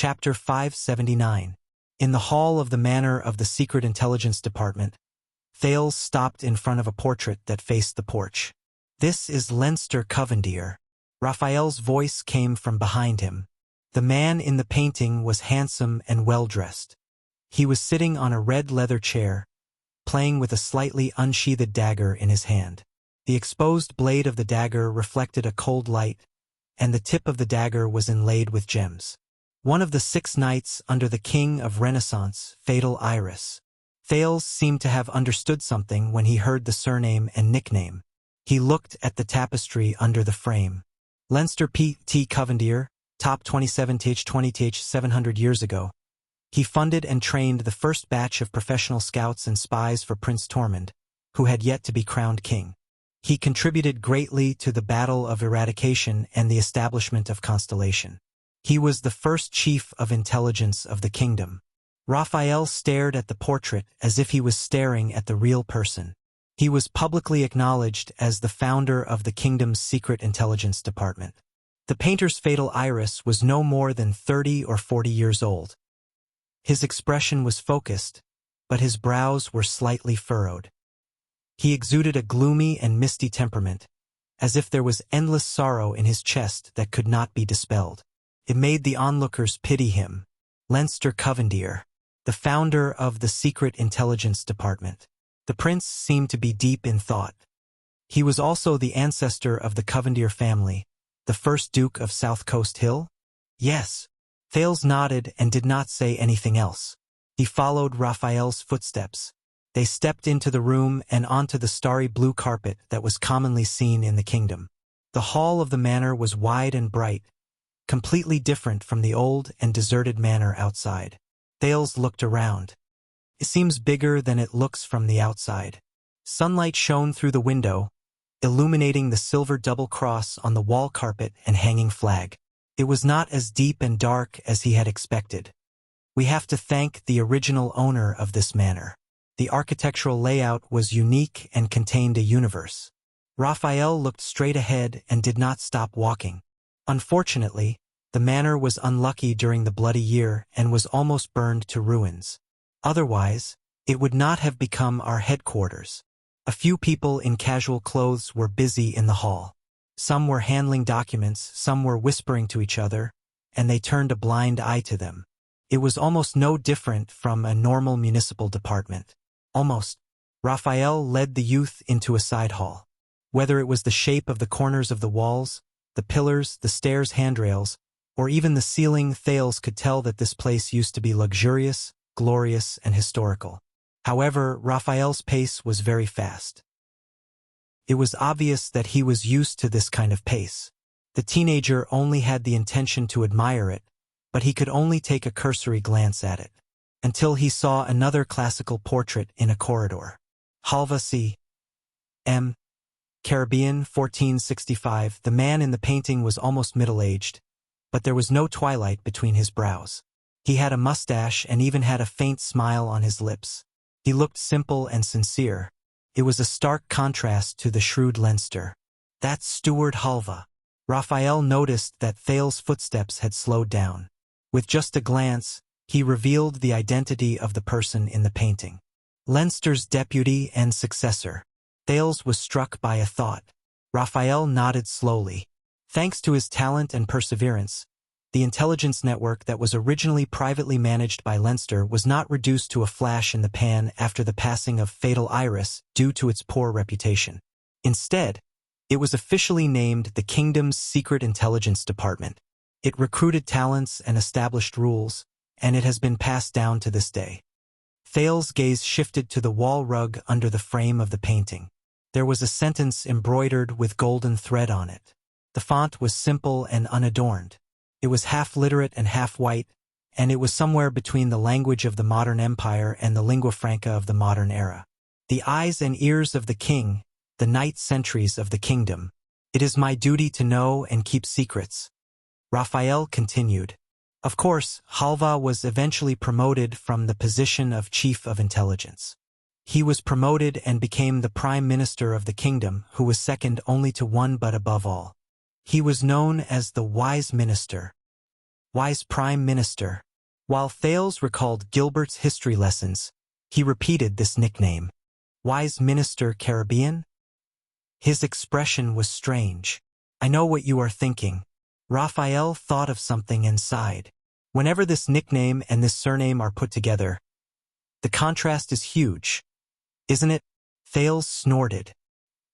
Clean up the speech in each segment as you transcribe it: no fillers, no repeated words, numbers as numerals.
Chapter 579. In the hall of the manor of the Secret Intelligence Department, Thales stopped in front of a portrait that faced the porch. "This is Leinster Covendier." Raphael's voice came from behind him. The man in the painting was handsome and well-dressed. He was sitting on a red leather chair, playing with a slightly unsheathed dagger in his hand. The exposed blade of the dagger reflected a cold light, and the tip of the dagger was inlaid with gems. One of the 6 knights under the king of Renaissance, Fatal Iris. Thales seemed to have understood something when he heard the surname and nickname. He looked at the tapestry under the frame. Leinster P.T. Covendier, top 27-20 700 years ago. He funded and trained the first batch of professional scouts and spies for Prince Tormund, who had yet to be crowned king. He contributed greatly to the Battle of Eradication and the establishment of Constellation. He was the first chief of intelligence of the kingdom. Raphael stared at the portrait as if he was staring at the real person. He was publicly acknowledged as the founder of the kingdom's secret intelligence department. The painter's Fatal Iris was no more than 30 or 40 years old. His expression was focused, but his brows were slightly furrowed. He exuded a gloomy and misty temperament, as if there was endless sorrow in his chest that could not be dispelled. It made the onlookers pity him. Leinster Covendier, the founder of the Secret Intelligence Department. The prince seemed to be deep in thought. He was also the ancestor of the Covendier family, the first Duke of South Coast Hill? Yes. Thales nodded and did not say anything else. He followed Raphael's footsteps. They stepped into the room and onto the starry blue carpet that was commonly seen in the kingdom. The hall of the manor was wide and bright, completely different from the old and deserted manor outside. Thales looked around. It seems bigger than it looks from the outside. Sunlight shone through the window, illuminating the silver double cross on the wall carpet and hanging flag. It was not as deep and dark as he had expected. We have to thank the original owner of this manor. The architectural layout was unique and contained a universe. Raphael looked straight ahead and did not stop walking. Unfortunately, the manor was unlucky during the Bloody Year and was almost burned to ruins. Otherwise, it would not have become our headquarters. A few people in casual clothes were busy in the hall. Some were handling documents, some were whispering to each other, and they turned a blind eye to them. It was almost no different from a normal municipal department. Almost. Raphael led the youth into a side hall. Whether it was the shape of the corners of the walls, the pillars, the stairs' handrails, or even the ceiling, Thales could tell that this place used to be luxurious, glorious, and historical. However, Raphael's pace was very fast. It was obvious that he was used to this kind of pace. The teenager only had the intention to admire it, but he could only take a cursory glance at it, until he saw another classical portrait in a corridor. Halva C. M. Caribbean, 1465. The man in the painting was almost middle-aged, but there was no twilight between his brows. He had a mustache and even had a faint smile on his lips. He looked simple and sincere. It was a stark contrast to the shrewd Leinster. "That's Steward Halva." Raphael noticed that Thales' footsteps had slowed down. With just a glance, he revealed the identity of the person in the painting. Leinster's deputy and successor. Thales was struck by a thought. Raphael nodded slowly. Thanks to his talent and perseverance, the intelligence network that was originally privately managed by Leinster was not reduced to a flash in the pan after the passing of Fatal Iris due to its poor reputation. Instead, it was officially named the Kingdom's Secret Intelligence Department. It recruited talents and established rules, and it has been passed down to this day. Thales' gaze shifted to the wall rug under the frame of the painting. There was a sentence embroidered with golden thread on it. The font was simple and unadorned. It was half literate and half white, and it was somewhere between the language of the modern empire and the lingua franca of the modern era. "The eyes and ears of the king, the night sentries of the kingdom. It is my duty to know and keep secrets." Raphael continued. Of course, Halva was eventually promoted from the position of chief of intelligence. He was promoted and became the prime minister of the kingdom, who was second only to one but above all. He was known as the wise minister. Wise Prime Minister. While Thales recalled Gilbert's history lessons, he repeated this nickname. Wise Minister Caribbean? His expression was strange. I know what you are thinking. Raphael thought of something and sighed. Whenever this nickname and this surname are put together, the contrast is huge, isn't it? Thales snorted.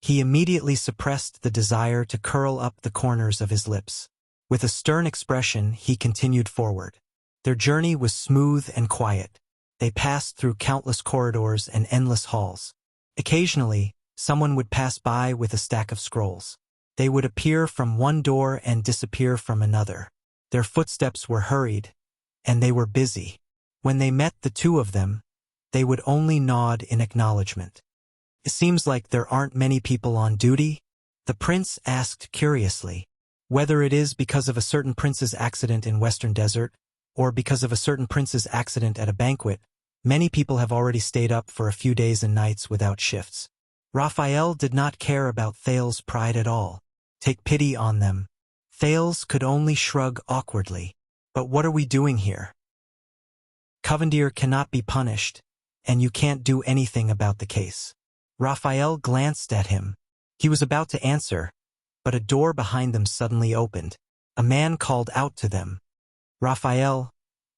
He immediately suppressed the desire to curl up the corners of his lips. With a stern expression, he continued forward. Their journey was smooth and quiet. They passed through countless corridors and endless halls. Occasionally, someone would pass by with a stack of scrolls. They would appear from one door and disappear from another. Their footsteps were hurried, and they were busy. When they met the two of them, they would only nod in acknowledgement. It seems like there aren't many people on duty? The prince asked curiously. Whether it is because of a certain prince's accident in Western Desert, or because of a certain prince's accident at a banquet, many people have already stayed up for a few days and nights without shifts. Raphael did not care about Thales' pride at all. Take pity on them. Thales could only shrug awkwardly. But what are we doing here? Covendier cannot be punished, and you can't do anything about the case. Raphael glanced at him. He was about to answer, but a door behind them suddenly opened. A man called out to them. Raphael,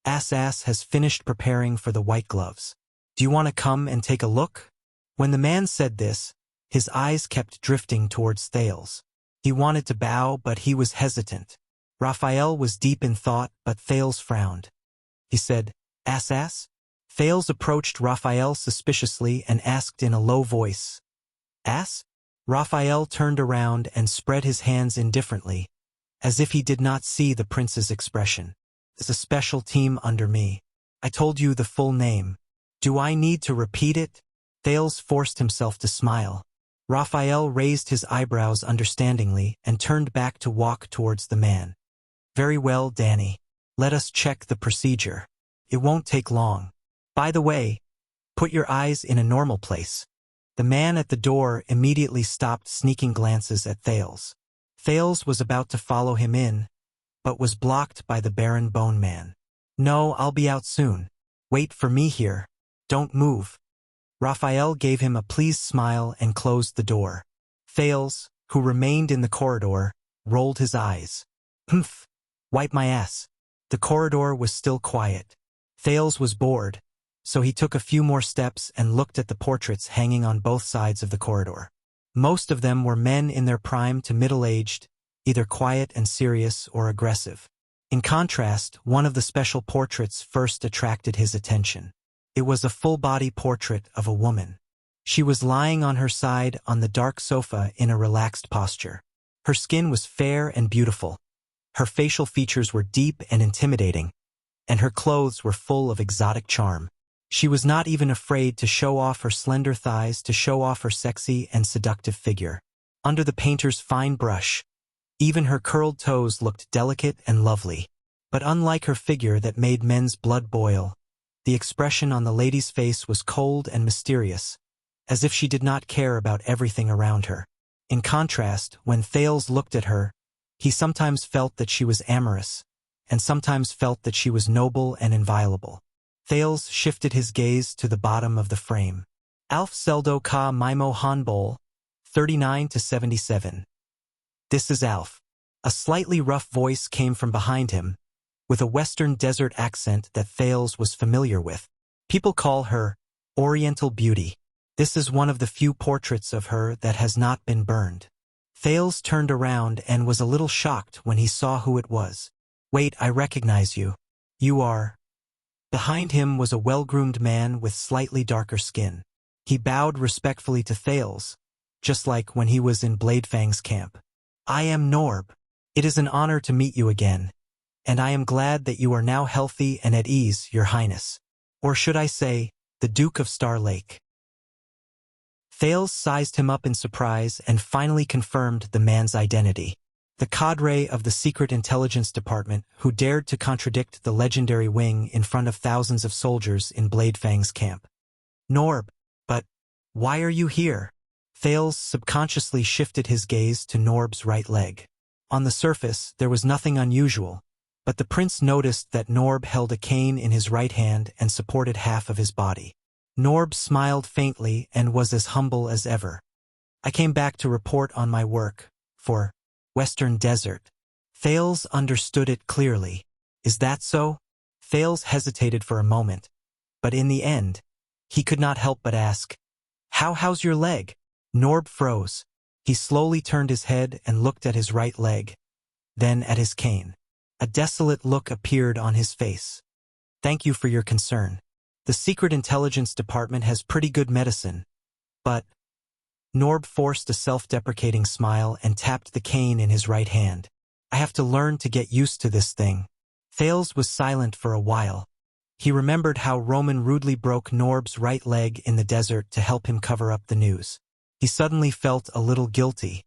Ass has finished preparing for the white gloves. Do you want to come and take a look? When the man said this, his eyes kept drifting towards Thales. He wanted to bow, but he was hesitant. Raphael was deep in thought, but Thales frowned. He said, Ass? Thales approached Raphael suspiciously and asked in a low voice, Ass? Raphael turned around and spread his hands indifferently, as if he did not see the prince's expression. There's a special team under me. I told you the full name. Do I need to repeat it? Thales forced himself to smile. Raphael raised his eyebrows understandingly and turned back to walk towards the man. Very well, Danny. Let us check the procedure. It won't take long. By the way, put your eyes in a normal place. The man at the door immediately stopped sneaking glances at Thales. Thales was about to follow him in, but was blocked by the Baron Bone Man. No, I'll be out soon. Wait for me here. Don't move. Raphael gave him a pleased smile and closed the door. Thales, who remained in the corridor, rolled his eyes. Humph. Wipe my ass. The corridor was still quiet. Thales was bored, so he took a few more steps and looked at the portraits hanging on both sides of the corridor. Most of them were men in their prime to middle-aged, either quiet and serious or aggressive. In contrast, one of the special portraits first attracted his attention. It was a full-body portrait of a woman. She was lying on her side on the dark sofa in a relaxed posture. Her skin was fair and beautiful. Her facial features were deep and intimidating, and her clothes were full of exotic charm. She was not even afraid to show off her slender thighs, to show off her sexy and seductive figure. Under the painter's fine brush, even her curled toes looked delicate and lovely. But unlike her figure that made men's blood boil, the expression on the lady's face was cold and mysterious, as if she did not care about everything around her. In contrast, when Thales looked at her, he sometimes felt that she was amorous, and sometimes felt that she was noble and inviolable. Thales shifted his gaze to the bottom of the frame. Alf Seldo Ka Mimo Hanbol, 39-77. This is Alf. A slightly rough voice came from behind him, with a Western desert accent that Thales was familiar with. People call her Oriental Beauty. This is one of the few portraits of her that has not been burned. Thales turned around and was a little shocked when he saw who it was. Wait, I recognize you. You are... Behind him was a well-groomed man with slightly darker skin. He bowed respectfully to Thales, just like when he was in Bladefang's camp. I am Norb. It is an honor to meet you again, and I am glad that you are now healthy and at ease, Your Highness. Or should I say, the Duke of Star Lake. Thales sized him up in surprise and finally confirmed the man's identity. The cadre of the Secret Intelligence Department who dared to contradict the legendary wing in front of thousands of soldiers in Bladefang's camp. Norb, but why are you here? Thales subconsciously shifted his gaze to Norb's right leg. On the surface, there was nothing unusual, But the prince noticed that Norb held a cane in his right hand and supported half of his body. Norb smiled faintly and was as humble as ever. I came back to report on my work for Western Desert. Thales understood it clearly. Is that so? Thales hesitated for a moment, but in the end, he could not help but ask, How's your leg? Norb froze. He slowly turned his head and looked at his right leg, then at his cane. A desolate look appeared on his face. Thank you for your concern. The Secret Intelligence Department has pretty good medicine, but... Norb forced a self-deprecating smile and tapped the cane in his right hand. I have to learn to get used to this thing. Thales was silent for a while. He remembered how Roman rudely broke Norb's right leg in the desert to help him cover up the news. He suddenly felt a little guilty.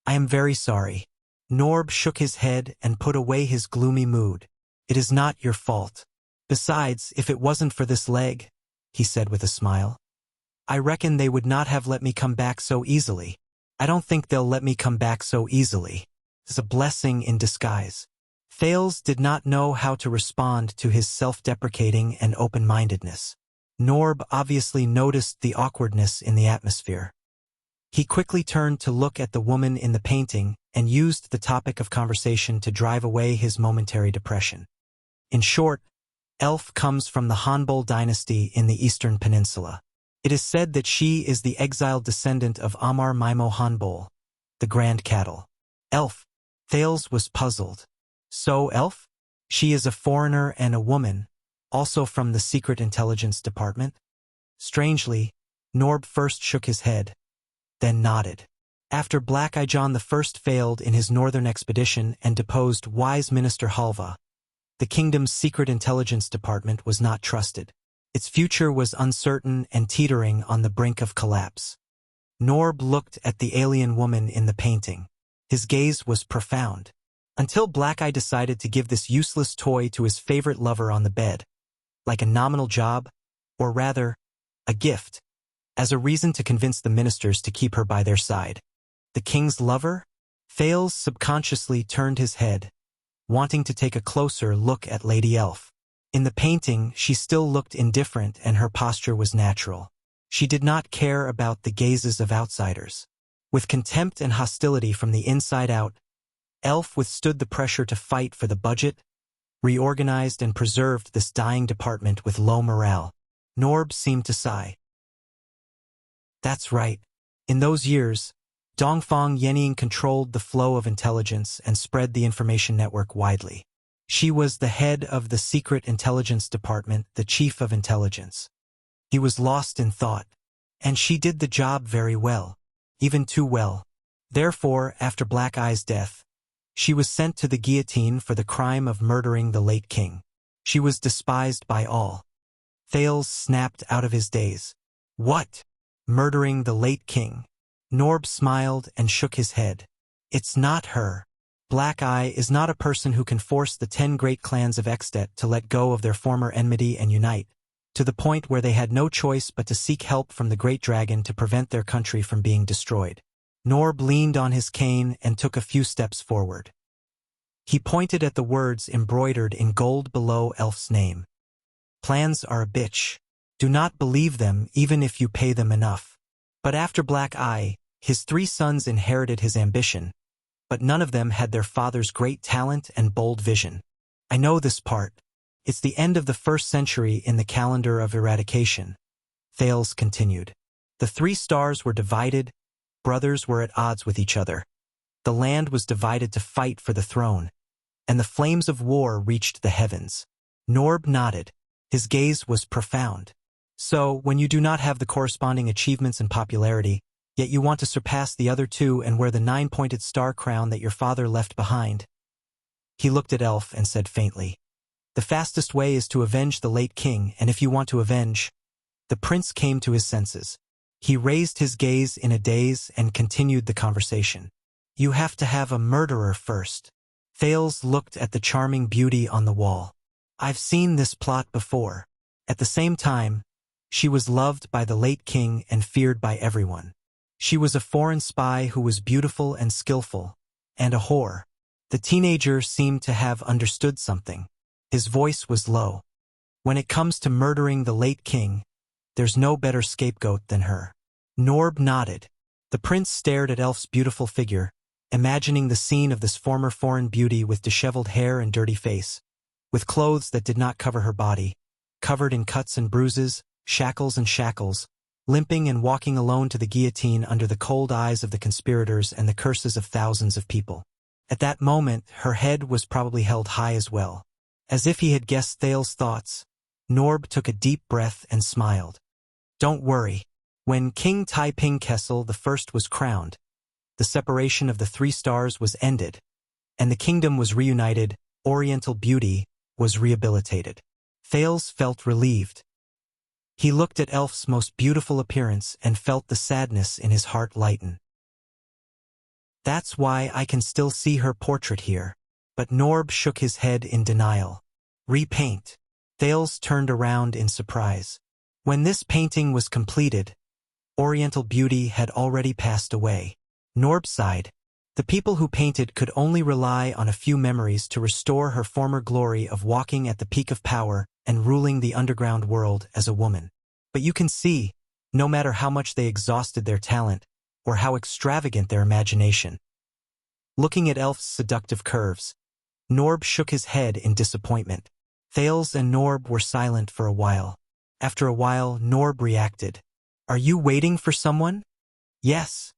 I am very sorry. Norb shook his head and put away his gloomy mood. It is not your fault. Besides, if it wasn't for this leg, he said with a smile, I reckon they would not have let me come back so easily. I don't think they'll let me come back so easily. It's a blessing in disguise. Thales did not know how to respond to his self-deprecating and open-mindedness. Norb obviously noticed the awkwardness in the atmosphere. He quickly turned to look at the woman in the painting and used the topic of conversation to drive away his momentary depression. In short, Elf comes from the Hanbol dynasty in the Eastern Peninsula. It is said that she is the exiled descendant of Amar Maimo Hanbol, the Grand Cattle. Elf. Thales was puzzled. So, Elf? She is a foreigner and a woman, also from the Secret Intelligence Department? Strangely, Norb first shook his head, then nodded. After Black Eye John I failed in his northern expedition and deposed wise Minister Halva, the kingdom's Secret Intelligence Department was not trusted. Its future was uncertain and teetering on the brink of collapse. Norb looked at the alien woman in the painting. His gaze was profound. Until Black Eye decided to give this useless toy to his favorite lover on the bed, like a nominal job, or rather, a gift, as a reason to convince the ministers to keep her by their side. The king's lover? Thales subconsciously turned his head, wanting to take a closer look at Lady Elf. In the painting, she still looked indifferent and her posture was natural. She did not care about the gazes of outsiders. With contempt and hostility from the inside out, Elf withstood the pressure to fight for the budget, reorganized and preserved this dying department with low morale. Norb seemed to sigh. That's right. In those years, Dongfang Yening controlled the flow of intelligence and spread the information network widely. She was the head of the Secret Intelligence Department, the chief of intelligence. He was lost in thought, and she did the job very well, even too well. Therefore, after Black Eye's death, she was sent to the guillotine for the crime of murdering the late king. She was despised by all. Thales snapped out of his daze. What? Murdering the late king? Norb smiled and shook his head. It's not her. Black Eye is not a person who can force the 10 great clans of Extet to let go of their former enmity and unite, to the point where they had no choice but to seek help from the great dragon to prevent their country from being destroyed. Norb leaned on his cane and took a few steps forward. He pointed at the words embroidered in gold below Elf's name. Plans are a bitch. Do not believe them even if you pay them enough. But after Black Eye, his 3 sons inherited his ambition, but none of them had their father's great talent and bold vision. I know this part. It's the end of the 1st century in the calendar of eradication. Thales continued. The 3 stars were divided, brothers were at odds with each other. The land was divided to fight for the throne, and the flames of war reached the heavens. Norb nodded. His gaze was profound. So, when you do not have the corresponding achievements and popularity, yet you want to surpass the other 2 and wear the 9-pointed star crown that your father left behind. He looked at Elf and said faintly, the fastest way is to avenge the late king, and if you want to avenge... The prince came to his senses. He raised his gaze in a daze and continued the conversation. You have to have a murderer first. Thales looked at the charming beauty on the wall. I've seen this plot before. At the same time, she was loved by the late king and feared by everyone. She was a foreign spy who was beautiful and skillful, and a whore. The teenager seemed to have understood something. His voice was low. When it comes to murdering the late king, there's no better scapegoat than her. Norb nodded. The prince stared at Elf's beautiful figure, imagining the scene of this former foreign beauty with disheveled hair and dirty face, with clothes that did not cover her body, covered in cuts and bruises, shackles and shackles, limping and walking alone to the guillotine under the cold eyes of the conspirators and the curses of thousands of people. At that moment, her head was probably held high as well. As if he had guessed Thales's thoughts, Norb took a deep breath and smiled. Don't worry. When King Taiping Kessel I was crowned, the separation of the 3 stars was ended, and the kingdom was reunited. Oriental beauty was rehabilitated. Thales felt relieved. He looked at Elf's most beautiful appearance and felt the sadness in his heart lighten. That's why I can still see her portrait here. But Norb shook his head in denial. Repaint. Thales turned around in surprise. When this painting was completed, Oriental beauty had already passed away. Norb sighed. The people who painted could only rely on a few memories to restore her former glory of walking at the peak of power and ruling the underground world as a woman. But you can see, no matter how much they exhausted their talent, or how extravagant their imagination. Looking at Elf's seductive curves, Norb shook his head in disappointment. Thales and Norb were silent for a while. After a while, Norb reacted. Are you waiting for someone? Yes,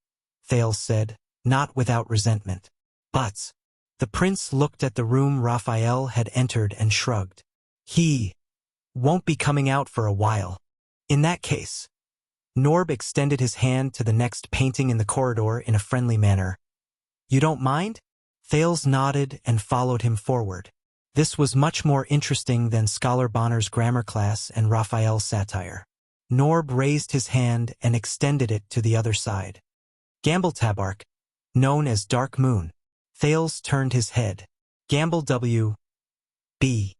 Thales said, not without resentment. But the prince looked at the room Raphael had entered and shrugged. He won't be coming out for a while. In that case, Norb extended his hand to the next painting in the corridor in a friendly manner. You don't mind? Thales nodded and followed him forward. This was much more interesting than Scholar Bonner's grammar class and Raphael's satire. Norb raised his hand and extended it to the other side. Gamble Tabark, known as Dark Moon. Thales turned his head. Gamble W. B.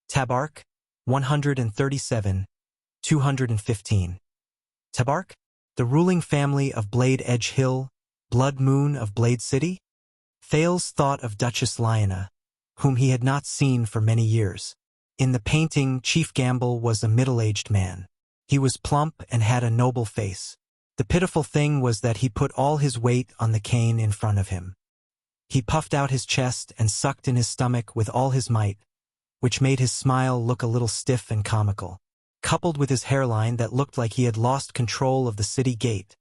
Tabark, 137, 215. Tabark, the ruling family of Blade Edge Hill, Blood Moon of Blade City? Thales thought of Duchess Lyanna, whom he had not seen for many years. In the painting, Chief Gamble was a middle-aged man. He was plump and had a noble face. The pitiful thing was that he put all his weight on the cane in front of him. He puffed out his chest and sucked in his stomach with all his might, which made his smile look a little stiff and comical, coupled with his hairline that looked like he had lost control of the city gate.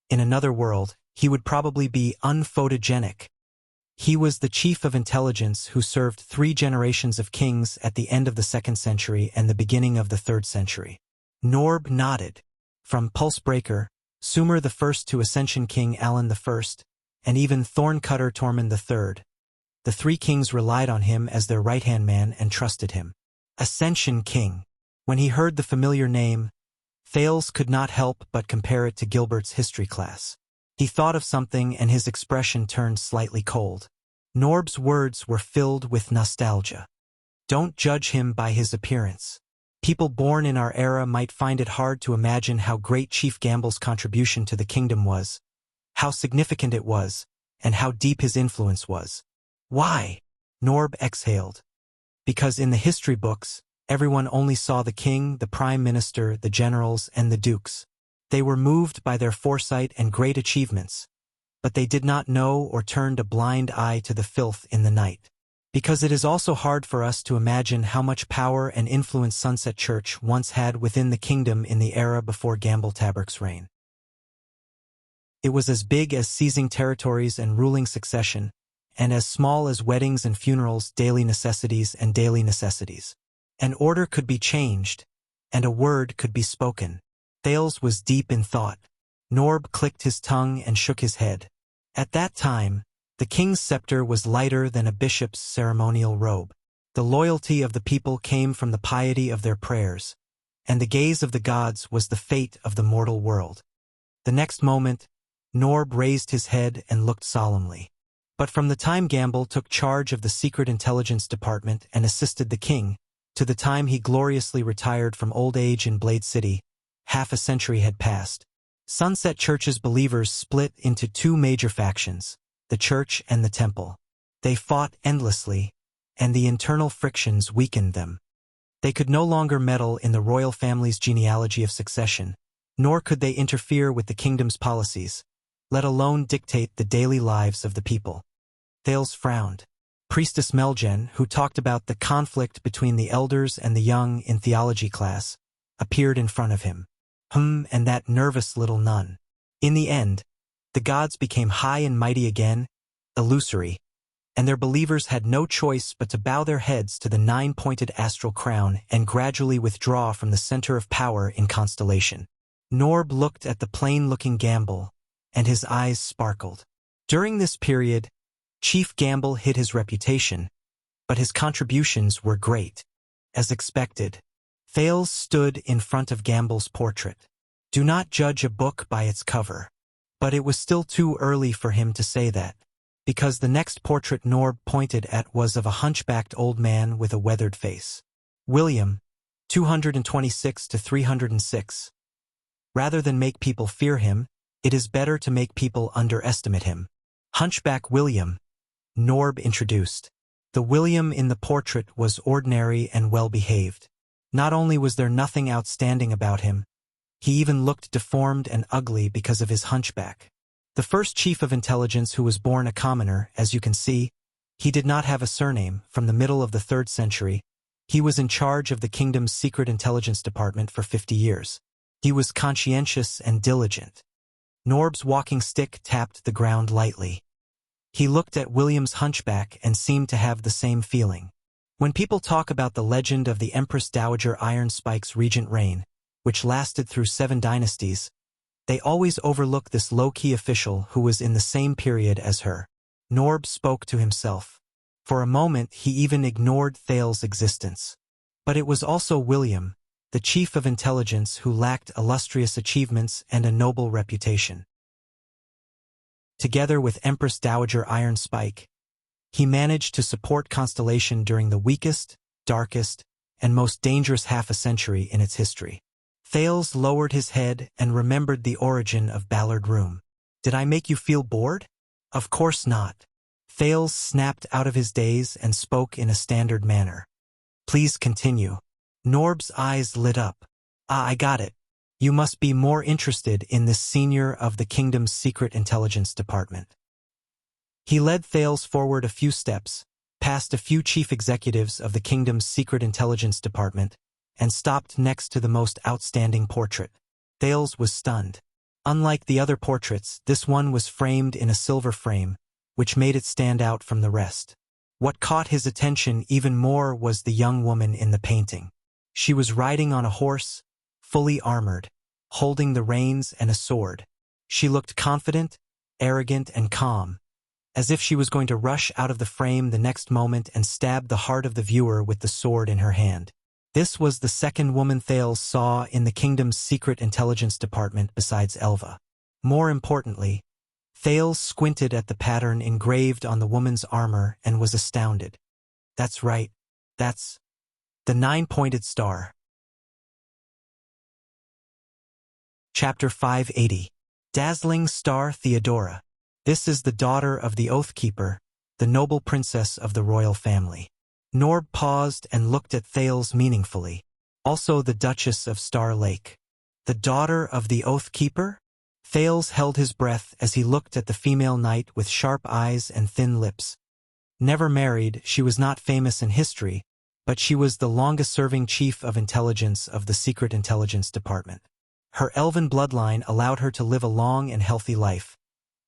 In another world, he would probably be unphotogenic. He was the chief of intelligence who served 3 generations of kings at the end of the 2nd century and the beginning of the 3rd century. Norb nodded. From Pulsebreaker, Sumer I to Ascension King Alan I, and even Thorncutter Tormund III, the 3 kings relied on him as their right-hand man and trusted him. Ascension King. When he heard the familiar name, Thales could not help but compare it to Gilbert's history class. He thought of something and his expression turned slightly cold. Norb's words were filled with nostalgia. Don't judge him by his appearance. People born in our era might find it hard to imagine how great Chief Gamble's contribution to the kingdom was, how significant it was, and how deep his influence was. Why? Norb exhaled. Because in the history books, everyone only saw the king, the prime minister, the generals, and the dukes. They were moved by their foresight and great achievements, but they did not know or turned a blind eye to the filth in the night. Because it is also hard for us to imagine how much power and influence Sunset Church once had within the kingdom in the era before Gamble Tabark's reign. It was as big as seizing territories and ruling succession, and as small as weddings and funerals, daily necessities and daily necessities. An order could be changed, and a word could be spoken. Thales was deep in thought. Norb clicked his tongue and shook his head. At that time, the king's scepter was lighter than a bishop's ceremonial robe. The loyalty of the people came from the piety of their prayers, and the gaze of the gods was the fate of the mortal world. The next moment, Norb raised his head and looked solemnly. But from the time Gamble took charge of the Secret Intelligence Department and assisted the king, to the time he gloriously retired from old age in Blade City, half a century had passed. Sunset Church's believers split into 2 major factions, the church and the temple. They fought endlessly, and the internal frictions weakened them. They could no longer meddle in the royal family's genealogy of succession, nor could they interfere with the kingdom's policies, let alone dictate the daily lives of the people. Thales frowned. Priestess Melgen, who talked about the conflict between the elders and the young in theology class, appeared in front of him. And that nervous little nun. In the end, the gods became high and mighty again, illusory, and their believers had no choice but to bow their heads to the 9-pointed astral crown and gradually withdraw from the center of power in constellation. Norb looked at the plain-looking Gamble, and his eyes sparkled. During this period, Chief Gamble hid his reputation, but his contributions were great. As expected, Thales stood in front of Gamble's portrait. Do not judge a book by its cover. But it was still too early for him to say that, because the next portrait Norb pointed at was of a hunchbacked old man with a weathered face. William, 226 to 306. Rather than make people fear him, it is better to make people underestimate him. Hunchback William, Norb introduced. The William in the portrait was ordinary and well-behaved. Not only was there nothing outstanding about him, he even looked deformed and ugly because of his hunchback. The first chief of intelligence who was born a commoner, as you can see, he did not have a surname. From the middle of the 3rd century, he was in charge of the kingdom's secret intelligence department for 50 years. He was conscientious and diligent. Norb's walking stick tapped the ground lightly. He looked at William's hunchback and seemed to have the same feeling. When people talk about the legend of the Empress Dowager Iron Spike's regent reign, which lasted through 7 dynasties, they always overlook this low-key official who was in the same period as her. Norb spoke to himself. For a moment he even ignored Thales's existence. But it was also William, the chief of intelligence, who lacked illustrious achievements and a noble reputation. Together with Empress Dowager Iron Spike, he managed to support Constellation during the weakest, darkest, and most dangerous half a century in its history. Thales lowered his head and remembered the origin of Ballard Room. Did I make you feel bored? Of course not. Thales snapped out of his daze and spoke in a standard manner. Please continue. Norb's eyes lit up. I got it. You must be more interested in this senior of the kingdom's secret intelligence department. He led Thales forward a few steps, past a few chief executives of the kingdom's secret intelligence department, and stopped next to the most outstanding portrait. Thales was stunned. Unlike the other portraits, this one was framed in a silver frame, which made it stand out from the rest. What caught his attention even more was the young woman in the painting. She was riding on a horse, fully armored, holding the reins and a sword. She looked confident, arrogant, and calm, as if she was going to rush out of the frame the next moment and stab the heart of the viewer with the sword in her hand. This was the second woman Thales saw in the kingdom's secret intelligence department besides Elva. More importantly, Thales squinted at the pattern engraved on the woman's armor and was astounded. That's right. That's the 9-pointed star. Chapter 580. Dazzling Star Theodora. This is the daughter of the Oathkeeper, the noble princess of the royal family. Norb paused and looked at Thales meaningfully. Also the Duchess of Star Lake. The daughter of the Oathkeeper? Thales held his breath as he looked at the female knight with sharp eyes and thin lips. Never married, she was not famous in history, but she was the longest-serving chief of intelligence of the Secret Intelligence Department. Her elven bloodline allowed her to live a long and healthy life,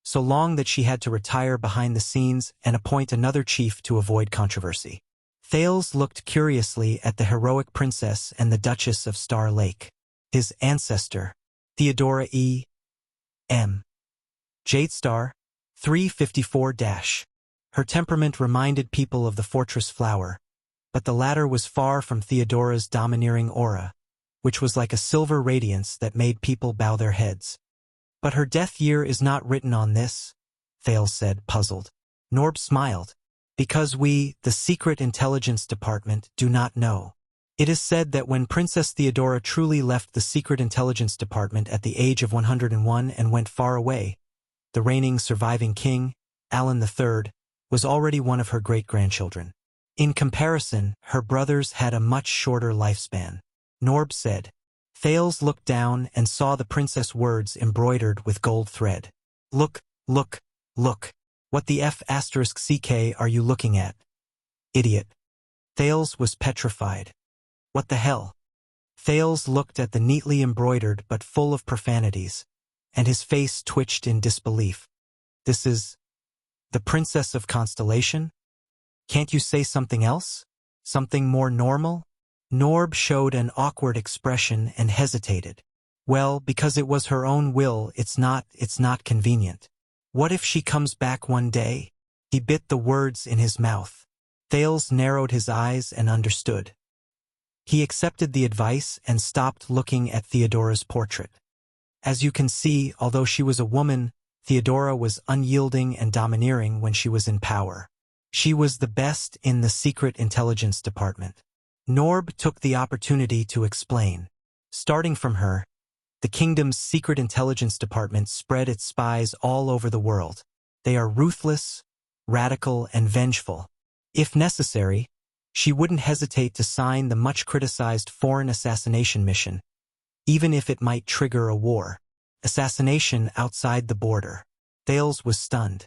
so long that she had to retire behind the scenes and appoint another chief to avoid controversy. Thales looked curiously at the heroic princess and the Duchess of Star Lake. His ancestor, Theodora E.M. Jadestar, 354-. Her temperament reminded people of the fortress flower, but the latter was far from Theodora's domineering aura, which was like a silver radiance that made people bow their heads. But her death year is not written on this, Thales said, puzzled. Norb smiled. Because we, the Secret Intelligence Department, do not know. It is said that when Princess Theodora truly left the Secret Intelligence Department at the age of 101 and went far away, the reigning surviving king, Alan III, was already one of her great-grandchildren. In comparison, her brothers had a much shorter lifespan. Norb said. Thales looked down and saw the princess words embroidered with gold thread. Look, look, look. What the F***ck are you looking at? Idiot. Thales was petrified. What the hell? Thales looked at the neatly embroidered but full of profanities, and his face twitched in disbelief. This is the Princess of Constellation? Can't you say something else? Something more normal? Norb showed an awkward expression and hesitated. Well, because it was her own will, it's not convenient. What if she comes back one day? He bit the words in his mouth. Thales narrowed his eyes and understood. He accepted the advice and stopped looking at Theodora's portrait. As you can see, although she was a woman, Theodora was unyielding and domineering when she was in power. She was the best in the Secret Intelligence Department. Norb took the opportunity to explain. Starting from her, the kingdom's Secret Intelligence Department spread its spies all over the world. They are ruthless, radical, and vengeful. If necessary, she wouldn't hesitate to sign the much-criticized foreign assassination mission, even if it might trigger a war. Assassination outside the border. Thales was stunned.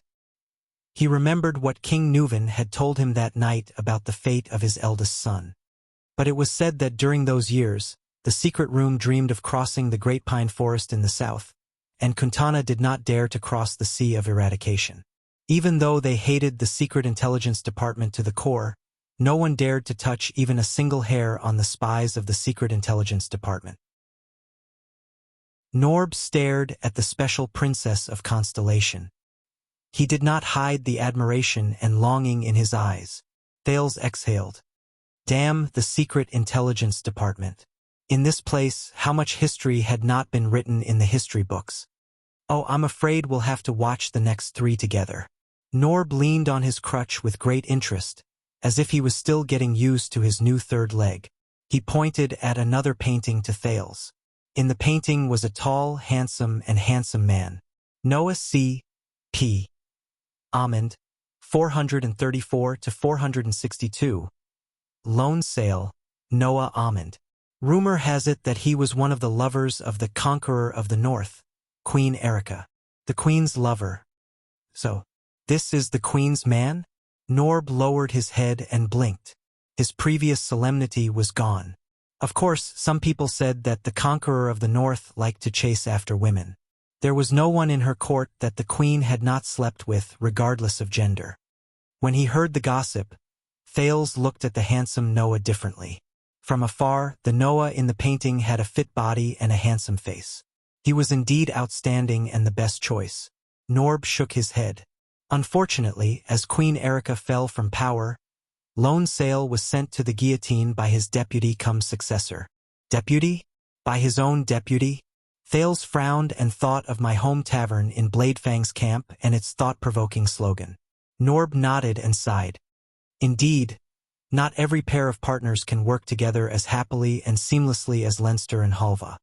He remembered what King Nuvan had told him that night about the fate of his eldest son. But it was said that during those years, the secret room dreamed of crossing the Great Pine Forest in the south, and Kuntana did not dare to cross the Sea of Eradication. Even though they hated the Secret Intelligence Department to the core, no one dared to touch even a single hair on the spies of the Secret Intelligence Department. Norb stared at the special princess of Constellation. He did not hide the admiration and longing in his eyes. Thales exhaled. Damn the Secret Intelligence Department. In this place, how much history had not been written in the history books. Oh, I'm afraid we'll have to watch the next 3 together. Norb leaned on his crutch with great interest, as if he was still getting used to his new third leg. He pointed at another painting to Thales. In the painting was a tall, handsome man. Noah C. P. Almond, 434 to 462. Loan sale, Noah Almond. Rumor has it that he was one of the lovers of the Conqueror of the North, Queen Erica. The Queen's lover. So, this is the Queen's man? Norb lowered his head and blinked. His previous solemnity was gone. Of course, some people said that the Conqueror of the North liked to chase after women. There was no one in her court that the Queen had not slept with, regardless of gender. When he heard the gossip, Thales looked at the handsome Noah differently. From afar, the Noah in the painting had a fit body and a handsome face. He was indeed outstanding and the best choice. Norb shook his head. Unfortunately, as Queen Erica fell from power, Lone Sail was sent to the guillotine by his deputy-cum-successor. Deputy? By his own deputy? Thales frowned and thought of my home tavern in Bladefang's camp and its thought-provoking slogan. Norb nodded and sighed. Indeed, not every pair of partners can work together as happily and seamlessly as Leinster and Halva.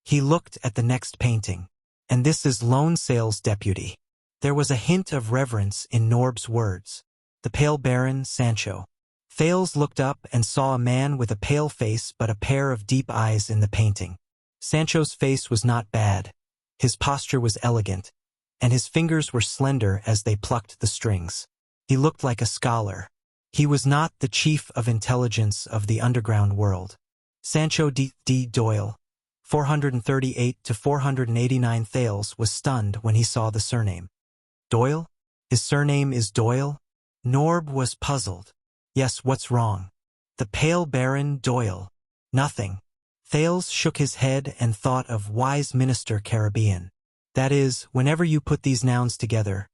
He looked at the next painting. And this is Lone Sail's deputy. There was a hint of reverence in Norb's words. The pale Baron, Sancho. Thales looked up and saw a man with a pale face but a pair of deep eyes in the painting. Sancho's face was not bad. His posture was elegant, and his fingers were slender as they plucked the strings. He looked like a scholar. He was not the chief of intelligence of the underground world. Sancho D. Doyle, 438 to 489. Thales was stunned when he saw the surname. Doyle? His surname is Doyle? Norb was puzzled. Yes, what's wrong? The pale Baron Doyle. Nothing. Thales shook his head and thought of wise Minister Caribbean. That is, whenever you put these nouns together.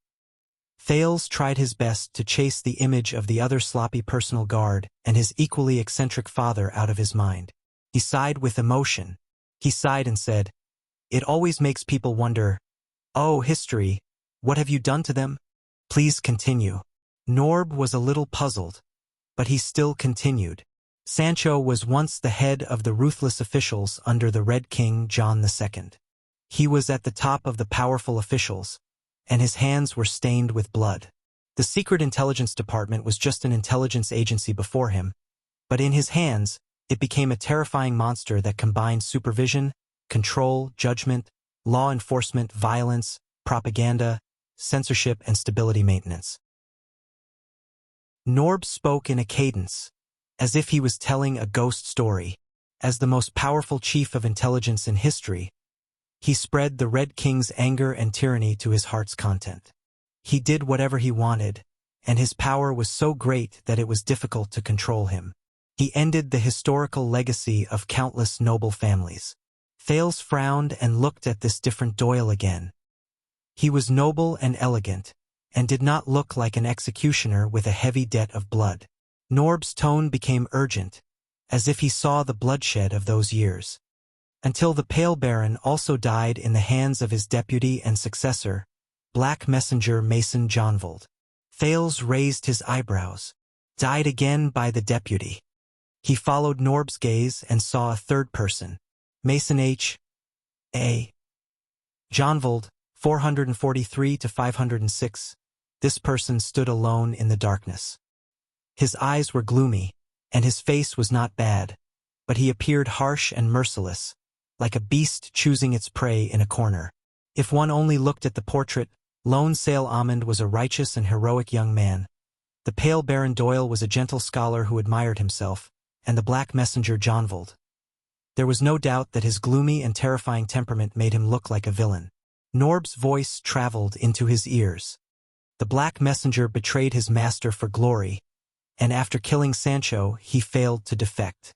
Thales tried his best to chase the image of the other sloppy personal guard and his equally eccentric father out of his mind. He sighed with emotion. He sighed and said, "It always makes people wonder, oh, history, what have you done to them? Please continue." Norb was a little puzzled, but he still continued. Sancho was once the head of the ruthless officials under the Red King John II. He was at the top of the powerful officials, and his hands were stained with blood. The Secret Intelligence Department was just an intelligence agency before him, but in his hands, it became a terrifying monster that combined supervision, control, judgment, law enforcement, violence, propaganda, censorship, and stability maintenance. Norb spoke in a cadence, as if he was telling a ghost story. As the most powerful chief of intelligence in history, he spread the Red King's anger and tyranny to his heart's content. He did whatever he wanted, and his power was so great that it was difficult to control him. He ended the historical legacy of countless noble families. Thales frowned and looked at this different Doyle again. He was noble and elegant, and did not look like an executioner with a heavy debt of blood. Norb's tone became urgent, as if he saw the bloodshed of those years. Until the Pale Baron also died in the hands of his deputy and successor, Black Messenger Mason Jonvold. Thales raised his eyebrows. Died again by the deputy. He followed Norb's gaze and saw a third person. Mason H.A. Jonvold, 443 to 506. This person stood alone in the darkness. His eyes were gloomy, and his face was not bad, but he appeared harsh and merciless, like a beast choosing its prey in a corner. If one only looked at the portrait, Lone Sail Amund was a righteous and heroic young man. The Pale Baron Doyle was a gentle scholar who admired himself, and the Black Messenger Jonvold. There was no doubt that his gloomy and terrifying temperament made him look like a villain. Norb's voice traveled into his ears. The Black Messenger betrayed his master for glory, and after killing Sancho, he failed to defect.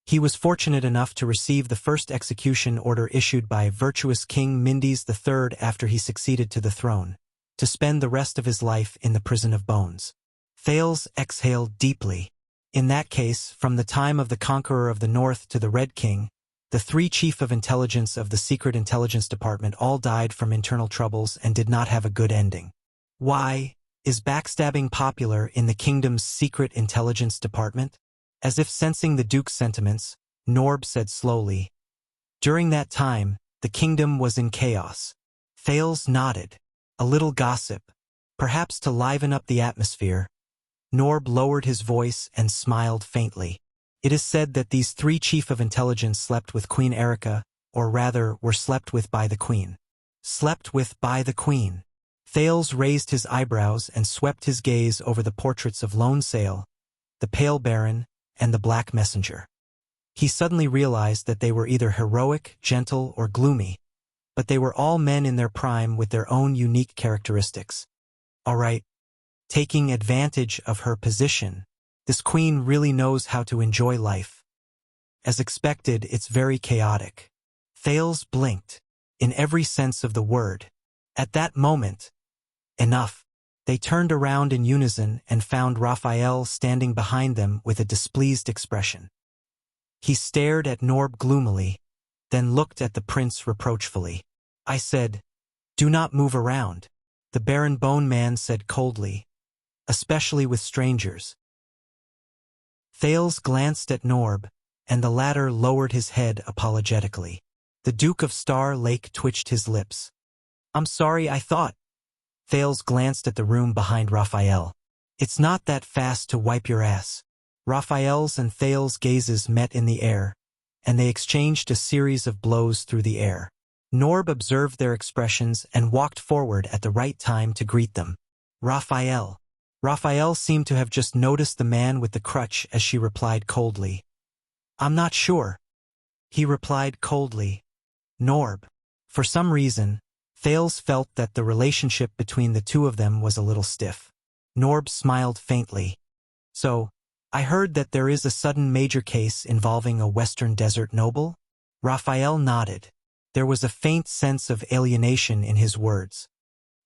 He was fortunate enough to receive the first execution order issued by virtuous King Mindys III after he succeeded to the throne, to spend the rest of his life in the prison of bones. Thales exhaled deeply. In that case, from the time of the Conqueror of the North to the Red King, the three chief of intelligence of the Secret Intelligence Department all died from internal troubles and did not have a good ending. Why is backstabbing popular in the kingdom's Secret Intelligence Department? As if sensing the Duke's sentiments, Norb said slowly, "During that time, the kingdom was in chaos." Thales nodded. A little gossip, perhaps to liven up the atmosphere. Norb lowered his voice and smiled faintly. It is said that these three chief of intelligence slept with Queen Erica, or rather, were slept with by the Queen. Slept with by the Queen. Thales raised his eyebrows and swept his gaze over the portraits of Lone Sail, the Pale Baron, and the Black Messenger. He suddenly realized that they were either heroic, gentle, or gloomy, but they were all men in their prime with their own unique characteristics. All right, taking advantage of her position, this queen really knows how to enjoy life. As expected, it's very chaotic. Thales blinked, in every sense of the word. At that moment, enough. They turned around in unison and found Raphael standing behind them with a displeased expression. He stared at Norb gloomily, then looked at the prince reproachfully. "I said, do not move around," the Baron Bone Man said coldly, "especially with strangers." Thales glanced at Norb, and the latter lowered his head apologetically. The Duke of Star Lake twitched his lips. "I'm sorry, I thought." Thales glanced at the room behind Raphael. "It's not that fast to wipe your ass." Raphael's and Thales' gazes met in the air, and they exchanged a series of blows through the air. Norb observed their expressions and walked forward at the right time to greet them. "Raphael." Raphael seemed to have just noticed the man with the crutch as she replied coldly. "I'm not sure." He replied coldly. "Norb." For some reason, Thales felt that the relationship between the two of them was a little stiff. Norb smiled faintly. "So, I heard that there is a sudden major case involving a Western Desert noble?" Raphael nodded. There was a faint sense of alienation in his words.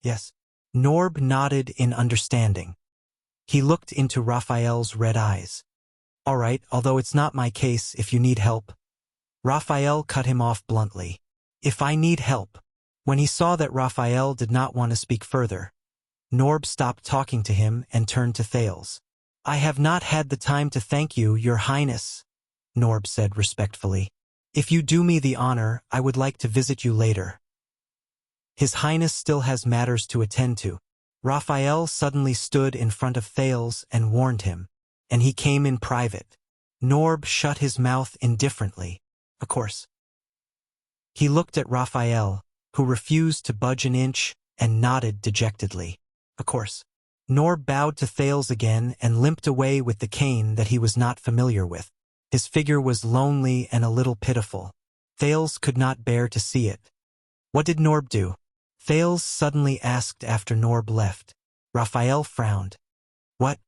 "Yes." Norb nodded in understanding. He looked into Raphael's red eyes. "All right, although it's not my case if you need help." Raphael cut him off bluntly. "If I need help." When he saw that Raphael did not want to speak further, Norb stopped talking to him and turned to Thales. "I have not had the time to thank you, Your Highness," Norb said respectfully. "If you do me the honor, I would like to visit you later." His Highness still has matters to attend to. Raphael suddenly stood in front of Thales and warned him, and he came in private. Norb shut his mouth indifferently. Of course. He looked at Raphael, who refused to budge an inch, and nodded dejectedly. Of course. Norb bowed to Thales again and limped away with the cane that he was not familiar with. His figure was lonely and a little pitiful. Thales could not bear to see it. What did Norb do? Thales suddenly asked after Norb left. Raphael frowned. What?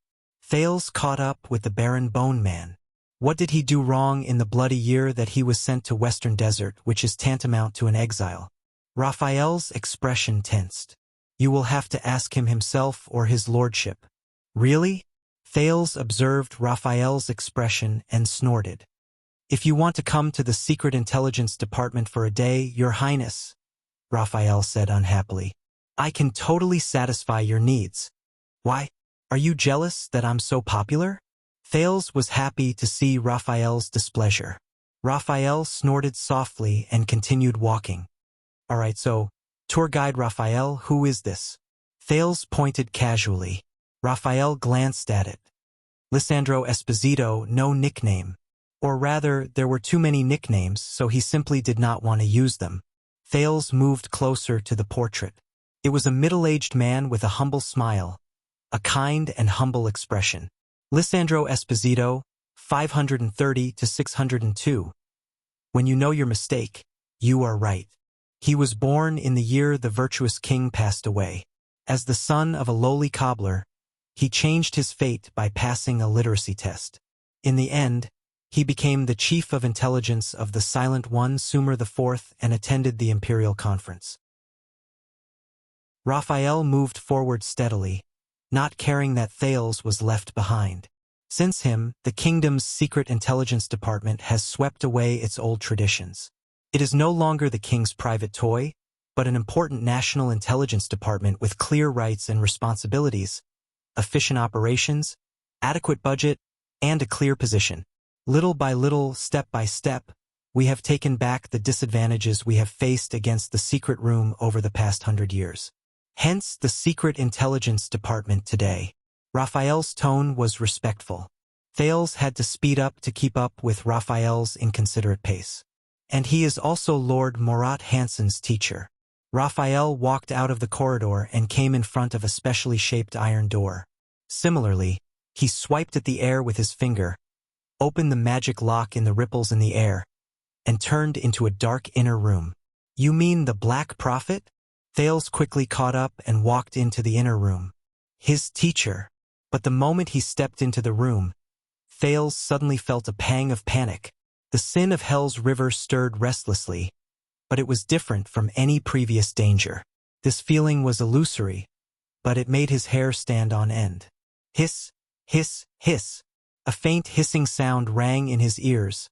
Thales caught up with the Baron Bone Man. What did he do wrong in the bloody year that he was sent to Western Desert, which is tantamount to an exile? Raphael's expression tensed. You will have to ask him himself or his lordship. Really? Thales observed Raphael's expression and snorted. If you want to come to the Secret Intelligence Department for a day, Your Highness, Raphael said unhappily, I can totally satisfy your needs. Why? Are you jealous that I'm so popular? Thales was happy to see Raphael's displeasure. Raphael snorted softly and continued walking. All right, so, tour guide Raphael, who is this? Thales pointed casually. Raphael glanced at it. Lisandro Esposito, no nickname. Or rather, there were too many nicknames, so he simply did not want to use them. Thales moved closer to the portrait. It was a middle-aged man with a humble smile, a kind and humble expression. Lisandro Esposito, 530 to 602. When you know your mistake, you are right. He was born in the year the virtuous king passed away. As the son of a lowly cobbler, he changed his fate by passing a literacy test. In the end, he became the chief of intelligence of the Silent One, Sumer IV, and attended the imperial conference. Raphael moved forward steadily, not caring that Thales was left behind. Since him, the kingdom's secret intelligence department has swept away its old traditions. It is no longer the king's private toy, but an important national intelligence department with clear rights and responsibilities, efficient operations, adequate budget, and a clear position. Little by little, step by step, we have taken back the disadvantages we have faced against the secret room over the past 100 years. Hence the Secret Intelligence Department today. Raphael's tone was respectful. Thales had to speed up to keep up with Raphael's inconsiderate pace. And he is also Lord Murat Hansen's teacher. Raphael walked out of the corridor and came in front of a specially shaped iron door. Similarly, he swiped at the air with his finger, opened the magic lock in the ripples in the air, and turned into a dark inner room. You mean the Black Prophet? Thales quickly caught up and walked into the inner room. His teacher. But the moment he stepped into the room, Thales suddenly felt a pang of panic. The sin of Hell's river stirred restlessly, but it was different from any previous danger. This feeling was illusory, but it made his hair stand on end. Hiss, hiss, hiss. A faint hissing sound rang in his ears,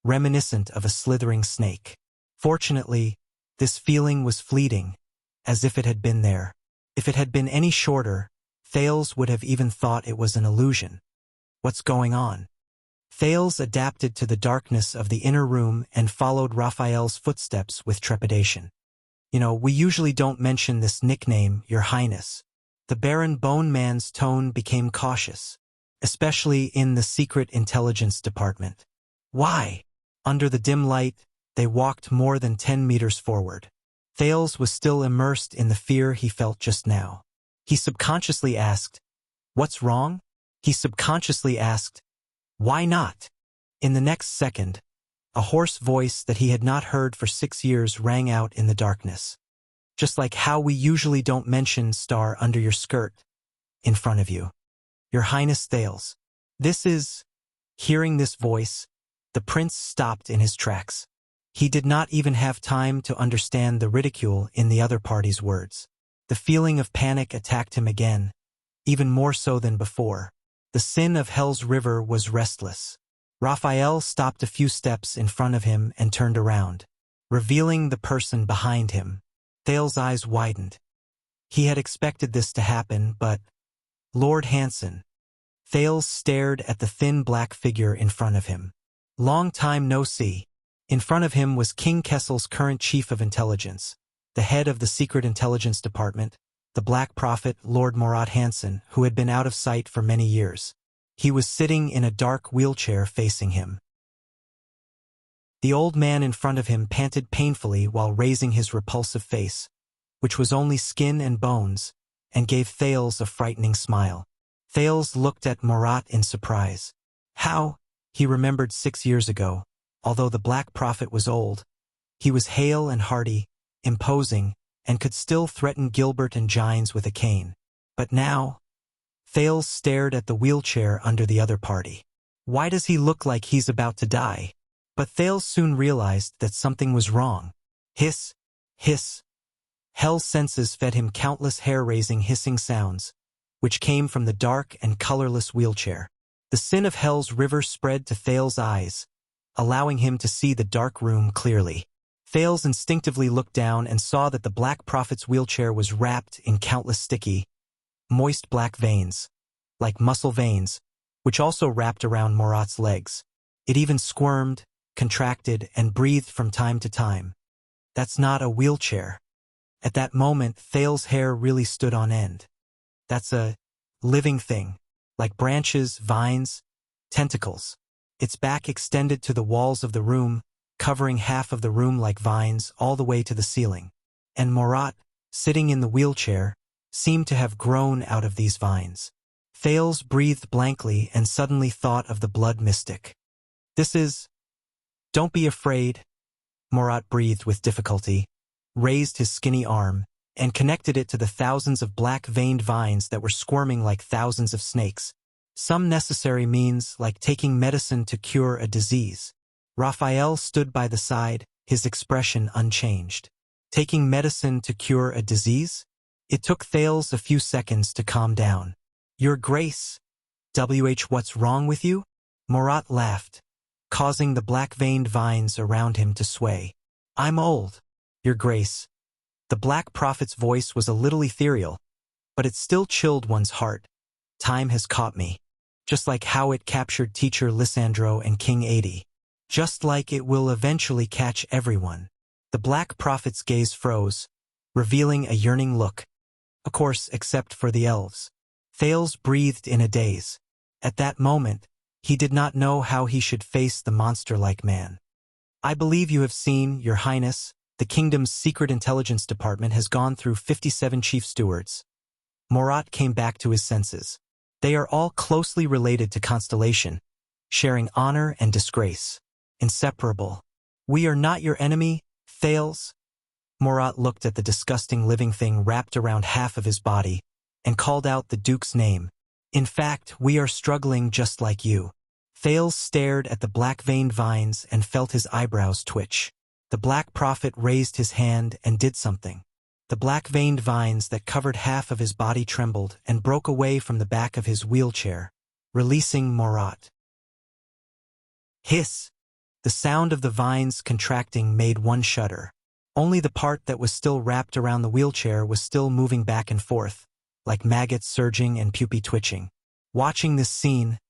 reminiscent of a slithering snake. Fortunately, this feeling was fleeting, as if it had been there. If it had been any shorter, Thales would have even thought it was an illusion. What's going on? Thales adapted to the darkness of the inner room and followed Raphael's footsteps with trepidation. We usually don't mention this nickname, Your Highness. The Baron Bone Man's tone became cautious, especially in the Secret Intelligence Department. Why? Under the dim light, they walked more than 10 meters forward. Thales was still immersed in the fear he felt just now. He subconsciously asked, "What's wrong?" He subconsciously asked, "Why not?" In the next second, a hoarse voice that he had not heard for 6 years rang out in the darkness. Just like how we usually don't mention star under your skirt, in front of you. Your Highness Thales. This is... Hearing this voice, the prince stopped in his tracks. He did not even have time to understand the ridicule in the other party's words. The feeling of panic attacked him again, even more so than before. The sin of Hell's river was restless. Raphael stopped a few steps in front of him and turned around, revealing the person behind him. Thales' eyes widened. He had expected this to happen, but... Lord Hansen. Thales stared at the thin black figure in front of him. Long time no see. In front of him was King Kessel's current chief of intelligence, the head of the Secret Intelligence Department, the Black Prophet, Lord Morat Hansen, who had been out of sight for many years. He was sitting in a dark wheelchair facing him. The old man in front of him panted painfully while raising his repulsive face, which was only skin and bones, and gave Thales a frightening smile. Thales looked at Morat in surprise. How? He remembered 6 years ago. Although the Black Prophet was old, he was hale and hearty, imposing, and could still threaten Gilbert and Gines with a cane. But now, Thales stared at the wheelchair under the other party. Why does he look like he's about to die? But Thales soon realized that something was wrong. Hiss, hiss. Hell's senses fed him countless hair-raising hissing sounds, which came from the dark and colorless wheelchair. The sin of Hell's river spread to Thales' eyes, allowing him to see the dark room clearly. Thales instinctively looked down and saw that the Black Prophet's wheelchair was wrapped in countless sticky, moist black veins, like muscle veins, which also wrapped around Morat's legs. It even squirmed, contracted, and breathed from time to time. That's not a wheelchair. At that moment, Thales' hair really stood on end. That's a living thing, like branches, vines, tentacles. Its back extended to the walls of the room, covering half of the room like vines all the way to the ceiling. And Morat, sitting in the wheelchair, seemed to have grown out of these vines. Thales breathed blankly and suddenly thought of the blood mystic. This is... Don't be afraid, Morat breathed with difficulty, raised his skinny arm, and connected it to the thousands of black-veined vines that were squirming like thousands of snakes. Some necessary means like taking medicine to cure a disease. Raphael stood by the side, his expression unchanged. Taking medicine to cure a disease? It took Thales a few seconds to calm down. Your Grace. What's wrong with you? Morat laughed, causing the black-veined vines around him to sway. I'm old, Your Grace. The Black Prophet's voice was a little ethereal, but it still chilled one's heart. Time has caught me. Just like how it captured teacher Lysandro and King Adi. Just like it will eventually catch everyone. The Black Prophet's gaze froze, revealing a yearning look. Of course, except for the elves. Thales breathed in a daze. At that moment, he did not know how he should face the monster-like man. I believe you have seen, Your Highness, the kingdom's secret intelligence department has gone through 57 chief stewards. Morat came back to his senses. They are all closely related to Constellation, sharing honor and disgrace. Inseparable. We are not your enemy, Thales. Morat looked at the disgusting living thing wrapped around half of his body and called out the Duke's name. In fact, we are struggling just like you. Thales stared at the black-veined vines and felt his eyebrows twitch. The Black Prophet raised his hand and did something. The black-veined vines that covered half of his body trembled and broke away from the back of his wheelchair, releasing Morat. Hiss! The sound of the vines contracting made one shudder. Only the part that was still wrapped around the wheelchair was still moving back and forth, like maggots surging and pupae twitching. Watching this scene,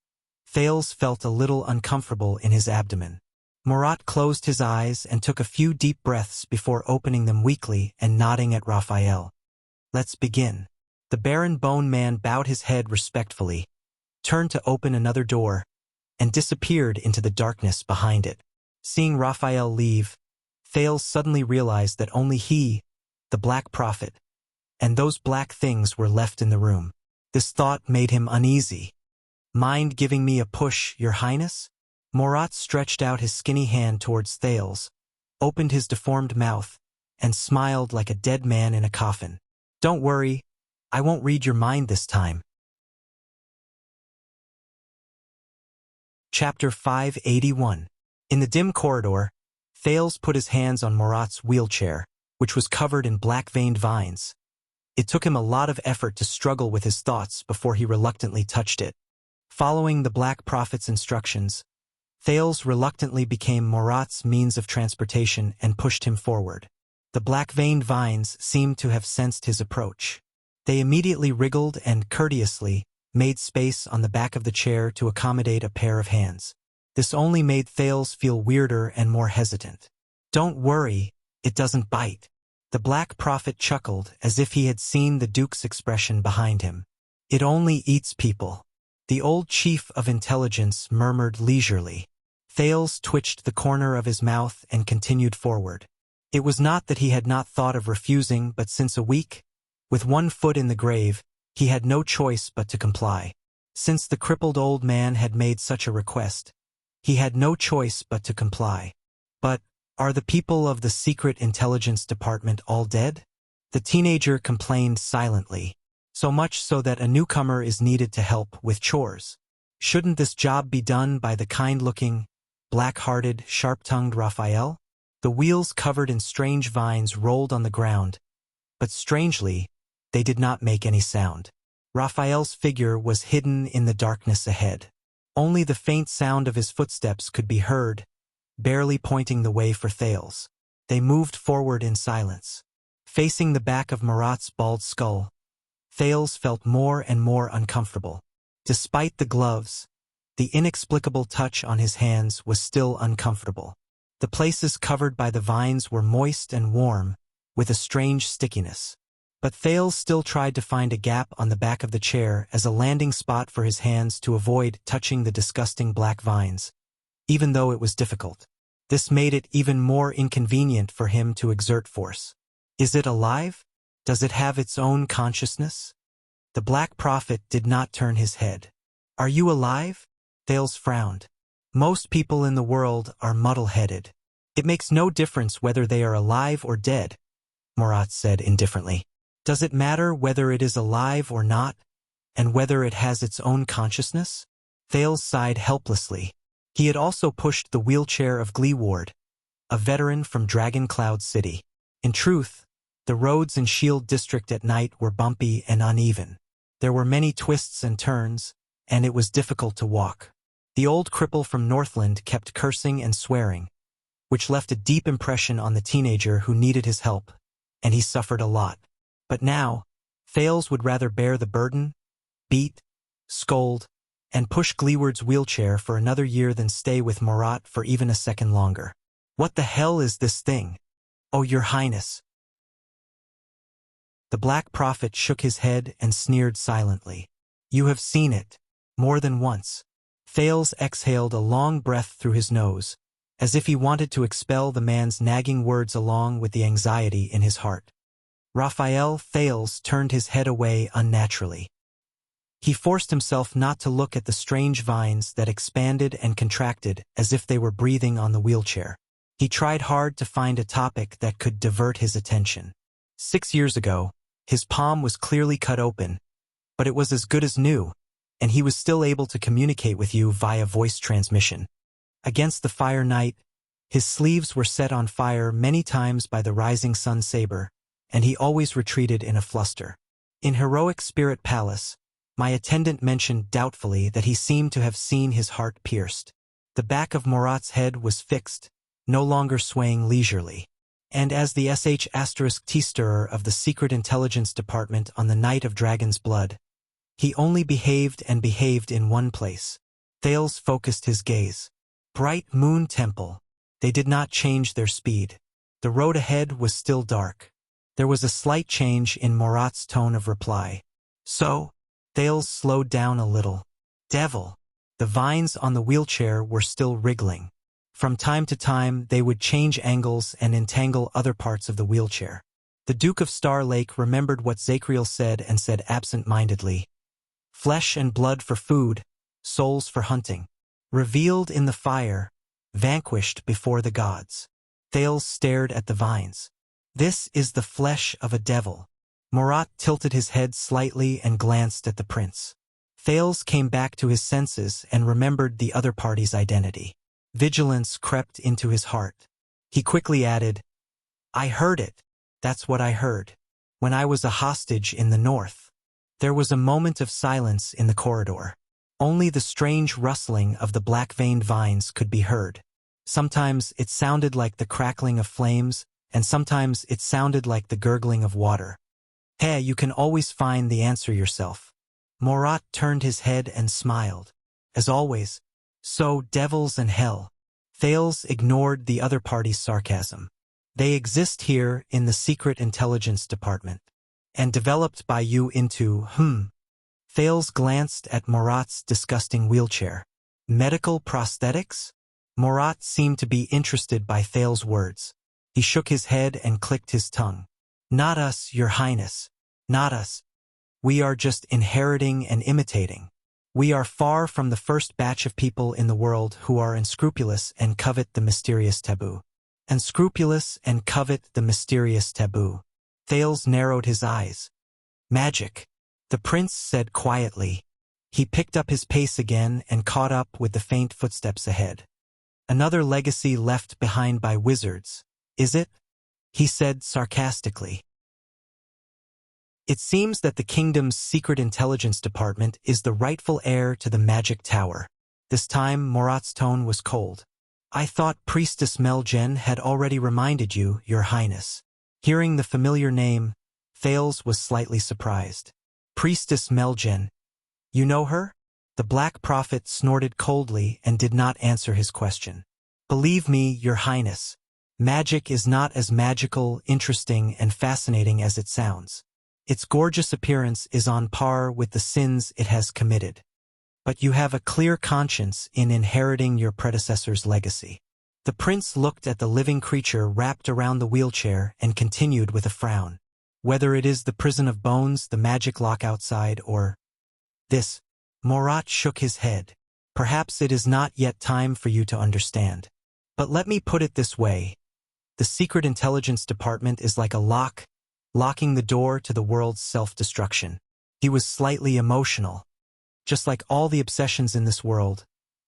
Thales felt a little uncomfortable in his abdomen. Morat closed his eyes and took a few deep breaths before opening them weakly and nodding at Raphael. Let's begin. The Baron Bone Man bowed his head respectfully, turned to open another door, and disappeared into the darkness behind it. Seeing Raphael leave, Thales suddenly realized that only he, the Black Prophet, and those black things were left in the room. This thought made him uneasy. Mind giving me a push, Your Highness? Morat stretched out his skinny hand towards Thales, opened his deformed mouth, and smiled like a dead man in a coffin. Don't worry, I won't read your mind this time. Chapter 581. In the dim corridor, Thales put his hands on Morat's wheelchair, which was covered in black-veined vines. It took him a lot of effort to struggle with his thoughts before he reluctantly touched it. Following the Black Prophet's instructions, Thales reluctantly became Morat's means of transportation and pushed him forward. The black-veined vines seemed to have sensed his approach. They immediately wriggled and, courteously, made space on the back of the chair to accommodate a pair of hands. This only made Thales feel weirder and more hesitant. Don't worry, it doesn't bite. The Black Prophet chuckled as if he had seen the Duke's expression behind him. It only eats people. The old chief of intelligence murmured leisurely. Thales twitched the corner of his mouth and continued forward. It was not that he had not thought of refusing, but since a week, with one foot in the grave, he had no choice but to comply. Since the crippled old man had made such a request, he had no choice but to comply. But, are the people of the Secret Intelligence Department all dead? The teenager complained silently, so much so that a newcomer is needed to help with chores. Shouldn't this job be done by the kind-looking, black-hearted, sharp-tongued Raphael? The wheels covered in strange vines rolled on the ground, but strangely, they did not make any sound. Raphael's figure was hidden in the darkness ahead. Only the faint sound of his footsteps could be heard, barely pointing the way for Thales. They moved forward in silence. Facing the back of Marat's bald skull, Thales felt more and more uncomfortable. Despite the gloves, the inexplicable touch on his hands was still uncomfortable. The places covered by the vines were moist and warm, with a strange stickiness. But Thales still tried to find a gap on the back of the chair as a landing spot for his hands to avoid touching the disgusting black vines, even though it was difficult. This made it even more inconvenient for him to exert force. Is it alive? Does it have its own consciousness? The Black Prophet did not turn his head. Are you alive? Thales frowned. Most people in the world are muddle-headed. It makes no difference whether they are alive or dead, Marat said indifferently. Does it matter whether it is alive or not, and whether it has its own consciousness? Thales sighed helplessly. He had also pushed the wheelchair of Gleeward, a veteran from Dragon Cloud City. In truth, the roads in Shield District at night were bumpy and uneven. There were many twists and turns, and it was difficult to walk. The old cripple from Northland kept cursing and swearing, which left a deep impression on the teenager who needed his help, and he suffered a lot. But now, Thales would rather bear the burden, beat, scold, and push Gleeward's wheelchair for another year than stay with Marat for even a second longer. What the hell is this thing? Oh, Your Highness. The Black Prophet shook his head and sneered silently. You have seen it, more than once. Thales exhaled a long breath through his nose, as if he wanted to expel the man's nagging words along with the anxiety in his heart. Raphael Thales turned his head away unnaturally. He forced himself not to look at the strange vines that expanded and contracted as if they were breathing on the wheelchair. He tried hard to find a topic that could divert his attention. 6 years ago, his palm was clearly cut open, but it was as good as new, and he was still able to communicate with you via voice transmission. Against the fire night, his sleeves were set on fire many times by the rising sun saber, and he always retreated in a fluster. In Heroic Spirit Palace, my attendant mentioned doubtfully that he seemed to have seen his heart pierced. The back of Marat's head was fixed, no longer swaying leisurely. And as the sh*t stirrer of the Secret Intelligence Department on the night of Dragon's Blood, he only behaved in one place. Thales focused his gaze. Bright Moon Temple. They did not change their speed. The road ahead was still dark. There was a slight change in Marat's tone of reply. So? Thales slowed down a little. Devil. The vines on the wheelchair were still wriggling. From time to time, they would change angles and entangle other parts of the wheelchair. The Duke of Star Lake remembered what Zachriel said and said absent-mindedly. Flesh and blood for food, souls for hunting. Revealed in the fire, vanquished before the gods. Thales stared at the vines. This is the flesh of a devil. Marat tilted his head slightly and glanced at the prince. Thales came back to his senses and remembered the other party's identity. Vigilance crept into his heart. He quickly added, I heard it. That's what I heard. When I was a hostage in the north. There was a moment of silence in the corridor. Only the strange rustling of the black-veined vines could be heard. Sometimes it sounded like the crackling of flames, and sometimes it sounded like the gurgling of water. Hey, you can always find the answer yourself. Marat turned his head and smiled. As always, so devils and hell. Thales ignored the other party's sarcasm. They exist here in the Secret Intelligence Department. And developed by you into, Thales glanced at Murat's disgusting wheelchair. Medical prosthetics? Murat seemed to be interested by Thales' words. He shook his head and clicked his tongue. Not us, Your Highness. Not us. We are just inheriting and imitating. We are far from the first batch of people in the world who are unscrupulous and covet the mysterious taboo. Unscrupulous and covet the mysterious taboo. Thales narrowed his eyes. Magic, the prince said quietly. He picked up his pace again and caught up with the faint footsteps ahead. Another legacy left behind by wizards, is it? He said sarcastically. It seems that the kingdom's secret intelligence department is the rightful heir to the magic tower. This time, Murat's tone was cold. I thought Priestess Meljen had already reminded you, Your Highness. Hearing the familiar name, Thales was slightly surprised. Priestess Meljen. You know her? The Black Prophet snorted coldly and did not answer his question. Believe me, Your Highness, magic is not as magical, interesting, and fascinating as it sounds. Its gorgeous appearance is on par with the sins it has committed. But you have a clear conscience in inheriting your predecessor's legacy. The prince looked at the living creature wrapped around the wheelchair and continued with a frown. Whether it is the prison of bones, the magic lock outside, or this, Murat shook his head. Perhaps it is not yet time for you to understand. But let me put it this way. The Secret Intelligence Department is like a lock, locking the door to the world's self-destruction. He was slightly emotional. Just like all the obsessions in this world,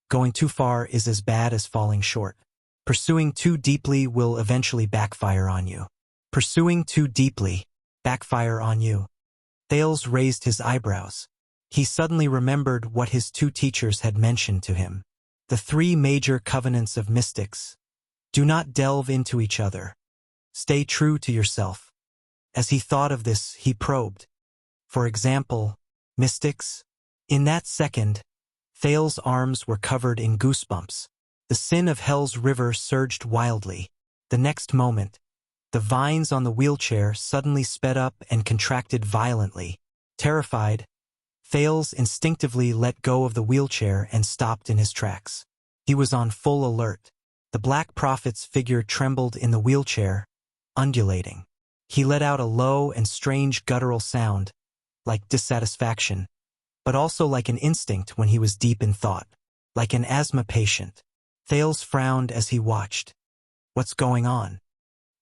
going too far is as bad as falling short. Pursuing too deeply will eventually backfire on you. Pursuing too deeply, backfire on you. Thales raised his eyebrows. He suddenly remembered what his two teachers had mentioned to him. The three major covenants of mystics. Do not delve into each other. Stay true to yourself. As he thought of this, he probed. For example, mystics? In that second, Thales' arms were covered in goosebumps. The sin of Hell's river surged wildly. The next moment, the vines on the wheelchair suddenly sped up and contracted violently. Terrified, Thales instinctively let go of the wheelchair and stopped in his tracks. He was on full alert. The Black Prophet's figure trembled in the wheelchair, undulating. He let out a low and strange guttural sound, like dissatisfaction, but also like an instinct when he was deep in thought, like an asthma patient. Thales frowned as he watched. What's going on?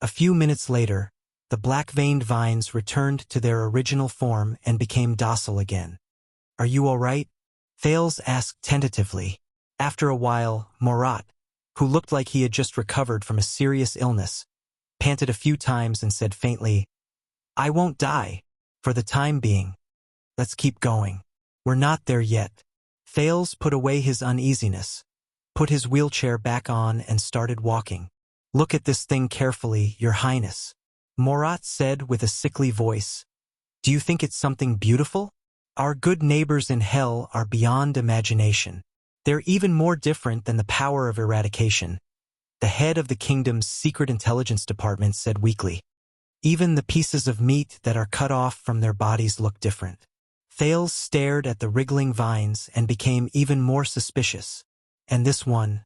A few minutes later, the black-veined vines returned to their original form and became docile again. Are you all right? Thales asked tentatively. After a while, Murat, who looked like he had just recovered from a serious illness, panted a few times and said faintly, I won't die. For the time being. Let's keep going. We're not there yet. Thales put away his uneasiness, put his wheelchair back on and started walking. Look at this thing carefully, Your Highness. Murat said with a sickly voice. Do you think it's something beautiful? Our good neighbors in hell are beyond imagination. They're even more different than the power of eradication. The head of the kingdom's secret intelligence department said weakly. Even the pieces of meat that are cut off from their bodies look different. Thales stared at the wriggling vines and became even more suspicious. And this one?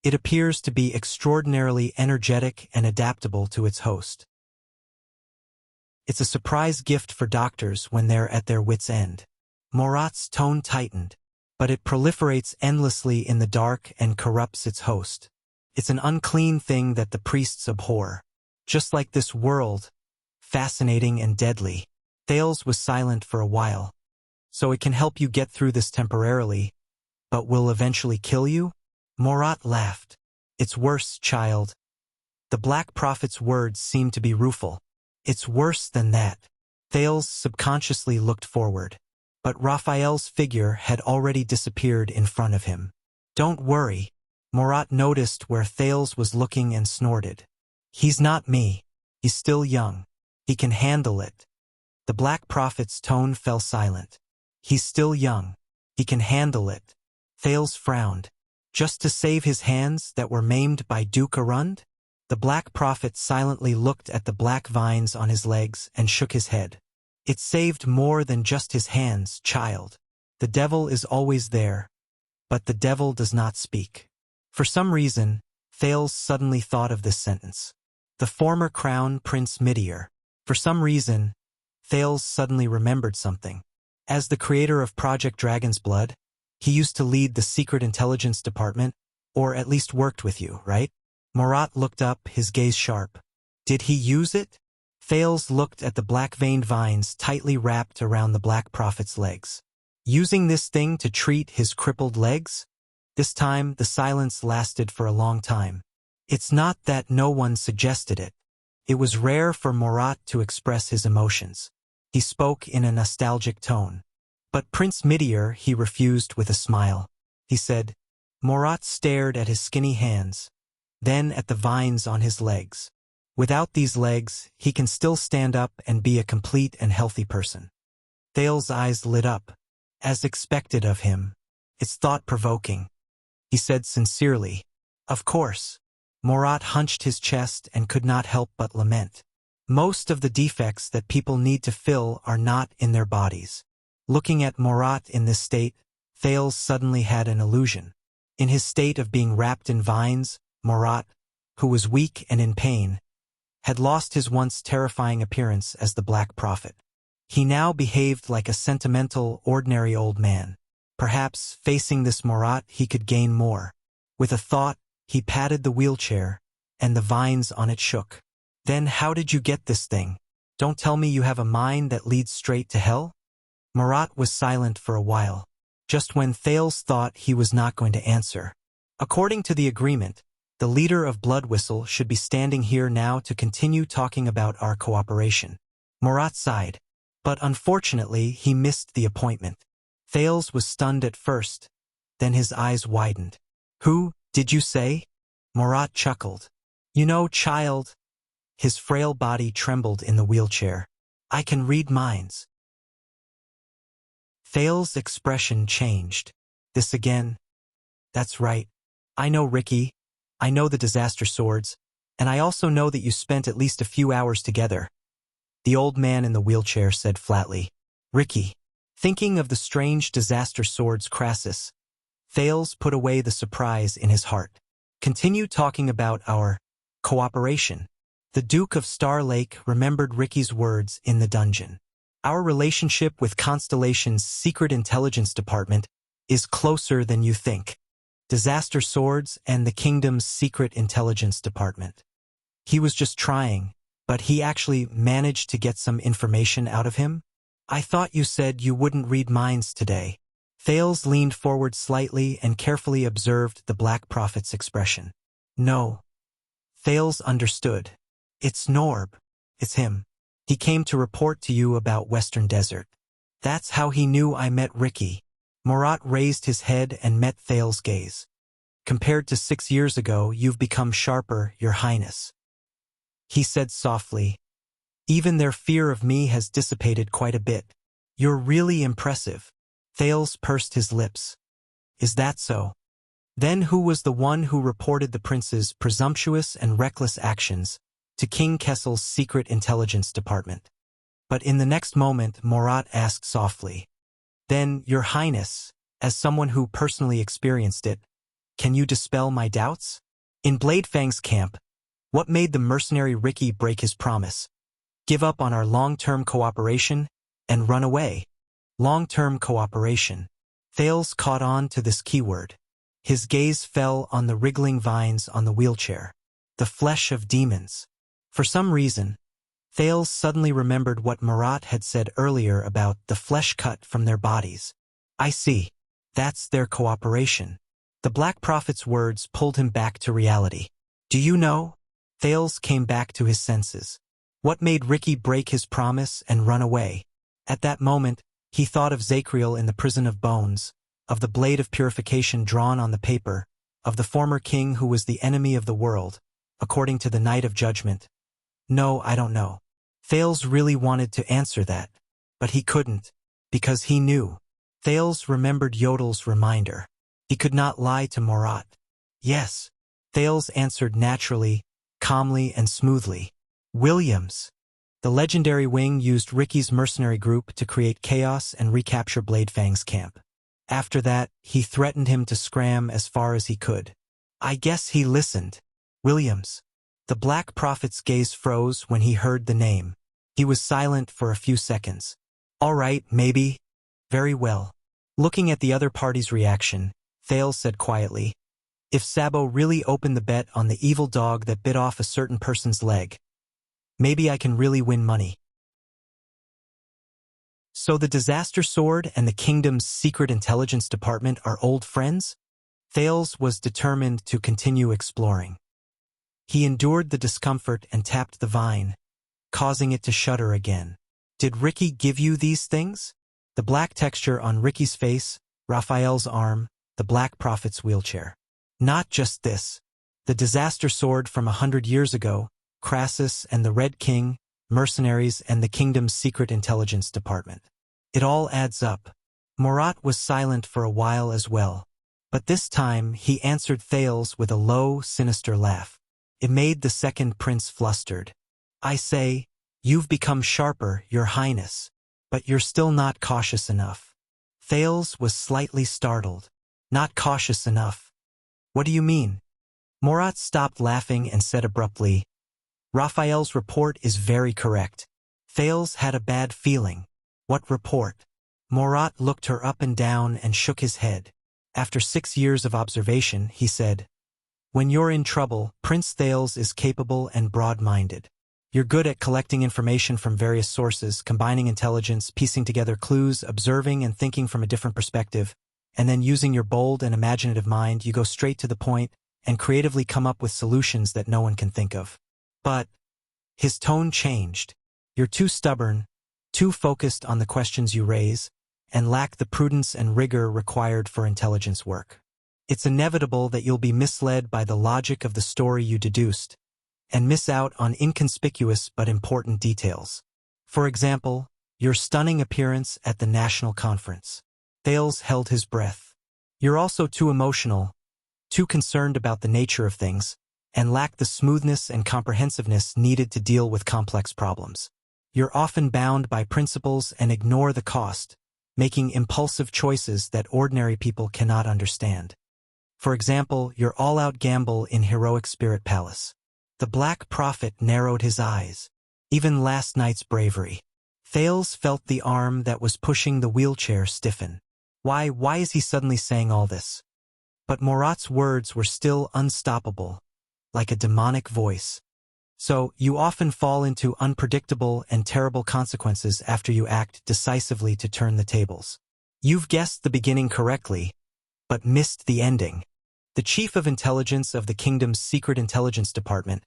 It appears to be extraordinarily energetic and adaptable to its host. It's a surprise gift for doctors when they're at their wits' end. Murat's tone tightened, but it proliferates endlessly in the dark and corrupts its host. It's an unclean thing that the priests abhor. Just like this world, fascinating and deadly. Thales was silent for a while. So it can help you get through this temporarily, but will eventually kill you? Murat laughed. It's worse, child. The Black Prophet's words seemed to be rueful. It's worse than that. Thales subconsciously looked forward. But Raphael's figure had already disappeared in front of him. Don't worry. Murat noticed where Thales was looking and snorted. He's not me. He's still young. He can handle it. The Black Prophet's tone fell silent. He's still young. He can handle it. Thales frowned. Just to save his hands that were maimed by Duke Arund? The Black Prophet silently looked at the black vines on his legs and shook his head. It saved more than just his hands, child. The devil is always there, but the devil does not speak. For some reason, Thales suddenly thought of this sentence. The former crown Prince Midier. For some reason, Thales suddenly remembered something. As the creator of Project Dragon's Blood, he used to lead the Secret Intelligence Department, or at least worked with you, right? Marat looked up, his gaze sharp. Did he use it? Thales looked at the black-veined vines tightly wrapped around the Black Prophet's legs. Using this thing to treat his crippled legs? This time, the silence lasted for a long time. It's not that no one suggested it. It was rare for Marat to express his emotions. He spoke in a nostalgic tone. But Prince Midier, he refused with a smile. He said, Marat stared at his skinny hands, then at the vines on his legs. Without these legs, he can still stand up and be a complete and healthy person. Thales' eyes lit up, as expected of him. It's thought-provoking. He said sincerely, Of course. Marat hunched his chest and could not help but lament. Most of the defects that people need to fill are not in their bodies. Looking at Marat in this state, Thales suddenly had an illusion. In his state of being wrapped in vines, Marat, who was weak and in pain, had lost his once terrifying appearance as the Black Prophet. He now behaved like a sentimental, ordinary old man. Perhaps, facing this Marat, he could gain more. With a thought, he patted the wheelchair, and the vines on it shook. Then how did you get this thing? Don't tell me you have a mind that leads straight to hell? Marat was silent for a while, just when Thales thought he was not going to answer. According to the agreement, the leader of Blood Whistle should be standing here now to continue talking about our cooperation. Marat sighed, but unfortunately he missed the appointment. Thales was stunned at first, then his eyes widened. Who, did you say? Marat chuckled. You know, child. His frail body trembled in the wheelchair. I can read minds. Thales' expression changed. This again? That's right. I know Ricky. I know the disaster swords. And I also know that you spent at least a few hours together. The old man in the wheelchair said flatly. Ricky. Thinking of the strange disaster swords Crassus, Thales put away the surprise in his heart. Continue talking about our cooperation. The Duke of Star Lake remembered Ricky's words in the dungeon. Our relationship with Constellation's Secret Intelligence Department is closer than you think. Disaster Swords and the Kingdom's Secret Intelligence Department. He was just trying, but he actually managed to get some information out of him? I thought you said you wouldn't read minds today. Thales leaned forward slightly and carefully observed the Black Prophet's expression. No. Thales understood. It's Norb. It's him. He came to report to you about Western Desert. That's how he knew I met Ricky. Marat raised his head and met Thales' gaze. Compared to 6 years ago, you've become sharper, Your Highness. He said softly. Even their fear of me has dissipated quite a bit. You're really impressive. Thales pursed his lips. Is that so? Then who was the one who reported the prince's presumptuous and reckless actions to King Kessel's Secret Intelligence Department? But in the next moment, Marat asked softly. Then, Your Highness, as someone who personally experienced it, can you dispel my doubts? In Bladefang's camp, what made the mercenary Ricky break his promise? Give up on our long-term cooperation and run away. Long-term cooperation. Thales caught on to this keyword. His gaze fell on the wriggling vines on the wheelchair. The flesh of demons. For some reason, Thales suddenly remembered what Marat had said earlier about the flesh cut from their bodies. I see. That's their cooperation. The Black Prophet's words pulled him back to reality. Do you know? Thales came back to his senses. What made Ricky break his promise and run away? At that moment, he thought of Zacriel in the prison of bones, of the blade of purification drawn on the paper, of the former king who was the enemy of the world, according to the night of judgment. No, I don't know. Thales really wanted to answer that, but he couldn't, because he knew. Thales remembered Yodel's reminder. He could not lie to Marat. Yes. Thales answered naturally, calmly and smoothly. Williams. The legendary wing used Ricky's mercenary group to create chaos and recapture Bladefang's camp. After that, he threatened him to scram as far as he could. I guess he listened. Williams. The Black Prophet's gaze froze when he heard the name. He was silent for a few seconds. All right, maybe. Very well. Looking at the other party's reaction, Thales said quietly, if Sabo really opened the bet on the evil dog that bit off a certain person's leg, maybe I can really win money. So the Disaster Sword and the kingdom's secret intelligence department are old friends? Thales was determined to continue exploring. He endured the discomfort and tapped the vine, causing it to shudder again. Did Ricky give you these things? The black texture on Ricky's face, Raphael's arm, the Black Prophet's wheelchair. Not just this. The Disaster Sword from 100 years ago, Crassus and the Red King, mercenaries and the kingdom's secret intelligence department. It all adds up. Murat was silent for a while as well. But this time he answered Thales with a low, sinister laugh. It made the second prince flustered. I say, you've become sharper, your highness. But you're still not cautious enough. Thales was slightly startled. Not cautious enough. What do you mean? Murat stopped laughing and said abruptly, Raphael's report is very correct. Thales had a bad feeling. What report? Murat looked her up and down and shook his head. After 6 years of observation, he said, when you're in trouble, Prince Thales is capable and broad-minded. You're good at collecting information from various sources, combining intelligence, piecing together clues, observing and thinking from a different perspective, and then using your bold and imaginative mind, you go straight to the point and creatively come up with solutions that no one can think of. But his tone changed. You're too stubborn, too focused on the questions you raise, and lack the prudence and rigor required for intelligence work. It's inevitable that you'll be misled by the logic of the story you deduced, and miss out on inconspicuous but important details. For example, your stunning appearance at the national conference. Thales held his breath. You're also too emotional, too concerned about the nature of things, and lack the smoothness and comprehensiveness needed to deal with complex problems. You're often bound by principles and ignore the cost, making impulsive choices that ordinary people cannot understand. For example, your all-out gamble in Heroic Spirit Palace. The Black Prophet narrowed his eyes. Even last night's bravery. Thales felt the arm that was pushing the wheelchair stiffen. Why is he suddenly saying all this? But Murat's words were still unstoppable, like a demonic voice. So, you often fall into unpredictable and terrible consequences after you act decisively to turn the tables. You've guessed the beginning correctly, but missed the ending. The Chief of Intelligence of the Kingdom's Secret Intelligence Department,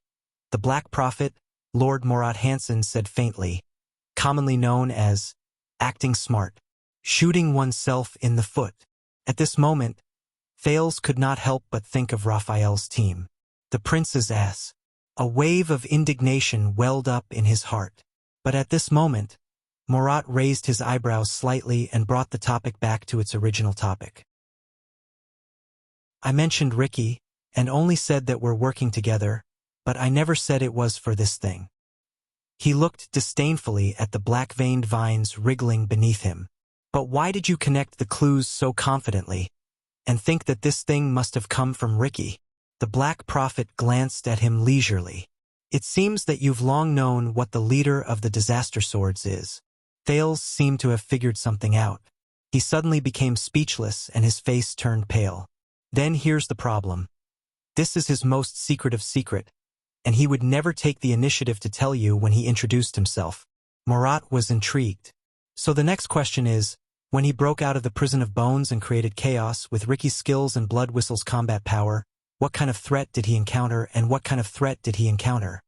the Black Prophet, Lord Murat Hansen, said faintly, commonly known as acting smart, shooting oneself in the foot. At this moment, Thales could not help but think of Raphael's team. The prince's ass. A wave of indignation welled up in his heart. But at this moment, Murat raised his eyebrows slightly and brought the topic back to its original topic. I mentioned Ricky, and only said that we're working together, but I never said it was for this thing. He looked disdainfully at the black-veined vines wriggling beneath him. But why did you connect the clues so confidently, and think that this thing must have come from Ricky? The Black Prophet glanced at him leisurely. It seems that you've long known what the leader of the Disaster Swords is. Thales seemed to have figured something out. He suddenly became speechless and his face turned pale. Then here's the problem. This is his most secretive secret, and he would never take the initiative to tell you when he introduced himself. Murat was intrigued. So the next question is, when he broke out of the prison of bones and created chaos with Ricky's skills and Blood Whistle's combat power, what kind of threat did he encounter, and what kind of threat did he encounter?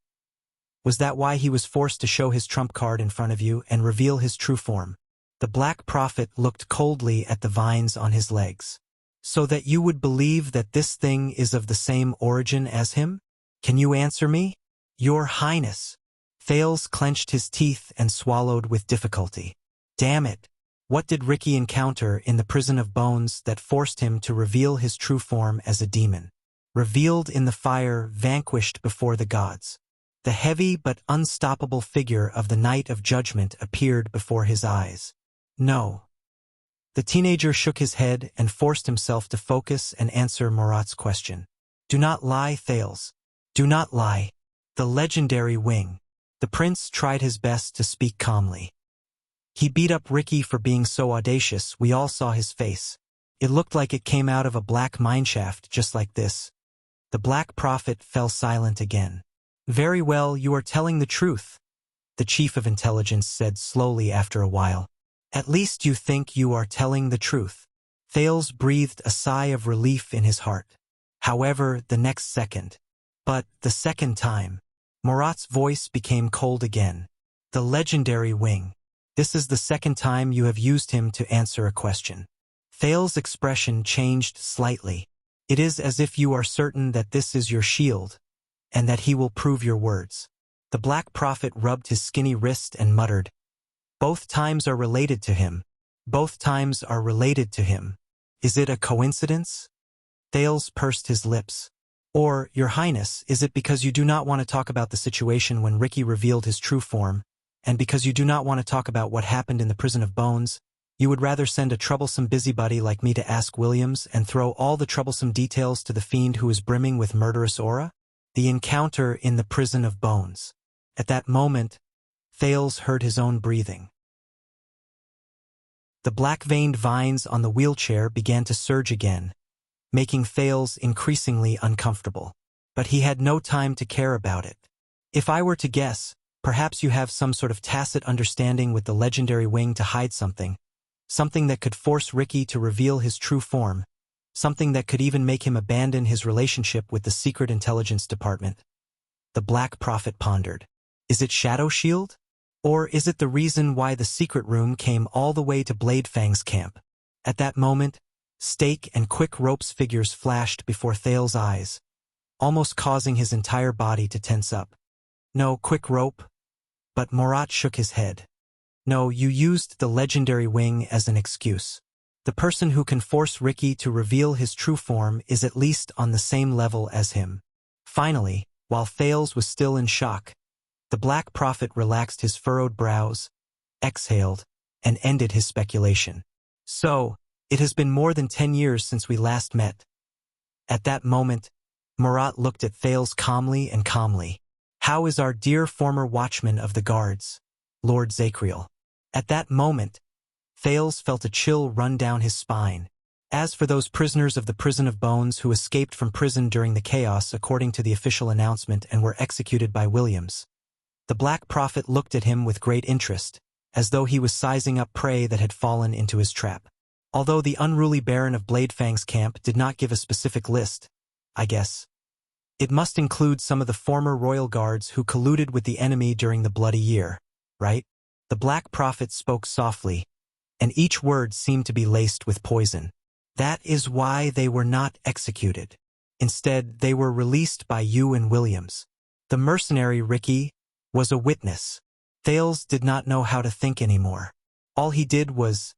Was that why he was forced to show his trump card in front of you and reveal his true form? The Black Prophet looked coldly at the vines on his legs. So that you would believe that this thing is of the same origin as him? Can you answer me? Your Highness. Thales clenched his teeth and swallowed with difficulty. Damn it. What did Ricky encounter in the prison of bones that forced him to reveal his true form as a demon? revealed in the fire, vanquished before the gods. The heavy but unstoppable figure of the Knight of Judgment appeared before his eyes. No. The teenager shook his head and forced himself to focus and answer Murat's question. Do not lie, Thales. Do not lie. The legendary wing. The prince tried his best to speak calmly. He beat up Ricky for being so audacious. We all saw his face. It looked like it came out of a black mineshaft, just like this. The Black Prophet fell silent again. Very well, you are telling the truth, the chief of intelligence said slowly after a while. At least you think you are telling the truth. Thales breathed a sigh of relief in his heart. However, the next second, but the second time, Murat's voice became cold again. The legendary wing. This is the second time you have used him to answer a question. Thales' expression changed slightly. It is as if you are certain that this is your shield, and that he will prove your words. The Black Prophet rubbed his skinny wrist and muttered, Both times are related to him. Both times are related to him. Is it a coincidence? Thales pursed his lips. Or, Your Highness, is it because you do not want to talk about the situation when Ricky revealed his true form, and because you do not want to talk about what happened in the prison of bones, you would rather send a troublesome busybody like me to ask Williams and throw all the troublesome details to the fiend who is brimming with murderous aura? The encounter in the prison of bones. At that moment, Thales heard his own breathing. The black-veined vines on the wheelchair began to surge again, making Thales increasingly uncomfortable. But he had no time to care about it. If I were to guess, perhaps you have some sort of tacit understanding with the legendary wing to hide something that could force Ricky to reveal his true form, something that could even make him abandon his relationship with the Secret Intelligence Department. The Black Prophet pondered. Is it Shadow Shield? Or is it the reason why the secret room came all the way to Bladefang's camp? At that moment, stake and quick ropes figures flashed before Thales' eyes, almost causing his entire body to tense up. No, quick rope? But Murat shook his head. No, you used the legendary wing as an excuse. The person who can force Ricky to reveal his true form is at least on the same level as him. Finally, while Thales was still in shock, the Black Prophet relaxed his furrowed brows, exhaled, and ended his speculation. So, it has been more than 10 years since we last met. At that moment, Murat looked at Thales calmly. How is our dear former watchman of the guards, Lord Zachriel? At that moment, Thales felt a chill run down his spine. As for those prisoners of the prison of bones who escaped from prison during the chaos according to the official announcement and were executed by Williams, the Black Prophet looked at him with great interest, as though he was sizing up prey that had fallen into his trap. Although the unruly Baron of Bladefang's camp did not give a specific list, I guess it must include some of the former royal guards who colluded with the enemy during the Bloody Year, right? The Black Prophet spoke softly, and each word seemed to be laced with poison. That is why they were not executed. Instead, they were released by you and Williams. The mercenary Ricky was a witness. Thales did not know how to think anymore. All he did was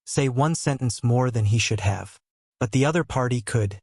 say one sentence more than he should have. But the other party could.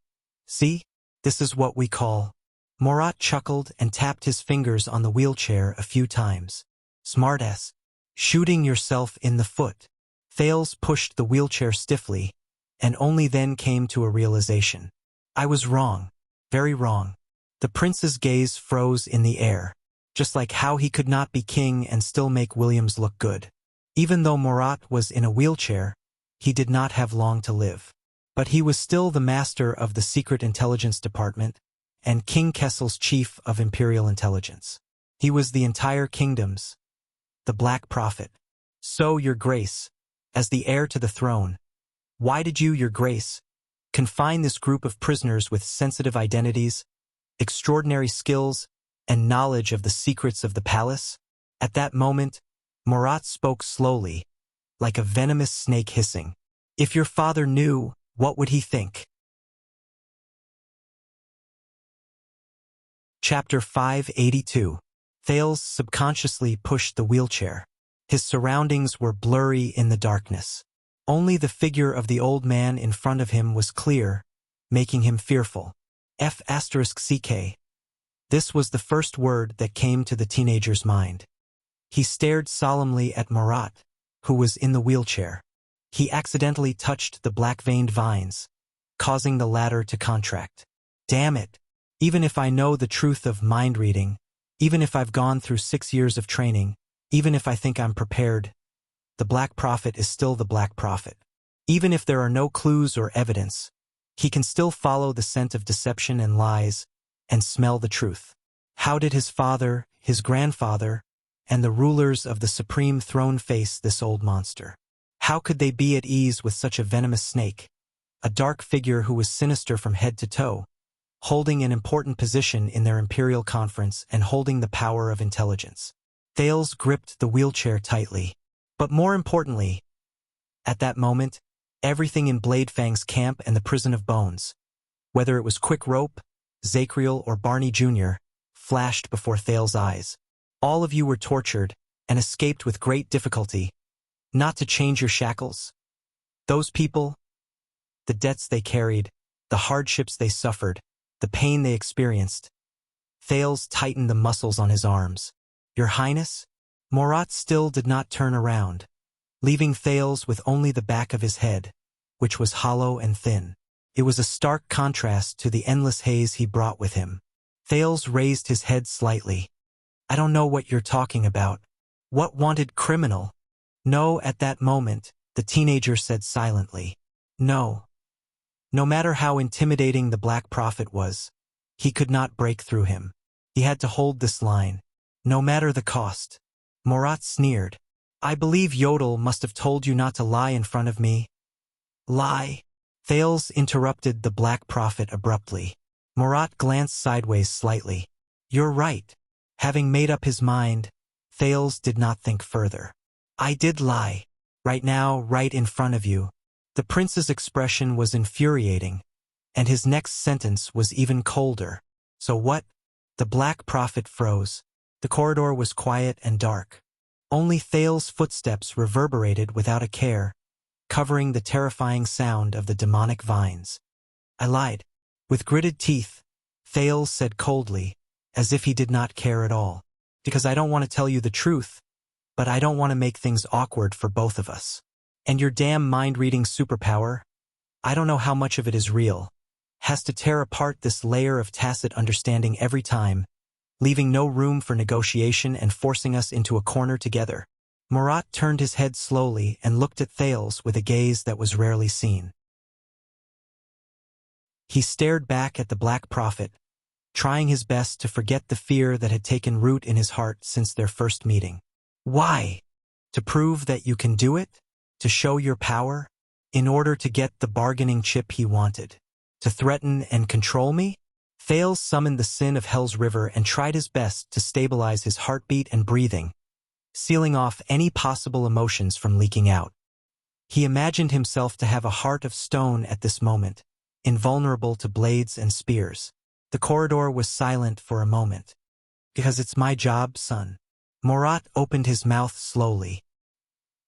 See? This is what we call. Murat chuckled and tapped his fingers on the wheelchair a few times. Smartass. Shooting yourself in the foot. Thales pushed the wheelchair stiffly, and only then came to a realization. I was wrong. Very wrong. The prince's gaze froze in the air, just like how he could not be king and still make Williams look good. Even though Murat was in a wheelchair, he did not have long to live. But he was still the master of the Secret Intelligence Department and King Kessel's chief of Imperial Intelligence. He was the entire kingdom's, the Black Prophet. So, Your Grace, as the heir to the throne, why did you, Your Grace, confine this group of prisoners with sensitive identities, extraordinary skills, and knowledge of the secrets of the palace? At that moment, Murat spoke slowly, like a venomous snake hissing. If your father knew, what would he think? Chapter 582. Thales subconsciously pushed the wheelchair. His surroundings were blurry in the darkness. Only the figure of the old man in front of him was clear, making him fearful. F***ck. This was the first word that came to the teenager's mind. He stared solemnly at Murat, who was in the wheelchair. He accidentally touched the black-veined vines, causing the latter to contract. Damn it! Even if I know the truth of mind reading, even if I've gone through 6 years of training, even if I think I'm prepared, the Black Prophet is still the Black Prophet. Even if there are no clues or evidence, he can still follow the scent of deception and lies and smell the truth. How did his father, his grandfather, and the rulers of the supreme throne face this old monster? How could they be at ease with such a venomous snake, a dark figure who was sinister from head to toe, holding an important position in their imperial conference and holding the power of intelligence? Thales gripped the wheelchair tightly. But more importantly, at that moment, everything in Bladefang's camp and the Prison of Bones, whether it was Quick Rope, Zacriel, or Barney Jr., flashed before Thales' eyes. All of you were tortured and escaped with great difficulty, not to change your shackles. Those people, the debts they carried, the hardships they suffered, the pain they experienced. Thales tightened the muscles on his arms. Your Highness? Murat still did not turn around, leaving Thales with only the back of his head, which was hollow and thin. It was a stark contrast to the endless haze he brought with him. Thales raised his head slightly. I don't know what you're talking about. What wanted criminal? No, at that moment, the teenager said silently. No. No matter how intimidating the Black Prophet was, he could not break through him. He had to hold this line, no matter the cost. Murat sneered. I believe Yodel must have told you not to lie in front of me. Lie? Thales interrupted the Black Prophet abruptly. Murat glanced sideways slightly. You're right. Having made up his mind, Thales did not think further. I did lie. Right now, right in front of you. The prince's expression was infuriating, and his next sentence was even colder. So what? The Black Prophet froze. The corridor was quiet and dark. Only Thales' footsteps reverberated without a care, covering the terrifying sound of the demonic vines. I lied. With gritted teeth, Thales said coldly, as if he did not care at all. Because I don't want to tell you the truth, but I don't want to make things awkward for both of us. And your damn mind-reading superpower, I don't know how much of it is real, has to tear apart this layer of tacit understanding every time, leaving no room for negotiation and forcing us into a corner together. Murat turned his head slowly and looked at Thales with a gaze that was rarely seen. He stared back at the Black Prophet, trying his best to forget the fear that had taken root in his heart since their first meeting. Why? To prove that you can do it? To show your power? In order to get the bargaining chip he wanted? To threaten and control me? Thales summoned the sin of Hell's River and tried his best to stabilize his heartbeat and breathing, sealing off any possible emotions from leaking out. He imagined himself to have a heart of stone at this moment, invulnerable to blades and spears. The corridor was silent for a moment. Because it's my job, son. Murat opened his mouth slowly.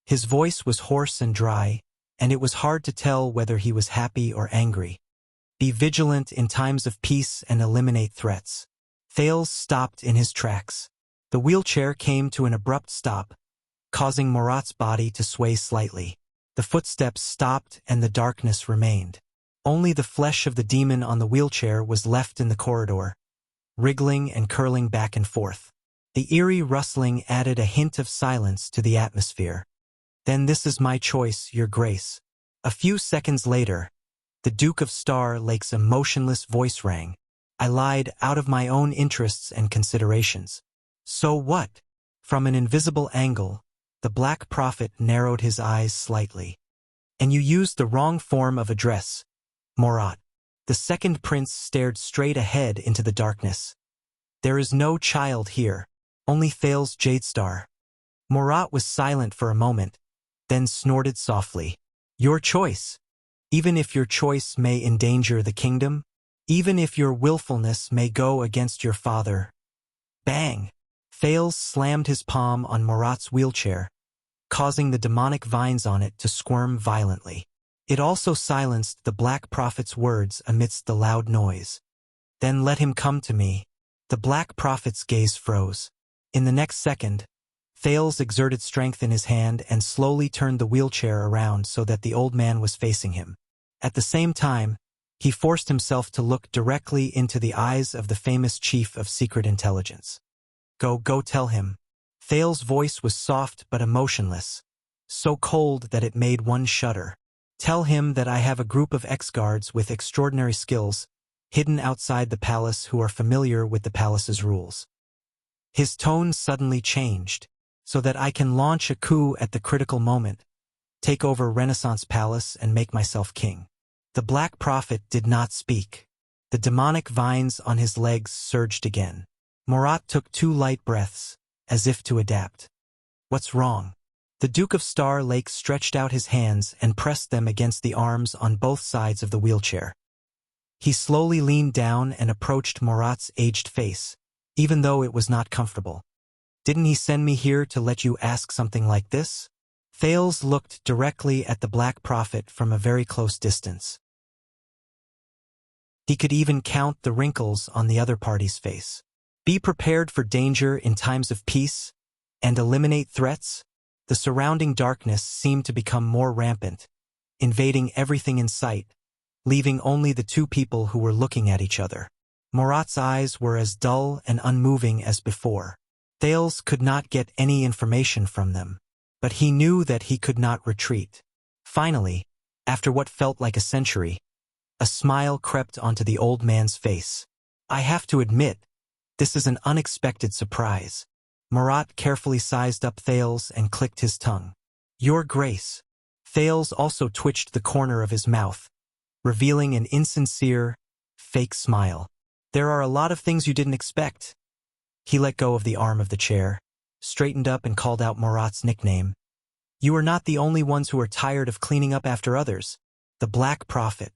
His voice was hoarse and dry, and it was hard to tell whether he was happy or angry. Be vigilant in times of peace and eliminate threats. Thales stopped in his tracks. The wheelchair came to an abrupt stop, causing Murat's body to sway slightly. The footsteps stopped and the darkness remained. Only the flesh of the demon on the wheelchair was left in the corridor, wriggling and curling back and forth. The eerie rustling added a hint of silence to the atmosphere. Then this is my choice, Your Grace. A few seconds later, the Duke of Star Lake's emotionless voice rang. I lied out of my own interests and considerations. So what? From an invisible angle, the Black Prophet narrowed his eyes slightly. And you used the wrong form of address, Murat. The second prince stared straight ahead into the darkness. There is no child here, only Thales Jadestar. Murat was silent for a moment, then snorted softly. Your choice. Even if your choice may endanger the kingdom, even if your willfulness may go against your father. Bang! Thales slammed his palm on Murat's wheelchair, causing the demonic vines on it to squirm violently. It also silenced the Black Prophet's words amidst the loud noise. Then let him come to me. The Black Prophet's gaze froze. In the next second, Thales exerted strength in his hand and slowly turned the wheelchair around so that the old man was facing him. At the same time, he forced himself to look directly into the eyes of the famous chief of secret intelligence. Go tell him. Thales' voice was soft but emotionless, so cold that it made one shudder. Tell him that I have a group of ex-guards with extraordinary skills, hidden outside the palace who are familiar with the palace's rules. His tone suddenly changed, so that I can launch a coup at the critical moment, take over Renaissance Palace and make myself king. The Black Prophet did not speak. The demonic vines on his legs surged again. Murat took 2 light breaths, as if to adapt. What's wrong? The Duke of Star Lake stretched out his hands and pressed them against the arms on both sides of the wheelchair. He slowly leaned down and approached Murat's aged face, even though it was not comfortable. Didn't he send me here to let you ask something like this? Thales looked directly at the Black Prophet from a very close distance. He could even count the wrinkles on the other party's face. Be prepared for danger in times of peace, and eliminate threats. The surrounding darkness seemed to become more rampant, invading everything in sight, leaving only the 2 people who were looking at each other. Murat's eyes were as dull and unmoving as before. Thales could not get any information from them, but he knew that he could not retreat. Finally, after what felt like a century, a smile crept onto the old man's face. I have to admit, this is an unexpected surprise. Murat carefully sized up Thales and clicked his tongue. Your Grace. Thales also twitched the corner of his mouth, revealing an insincere, fake smile. There are a lot of things you didn't expect. He let go of the arm of the chair, straightened up and called out Murat's nickname. You are not the only ones who are tired of cleaning up after others. The Black Prophet.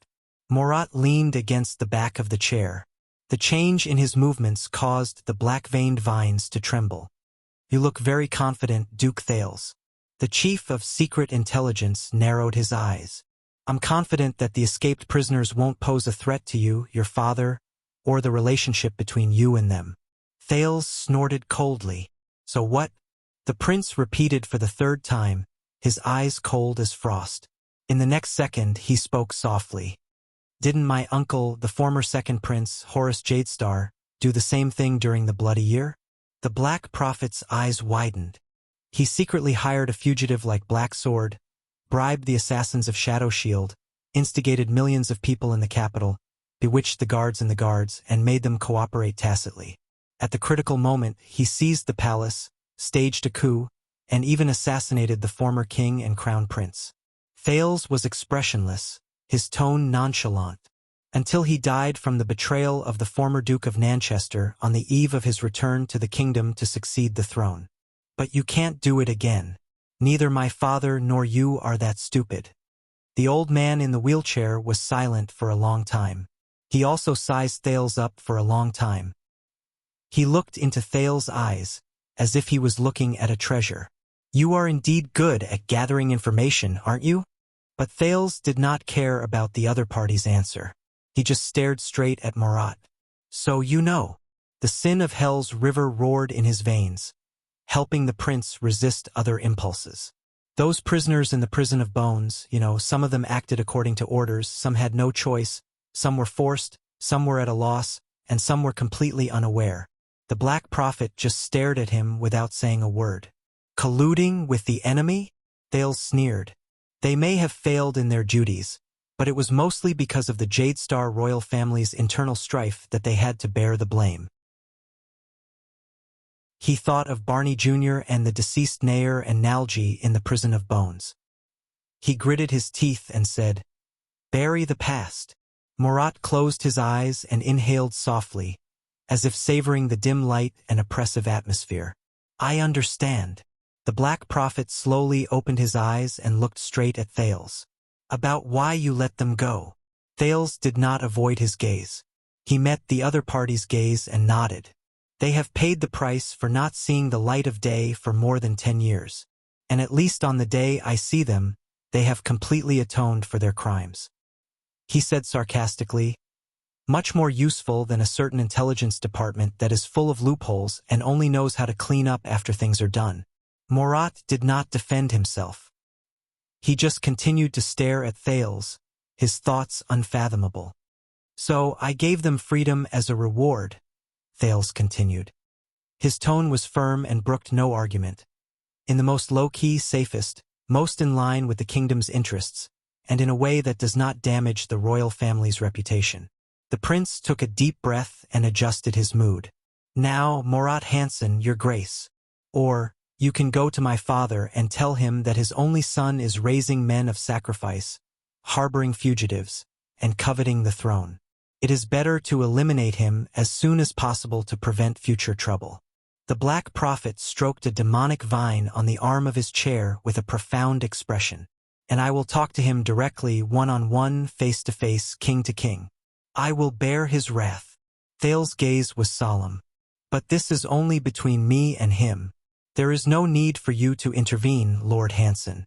Murat leaned against the back of the chair. The change in his movements caused the black-veined vines to tremble. You look very confident, Duke Thales. The chief of secret intelligence narrowed his eyes. I'm confident that the escaped prisoners won't pose a threat to you, your father, or the relationship between you and them. Thales snorted coldly. So what? The prince repeated for the 3rd time, his eyes cold as frost. In the next second, he spoke softly. Didn't my uncle, the former 2nd prince, Horus Jadestar, do the same thing during the Bloody Year? The Black Prophet's eyes widened. He secretly hired a fugitive like Black Sword, bribed the assassins of Shadow Shield, instigated millions of people in the capital, bewitched the guards in the guards, and made them cooperate tacitly. At the critical moment, he seized the palace, staged a coup, and even assassinated the former king and crown prince. Thales was expressionless, his tone nonchalant, until he died from the betrayal of the former Duke of Nanchester on the eve of his return to the kingdom to succeed the throne. But you can't do it again. Neither my father nor you are that stupid. The old man in the wheelchair was silent for a long time. He also sized Thales up for a long time. He looked into Thales' eyes, as if he was looking at a treasure. You are indeed good at gathering information, aren't you? But Thales did not care about the other party's answer. He just stared straight at Murat. So you know. The sin of hell's river roared in his veins, helping the prince resist other impulses. Those prisoners in the prison of bones, some of them acted according to orders, some had no choice, some were forced, some were at a loss, and some were completely unaware. The Black Prophet just stared at him without saying a word. Colluding with the enemy? Thales sneered. They may have failed in their duties, but it was mostly because of the Jadestar royal family's internal strife that they had to bear the blame. He thought of Barney Jr. and the deceased Nair and Nalji in the prison of bones. He gritted his teeth and said, Bury the past. Murat closed his eyes and inhaled softly, as if savoring the dim light and oppressive atmosphere. I understand. The Black Prophet slowly opened his eyes and looked straight at Thales. About why you let them go. Thales did not avoid his gaze. He met the other party's gaze and nodded. They have paid the price for not seeing the light of day for more than 10 years. And at least on the day I see them, they have completely atoned for their crimes. He said sarcastically, Much more useful than a certain intelligence department that is full of loopholes and only knows how to clean up after things are done. Murat did not defend himself. He just continued to stare at Thales, his thoughts unfathomable. So I gave them freedom as a reward, Thales continued. His tone was firm and brooked no argument. In the most low-key, safest, most in line with the kingdom's interests, and in a way that does not damage the royal family's reputation. The prince took a deep breath and adjusted his mood. Now, Murat Hansen, your grace. Or, you can go to my father and tell him that his only son is raising men of sacrifice, harboring fugitives, and coveting the throne. It is better to eliminate him as soon as possible to prevent future trouble. The Black Prophet stroked a demonic vine on the arm of his chair with a profound expression. And I will talk to him directly, one-on-one, face-to-face, king to king. I will bear his wrath. Thales' gaze was solemn. But this is only between me and him. There is no need for you to intervene, Lord Hansen.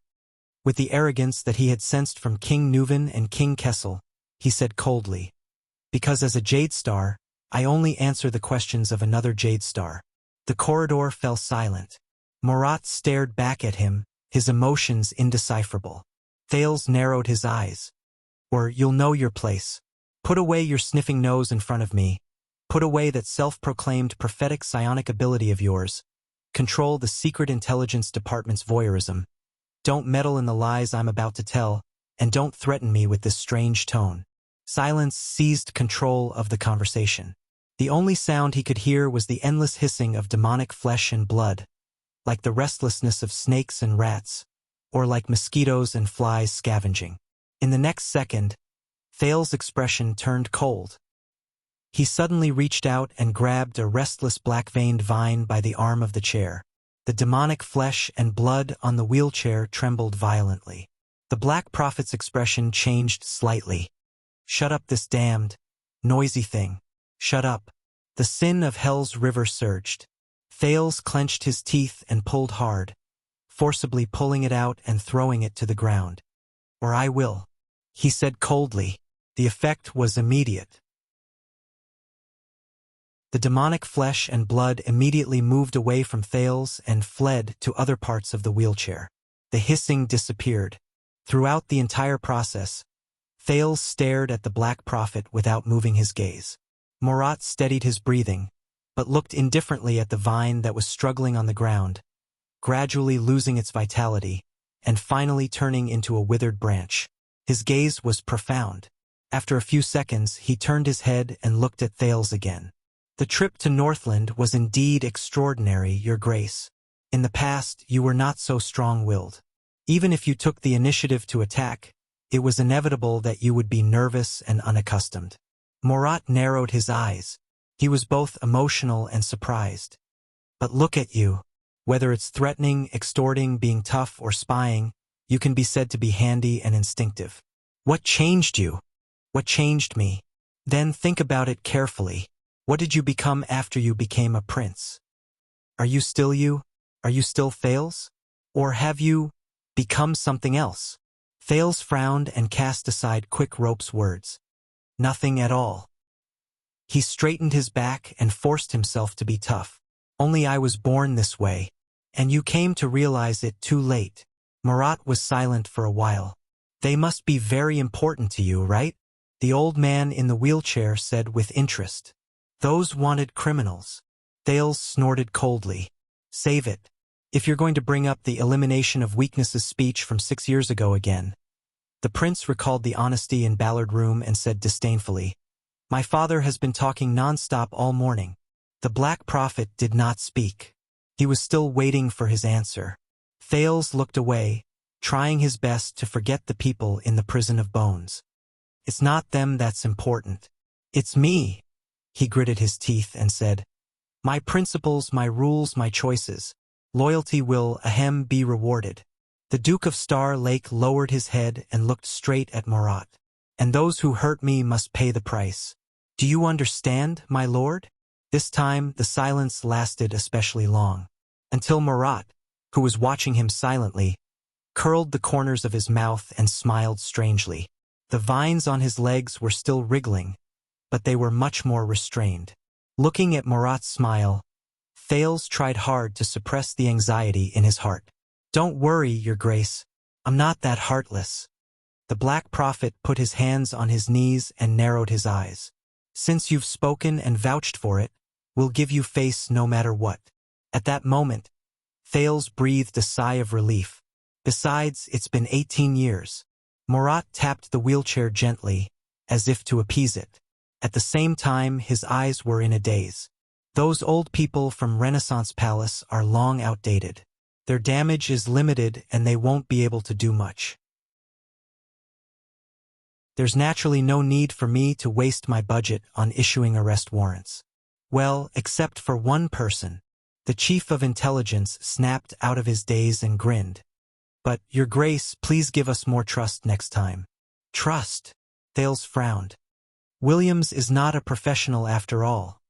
With the arrogance that he had sensed from King Neuven and King Kessel, he said coldly, because as a Jade Star, I only answer the questions of another Jade Star. The corridor fell silent. Murat stared back at him, his emotions indecipherable. Thales narrowed his eyes. Or you'll know your place. Put away your sniffing nose in front of me. Put away that self-proclaimed prophetic psionic ability of yours. Control the secret intelligence department's voyeurism. Don't meddle in the lies I'm about to tell, and don't threaten me with this strange tone. Silence seized control of the conversation. The only sound he could hear was the endless hissing of demonic flesh and blood, like the restlessness of snakes and rats, or like mosquitoes and flies scavenging. In the next second, Thales' expression turned cold. He suddenly reached out and grabbed a restless black-veined vine by the arm of the chair. The demonic flesh and blood on the wheelchair trembled violently. The Black Prophet's expression changed slightly. Shut up, this damned, noisy thing. Shut up. The sin of hell's river surged. Thales clenched his teeth and pulled hard, forcibly pulling it out and throwing it to the ground. Or I will, he said coldly. The effect was immediate. The demonic flesh and blood immediately moved away from Thales and fled to other parts of the wheelchair. The hissing disappeared. Throughout the entire process, Thales stared at the Black Prophet without moving his gaze. Murat steadied his breathing, but looked indifferently at the vine that was struggling on the ground, gradually losing its vitality, and finally turning into a withered branch. His gaze was profound. After a few seconds, he turned his head and looked at Thales again. The trip to Northland was indeed extraordinary, Your Grace. In the past, you were not so strong-willed. Even if you took the initiative to attack, it was inevitable that you would be nervous and unaccustomed. Murat narrowed his eyes. He was both emotional and surprised. But look at you. Whether it's threatening, extorting, being tough, or spying, you can be said to be handy and instinctive. What changed you? What changed me? Then think about it carefully. What did you become after you became a prince? Are you still you? Are you still Thales? Or have you become something else? Thales frowned and cast aside Quick Rope's words. Nothing at all. He straightened his back and forced himself to be tough. Only I was born this way, and you came to realize it too late. Murat was silent for a while. They must be very important to you, right? The old man in the wheelchair said with interest. Those wanted criminals. Thales snorted coldly. Save it. If you're going to bring up the elimination of weaknesses speech from 6 years ago again. The prince recalled the honesty in Ballard Room and said disdainfully, My father has been talking non-stop all morning. The Black Prophet did not speak. He was still waiting for his answer. Thales looked away, trying his best to forget the people in the prison of bones. It's not them that's important. It's me. He gritted his teeth and said, My principles, my rules, my choices. Loyalty will, be rewarded. The Duke of Star Lake lowered his head and looked straight at Murat. And those who hurt me must pay the price. Do you understand, my lord? This time, the silence lasted especially long. Until Murat, who was watching him silently, curled the corners of his mouth and smiled strangely. The vines on his legs were still wriggling, but they were much more restrained. Looking at Murat's smile, Thales tried hard to suppress the anxiety in his heart. "Don't worry, Your Grace. I'm not that heartless." The Black Prophet put his hands on his knees and narrowed his eyes. "Since you've spoken and vouched for it, we'll give you face no matter what." At that moment, Thales breathed a sigh of relief. Besides, it's been 18 years. Murat tapped the wheelchair gently, as if to appease it. At the same time, his eyes were in a daze. Those old people from Renaissance Palace are long outdated. Their damage is limited and they won't be able to do much. There's naturally no need for me to waste my budget on issuing arrest warrants. Well, except for one person. The Chief of Intelligence snapped out of his daze and grinned. "But, Your Grace, please give us more trust next time." "Trust?" Thales frowned. "Williams is not a professional after all,"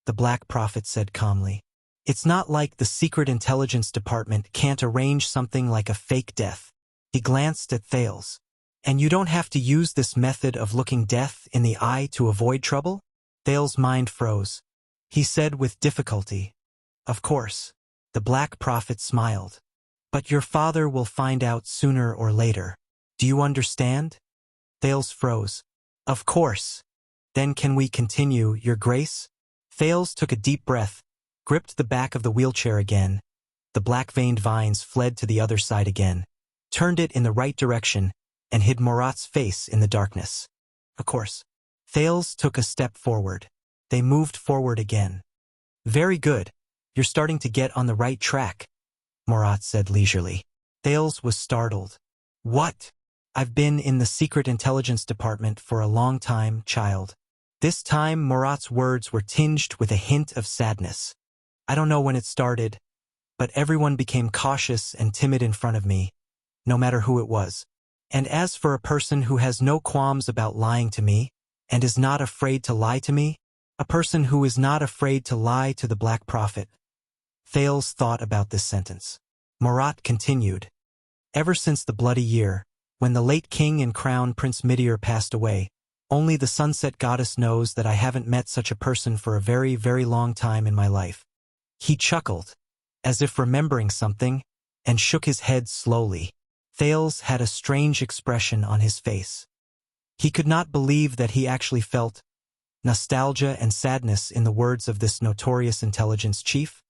the Black Prophet said calmly. "It's not like the Secret Intelligence Department can't arrange something like a fake death." He glanced at Thales. "And you don't have to use this method of looking death in the eye to avoid trouble?" Thales' mind froze. He said with difficulty, "Of course." The Black Prophet smiled. "But your father will find out sooner or later. Do you understand?" Thales froze. "Of course. Then can we continue, Your Grace?" Thales took a deep breath, gripped the back of the wheelchair again. The black-veined vines fled to the other side again, turned it in the right direction, and hid Murat's face in the darkness. "Of course." Thales took a step forward. They moved forward again. "Very good. You're starting to get on the right track," Murat said leisurely. Thales was startled. "What?" "I've been in the Secret Intelligence Department for a long time, child." This time Murat's words were tinged with a hint of sadness. "I don't know when it started, but everyone became cautious and timid in front of me, no matter who it was. And as for a person who has no qualms about lying to me, and is not afraid to lie to me, a person who is not afraid to lie to the Black Prophet." Thales thought about this sentence. Murat continued. "Ever since the bloody year, when the late king and crown Prince Midir passed away, only the sunset goddess knows that I haven't met such a person for a very, very long time in my life." He chuckled, as if remembering something, and shook his head slowly. Thales had a strange expression on his face. He could not believe that he actually felt nostalgia and sadness in the words of this notorious intelligence chief.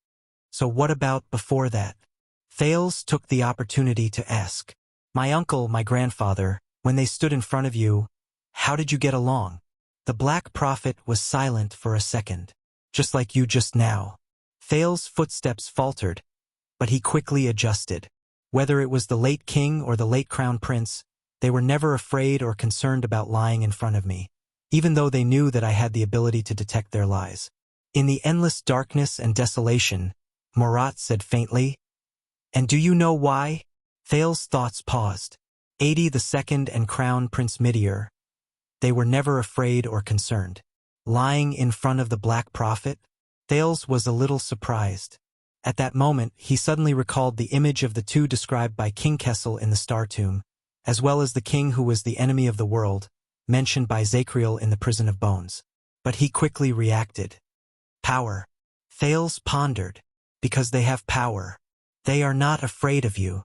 So what about before that? Thales took the opportunity to ask. "My uncle, my grandfather, when they stood in front of you, how did you get along?" The Black Prophet was silent for a second. "Just like you just now." Thales' footsteps faltered, but he quickly adjusted. Whether it was the late king or the late crown prince, they were never afraid or concerned about lying in front of me, even though they knew that I had the ability to detect their lies. In the endless darkness and desolation, Murat said faintly, "And do you know why?" Thales' thoughts paused. 82nd and Crown Prince Midir. They were never afraid or concerned. Lying in front of the Black Prophet? Thales was a little surprised. At that moment, he suddenly recalled the image of the two described by King Kessel in the Star Tomb, as well as the king who was the enemy of the world, mentioned by Zachriel in the Prison of Bones. But he quickly reacted. Power. Thales pondered. Because they have power. They are not afraid of you.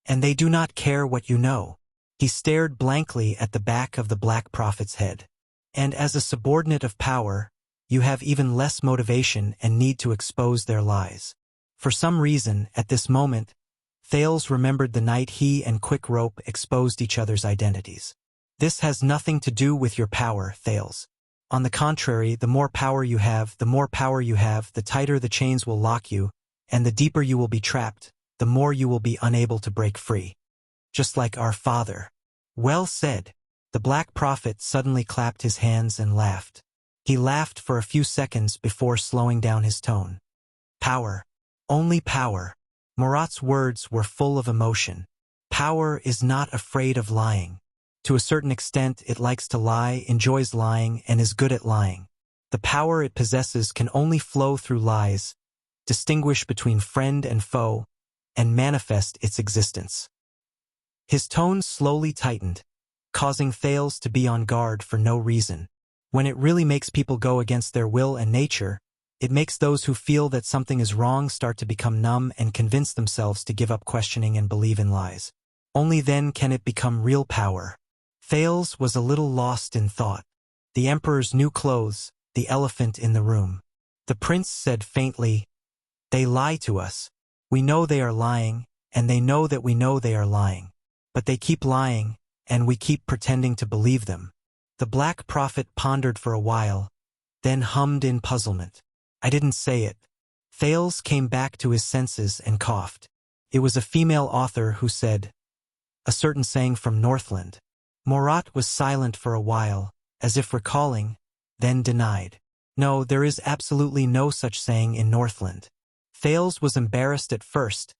And they do not care what you know. He stared blankly at the back of the Black Prophet's head. And as a subordinate of power, you have even less motivation and need to expose their lies. For some reason, at this moment, Thales remembered the night he and Quick Rope exposed each other's identities. This has nothing to do with your power, Thales. On the contrary, the more power you have, the tighter the chains will lock you, and the deeper you will be trapped, the more you will be unable to break free. Just like our father. Well said. The Black Prophet suddenly clapped his hands and laughed. He laughed for a few seconds before slowing down his tone. Power. Only power. Murat's words were full of emotion. Power is not afraid of lying. To a certain extent, it likes to lie, enjoys lying, and is good at lying. The power it possesses can only flow through lies, distinguish between friend and foe, and manifest its existence. His tone slowly tightened. causing Thales to be on guard for no reason. When it really makes people go against their will and nature, it makes those who feel that something is wrong start to become numb and convince themselves to give up questioning and believe in lies. Only then can it become real power. Thales was a little lost in thought. The emperor's new clothes, the elephant in the room. The prince said faintly, "They lie to us. We know they are lying, and they know that we know they are lying. But they keep lying, and we keep pretending to believe them." The Black Prophet pondered for a while, then hummed in puzzlement. "I didn't say it." Thales came back to his senses and coughed. It was a female author who said, "A certain saying from Northland." Morat was silent for a while, as if recalling, then denied. "No, there is absolutely no such saying in Northland." Thales was embarrassed at first,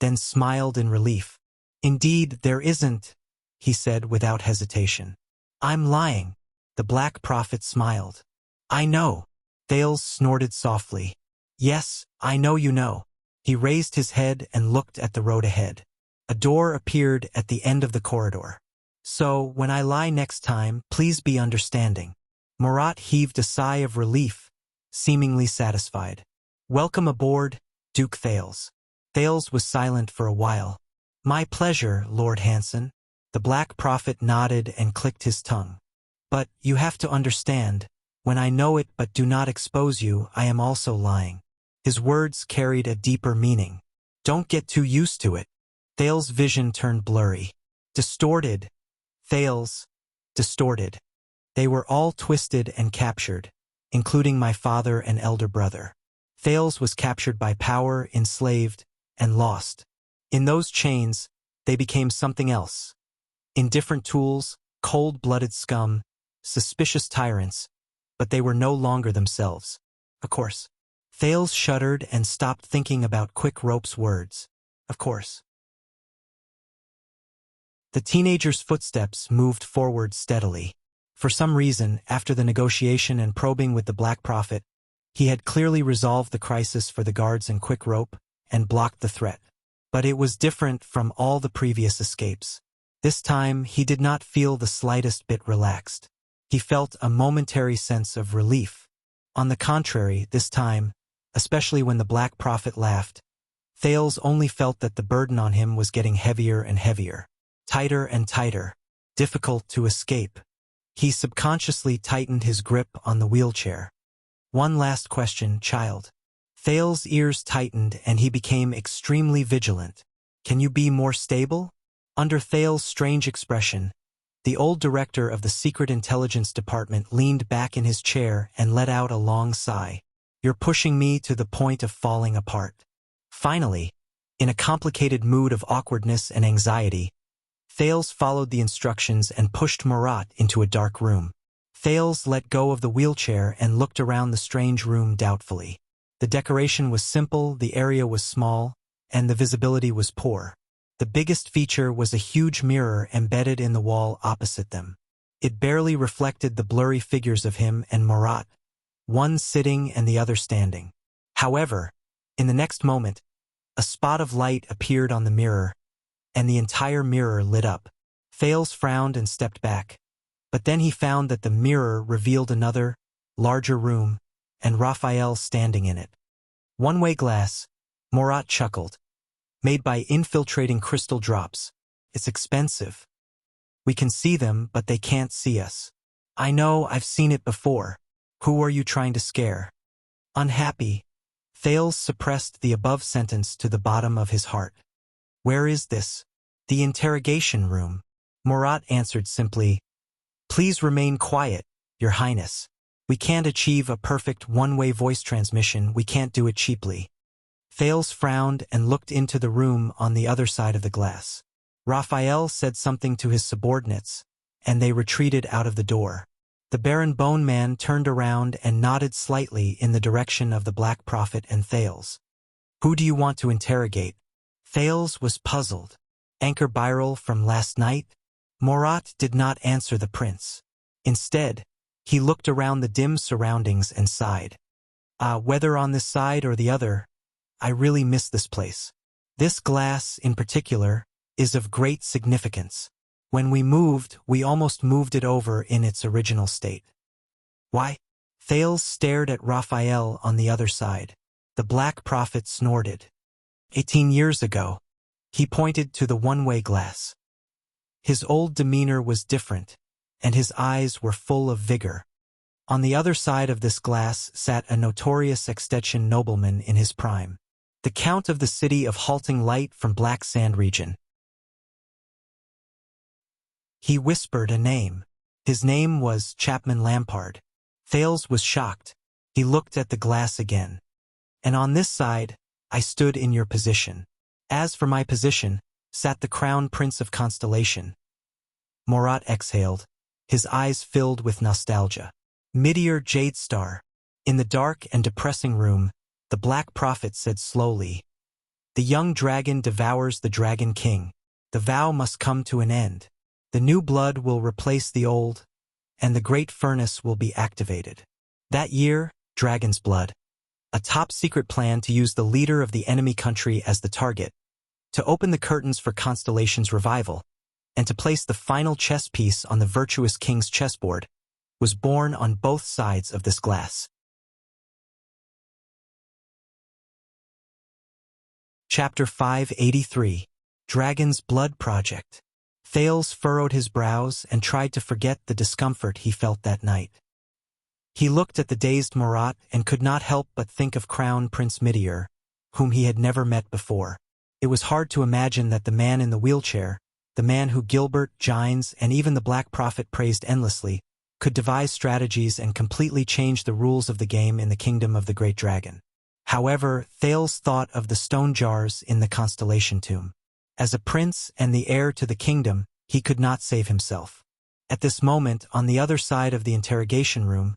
then smiled in relief. "Indeed, there isn't," he said without hesitation. "I'm lying." The Black Prophet smiled. "I know." Thales snorted softly. "Yes, I know you know." He raised his head and looked at the road ahead. A door appeared at the end of the corridor. "So, when I lie next time, please be understanding." Morat heaved a sigh of relief, seemingly satisfied. "Welcome aboard, Duke Thales." Thales was silent for a while. "My pleasure, Lord Hanson." The Black Prophet nodded and clicked his tongue. "But you have to understand, when I know it but do not expose you, I am also lying." His words carried a deeper meaning. "Don't get too used to it." Thales' vision turned blurry. Distorted. Thales. Distorted. They were all twisted and captured, including my father and elder brother. Thales was captured by power, enslaved, and lost. In those chains, they became something else. Indifferent tools, cold-blooded scum, suspicious tyrants, but they were no longer themselves. Of course. Thales shuddered and stopped thinking about Quick Rope's words. Of course. The teenager's footsteps moved forward steadily. For some reason, after the negotiation and probing with the Black Prophet, he had clearly resolved the crisis for the guards and Quick Rope and blocked the threat. But it was different from all the previous escapes. This time, he did not feel the slightest bit relaxed. He felt a momentary sense of relief. On the contrary, this time, especially when the Black Prophet laughed, Thales only felt that the burden on him was getting heavier and heavier. Tighter and tighter, difficult to escape. He subconsciously tightened his grip on the wheelchair. "One last question, child." Thales' ears tightened and he became extremely vigilant. "Can you be more stable?" Under Thales' strange expression, the old director of the Secret Intelligence Department leaned back in his chair and let out a long sigh. "You're pushing me to the point of falling apart." Finally, in a complicated mood of awkwardness and anxiety, Thales followed the instructions and pushed Morat into a dark room. Thales let go of the wheelchair and looked around the strange room doubtfully. The decoration was simple, the area was small, and the visibility was poor. The biggest feature was a huge mirror embedded in the wall opposite them. It barely reflected the blurry figures of him and Morat, one sitting and the other standing. However, in the next moment, a spot of light appeared on the mirror, and the entire mirror lit up. Thales frowned and stepped back, but then he found that the mirror revealed another, larger room, and Raphael standing in it. "One-way glass," Morat chuckled. "Made by infiltrating crystal drops. It's expensive. We can see them, but they can't see us." "I know, I've seen it before." "Who are you trying to scare?" "Unhappy." Thales suppressed the above sentence to the bottom of his heart. "Where is this?" "The interrogation room." Morat answered simply, "Please remain quiet, Your Highness. We can't achieve a perfect one-way voice transmission, we can't do it cheaply." Thales frowned and looked into the room on the other side of the glass. Raphael said something to his subordinates, and they retreated out of the door. The Baron Bone Man turned around and nodded slightly in the direction of the Black Prophet and Thales. "Who do you want to interrogate?" Thales was puzzled. "Anchor Birel from last night?" Morat did not answer the prince. Instead, he looked around the dim surroundings and sighed. Whether on this side or the other, I really miss this place. This glass, in particular, is of great significance. When we moved, we almost moved it over in its original state. Why? Thales stared at Raphael on the other side. The Black Prophet snorted. 18 years ago. He pointed to the one-way glass. His old demeanor was different, and his eyes were full of vigor. On the other side of this glass sat a notorious Extension nobleman in his prime, the Count of the city of Halting Light from Black Sand region. He whispered a name. His name was Chapman Lampard. Thales was shocked. He looked at the glass again. And on this side, I stood in your position. As for my position, sat the Crown Prince of Constellation. Murat exhaled, his eyes filled with nostalgia. Midir Jadestar. In the dark and depressing room, the Black Prophet said slowly, "The young dragon devours the Dragon King. The vow must come to an end. The new blood will replace the old, and the great furnace will be activated." That year, Dragon's Blood. A top-secret plan to use the leader of the enemy country as the target, to open the curtains for Constellation's revival, and to place the final chess piece on the virtuous king's chessboard, was born on both sides of this glass. Chapter 583. Dragon's Blood Project. Thales furrowed his brows and tried to forget the discomfort he felt that night. He looked at the dazed Murat and could not help but think of Crown Prince Midir, whom he had never met before. It was hard to imagine that the man in the wheelchair, the man who Gilbert, Gines, and even the Black Prophet praised endlessly, could devise strategies and completely change the rules of the game in the kingdom of the Great Dragon. However, Thales thought of the stone jars in the Constellation tomb. As a prince and the heir to the kingdom, he could not save himself. At this moment, on the other side of the interrogation room,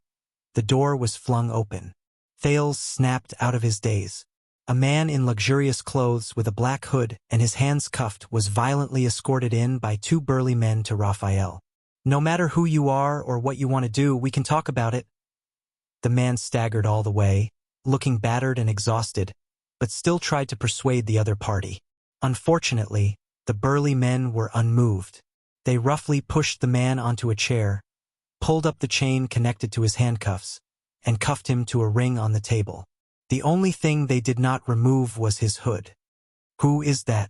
the door was flung open. Thales snapped out of his daze. A man in luxurious clothes with a black hood and his hands cuffed was violently escorted in by two burly men to Raphael. "No matter who you are or what you want to do, we can talk about it." The man staggered all the way, looking battered and exhausted, but still tried to persuade the other party. Unfortunately, the burly men were unmoved. They roughly pushed the man onto a chair, pulled up the chain connected to his handcuffs, and cuffed him to a ring on the table. The only thing they did not remove was his hood. "Who is that?"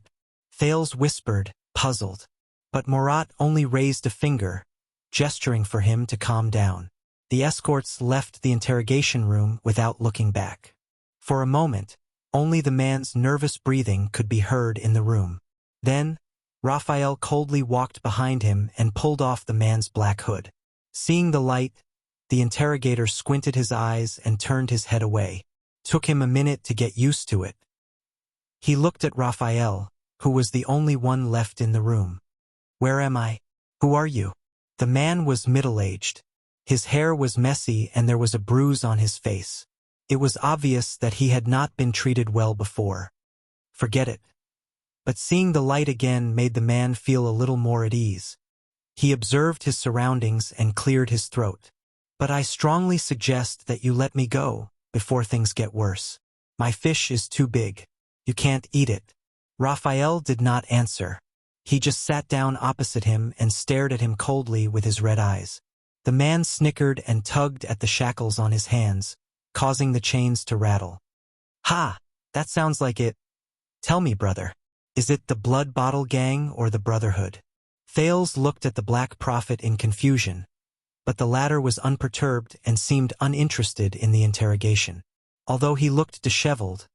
Thales whispered, puzzled. But Murat only raised a finger, gesturing for him to calm down. The escorts left the interrogation room without looking back. For a moment, only the man's nervous breathing could be heard in the room. Then, Raphael coldly walked behind him and pulled off the man's black hood. Seeing the light, the interrogator squinted his eyes and turned his head away. Took him a minute to get used to it. He looked at Raphael, who was the only one left in the room. "Where am I? Who are you?" The man was middle-aged. His hair was messy and there was a bruise on his face. It was obvious that he had not been treated well before. Forget it. But seeing the light again made the man feel a little more at ease. He observed his surroundings and cleared his throat. "But I strongly suggest that you let me go before things get worse. My fish is too big. You can't eat it." Raphael did not answer. He just sat down opposite him and stared at him coldly with his red eyes. The man snickered and tugged at the shackles on his hands, causing the chains to rattle. "Ha! That sounds like it. Tell me, brother, is it the Blood Bottle Gang or the Brotherhood?" Thales looked at the Black Prophet in confusion, but the latter was unperturbed and seemed uninterested in the interrogation. Although he looked disheveled,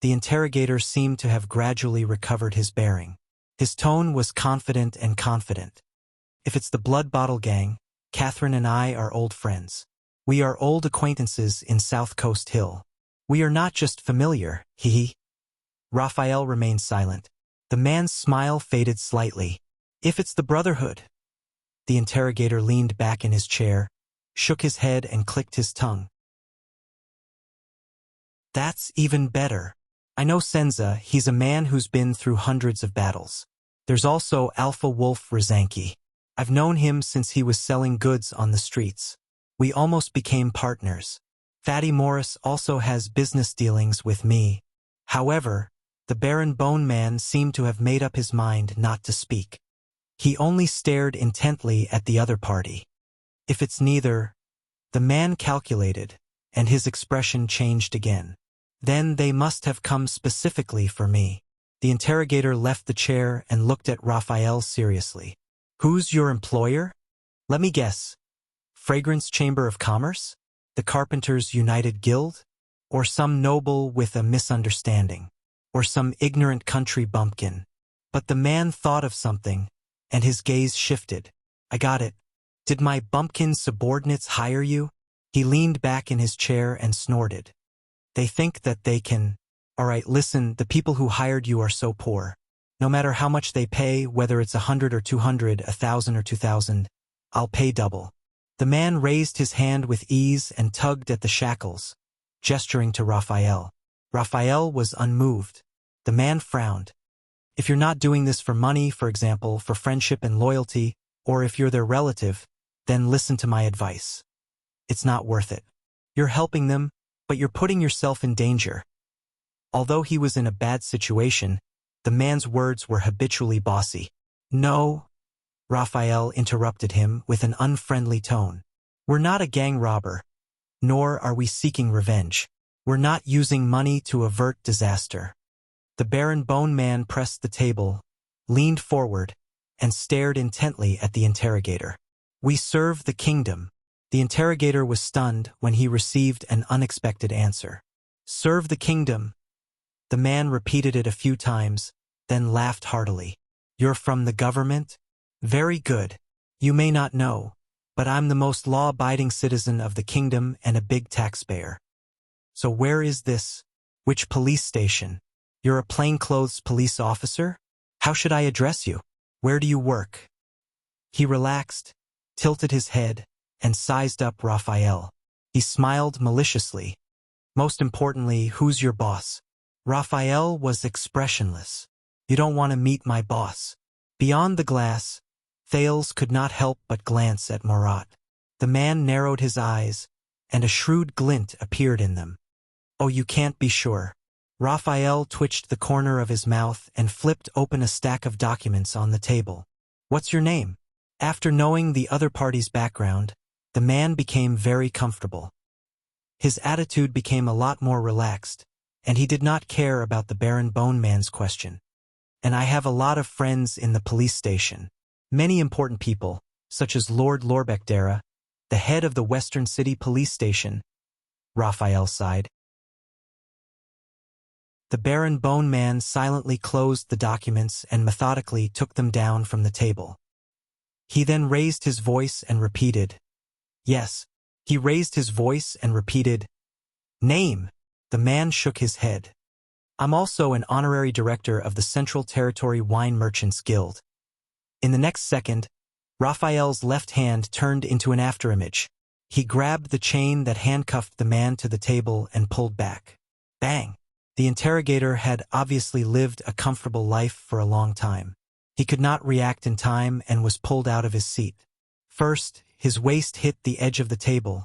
the interrogator seemed to have gradually recovered his bearing. His tone was confident and confident. "If it's the Blood Bottle Gang, Catherine and I are old friends. We are old acquaintances in South Coast Hill. We are not just familiar, hee." Raphael remained silent. The man's smile faded slightly. "If it's the Brotherhood?" The interrogator leaned back in his chair, shook his head and clicked his tongue. "That's even better. I know Senza, he's a man who's been through hundreds of battles. There's also Alpha Wolf Rezanki. I've known him since he was selling goods on the streets. We almost became partners. Fatty Morris also has business dealings with me. However, the Baron Bone Man seemed to have made up his mind not to speak. He only stared intently at the other party. If it's neither, the man calculated, and his expression changed again. Then they must have come specifically for me. The interrogator left the chair and looked at Raphael seriously. Who's your employer? Let me guess. Fragrance Chamber of Commerce? The Carpenters United Guild? Or some noble with a misunderstanding? Or some ignorant country bumpkin? But the man thought of something, and his gaze shifted. I got it. Did my bumpkin subordinates hire you? He leaned back in his chair and snorted. They think that they can. All right, listen, the people who hired you are so poor. No matter how much they pay, whether it's 100 or 200, 1,000 or 2,000, I'll pay double. The man raised his hand with ease and tugged at the shackles, gesturing to Raphael. Raphael was unmoved. The man frowned. If you're not doing this for money, for example, for friendship and loyalty, or if you're their relative, then listen to my advice. It's not worth it. You're helping them, but you're putting yourself in danger. Although he was in a bad situation, the man's words were habitually bossy. No, Raphael interrupted him with an unfriendly tone. We're not a gang robber, nor are we seeking revenge. We're not using money to avert disaster. The Baron Bone Man pressed the table, leaned forward, and stared intently at the interrogator. We serve the kingdom. The interrogator was stunned when he received an unexpected answer. Serve the kingdom. The man repeated it a few times, then laughed heartily. You're from the government? Very good. You may not know, but I'm the most law-abiding citizen of the kingdom and a big taxpayer. So where is this? Which police station? You're a plainclothes police officer? How should I address you? Where do you work? He relaxed, tilted his head, and sized up Raphael. He smiled maliciously. Most importantly, who's your boss? Raphael was expressionless. You don't want to meet my boss. Beyond the glass, Thales could not help but glance at Murat. The man narrowed his eyes, and a shrewd glint appeared in them. Oh, you can't be sure. Raphael twitched the corner of his mouth and flipped open a stack of documents on the table. What's your name? After knowing the other party's background, the man became very comfortable. His attitude became a lot more relaxed, and he did not care about the Baron Bone Man's question. And I have a lot of friends in the police station. Many important people, such as Lord Lorbekdera, the head of the Western City Police Station. Raphael sighed. The Baron Bone Man silently closed the documents and methodically took them down from the table. He then raised his voice and repeated. Yes, he raised his voice and repeated. Name. The man shook his head. I'm also an honorary director of the Central Territory Wine Merchants Guild. In the next second, Raphael's left hand turned into an afterimage. He grabbed the chain that handcuffed the man to the table and pulled back. Bang! The interrogator had obviously lived a comfortable life for a long time. He could not react in time and was pulled out of his seat. First, his waist hit the edge of the table,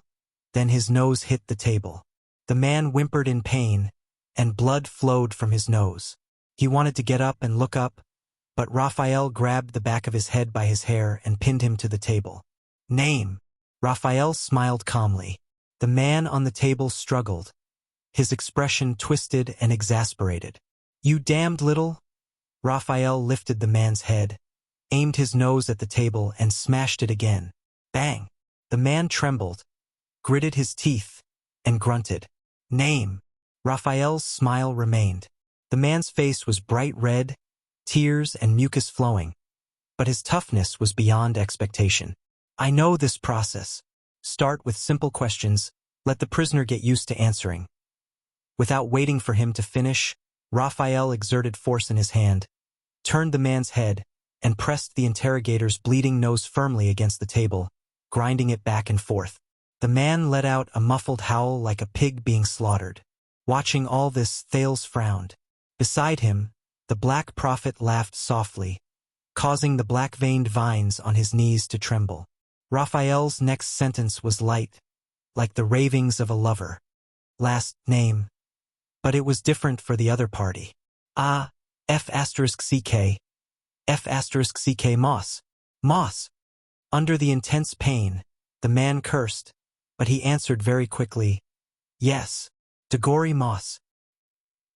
then his nose hit the table. The man whimpered in pain, and blood flowed from his nose. He wanted to get up and look up, but Raphael grabbed the back of his head by his hair and pinned him to the table. Name. Raphael smiled calmly. The man on the table struggled, his expression twisted and exasperated. You damned little. Raphael lifted the man's head, aimed his nose at the table and smashed it again. Bang! The man trembled, gritted his teeth, and grunted. Name. Raphael's smile remained. The man's face was bright red, tears and mucus flowing, but his toughness was beyond expectation. I know this process. Start with simple questions, let the prisoner get used to answering. Without waiting for him to finish, Raphael exerted force in his hand, turned the man's head, and pressed the interrogator's bleeding nose firmly against the table, grinding it back and forth. The man let out a muffled howl like a pig being slaughtered. Watching all this, Thales frowned. Beside him, the Black Prophet laughed softly, causing the black-veined vines on his knees to tremble. Raphael's next sentence was light, like the ravings of a lover. Last name. But it was different for the other party. F***ck. F***ck Moss. Moss. Under the intense pain, the man cursed, but he answered very quickly, yes, Dagori Moss.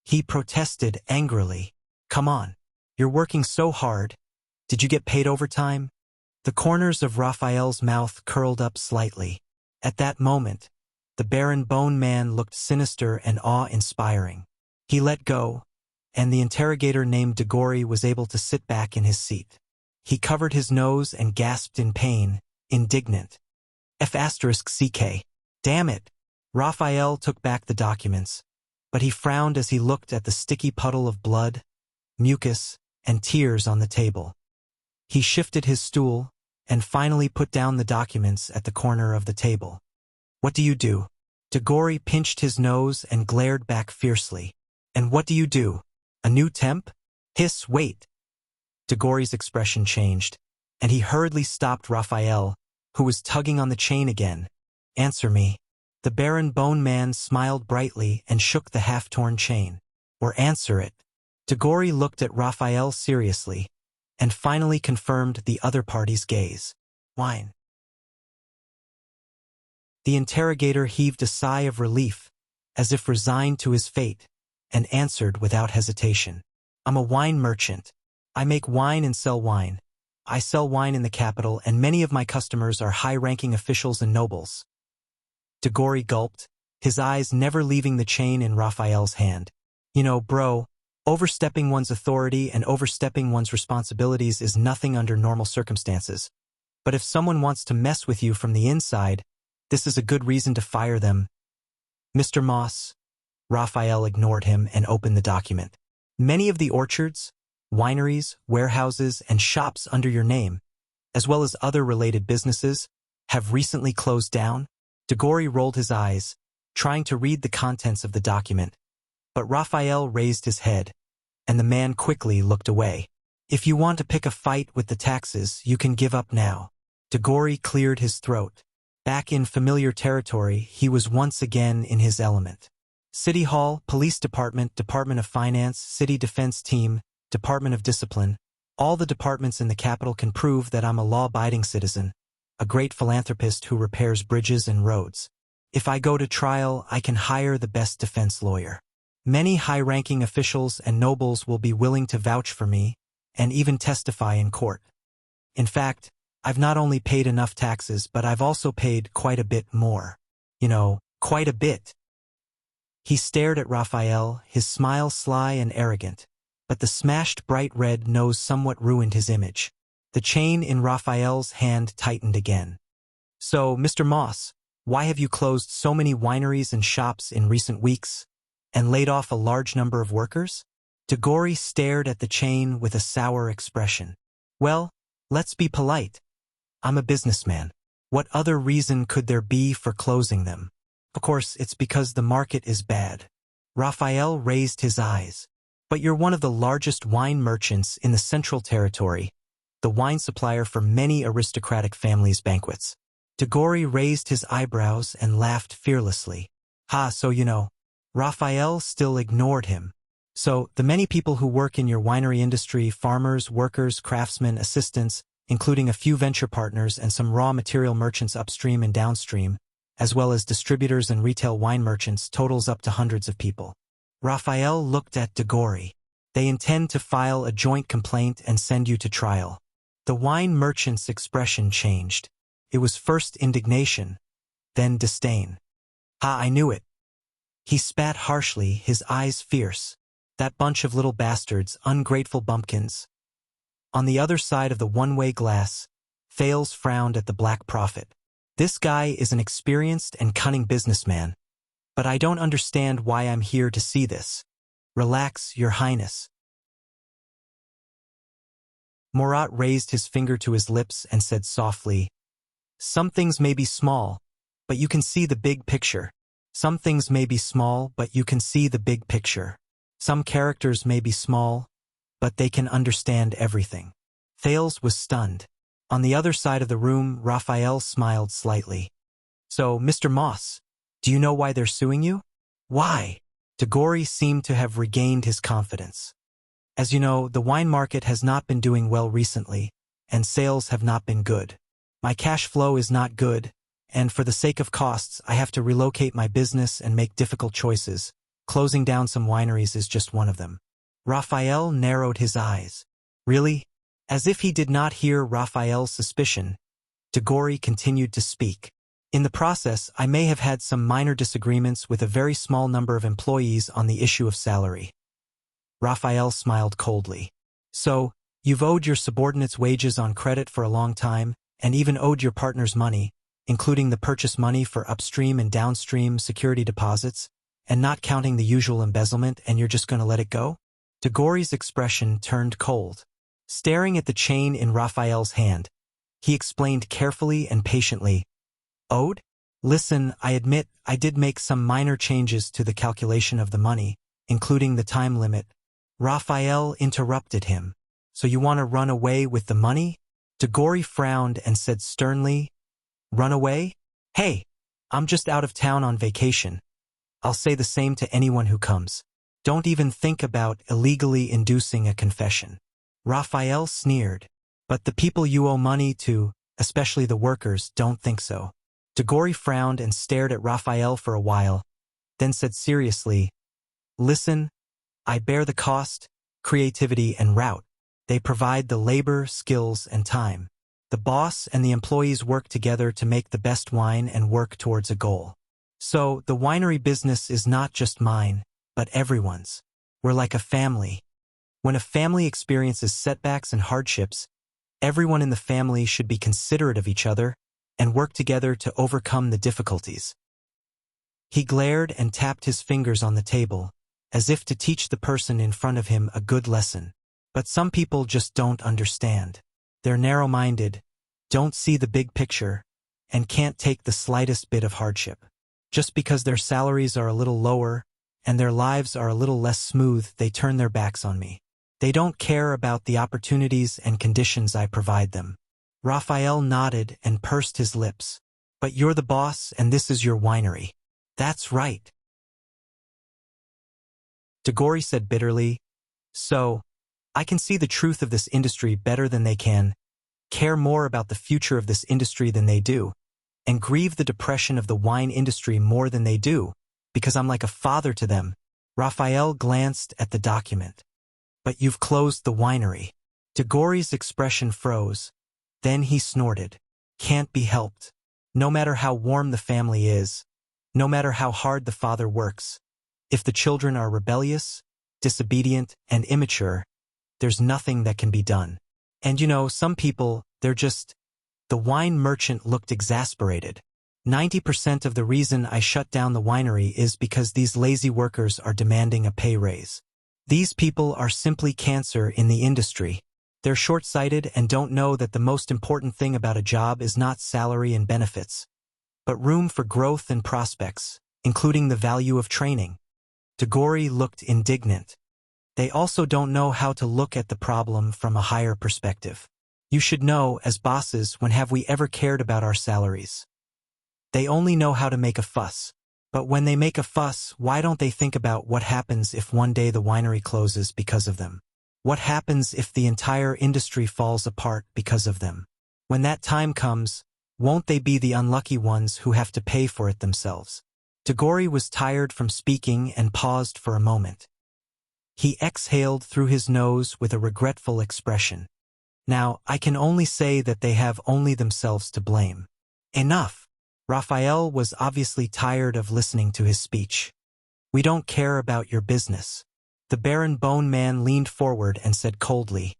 He protested angrily. Come on. You're working so hard. Did you get paid overtime? The corners of Raphael's mouth curled up slightly. At that moment, the Baron Bone Man looked sinister and awe-inspiring. He let go, and the interrogator named Dagori was able to sit back in his seat. He covered his nose and gasped in pain, indignant. F***ck. Damn it. Raphael took back the documents, but he frowned as he looked at the sticky puddle of blood, mucus, and tears on the table. He shifted his stool and finally put down the documents at the corner of the table. What do you do? Dagori pinched his nose and glared back fiercely. And what do you do? A new temp? Hiss, wait. Dagori's expression changed, and he hurriedly stopped Raphael, who was tugging on the chain again. Answer me. The Baron Bone Man smiled brightly and shook the half-torn chain. Or answer it. Dagori looked at Raphael seriously, and finally confirmed the other party's gaze. Wine. The interrogator heaved a sigh of relief, as if resigned to his fate, and answered without hesitation. I'm a wine merchant. I make wine and sell wine. I sell wine in the capital, and many of my customers are high-ranking officials and nobles. Dagori gulped, his eyes never leaving the chain in Raphael's hand. You know, bro, overstepping one's authority and overstepping one's responsibilities is nothing under normal circumstances. But if someone wants to mess with you from the inside, this is a good reason to fire them. Mr. Moss. Raphael ignored him and opened the document. Many of the orchards, wineries, warehouses, and shops under your name, as well as other related businesses, have recently closed down. Dagori rolled his eyes, trying to read the contents of the document, but Raphael raised his head, and the man quickly looked away. If you want to pick a fight with the taxes, you can give up now. Dagori cleared his throat. Back in familiar territory, he was once again in his element. City Hall, Police Department, Department of Finance, City Defense Team, Department of Discipline. All the departments in the capital can prove that I'm a law-abiding citizen, a great philanthropist who repairs bridges and roads. If I go to trial, I can hire the best defense lawyer. Many high-ranking officials and nobles will be willing to vouch for me and even testify in court. In fact, I've not only paid enough taxes, but I've also paid quite a bit more. You know, quite a bit. He stared at Raphael, his smile sly and arrogant, but the smashed bright red nose somewhat ruined his image. The chain in Raphael's hand tightened again. So, Mr. Moss, why have you closed so many wineries and shops in recent weeks, and laid off a large number of workers? Dagori stared at the chain with a sour expression. Well, let's be polite. I'm a businessman. What other reason could there be for closing them? Of course, it's because the market is bad. Raphael raised his eyes. But you're one of the largest wine merchants in the Central Territory, the wine supplier for many aristocratic families' banquets. Dagori raised his eyebrows and laughed fearlessly. Ha, so you know. Raphael still ignored him. So, the many people who work in your winery industry, farmers, workers, craftsmen, assistants, including a few venture partners and some raw material merchants upstream and downstream, as well as distributors and retail wine merchants, totals up to hundreds of people. Raphael looked at Dagori. They intend to file a joint complaint and send you to trial. The wine merchant's expression changed. It was first indignation, then disdain. Ha, I knew it. He spat harshly, his eyes fierce. That bunch of little bastards, ungrateful bumpkins. On the other side of the one-way glass, Thales frowned at the Black Prophet. This guy is an experienced and cunning businessman, but I don't understand why I'm here to see this. Relax, Your Highness. Morat raised his finger to his lips and said softly, Some things may be small, but you can see the big picture. Some things may be small, but you can see the big picture. Some characters may be small, but they can understand everything. Thales was stunned. On the other side of the room, Raphael smiled slightly. So, Mr. Moss, do you know why they're suing you? Why? Dagori seemed to have regained his confidence. As you know, the wine market has not been doing well recently, and sales have not been good. My cash flow is not good, and for the sake of costs, I have to relocate my business and make difficult choices. Closing down some wineries is just one of them. Raphael narrowed his eyes. Really? As if he did not hear Raphael's suspicion, Tagore continued to speak. In the process, I may have had some minor disagreements with a very small number of employees on the issue of salary. Raphael smiled coldly. So, you've owed your subordinates wages on credit for a long time, and even owed your partners money, including the purchase money for upstream and downstream security deposits, and not counting the usual embezzlement, and you're just going to let it go? Tagore's expression turned cold. Staring at the chain in Raphael's hand, he explained carefully and patiently, Owed? Listen, I admit I did make some minor changes to the calculation of the money, including the time limit. Raphael interrupted him. So you want to run away with the money? Tagore frowned and said sternly, Run away? Hey, I'm just out of town on vacation. I'll say the same to anyone who comes. Don't even think about illegally inducing a confession. Raphael sneered. But the people you owe money to, especially the workers, don't think so. Tagore frowned and stared at Raphael for a while, then said seriously, Listen, I bear the cost, creativity, and route. They provide the labor, skills, and time. The boss and the employees work together to make the best wine and work towards a goal. So, the winery business is not just mine, but everyone's. We're like a family. When a family experiences setbacks and hardships, everyone in the family should be considerate of each other and work together to overcome the difficulties. He glared and tapped his fingers on the table, as if to teach the person in front of him a good lesson. But some people just don't understand. They're narrow-minded, don't see the big picture, and can't take the slightest bit of hardship. Just because their salaries are a little lower and their lives are a little less smooth, they turn their backs on me. They don't care about the opportunities and conditions I provide them. Raphael nodded and pursed his lips. But you're the boss and this is your winery. That's right. Tagore said bitterly, So, I can see the truth of this industry better than they can, care more about the future of this industry than they do, and grieve the depression of the wine industry more than they do, because I'm like a father to them. Raphael glanced at the document. But you've closed the winery. Tagore's expression froze. Then he snorted. Can't be helped. No matter how warm the family is, no matter how hard the father works, if the children are rebellious, disobedient, and immature, there's nothing that can be done. And you know, some people, they're just... The wine merchant looked exasperated. 90% of the reason I shut down the winery is because these lazy workers are demanding a pay raise. These people are simply cancer in the industry. They're short-sighted and don't know that the most important thing about a job is not salary and benefits, but room for growth and prospects, including the value of training. Tagore looked indignant. They also don't know how to look at the problem from a higher perspective. You should know, as bosses, when have we ever cared about our salaries? They only know how to make a fuss. But when they make a fuss, why don't they think about what happens if one day the winery closes because of them? What happens if the entire industry falls apart because of them? When that time comes, won't they be the unlucky ones who have to pay for it themselves? Tagore was tired from speaking and paused for a moment. He exhaled through his nose with a regretful expression. Now, I can only say that they have only themselves to blame. Enough! Raphael was obviously tired of listening to his speech. We don't care about your business. The Baron Bone Man leaned forward and said coldly,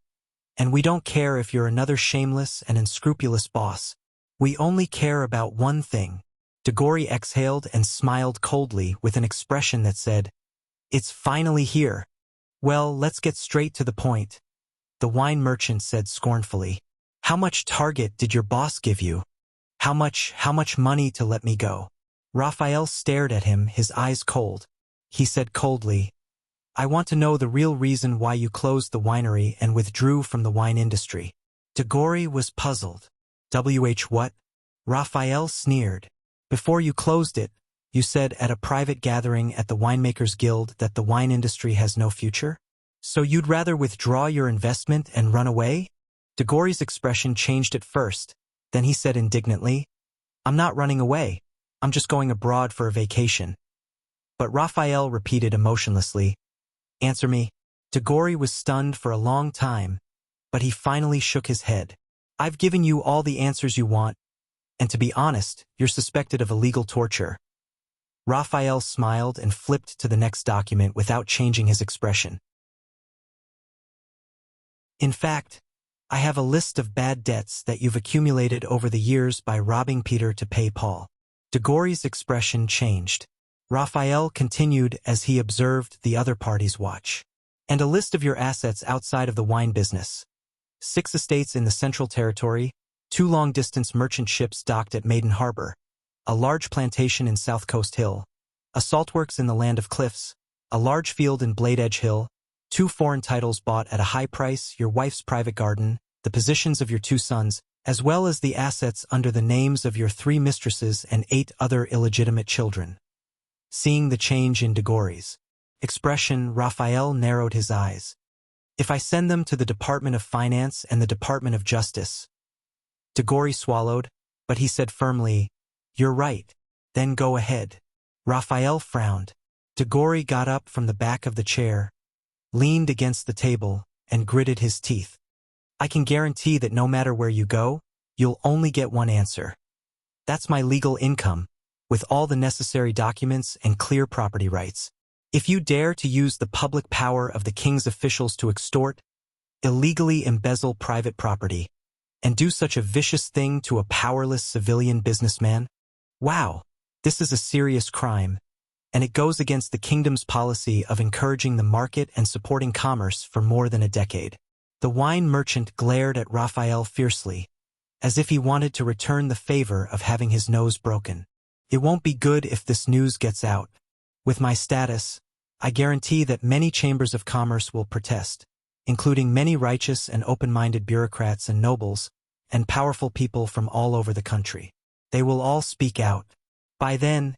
And we don't care if you're another shameless and unscrupulous boss. We only care about one thing. Tagore exhaled and smiled coldly with an expression that said, It's finally here. Well, let's get straight to the point. The wine merchant said scornfully, How much target did your boss give you? How much money to let me go? Raphael stared at him, his eyes cold. He said coldly, I want to know the real reason why you closed the winery and withdrew from the wine industry. Tagore was puzzled. What? Raphael sneered. Before you closed it, you said at a private gathering at the Winemakers Guild that the wine industry has no future? So you'd rather withdraw your investment and run away? Degori's expression changed at first, then he said indignantly, I'm not running away. I'm just going abroad for a vacation. But Raphael repeated emotionlessly, Answer me. Degori was stunned for a long time, but he finally shook his head. I've given you all the answers you want, and to be honest, you're suspected of illegal torture. Raphael smiled and flipped to the next document without changing his expression. In fact, I have a list of bad debts that you've accumulated over the years by robbing Peter to pay Paul. Degori's expression changed. Raphael continued as he observed the other party's watch. And a list of your assets outside of the wine business. 6 estates in the Central Territory, 2 long-distance merchant ships docked at Maiden Harbor, a large plantation in South Coast Hill, a saltworks in the Land of Cliffs, a large field in Blade Edge Hill, 2 foreign titles bought at a high price, your wife's private garden, the positions of your 2 sons, as well as the assets under the names of your 3 mistresses and 8 other illegitimate children. Seeing the change in Degori's expression, Raphael narrowed his eyes. If I send them to the Department of Finance and the Department of Justice. Degori swallowed, but he said firmly, You're right. Then go ahead. Raphael frowned. Degori got up from the back of the chair, leaned against the table, and gritted his teeth. I can guarantee that no matter where you go, you'll only get one answer. That's my legal income, with all the necessary documents and clear property rights. If you dare to use the public power of the king's officials to extort, illegally embezzle private property, and do such a vicious thing to a powerless civilian businessman, wow, this is a serious crime, and it goes against the kingdom's policy of encouraging the market and supporting commerce for more than a decade. The wine merchant glared at Raphael fiercely, as if he wanted to return the favor of having his nose broken. It won't be good if this news gets out. With my status, I guarantee that many chambers of commerce will protest, including many righteous and open-minded bureaucrats and nobles, and powerful people from all over the country. They will all speak out. By then,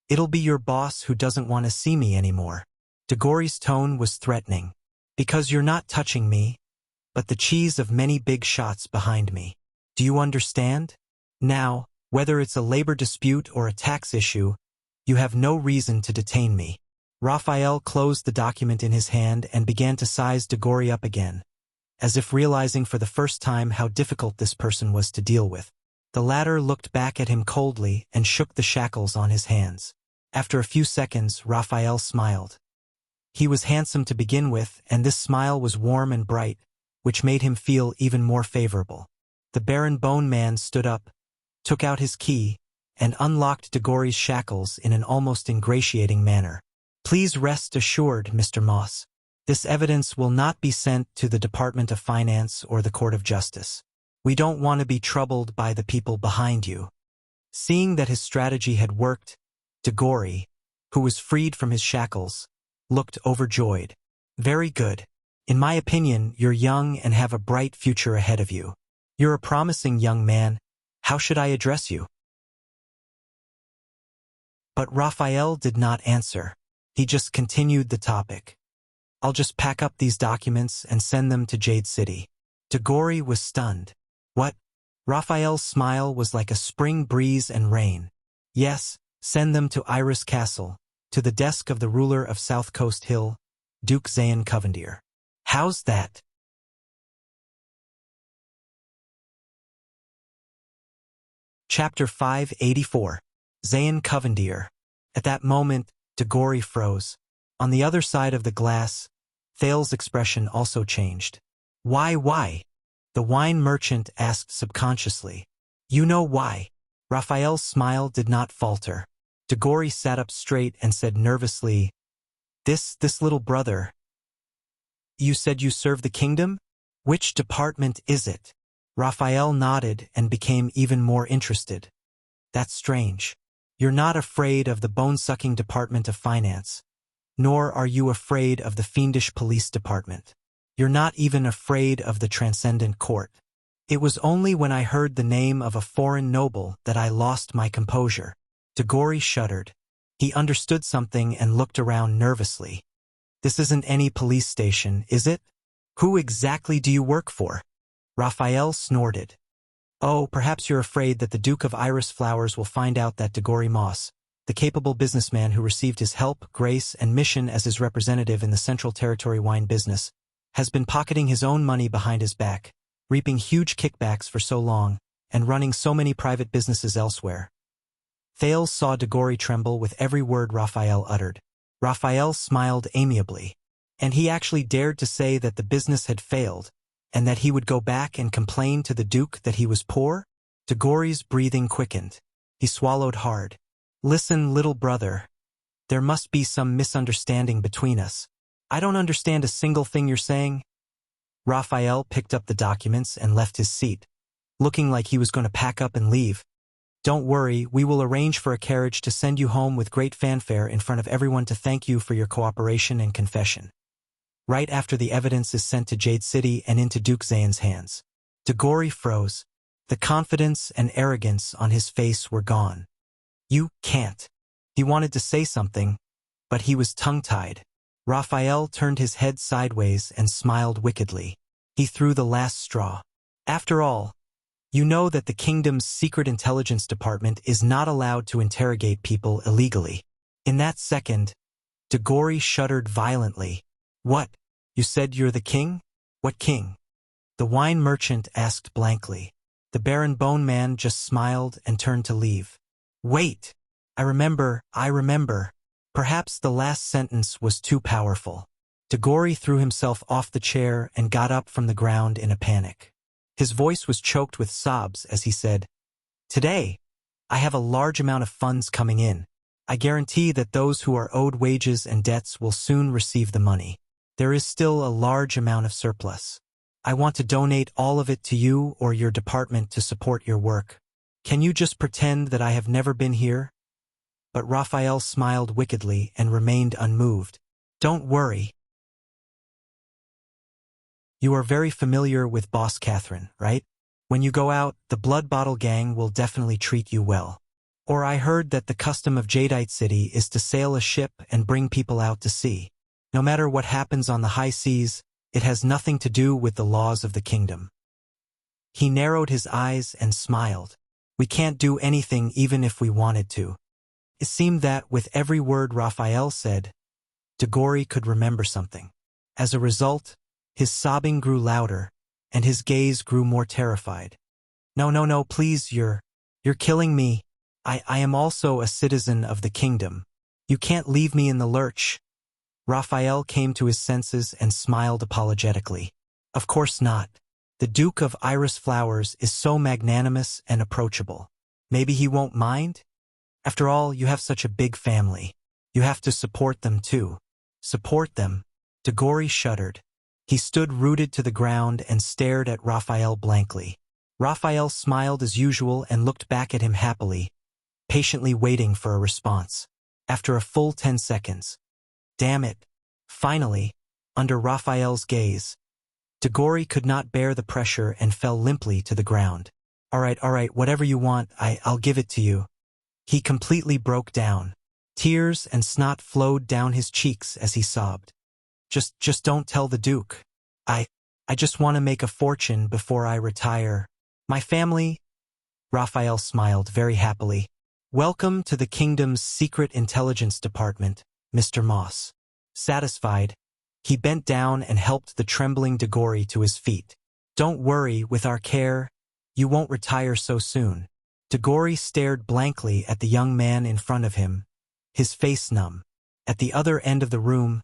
it'll be your boss who doesn't want to see me anymore. Degori's tone was threatening. Because you're not touching me, but the cheese of many big shots behind me. Do you understand? Now, whether it's a labor dispute or a tax issue, you have no reason to detain me. Raphael closed the document in his hand and began to size Degori up again, as if realizing for the first time how difficult this person was to deal with. The latter looked back at him coldly and shook the shackles on his hands. After a few seconds, Raphael smiled. He was handsome to begin with, and this smile was warm and bright, which made him feel even more favorable. The Baron Bone Man stood up, took out his key, and unlocked Degori's shackles in an almost ingratiating manner. Please rest assured, Mr. Moss. This evidence will not be sent to the Department of Finance or the Court of Justice. We don't want to be troubled by the people behind you. Seeing that his strategy had worked, Degori, who was freed from his shackles, looked overjoyed. Very good. In my opinion, you're young and have a bright future ahead of you. You're a promising young man. How should I address you? But Raphael did not answer. He just continued the topic. I'll just pack up these documents and send them to Jade City. Degori was stunned. What? Raphael's smile was like a spring breeze and rain. Yes, send them to Iris Castle, to the desk of the ruler of South Coast Hill, Duke Zayn Covendier. How's that? Chapter 584. Zayn Covendier. At that moment, Degori froze. On the other side of the glass, Thal's expression also changed. Why? The wine merchant asked subconsciously. You know why. Raphael's smile did not falter. Degori sat up straight and said nervously, This little brother. You said you serve the kingdom? Which department is it? Raphael nodded and became even more interested. That's strange. You're not afraid of the bone-sucking Department of Finance, nor are you afraid of the fiendish police department. You're not even afraid of the Transcendent Court. It was only when I heard the name of a foreign noble that I lost my composure. Degori shuddered. He understood something and looked around nervously. This isn't any police station, is it? Who exactly do you work for? Raphael snorted. Oh, perhaps you're afraid that the Duke of Iris Flowers will find out that Degori Moss, the capable businessman who received his help, grace, and mission as his representative in the Central Territory wine business, has been pocketing his own money behind his back, reaping huge kickbacks for so long, and running so many private businesses elsewhere. Thales saw Degori tremble with every word Raphael uttered. Raphael smiled amiably, and he actually dared to say that the business had failed, and that he would go back and complain to the Duke that he was poor? Degori's breathing quickened. He swallowed hard. Listen, little brother. There must be some misunderstanding between us. I don't understand a single thing you're saying. Raphael picked up the documents and left his seat, looking like he was going to pack up and leave. Don't worry, we will arrange for a carriage to send you home with great fanfare in front of everyone to thank you for your cooperation and confession. Right after the evidence is sent to Jade City and into Duke Zayan's hands. Degori froze. The confidence and arrogance on his face were gone. You can't. He wanted to say something, but he was tongue-tied. Raphael turned his head sideways and smiled wickedly. He threw the last straw. After all, you know that the kingdom's secret intelligence department is not allowed to interrogate people illegally. In that second, Degori shuddered violently. What? You said you're the king? What king? The wine merchant asked blankly. The Baron Bone Man just smiled and turned to leave. Wait! I remember. Perhaps the last sentence was too powerful. Degori threw himself off the chair and got up from the ground in a panic. His voice was choked with sobs as he said, Today, I have a large amount of funds coming in. I guarantee that those who are owed wages and debts will soon receive the money. There is still a large amount of surplus. I want to donate all of it to you or your department to support your work. Can you just pretend that I have never been here? But Raphael smiled wickedly and remained unmoved. Don't worry. You are very familiar with Boss Catherine, right? When you go out, the Blood Bottle Gang will definitely treat you well. Or I heard that the custom of Jadeite City is to sail a ship and bring people out to sea. No matter what happens on the high seas, it has nothing to do with the laws of the kingdom. He narrowed his eyes and smiled. We can't do anything even if we wanted to. It seemed that with every word Raphael said, Degori could remember something. As a result, his sobbing grew louder, and his gaze grew more terrified. No, please, you're killing me. I am also a citizen of the kingdom. You can't leave me in the lurch. Raphael came to his senses and smiled apologetically. Of course not. The Duke of Iris Flowers is so magnanimous and approachable. Maybe he won't mind? After all, you have such a big family. You have to support them too. Support them? Degori shuddered. He stood rooted to the ground and stared at Raphael blankly. Raphael smiled as usual and looked back at him happily, patiently waiting for a response. After a full 10 seconds. Damn it. Finally, under Raphael's gaze, Degori could not bear the pressure and fell limply to the ground. All right, whatever you want, I'll give it to you. He completely broke down. Tears and snot flowed down his cheeks as he sobbed. Just don't tell the Duke. I just want to make a fortune before I retire. My family. Raphael smiled very happily. Welcome to the kingdom's secret intelligence department, Mr. Moss. Satisfied, he bent down and helped the trembling Degori to his feet. Don't worry, with our care, you won't retire so soon. Degori stared blankly at the young man in front of him, his face numb. At the other end of the room,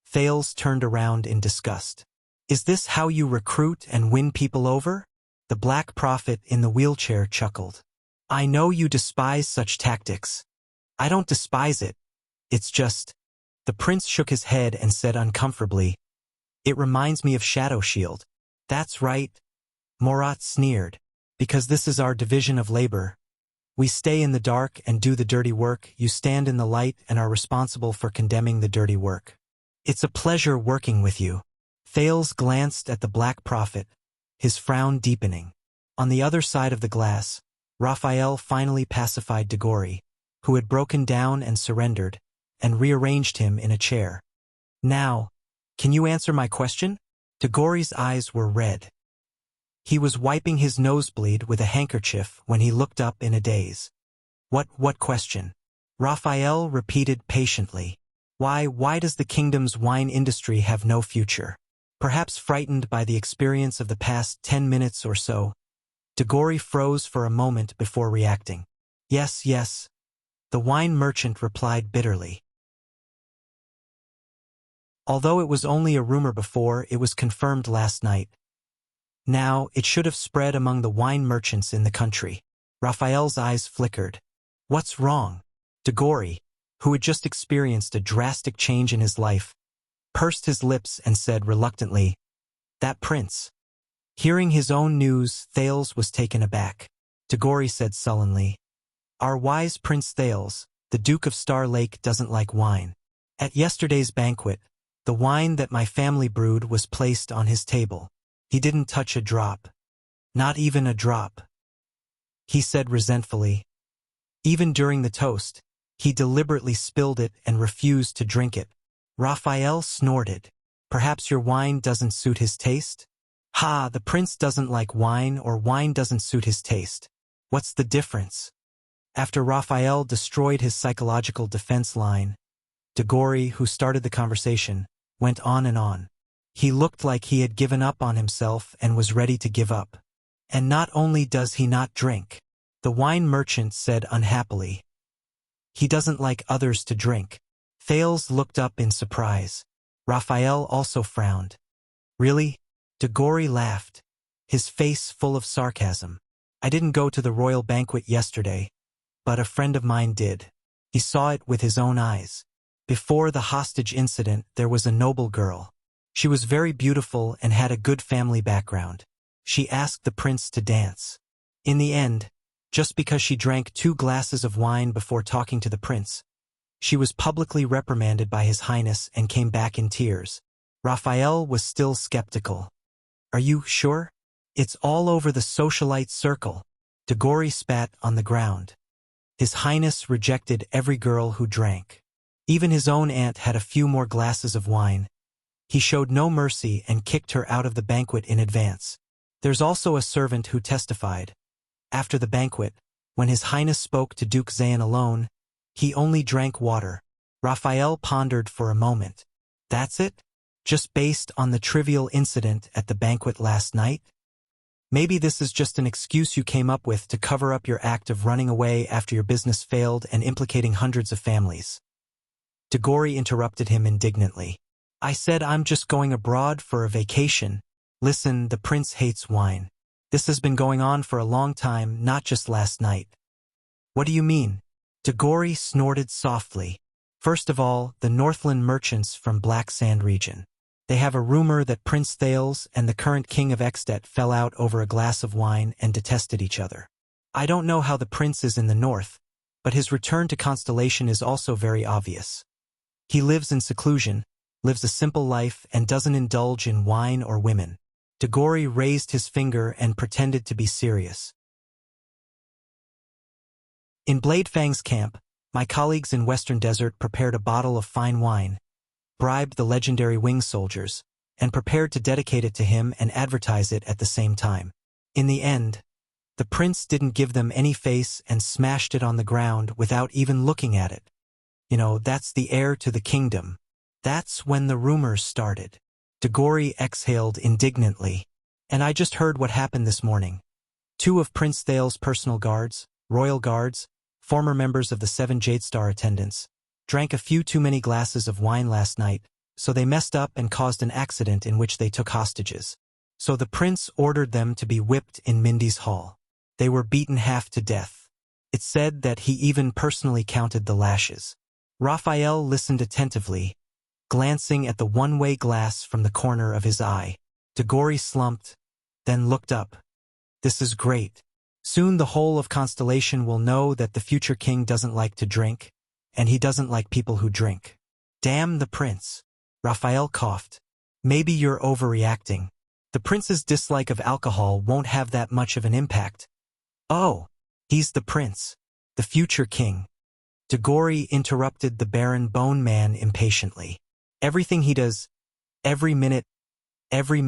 Thales turned around in disgust. Is this how you recruit and win people over? The Black Prophet in the wheelchair chuckled. I know you despise such tactics. I don't despise it. It's just... The prince shook his head and said uncomfortably, It reminds me of Shadow Shield. That's right. Morat sneered. Because this is our division of labor. We stay in the dark and do the dirty work. You stand in the light and are responsible for condemning the dirty work. It's a pleasure working with you. Thales glanced at the Black Prophet, his frown deepening. On the other side of the glass, Raphael finally pacified Degori, who had broken down and surrendered, and rearranged him in a chair. Now, can you answer my question? Tagori's eyes were red. He was wiping his nosebleed with a handkerchief when he looked up in a daze. What question? Raphael repeated patiently. Why does the kingdom's wine industry have no future? Perhaps frightened by the experience of the past 10 minutes or so, Tagori froze for a moment before reacting. Yes, the wine merchant replied bitterly. Although it was only a rumor before, it was confirmed last night. Now, it should have spread among the wine merchants in the country. Raphael's eyes flickered. What's wrong? Tagori, who had just experienced a drastic change in his life, pursed his lips and said reluctantly, "That prince." Hearing his own news, Thales was taken aback. Tagori said sullenly, "Our wise Prince Thales, the Duke of Star Lake, doesn't like wine. At yesterday's banquet, the wine that my family brewed was placed on his table. He didn't touch a drop. Not even a drop," he said resentfully. Even during the toast, he deliberately spilled it and refused to drink it. Raphael snorted. "Perhaps your wine doesn't suit his taste?" "Ha, the prince doesn't like wine, or wine doesn't suit his taste. What's the difference?" After Raphael destroyed his psychological defense line, Tagori, who started the conversation, went on and on. He looked like he had given up on himself and was ready to give up. "And not only does he not drink," the wine merchant said unhappily, "he doesn't like others to drink." Thales looked up in surprise. Raphael also frowned. "Really?" Tagori laughed, his face full of sarcasm. "I didn't go to the royal banquet yesterday, but a friend of mine did. He saw it with his own eyes. Before the hostage incident, there was a noble girl. She was very beautiful and had a good family background. She asked the prince to dance. In the end, just because she drank 2 glasses of wine before talking to the prince, she was publicly reprimanded by His Highness and came back in tears." Raphael was still skeptical. "Are you sure? It's all over the socialite circle." Tagori spat on the ground. His Highness rejected every girl who drank. Even his own aunt had a few more glasses of wine. He showed no mercy and kicked her out of the banquet in advance. There's also a servant who testified. After the banquet, when His Highness spoke to Duke Zayan alone, he only drank water. Raphael pondered for a moment. That's it? Just based on the trivial incident at the banquet last night? Maybe this is just an excuse you came up with to cover up your act of running away after your business failed and implicating hundreds of families. Tagori interrupted him indignantly. "I said I'm just going abroad for a vacation. Listen, the prince hates wine. This has been going on for a long time, not just last night." "What do you mean?" Tagori snorted softly. "First of all, the Northland merchants from Black Sand region. They have a rumor that Prince Thales and the current king of Extet fell out over a glass of wine and detested each other. I don't know how the prince is in the north, but his return to Constellation is also very obvious. He lives in seclusion, lives a simple life, and doesn't indulge in wine or women." Tagori raised his finger and pretended to be serious. "In Blade Fang's camp, my colleagues in Western Desert prepared a bottle of fine wine, bribed the legendary wing soldiers, and prepared to dedicate it to him and advertise it at the same time. In the end, the prince didn't give them any face and smashed it on the ground without even looking at it. That's the heir to the kingdom. That's when the rumors started." Tagori exhaled indignantly. "And I just heard what happened this morning. 2 of Prince Thales' personal guards, royal guards, former members of the 7 Jadestar attendants, drank a few too many glasses of wine last night, so they messed up and caused an accident in which they took hostages. So the prince ordered them to be whipped in Mindy's hall. They were beaten half to death. It's said that he even personally counted the lashes." Raphael listened attentively, glancing at the one-way glass from the corner of his eye. Tagori slumped, then looked up. "This is great. Soon the whole of Constellation will know that the future king doesn't like to drink, and he doesn't like people who drink. Damn the prince." Raphael coughed. "Maybe you're overreacting. The prince's dislike of alcohol won't have that much of an impact." "Oh, he's the prince, the future king." Tagori interrupted the Baron Bone Man impatiently. Everything he does, every minute, every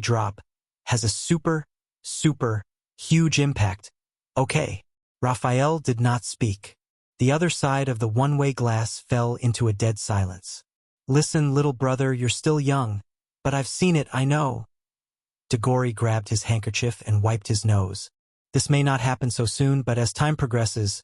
drop, has a super, huge impact. Okay. Raphael did not speak. The other side of the one-way glass fell into a dead silence. Listen, little brother, you're still young, but I've seen it, I know. Dagori grabbed his handkerchief and wiped his nose. This may not happen so soon, but as time progresses,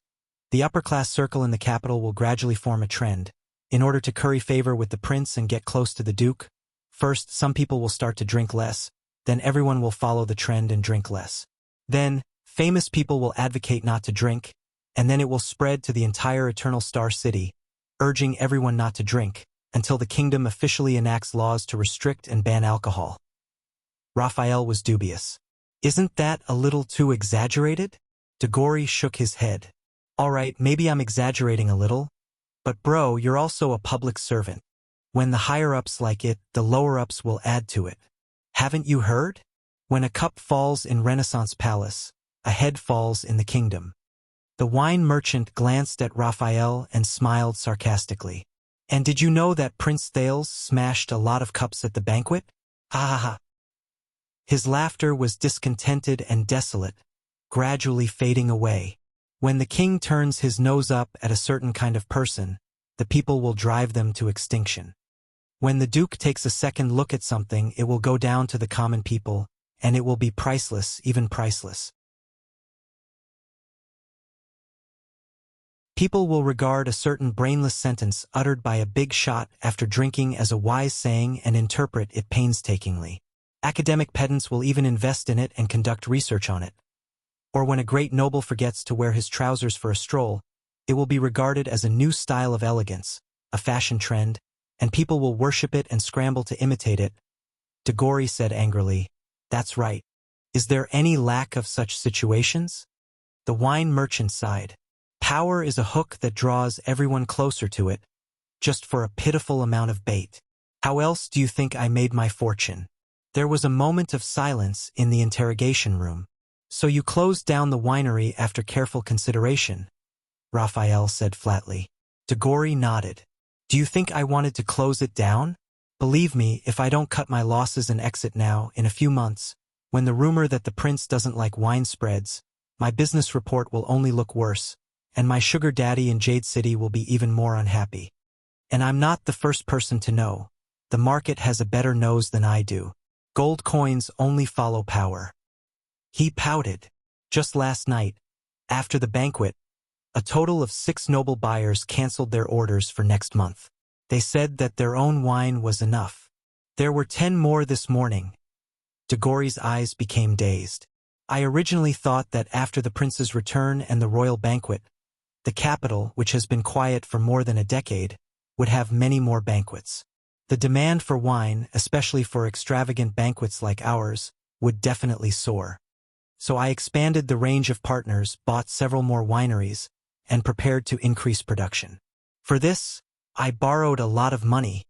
the upper-class circle in the capital will gradually form a trend. In order to curry favor with the prince and get close to the duke, first, some people will start to drink less, then everyone will follow the trend and drink less. Then, famous people will advocate not to drink, and then it will spread to the entire Eternal Star City, urging everyone not to drink, until the kingdom officially enacts laws to restrict and ban alcohol. Raphael was dubious. Isn't that a little too exaggerated? Dagori shook his head. Alright, maybe I'm exaggerating a little, but bro, you're also a public servant. When the higher-ups like it, the lower-ups will add to it. Haven't you heard? When a cup falls in Renaissance Palace, a head falls in the kingdom. The wine merchant glanced at Raphael and smiled sarcastically. And did you know that Prince Thales smashed a lot of cups at the banquet? Ha ha ha. His laughter was discontented and desolate, gradually fading away. When the king turns his nose up at a certain kind of person, the people will drive them to extinction. When the duke takes a second look at something, it will go down to the common people, and it will be priceless, even priceless. People will regard a certain brainless sentence uttered by a big shot after drinking as a wise saying and interpret it painstakingly. Academic pedants will even invest in it and conduct research on it. Or when a great noble forgets to wear his trousers for a stroll, it will be regarded as a new style of elegance, a fashion trend, and people will worship it and scramble to imitate it. Dagori said angrily, "That's right. Is there any lack of such situations?" The wine merchant sighed. Power is a hook that draws everyone closer to it, just for a pitiful amount of bait. How else do you think I made my fortune? There was a moment of silence in the interrogation room. So you closed down the winery after careful consideration, Raphael said flatly. Dagori nodded. Do you think I wanted to close it down? Believe me, if I don't cut my losses and exit now, in a few months, when the rumor that the prince doesn't like wine spreads, my business report will only look worse, and my sugar daddy in Jade City will be even more unhappy. And I'm not the first person to know. The market has a better nose than I do. Gold coins only follow power. He pouted. Just last night, after the banquet, a total of 6 noble buyers canceled their orders for next month. They said that their own wine was enough. There were 10 more this morning. Dagori's eyes became dazed. I originally thought that after the prince's return and the royal banquet, the capital, which has been quiet for more than a decade, would have many more banquets. The demand for wine, especially for extravagant banquets like ours, would definitely soar. So I expanded the range of partners, bought several more wineries, and prepared to increase production. For this, I borrowed a lot of money.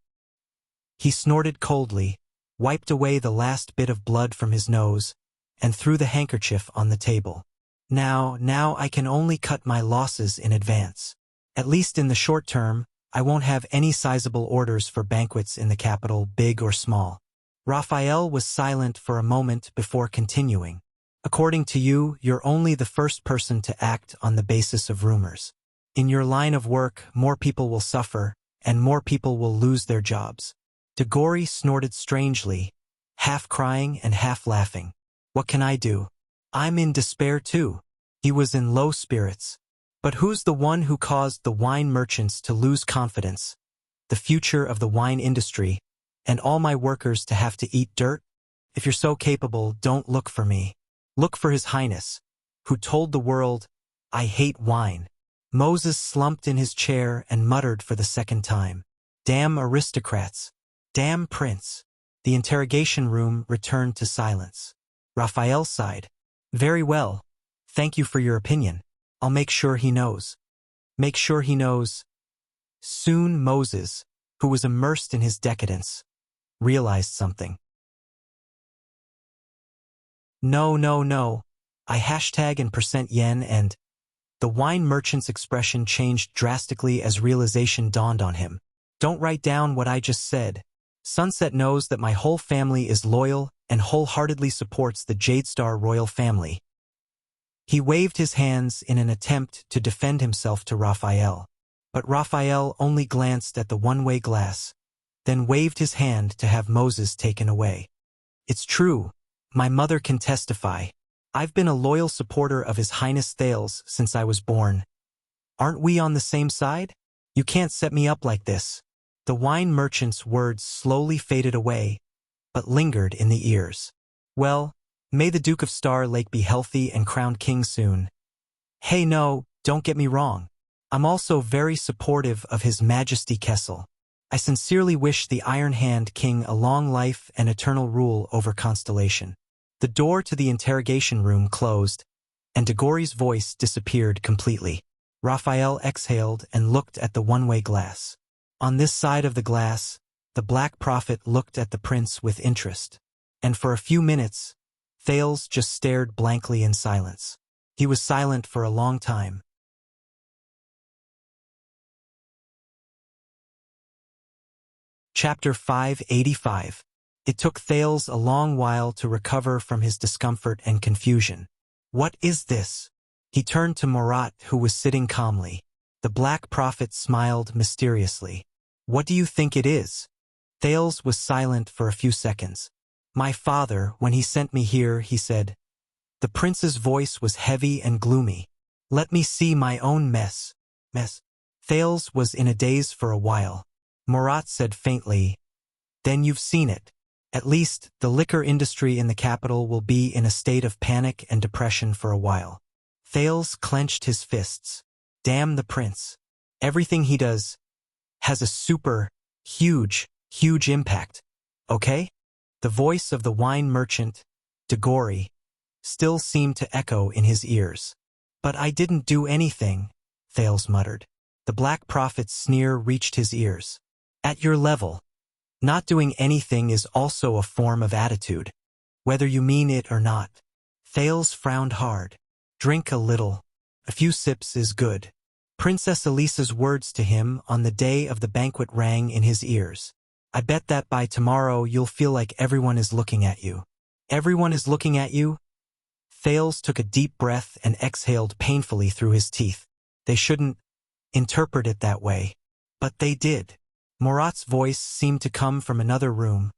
He snorted coldly, wiped away the last bit of blood from his nose, and threw the handkerchief on the table. Now I can only cut my losses in advance. At least in the short term, I won't have any sizable orders for banquets in the capital, big or small. Raphael was silent for a moment before continuing. According to you, you're only the first person to act on the basis of rumors. In your line of work, more people will suffer, and more people will lose their jobs. Dagori snorted strangely, half crying and half laughing. What can I do? I'm in despair too. He was in low spirits. But who's the one who caused the wine merchants to lose confidence, the future of the wine industry, and all my workers to have to eat dirt? If you're so capable, don't look for me. Look for His Highness, who told the world, I hate wine. Moses slumped in his chair and muttered for the second time, Damn aristocrats. Damn prince. The interrogation room returned to silence. Raphael sighed. Very well. Thank you for your opinion. I'll make sure he knows. Make sure he knows. Soon Moses, who was immersed in his decadence, realized something. No. I hashtag and %yen and... The wine merchant's expression changed drastically as realization dawned on him. Don't write down what I just said. Sunset knows that my whole family is loyal and wholeheartedly supports the Jadestar royal family. He waved his hands in an attempt to defend himself to Raphael, but Raphael only glanced at the one-way glass, then waved his hand to have Moses taken away. It's true. My mother can testify. I've been a loyal supporter of His Highness Thales since I was born. Aren't we on the same side? You can't set me up like this. The wine merchant's words slowly faded away, but lingered in the ears. Well, may the Duke of Star Lake be healthy and crowned king soon. Hey no, don't get me wrong. I'm also very supportive of His Majesty Kessel. I sincerely wish the Iron Hand King a long life and eternal rule over Constellation. The door to the interrogation room closed, and Degori's voice disappeared completely. Raphael exhaled and looked at the one-way glass. On this side of the glass, the Black Prophet looked at the prince with interest, and for a few minutes, Thales just stared blankly in silence. He was silent for a long time. Chapter 585. It took Thales a long while to recover from his discomfort and confusion. What is this? He turned to Murat, who was sitting calmly. The Black Prophet smiled mysteriously. What do you think it is? Thales was silent for a few seconds. My father, when he sent me here, he said. The prince's voice was heavy and gloomy. Let me see my own mess. Thales was in a daze for a while. Murat said faintly, Then you've seen it. At least, the liquor industry in the capital will be in a state of panic and depression for a while. Thales clenched his fists. Damn the prince. Everything he does has a super, huge impact. Okay? The voice of the wine merchant, Degori, still seemed to echo in his ears. But I didn't do anything, Thales muttered. The Black Prophet's sneer reached his ears. At your level, not doing anything is also a form of attitude, whether you mean it or not. Thales frowned hard. Drink a little. A few sips is good. Princess Elisa's words to him on the day of the banquet rang in his ears. I bet that by tomorrow you'll feel like everyone is looking at you. Everyone is looking at you? Thales took a deep breath and exhaled painfully through his teeth. They shouldn't interpret it that way. But they did. Murat's voice seemed to come from another room,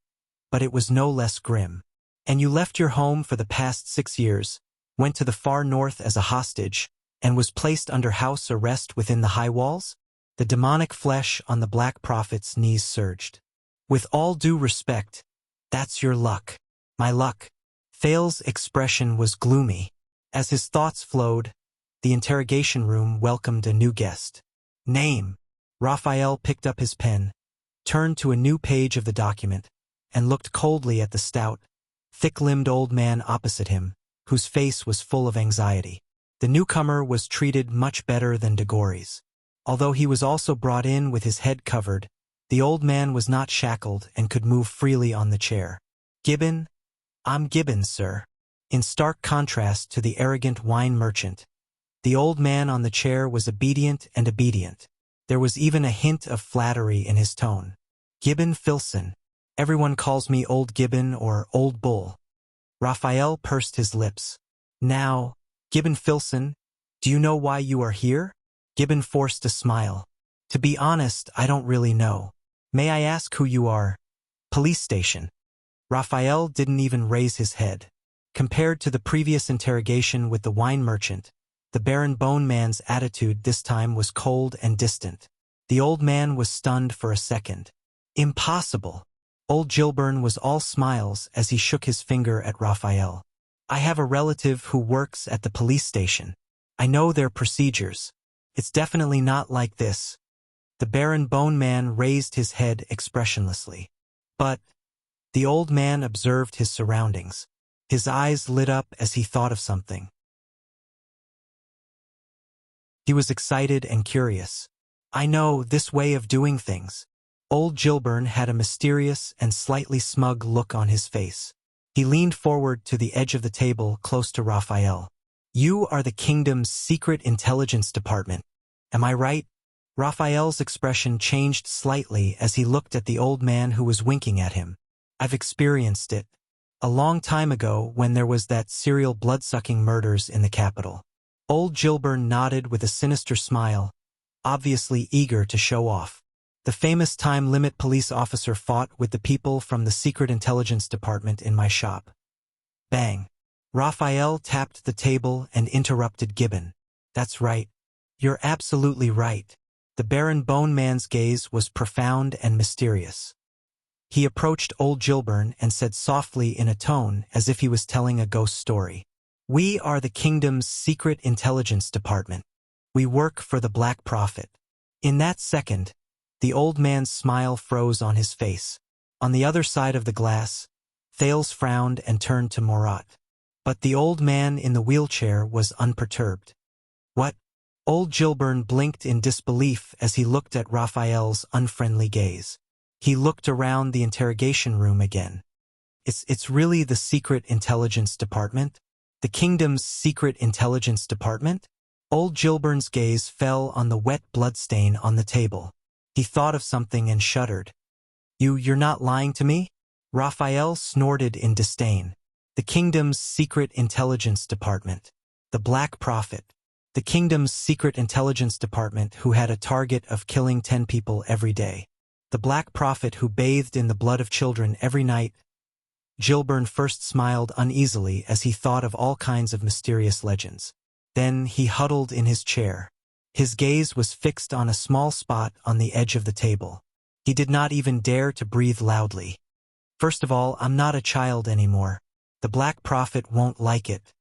but it was no less grim. And you left your home for the past 6 years, went to the far north as a hostage, and was placed under house arrest within the high walls? The demonic flesh on the Black Prophet's knees surged. With all due respect, that's your luck. My luck. Thales' expression was gloomy. As his thoughts flowed, the interrogation room welcomed a new guest. Name. Raphael picked up his pen, turned to a new page of the document, and looked coldly at the stout, thick-limbed old man opposite him, whose face was full of anxiety. The newcomer was treated much better than Degori's. Although he was also brought in with his head covered, the old man was not shackled and could move freely on the chair. Gibbon? I'm Gibbon, sir. In stark contrast to the arrogant wine merchant, the old man on the chair was obedient. There was even a hint of flattery in his tone. Gibbon Filson. Everyone calls me Old Gibbon or Old Bull. Raphael pursed his lips. Now, Gibbon Filson, do you know why you are here? Gibbon forced a smile. To be honest, I don't really know. May I ask who you are? Police station. Raphael didn't even raise his head. Compared to the previous interrogation with the wine merchant, the Baron Bone Man's attitude this time was cold and distant. The old man was stunned for a second. Impossible. Old Gilburn was all smiles as he shook his finger at Raphael. I have a relative who works at the police station. I know their procedures. It's definitely not like this. The Baron Bone Man raised his head expressionlessly. But the old man observed his surroundings. His eyes lit up as he thought of something. He was excited and curious. I know this way of doing things. Old Gilburn had a mysterious and slightly smug look on his face. He leaned forward to the edge of the table close to Raphael. You are the kingdom's secret intelligence department. Am I right? Raphael's expression changed slightly as he looked at the old man who was winking at him. I've experienced it. A long time ago when there was that serial blood-sucking murders in the capital. Old Gilbert nodded with a sinister smile, obviously eager to show off. The famous time limit police officer fought with the people from the Secret Intelligence Department in my shop. Bang. Raphael tapped the table and interrupted Gibbon. That's right. You're absolutely right. The Baron Bone Man's gaze was profound and mysterious. He approached old Gilbert and said softly in a tone as if he was telling a ghost story. We are the kingdom's secret intelligence department. We work for the Black Prophet. In that second, the old man's smile froze on his face. On the other side of the glass, Thales frowned and turned to Morat. But the old man in the wheelchair was unperturbed. What? Old Gilbert blinked in disbelief as he looked at Raphael's unfriendly gaze. He looked around the interrogation room again. It's really the Secret Intelligence Department? The kingdom's Secret Intelligence Department? Old Gilbert's gaze fell on the wet bloodstain on the table. He thought of something and shuddered. You're not lying to me? Raphael snorted in disdain. The kingdom's Secret Intelligence Department. The Black Prophet. The kingdom's Secret Intelligence Department who had a target of killing 10 people every day. The Black Prophet who bathed in the blood of children every night. Gilbert first smiled uneasily as he thought of all kinds of mysterious legends. Then he huddled in his chair. His gaze was fixed on a small spot on the edge of the table. He did not even dare to breathe loudly. First of all, I'm not a child anymore. The Black Prophet won't like it.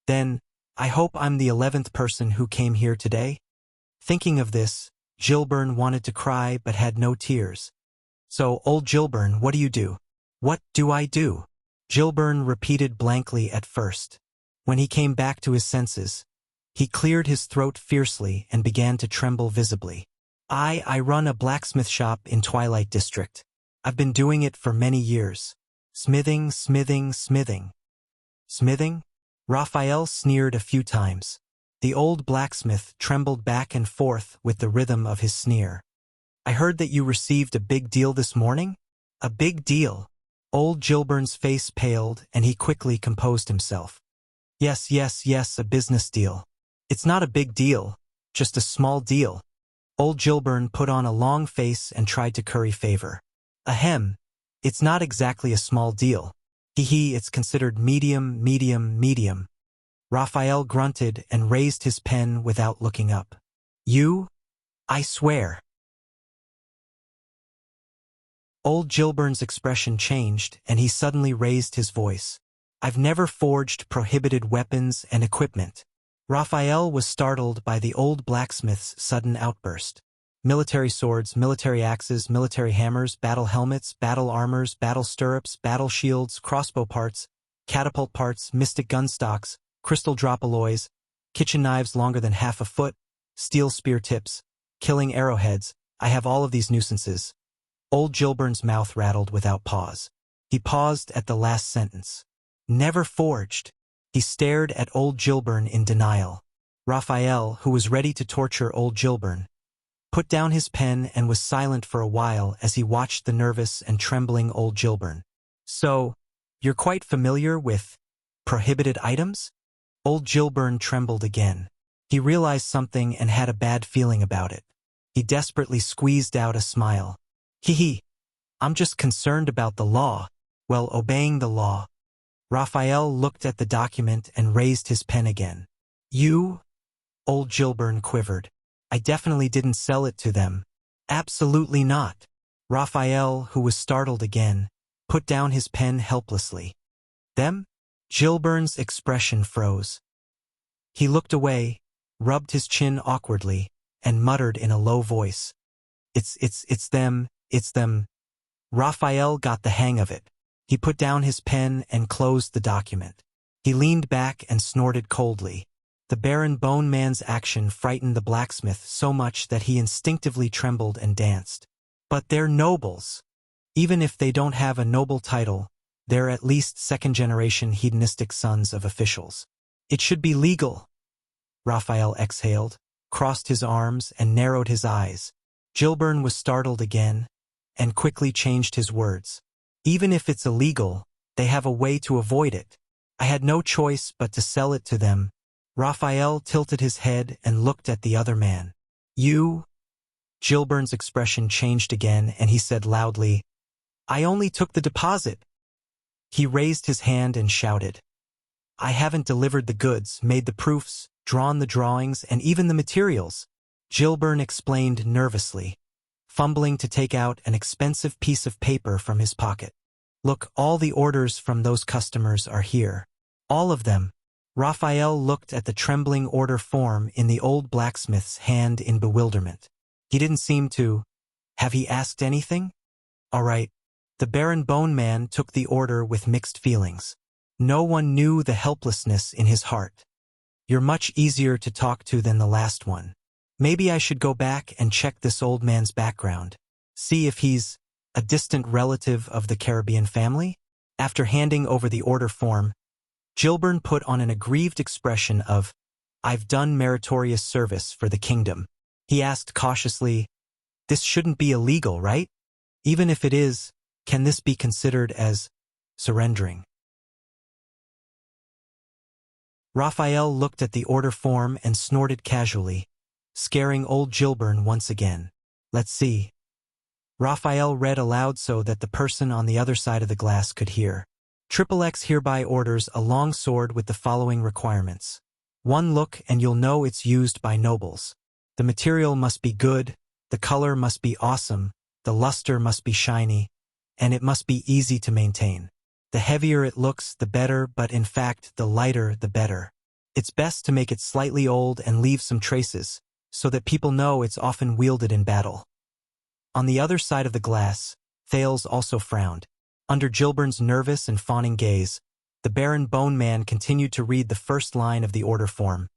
Then, I hope I'm the 11th person who came here today. Thinking of this, Gilbert wanted to cry but had no tears. So, old Gilbert, what do you do? What do I do? Gilbert repeated blankly at first. When he came back to his senses, he cleared his throat fiercely and began to tremble visibly. I run a blacksmith shop in Twilight District. I've been doing it for many years. Smithing. Smithing? Raphael sneered a few times. The old blacksmith trembled back and forth with the rhythm of his sneer. I heard that you received a big deal this morning? A big deal. Old Gilbert's face paled and he quickly composed himself. Yes, a business deal. It's not a big deal, just a small deal. Old Gilbert put on a long face and tried to curry favor. Ahem. It's not exactly a small deal. It's considered medium. Raphael grunted and raised his pen without looking up. You? I swear. Old Gilbert's expression changed and he suddenly raised his voice. I've never forged prohibited weapons and equipment. Raphael was startled by the old blacksmith's sudden outburst. Military swords, military axes, military hammers, battle helmets, battle armors, battle stirrups, battle shields, crossbow parts, catapult parts, mystic gun stocks, crystal drop alloys, kitchen knives longer than half a foot, steel spear tips, killing arrowheads. I have all of these nuisances. Old Gilbert's mouth rattled without pause. He paused at the last sentence. Never forged. He stared at old Gilbert in denial. Raphael, who was ready to torture old Gilbert, put down his pen and was silent for a while as he watched the nervous and trembling old Gilbert. So, you're quite familiar with prohibited items? Old Gilbert trembled again. He realized something and had a bad feeling about it. He desperately squeezed out a smile. I'm just concerned about the law. Well, obeying the law. Raphael looked at the document and raised his pen again. You? Old Gilbert quivered. I definitely didn't sell it to them. Absolutely not. Raphael, who was startled again, put down his pen helplessly. Them? Gilbert's expression froze. He looked away, rubbed his chin awkwardly, and muttered in a low voice. It's them. Raphael got the hang of it. He put down his pen and closed the document. He leaned back and snorted coldly. The Baron Bone Man's action frightened the blacksmith so much that he instinctively trembled and danced. But they're nobles. Even if they don't have a noble title, they're at least second-generation hedonistic sons of officials. It should be legal. Raphael exhaled. crossed his arms, and narrowed his eyes. Gilbern was startled again, and quickly changed his words. Even if it's illegal, they have a way to avoid it. I had no choice but to sell it to them. Raphael tilted his head and looked at the other man. You? Gilbern's expression changed again, and he said loudly, I only took the deposit. He raised his hand and shouted, I haven't delivered the goods, made the proofs, drawn the drawings, and even the materials. Gilbern explained nervously, fumbling to take out an expensive piece of paper from his pocket. Look, all the orders from those customers are here. All of them. Raphael looked at the trembling order form in the old blacksmith's hand in bewilderment. He didn't seem to. Have he asked anything? All right. The Baron Bone Man took the order with mixed feelings. No one knew the helplessness in his heart. You're much easier to talk to than the last one. Maybe I should go back and check this old man's background. See if he's a distant relative of the Caribbean family? After handing over the order form, Gilbern put on an aggrieved expression of, I've done meritorious service for the kingdom. He asked cautiously, this shouldn't be illegal, right? Even if it is, can this be considered as surrendering? Raphael looked at the order form and snorted casually, scaring old Gilbern once again. Let's see. Raphael read aloud so that the person on the other side of the glass could hear. XXX hereby orders a long sword with the following requirements. One look and you'll know it's used by nobles. The material must be good, the color must be awesome, the luster must be shiny, and it must be easy to maintain. The heavier it looks, the better, but in fact, the lighter, the better. It's best to make it slightly old and leave some traces, so that people know it's often wielded in battle. On the other side of the glass, Thales also frowned. Under Gilbern's nervous and fawning gaze, the Baron Bone Man continued to read the first line of the order form.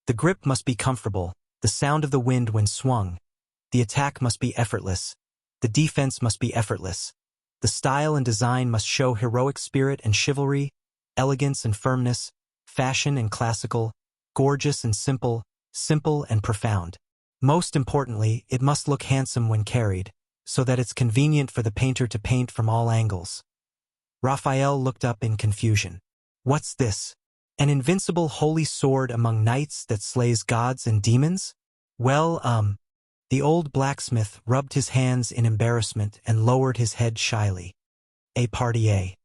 The grip must be comfortable, the sound of the wind when swung. The attack must be effortless. The defense must be effortless. The style and design must show heroic spirit and chivalry, elegance and firmness, fashion and classical, gorgeous and simple, simple and profound. Most importantly, it must look handsome when carried, so that it's convenient for the painter to paint from all angles. Raphael looked up in confusion. What's this? An invincible holy sword among knights that slays gods and demons? Well, the old blacksmith rubbed his hands in embarrassment and lowered his head shyly. A partie.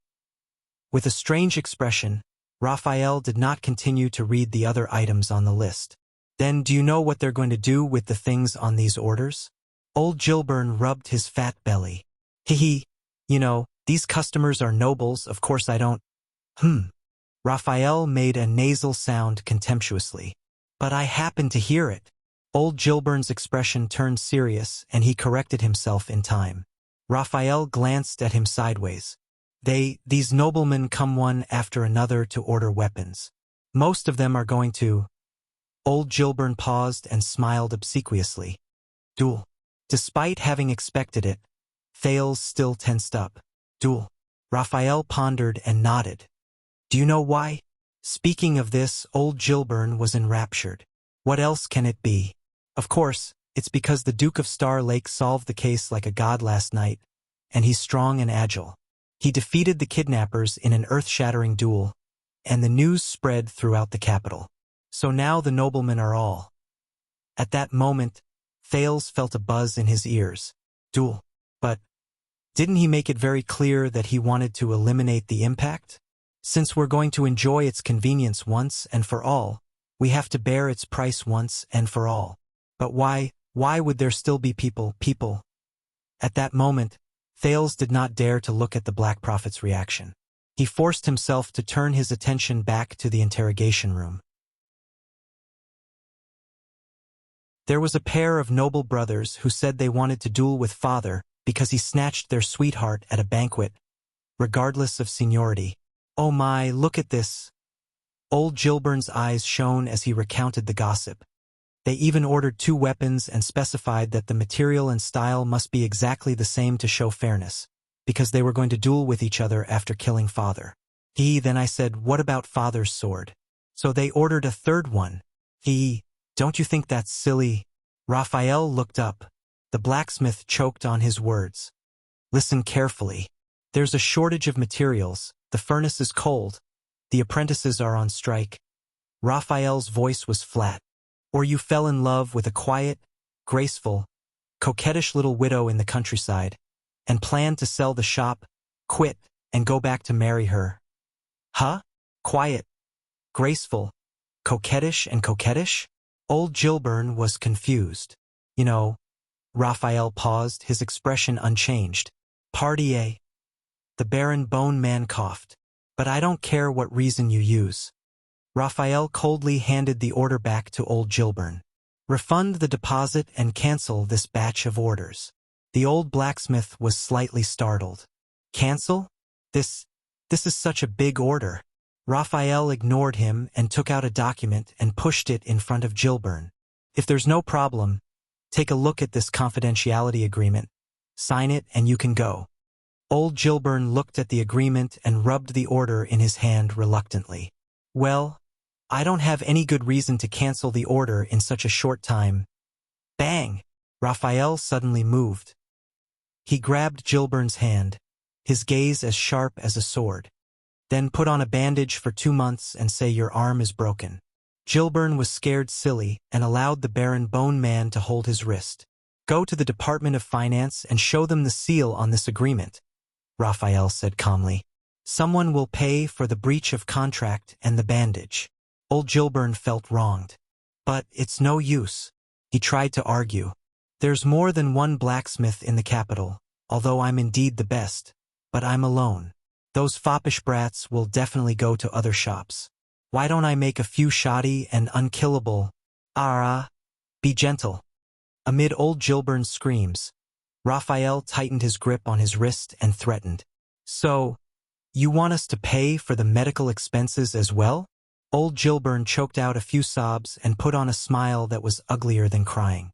With a strange expression, Raphael did not continue to read the other items on the list. Then do you know what they're going to do with the things on these orders? Old Gilbern rubbed his fat belly. Hee. You know, these customers are nobles, of course I don't. Raphael made a nasal sound contemptuously. But I happened to hear it. Old Gilbern's expression turned serious, and he corrected himself in time. Raphael glanced at him sideways. These noblemen come one after another to order weapons. Most of them are going to. Old Gilbern paused and smiled obsequiously. Duel. Despite having expected it, Thales still tensed up. Duel. Raphael pondered and nodded. Do you know why? Speaking of this, old Gilbern was enraptured. What else can it be? Of course, it's because the Duke of Star Lake solved the case like a god last night, and he's strong and agile. He defeated the kidnappers in an earth-shattering duel, and the news spread throughout the capital. So now the noblemen are all. At that moment, Thales felt a buzz in his ears. Duel. But didn't he make it very clear that he wanted to eliminate the impact? Since we're going to enjoy its convenience once and for all, we have to bear its price once and for all. But why would there still be people? At that moment, Thales did not dare to look at the Black Prophet's reaction. He forced himself to turn his attention back to the interrogation room. There was a pair of noble brothers who said they wanted to duel with father because he snatched their sweetheart at a banquet, regardless of seniority. Oh my, look at this. Old Gilbern's eyes shone as he recounted the gossip. They even ordered 2 weapons and specified that the material and style must be exactly the same to show fairness, because they were going to duel with each other after killing father. Then I said, what about father's sword? So they ordered a 3rd one. Don't you think that's silly? Raphael looked up. The blacksmith choked on his words. Listen carefully. There's a shortage of materials, the furnace is cold, the apprentices are on strike. Raphael's voice was flat. Or you fell in love with a quiet, graceful, coquettish little widow in the countryside, and planned to sell the shop, quit, and go back to marry her. Huh? Quiet, graceful, coquettish and coquettish? Old Gilbern was confused. You know, Raphael paused, his expression unchanged. Pardier. The Baron Bone Man coughed. But I don't care what reason you use. Raphael coldly handed the order back to old Gilbern. Refund the deposit and cancel this batch of orders. The old blacksmith was slightly startled. Cancel? This is such a big order. Raphael ignored him and took out a document and pushed it in front of Gilbern. If there's no problem, take a look at this confidentiality agreement. Sign it and you can go. Old Gilbern looked at the agreement and rubbed the order in his hand reluctantly. Well, I don't have any good reason to cancel the order in such a short time. Bang! Raphael suddenly moved. He grabbed Gilbern's hand, his gaze as sharp as a sword. Then put on a bandage for 2 months and say your arm is broken. Gilbern was scared silly and allowed the Baron Bone Man to hold his wrist. Go to the Department of Finance and show them the seal on this agreement, Raphael said calmly. Someone will pay for the breach of contract and the bandage. Old Gilbern felt wronged. But it's no use. He tried to argue. There's more than one blacksmith in the capital, although I'm indeed the best. But I'm alone. Those foppish brats will definitely go to other shops. Why don't I make a few shoddy and unkillable? Be gentle. Amid old Gilbern's screams, Raphael tightened his grip on his wrist and threatened. So, you want us to pay for the medical expenses as well? Old Gilbern choked out a few sobs and put on a smile that was uglier than crying.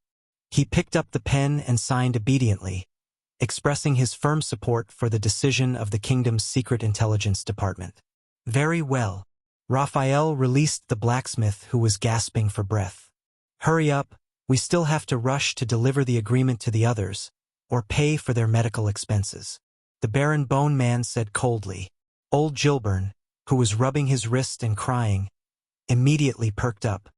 He picked up the pen and signed obediently, expressing his firm support for the decision of the kingdom's secret intelligence department. Very well. Raphael released the blacksmith who was gasping for breath. Hurry up, we still have to rush to deliver the agreement to the others, or pay for their medical expenses. The Baron Bone Man said coldly. Old Gilbern, who was rubbing his wrist and crying, immediately perked up.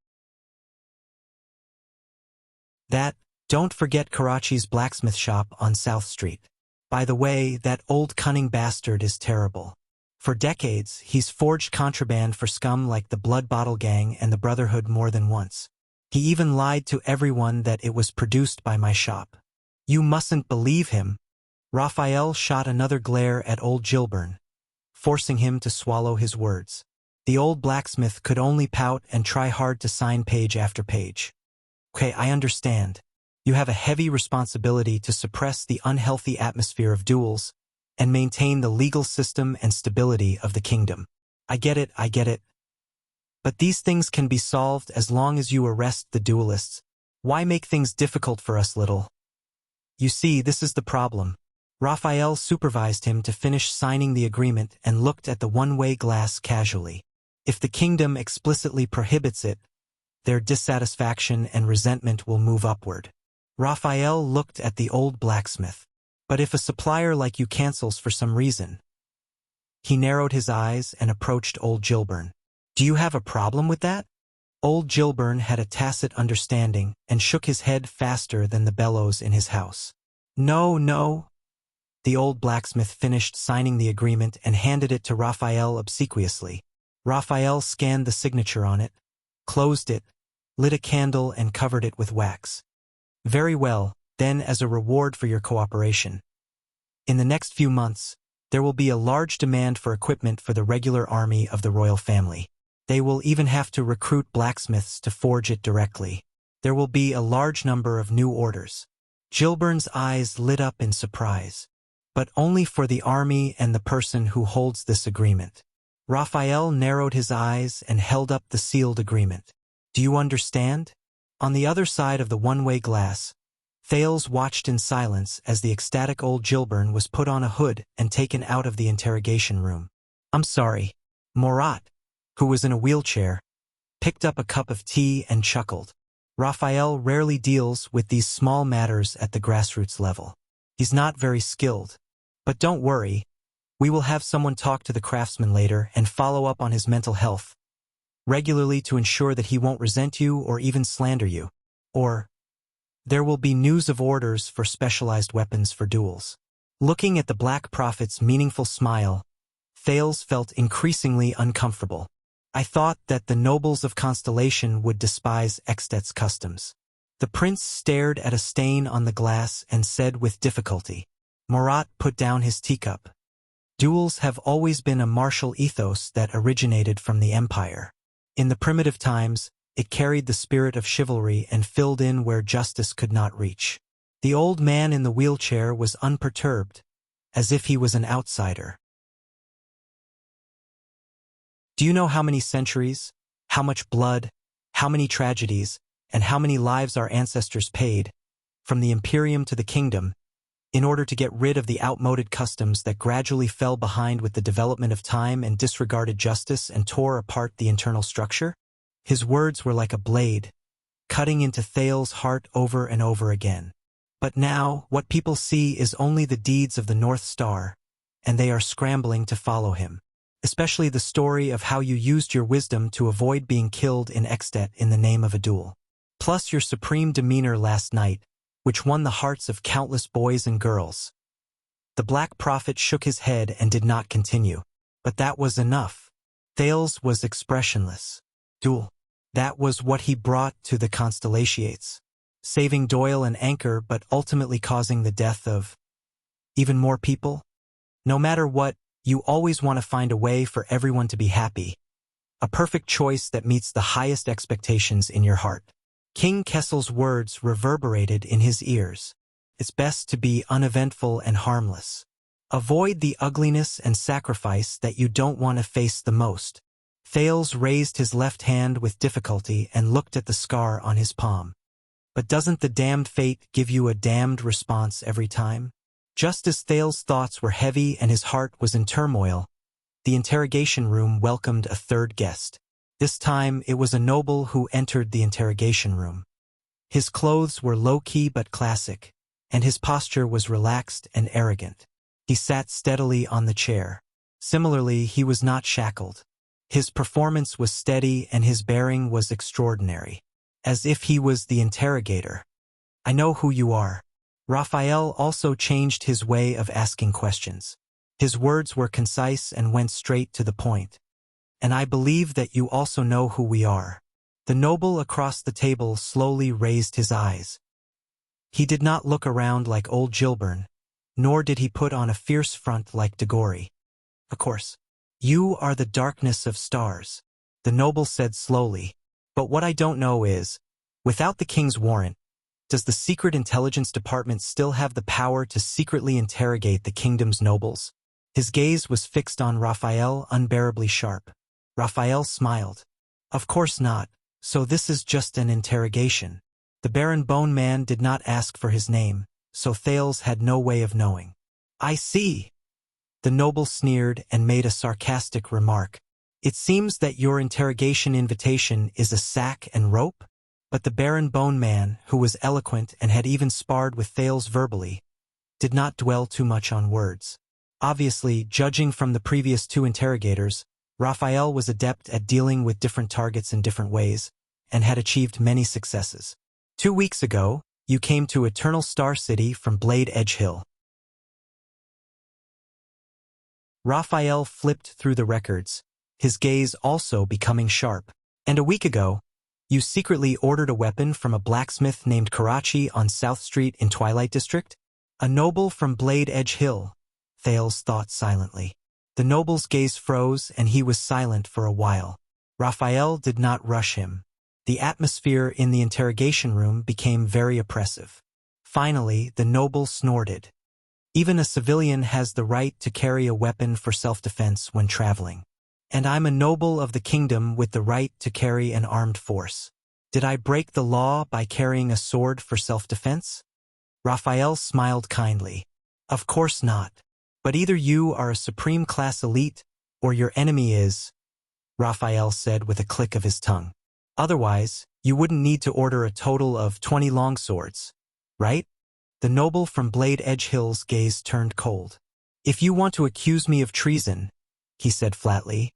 Don't forget Karachi's blacksmith shop on South Street. By the way, that old cunning bastard is terrible. For decades, he's forged contraband for scum like the Blood Bottle Gang and the Brotherhood more than once. He even lied to everyone that it was produced by my shop. You mustn't believe him. Raphael shot another glare at old Gilbern, forcing him to swallow his words. The old blacksmith could only pout and try hard to sign page after page. Okay, I understand. You have a heavy responsibility to suppress the unhealthy atmosphere of duels and maintain the legal system and stability of the kingdom. I get it. But these things can be solved as long as you arrest the duelists. Why make things difficult for us little? You see, this is the problem. Raphael supervised him to finish signing the agreement and looked at the one-way glass casually. If the kingdom explicitly prohibits it, their dissatisfaction and resentment will move upward. Raphael looked at the old blacksmith. But if a supplier like you cancels for some reason? He narrowed his eyes and approached old Gilbern. Do you have a problem with that? Old Gilbern had a tacit understanding and shook his head faster than the bellows in his house. No. The old blacksmith finished signing the agreement and handed it to Raphael obsequiously. Raphael scanned the signature on it, closed it, lit a candle and covered it with wax. Very well, then as a reward for your cooperation. In the next few months, there will be a large demand for equipment for the regular army of the royal family. They will even have to recruit blacksmiths to forge it directly. There will be a large number of new orders. Gilbern's eyes lit up in surprise. But only for the army and the person who holds this agreement. Raphael narrowed his eyes and held up the sealed agreement. Do you understand? On the other side of the one-way glass, Thales watched in silence as the ecstatic old Gilbern was put on a hood and taken out of the interrogation room. I'm sorry. Morat, who was in a wheelchair, picked up a cup of tea and chuckled. Raphael rarely deals with these small matters at the grassroots level. He's not very skilled. But don't worry, we will have someone talk to the craftsman later and follow up on his mental health regularly to ensure that he won't resent you or even slander you. Or, there will be news of orders for specialized weapons for duels. Looking at the Black Prophet's meaningful smile, Thales felt increasingly uncomfortable. I thought that the nobles of Constellation would despise Extet's customs. The prince stared at a stain on the glass and said with difficulty. Murat put down his teacup. Duels have always been a martial ethos that originated from the Empire. In the primitive times, it carried the spirit of chivalry and filled in where justice could not reach. The old man in the wheelchair was unperturbed, as if he was an outsider. Do you know how many centuries, how much blood, how many tragedies, and how many lives our ancestors paid, from the Imperium to the kingdom, in order to get rid of the outmoded customs that gradually fell behind with the development of time and disregarded justice and tore apart the internal structure? His words were like a blade, cutting into Thales' heart over and over again. But now, what people see is only the deeds of the North Star, and they are scrambling to follow him. Especially the story of how you used your wisdom to avoid being killed in Extet in the name of a duel. Plus your supreme demeanor last night, which won the hearts of countless boys and girls. The Black Prophet shook his head and did not continue. But that was enough. Thales was expressionless. Duel. That was what he brought to the Constellations. Saving Doyle and Anchor but ultimately causing the death of even more people? No matter what, you always want to find a way for everyone to be happy. A perfect choice that meets the highest expectations in your heart. King Kessel's words reverberated in his ears. It's best to be uneventful and harmless. Avoid the ugliness and sacrifice that you don't want to face the most. Thales raised his left hand with difficulty and looked at the scar on his palm. But doesn't the damned fate give you a damned response every time? Just as Thales' thoughts were heavy and his heart was in turmoil, the interrogation room welcomed a third guest. This time it was a noble who entered the interrogation room. His clothes were low-key but classic, and his posture was relaxed and arrogant. He sat steadily on the chair. Similarly, he was not shackled. His performance was steady and his bearing was extraordinary. As if he was the interrogator. I know who you are. Raphael also changed his way of asking questions. His words were concise and went straight to the point. And I believe that you also know who we are. The noble across the table slowly raised his eyes. He did not look around like old Gilburn, nor did he put on a fierce front like DeGory. Of course. You are the darkness of stars, the noble said slowly. But what I don't know is, without the king's warrant, does the Secret Intelligence Department still have the power to secretly interrogate the kingdom's nobles? His gaze was fixed on Raphael, unbearably sharp. Raphael smiled. Of course not, so this is just an interrogation. The Baron Bone Man did not ask for his name, so Thales had no way of knowing. I see. The noble sneered and made a sarcastic remark. It seems that your interrogation invitation is a sack and rope? But the Baron Bone Man, who was eloquent and had even sparred with Thales verbally, did not dwell too much on words. Obviously, judging from the previous two interrogators, Raphael was adept at dealing with different targets in different ways, and had achieved many successes. 2 weeks ago, you came to Eternal Star City from Blade Edge Hill. Raphael flipped through the records, his gaze also becoming sharp. And a week ago, you secretly ordered a weapon from a blacksmith named Karachi on South Street in Twilight District? A noble from Blade Edge Hill, Thales thought silently. The noble's gaze froze and he was silent for a while. Raphael did not rush him. The atmosphere in the interrogation room became very oppressive. Finally, the noble snorted. Even a civilian has the right to carry a weapon for self-defense when traveling. And I'm a noble of the kingdom with the right to carry an armed force. Did I break the law by carrying a sword for self-defense? Raphael smiled kindly. Of course not. But either you are a supreme class elite, or your enemy is, Raphael said with a click of his tongue. Otherwise, You wouldn't need to order a total of 20 longswords, right? The noble from Blade Edge Hill's gaze turned cold. If you want to accuse me of treason, he said flatly,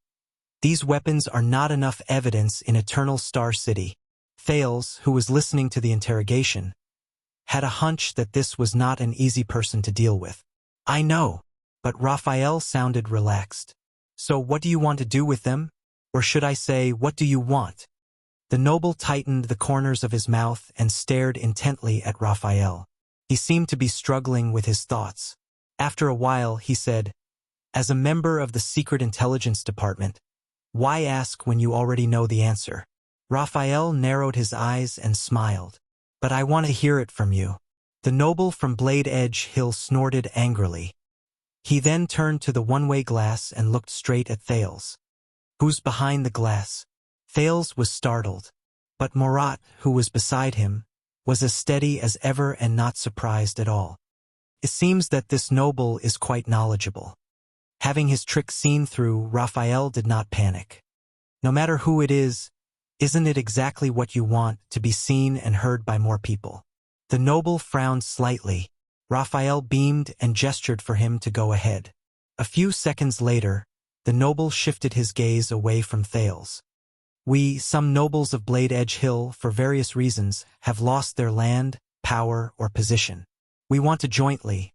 these weapons are not enough evidence in Eternal Star City. Thales, who was listening to the interrogation, had a hunch that this was not an easy person to deal with. I know, but Raphael sounded relaxed. So what do you want to do with them? Or should I say, what do you want? The noble tightened the corners of his mouth and stared intently at Raphael. He seemed to be struggling with his thoughts. After a while, he said, as a member of the Secret Intelligence Department, why ask when you already know the answer? Raphael narrowed his eyes and smiled. But I want to hear it from you. The noble from Blade Edge Hill snorted angrily. He then turned to the one-way glass and looked straight at Thales. Who's behind the glass? Thales was startled, but Murat, who was beside him, was as steady as ever and not surprised at all. It seems that this noble is quite knowledgeable. Having his trick seen through, Raphael did not panic. No matter who it is, isn't it exactly what you want, to be seen and heard by more people? The noble frowned slightly. Raphael beamed and gestured for him to go ahead. A few seconds later, the noble shifted his gaze away from Thales. We, some nobles of Blade Edge Hill, for various reasons, have lost their land, power, or position. We want to jointly.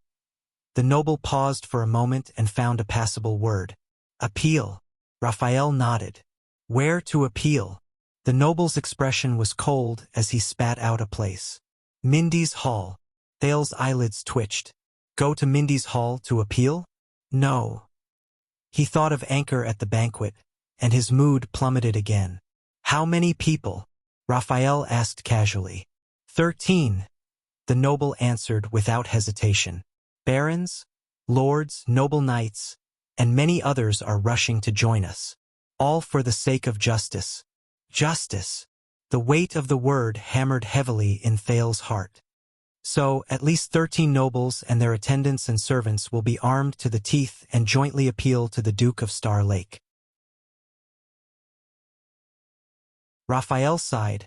The noble paused for a moment and found a passable word. Appeal. Raphael nodded. Where to appeal? The noble's expression was cold as he spat out a place. Mindy's Hall. Thales' eyelids twitched. Go to Mindy's Hall to appeal? No. He thought of Anchor at the banquet, and his mood plummeted again. How many people? Raphael asked casually. 13. The noble answered without hesitation. Barons, lords, noble knights, and many others are rushing to join us. All for the sake of justice. Justice. The weight of the word hammered heavily in Thales' heart. So, at least 13 nobles and their attendants and servants will be armed to the teeth and jointly appeal to the Duke of Star Lake. Raphael sighed,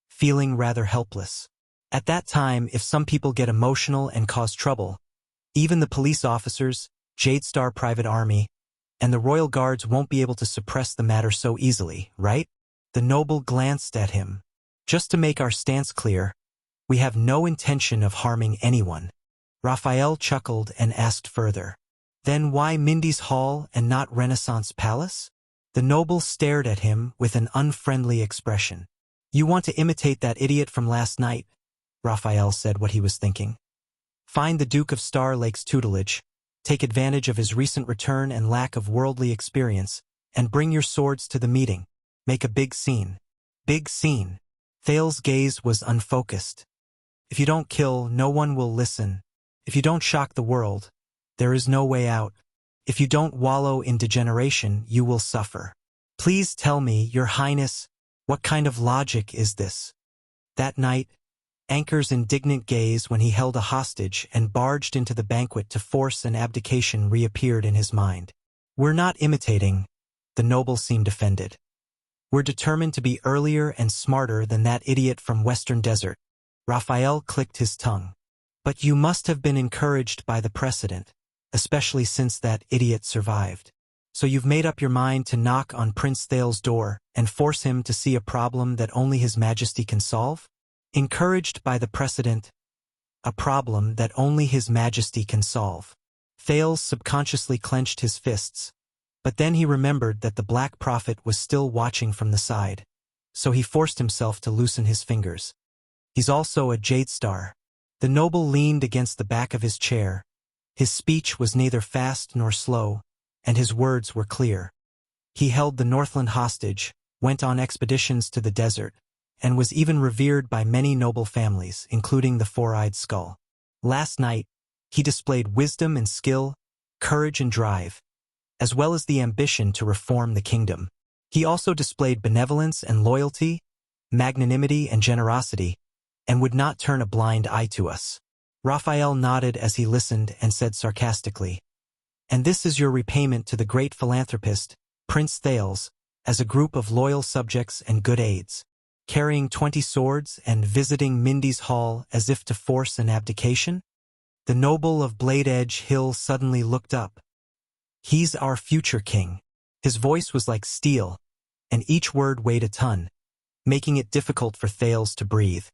feeling rather helpless. At that time, if some people get emotional and cause trouble, even the police officers, Jadestar Private Army, and the Royal Guards won't be able to suppress the matter so easily, right? The noble glanced at him. Just to make our stance clear, we have no intention of harming anyone. Raphael chuckled and asked further. Then why Mindy's Hall and not Renaissance Palace? The noble stared at him with an unfriendly expression. You want to imitate that idiot from last night? Raphael said what he was thinking. Find the Duke of Star Lake's tutelage, take advantage of his recent return and lack of worldly experience, and bring your swords to the meeting. Make a big scene. Big scene. Thales' gaze was unfocused. If you don't kill, no one will listen. If you don't shock the world, there is no way out. If you don't wallow in degeneration, you will suffer. Please tell me, Your Highness, what kind of logic is this? That night, Anchor's indignant gaze when he held a hostage and barged into the banquet to force an abdication reappeared in his mind. We're not imitating. The noble seemed offended. We're determined to be earlier and smarter than that idiot from Western Desert. Raphael clicked his tongue. But you must have been encouraged by the precedent, especially since that idiot survived. So you've made up your mind to knock on Prince Thales' door and force him to see a problem that only His Majesty can solve? Encouraged by the precedent, a problem that only His Majesty can solve. Thales subconsciously clenched his fists, but then he remembered that the Black Prophet was still watching from the side, so he forced himself to loosen his fingers. He's also a Jadestar. The noble leaned against the back of his chair. His speech was neither fast nor slow, and his words were clear. He held the Northland hostage, went on expeditions to the desert, and was even revered by many noble families, including the Four-Eyed Skull. Last night, he displayed wisdom and skill, courage and drive, as well as the ambition to reform the kingdom. He also displayed benevolence and loyalty, magnanimity and generosity, and would not turn a blind eye to us. Raphael nodded as he listened and said sarcastically, And this is your repayment to the great philanthropist, Prince Thales, as a group of loyal subjects and good aides. carrying 20 swords and visiting Mindy's hall as if to force an abdication? The noble of Blade Edge Hill suddenly looked up. He's our future king. His voice was like steel, and each word weighed a ton, making it difficult for Thales to breathe.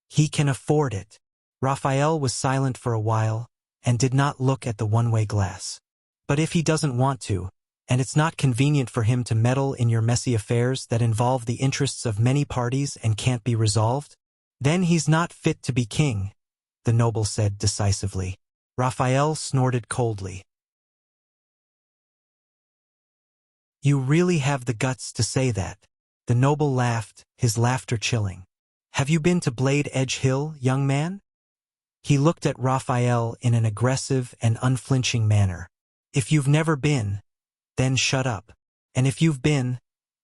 He can afford it. Raphael was silent for a while and did not look at the one-way glass. But if he doesn't want to, and it's not convenient for him to meddle in your messy affairs that involve the interests of many parties and can't be resolved, then he's not fit to be king, the noble said decisively. Raphael snorted coldly. You really have the guts to say that. The noble laughed, his laughter chilling. Have you been to Blade Edge Hill, young man? He looked at Raphael in an aggressive and unflinching manner. If you've never been, then shut up. And if you've been,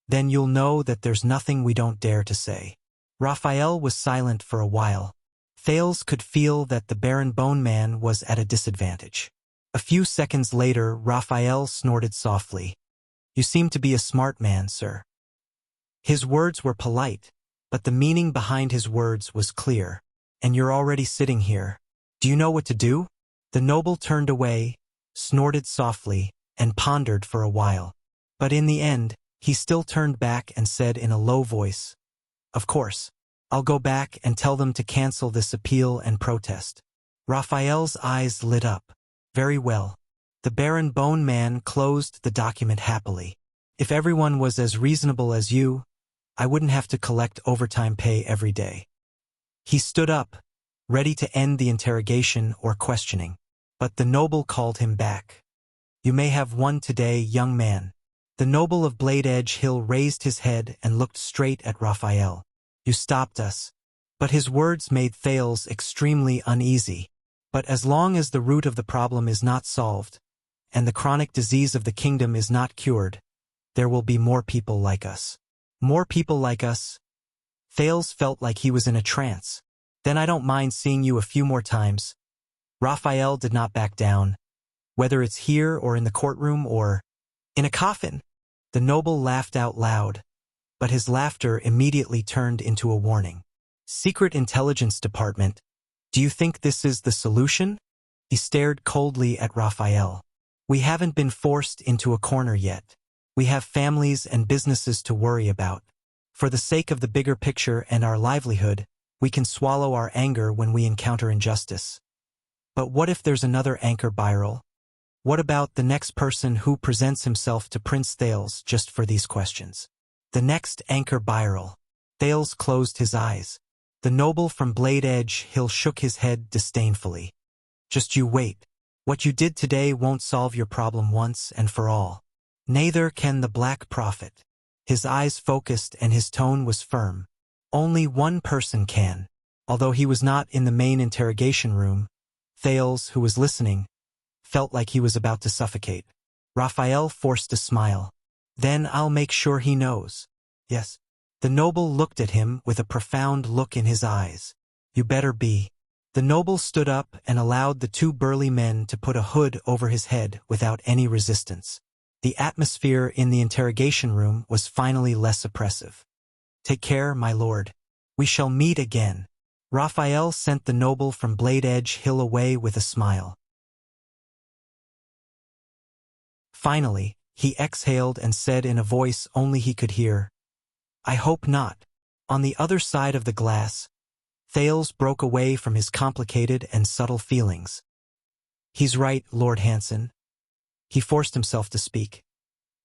then you'll know that there's nothing we don't dare to say. Raphael was silent for a while. Thales could feel that the Baron Bone Man was at a disadvantage. A few seconds later, Raphael snorted softly. You seem to be a smart man, sir. His words were polite, but the meaning behind his words was clear. And you're already sitting here. Do you know what to do? The noble turned away, snorted softly, and pondered for a while. But in the end, he still turned back and said in a low voice, Of course, I'll go back and tell them to cancel this appeal and protest. Raphael's eyes lit up. Very well. The Baron Bone Man closed the document happily. If everyone was as reasonable as you, I wouldn't have to collect overtime pay every day. He stood up, ready to end the interrogation or questioning. But the noble called him back. You may have won today, young man. The noble of Blade Edge Hill raised his head and looked straight at Raphael. You stopped us. But his words made Thales extremely uneasy. But as long as the root of the problem is not solved, and the chronic disease of the kingdom is not cured, there will be more people like us. More people like us? Thales felt like he was in a trance. Then I don't mind seeing you a few more times. Raphael did not back down. Whether it's here or in the courtroom or in a coffin. The noble laughed out loud, but his laughter immediately turned into a warning. Secret Intelligence Department, do you think this is the solution? He stared coldly at Raphael. We haven't been forced into a corner yet. We have families and businesses to worry about. For the sake of the bigger picture and our livelihood, we can swallow our anger when we encounter injustice. But what if there's another anchor viral? What about the next person who presents himself to Prince Thales just for these questions? The next anchor viral. Thales closed his eyes. The noble from Blade Edge Hill shook his head disdainfully. Just you wait. What you did today won't solve your problem once and for all. Neither can the Black Prophet. His eyes focused and his tone was firm. Only one person can. Although he was not in the main interrogation room, Thales, who was listening, felt like he was about to suffocate. Raphael forced a smile. Then I'll make sure he knows. Yes. The noble looked at him with a profound look in his eyes. You better be. The noble stood up and allowed the two burly men to put a hood over his head without any resistance. The atmosphere in the interrogation room was finally less oppressive. Take care, my lord. We shall meet again. Raphael sent the noble from Blade Edge Hill away with a smile. Finally, he exhaled and said in a voice only he could hear, I hope not. On the other side of the glass, Thales broke away from his complicated and subtle feelings. He's right, Lord Hanson. He forced himself to speak.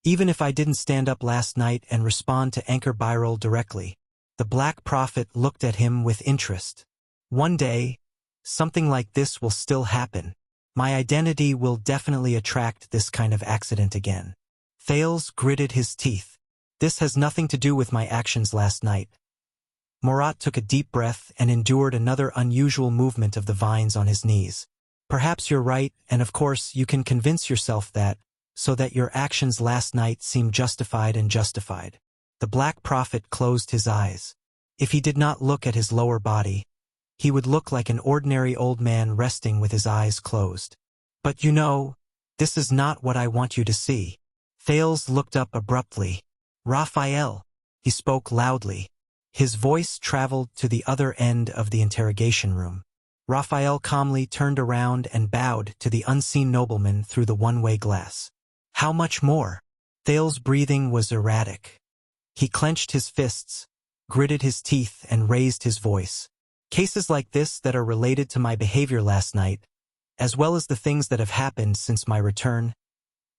Even if I didn't stand up last night and respond to Anchor Birol directly, the Black Prophet looked at him with interest. One day, something like this will still happen. My identity will definitely attract this kind of accident again. Thales gritted his teeth. This has nothing to do with my actions last night. Murat took a deep breath and endured another unusual movement of the vines on his knees. Perhaps you're right, and of course you can convince yourself that, so that your actions last night seem justified and justified. The Black Prophet closed his eyes. If he did not look at his lower body, he would look like an ordinary old man resting with his eyes closed. But you know, this is not what I want you to see. Thales looked up abruptly. Raphael. He spoke loudly. His voice traveled to the other end of the interrogation room. Raphael calmly turned around and bowed to the unseen nobleman through the one-way glass. How much more? Thale's breathing was erratic. He clenched his fists, gritted his teeth, and raised his voice. Cases like this that are related to my behavior last night, as well as the things that have happened since my return.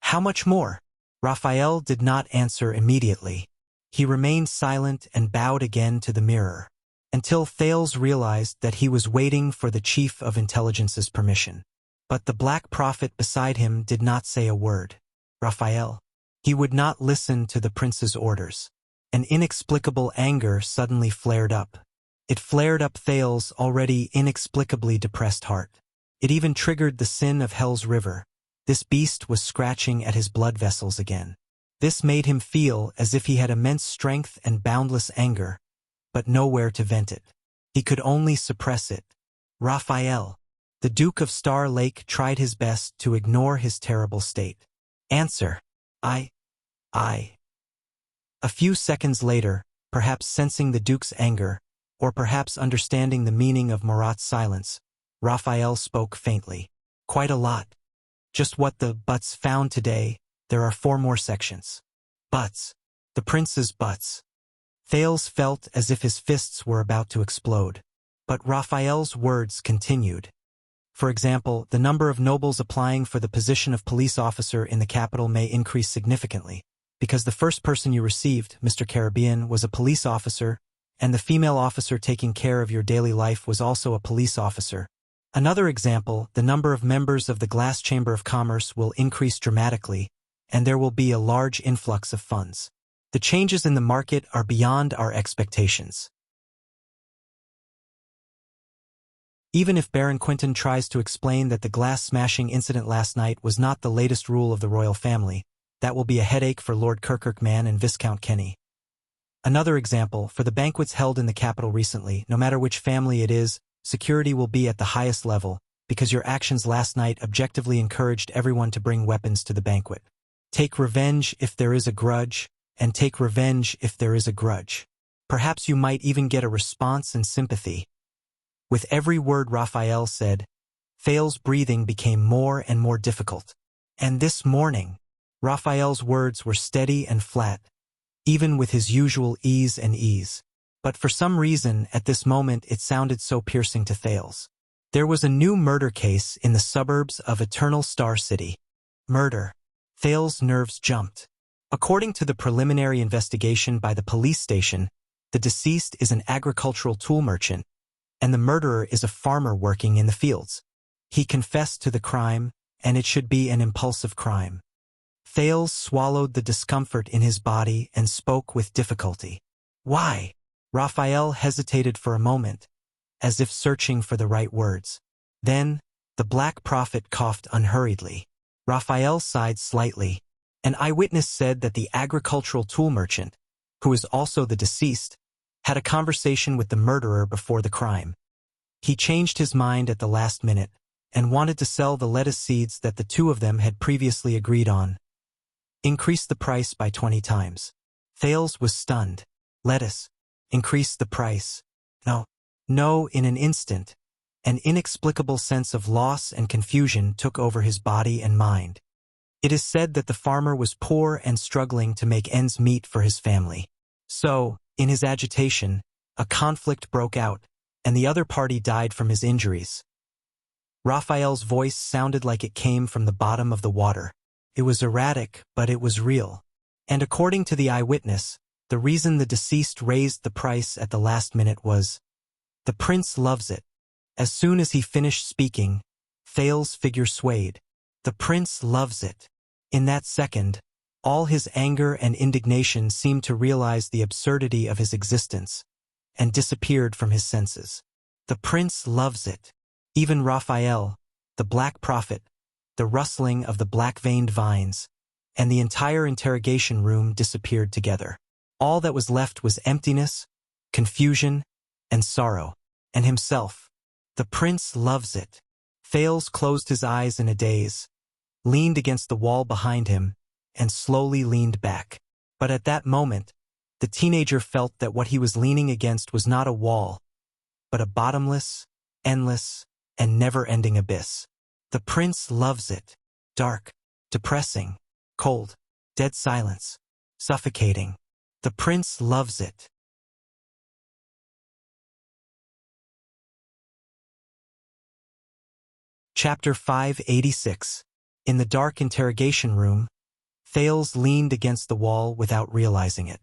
How much more? Raphael did not answer immediately. He remained silent and bowed again to the mirror, until Thales realized that he was waiting for the Chief of Intelligence's permission. But the Black Prophet beside him did not say a word. Raphael. He would not listen to the prince's orders. An inexplicable anger suddenly flared up. It flared up Thales' already inexplicably depressed heart. It even triggered the sin of Hell's River. This beast was scratching at his blood vessels again. This made him feel as if he had immense strength and boundless anger, but nowhere to vent it. He could only suppress it. Raphael. The Duke of Star Lake tried his best to ignore his terrible state. Answer. I. A few seconds later, perhaps sensing the Duke's anger, or perhaps understanding the meaning of Murat's silence, Raphael spoke faintly. Quite a lot. Just what the butts found today. There are 4 more sections. Butts. The prince's butts. Thales felt as if his fists were about to explode. But Raphael's words continued. For example, the number of nobles applying for the position of police officer in the capital may increase significantly, because the first person you received, Mr. Caribbean, was a police officer, and the female officer taking care of your daily life was also a police officer. Another example, the number of members of the Glass Chamber of Commerce will increase dramatically, and there will be a large influx of funds. The changes in the market are beyond our expectations. Even if Baron Quinton tries to explain that the glass-smashing incident last night was not the latest rule of the royal family, that will be a headache for Lord Kirkirkman and Viscount Kenny. Another example, for the banquets held in the capital recently, no matter which family it is, security will be at the highest level, because your actions last night objectively encouraged everyone to bring weapons to the banquet. Take revenge if there is a grudge, and take revenge if there is a grudge. Perhaps you might even get a response and sympathy. With every word Raphael said, Thales' breathing became more and more difficult. And this morning, Raphael's words were steady and flat, even with his usual ease. But for some reason, at this moment it sounded so piercing to Thales. There was a new murder case in the suburbs of Eternal Star City. Murder. Thales' nerves jumped. According to the preliminary investigation by the police station, the deceased is an agricultural tool merchant, and the murderer is a farmer working in the fields. He confessed to the crime, and it should be an impulsive crime. Thales swallowed the discomfort in his body and spoke with difficulty. Why? Raphael hesitated for a moment, as if searching for the right words. Then, the Black Prophet coughed unhurriedly. Raphael sighed slightly. An eyewitness said that the agricultural tool merchant, who is also the deceased, had a conversation with the murderer before the crime. He changed his mind at the last minute, and wanted to sell the lettuce seeds that the two of them had previously agreed on. Increase the price by 20 times. Thales was stunned. Lettuce. Increase the price. No, in an instant. An inexplicable sense of loss and confusion took over his body and mind. It is said that the farmer was poor and struggling to make ends meet for his family. So, in his agitation, a conflict broke out, and the other party died from his injuries. Raphael's voice sounded like it came from the bottom of the water. It was erratic, but it was real. And according to the eyewitness, the reason the deceased raised the price at the last minute was, "The prince loves it." As soon as he finished speaking, Thales' figure swayed. The prince loves it. In that second, all his anger and indignation seemed to realize the absurdity of his existence, and disappeared from his senses. The prince loves it. Even Raphael, the Black Prophet, the rustling of the black-veined vines, and the entire interrogation room disappeared together. All that was left was emptiness, confusion, and sorrow, and himself. The prince loves it. Thales closed his eyes in a daze, leaned against the wall behind him, and slowly leaned back. But at that moment, The teenager felt that what he was leaning against was not a wall, but a bottomless, endless, and never-ending abyss. The prince loves it. Dark, depressing, cold, dead silence, suffocating. The prince loves it. Chapter 586. In the dark interrogation room, Thales leaned against the wall without realizing it.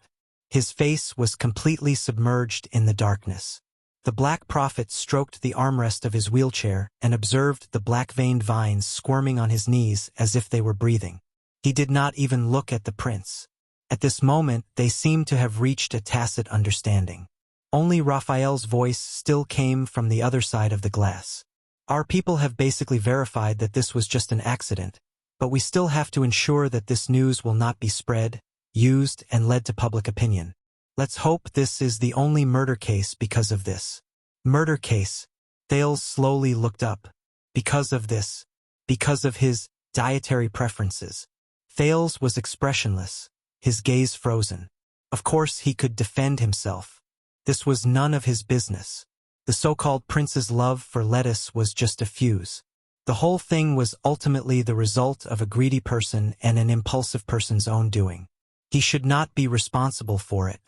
His face was completely submerged in the darkness. The Black Prophet stroked the armrest of his wheelchair and observed the black-veined vines squirming on his knees as if they were breathing. He did not even look at the prince. At this moment, they seemed to have reached a tacit understanding. Only Raphael's voice still came from the other side of the glass. Our people have basically verified that this was just an accident, but we still have to ensure that this news will not be spread, used, and led to public opinion. Let's hope this is the only murder case because of this. Murder case. Thales slowly looked up. Because of this. Because of his dietary preferences. Thales was expressionless, his gaze frozen. Of course he could defend himself. This was none of his business. The so-called prince's love for lettuce was just a fuse. The whole thing was ultimately the result of a greedy person and an impulsive person's own doing. He should not be responsible for it,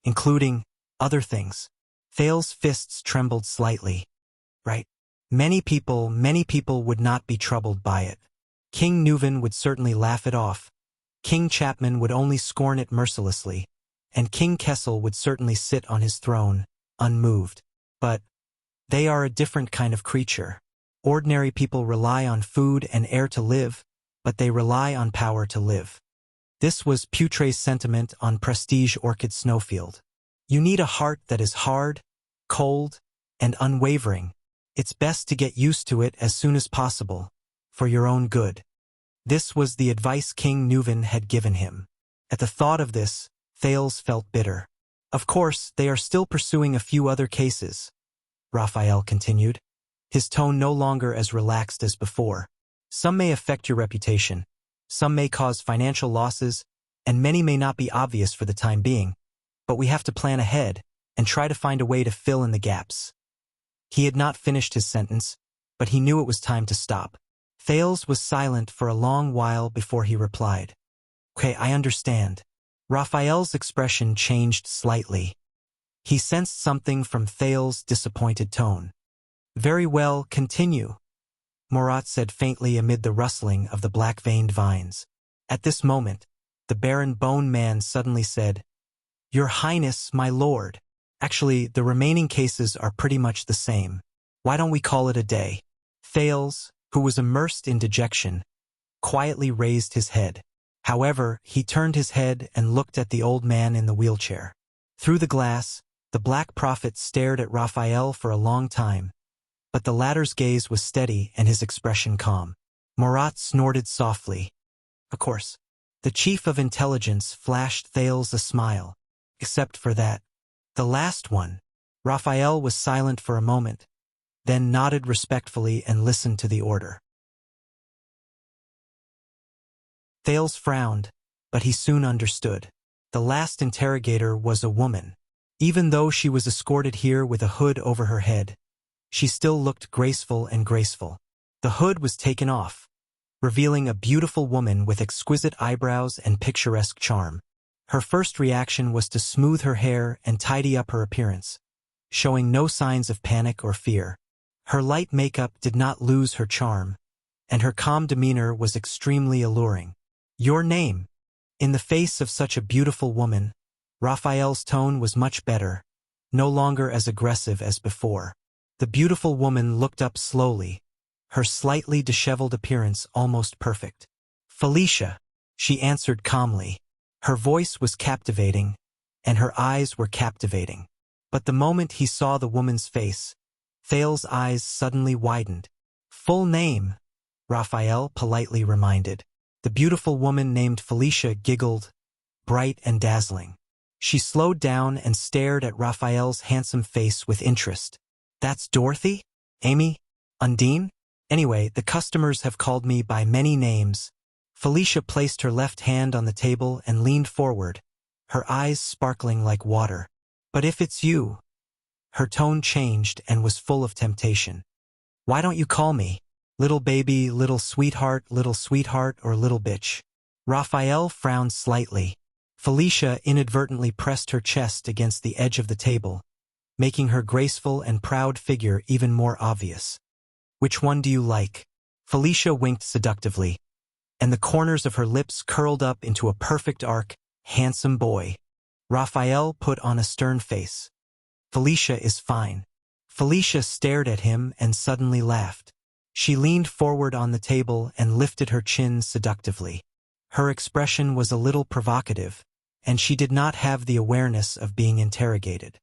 including other things. Thales' fists trembled slightly. Right? Many people would not be troubled by it. King Nuvan would certainly laugh it off. King Chapman would only scorn it mercilessly, and King Kessel would certainly sit on his throne, unmoved. But they are a different kind of creature. Ordinary people rely on food and air to live, but they rely on power to live. This was Putre's sentiment on Prestige Orchid Snowfield. You need a heart that is hard, cold, and unwavering. It's best to get used to it as soon as possible, for your own good. This was the advice King Nuvan had given him. At the thought of this, Thales felt bitter. Of course, they are still pursuing a few other cases, Raphael continued, his tone no longer as relaxed as before. Some may affect your reputation, some may cause financial losses, and many may not be obvious for the time being, but we have to plan ahead and try to find a way to fill in the gaps. He had not finished his sentence, but he knew it was time to stop. Thales was silent for a long while before he replied. Okay, I understand. Raphael's expression changed slightly. He sensed something from Thales' disappointed tone. Very well, continue, Morat said faintly amid the rustling of the black-veined vines. At this moment, the Baron Bone Man suddenly said, Your Highness, my lord. Actually, the remaining cases are pretty much the same. Why don't we call it a day? Thales, who was immersed in dejection, quietly raised his head. However, he turned his head and looked at the old man in the wheelchair. Through the glass, the Black Prophet stared at Raphael for a long time, but the latter's gaze was steady and his expression calm. Morat snorted softly. Of course, the Chief of Intelligence flashed Thales a smile. Except for that. The last one. Raphael was silent for a moment, then nodded respectfully and listened to the order. Thales frowned, but he soon understood. The last interrogator was a woman. Even though she was escorted here with a hood over her head, she still looked graceful and graceful. The hood was taken off, revealing a beautiful woman with exquisite eyebrows and picturesque charm. Her first reaction was to smooth her hair and tidy up her appearance, showing no signs of panic or fear. Her light makeup did not lose her charm, and her calm demeanor was extremely alluring. Your name. In the face of such a beautiful woman, Raphael's tone was much better, no longer as aggressive as before. The beautiful woman looked up slowly, her slightly disheveled appearance almost perfect. Felicia, she answered calmly. Her voice was captivating, and her eyes were captivating. But the moment he saw the woman's face, Thales' eyes suddenly widened. Full name, Raphael politely reminded. The beautiful woman named Felicia giggled, bright and dazzling. She slowed down and stared at Raphael's handsome face with interest. That's Dorothy? Amy? Undine? Anyway, the customers have called me by many names. Felicia placed her left hand on the table and leaned forward, her eyes sparkling like water. But if it's you, her tone changed and was full of temptation. Why don't you call me little baby, little sweetheart, or little bitch? Raphael frowned slightly. Felicia inadvertently pressed her chest against the edge of the table, making her graceful and proud figure even more obvious. Which one do you like? Felicia winked seductively, and the corners of her lips curled up into a perfect arc. Handsome boy. Raphael put on a stern face. Felicia is fine. Felicia stared at him and suddenly laughed. She leaned forward on the table and lifted her chin seductively. Her expression was a little provocative, and she did not have the awareness of being interrogated.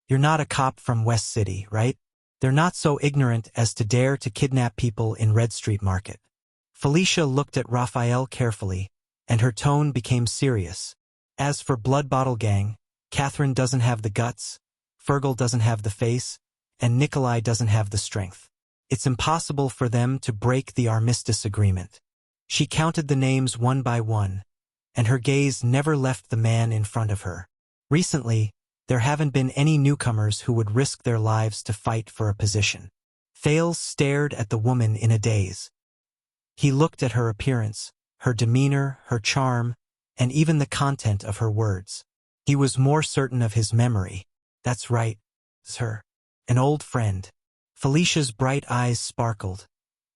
You're not a cop from West City, right? They're not so ignorant as to dare to kidnap people in Red Street Market. Felicia looked at Raphael carefully, and her tone became serious. As for Blood Bottle Gang, Catherine doesn't have the guts, Fergal doesn't have the face, and Nikolai doesn't have the strength. It's impossible for them to break the armistice agreement. She counted the names one by one, and her gaze never left the man in front of her. Recently, there haven't been any newcomers who would risk their lives to fight for a position. Thales stared at the woman in a daze. He looked at her appearance, her demeanor, her charm, and even the content of her words. He was more certain of his memory. That's right, it's her. An old friend. Felicia's bright eyes sparkled,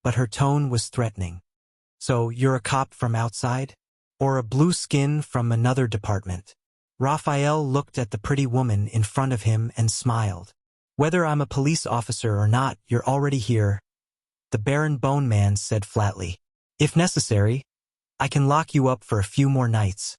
but her tone was threatening. So, you're a cop from outside? Or a blue skin from another department? Raphael looked at the pretty woman in front of him and smiled. Whether I'm a police officer or not, you're already here, the Baron Bone Man said flatly. If necessary, I can lock you up for a few more nights.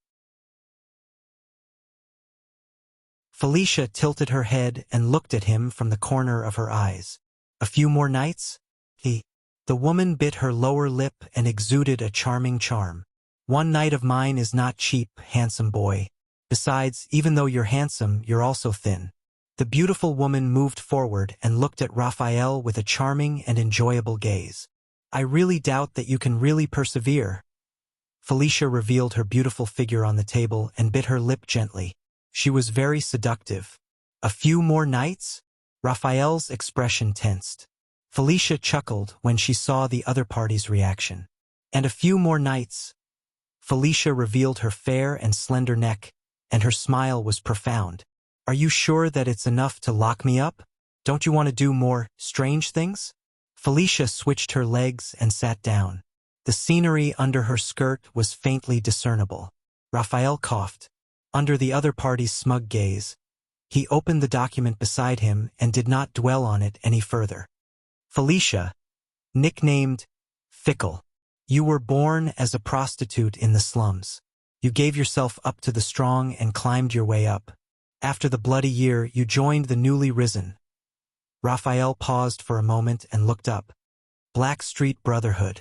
Felicia tilted her head and looked at him from the corner of her eyes. A few more nights? The woman bit her lower lip and exuded a charming charm. One night of mine is not cheap, handsome boy. Besides, even though you're handsome, you're also thin. The beautiful woman moved forward and looked at Raphael with a charming and enjoyable gaze. I really doubt that you can really persevere. Felicia revealed her beautiful figure on the table and bit her lip gently. She was very seductive. A few more nights? Raphael's expression tensed. Felicia chuckled when she saw the other party's reaction. And a few more nights. Felicia revealed her fair and slender neck, and her smile was profound. Are you sure that it's enough to lock me up? Don't you want to do more strange things? Felicia switched her legs and sat down. The scenery under her skirt was faintly discernible. Raphael coughed. Under the other party's smug gaze, he opened the document beside him and did not dwell on it any further. Felicia, nicknamed Fickle, you were born as a prostitute in the slums. You gave yourself up to the strong and climbed your way up. After the bloody year, you joined the newly risen. Raphael paused for a moment and looked up. Black Street Brotherhood.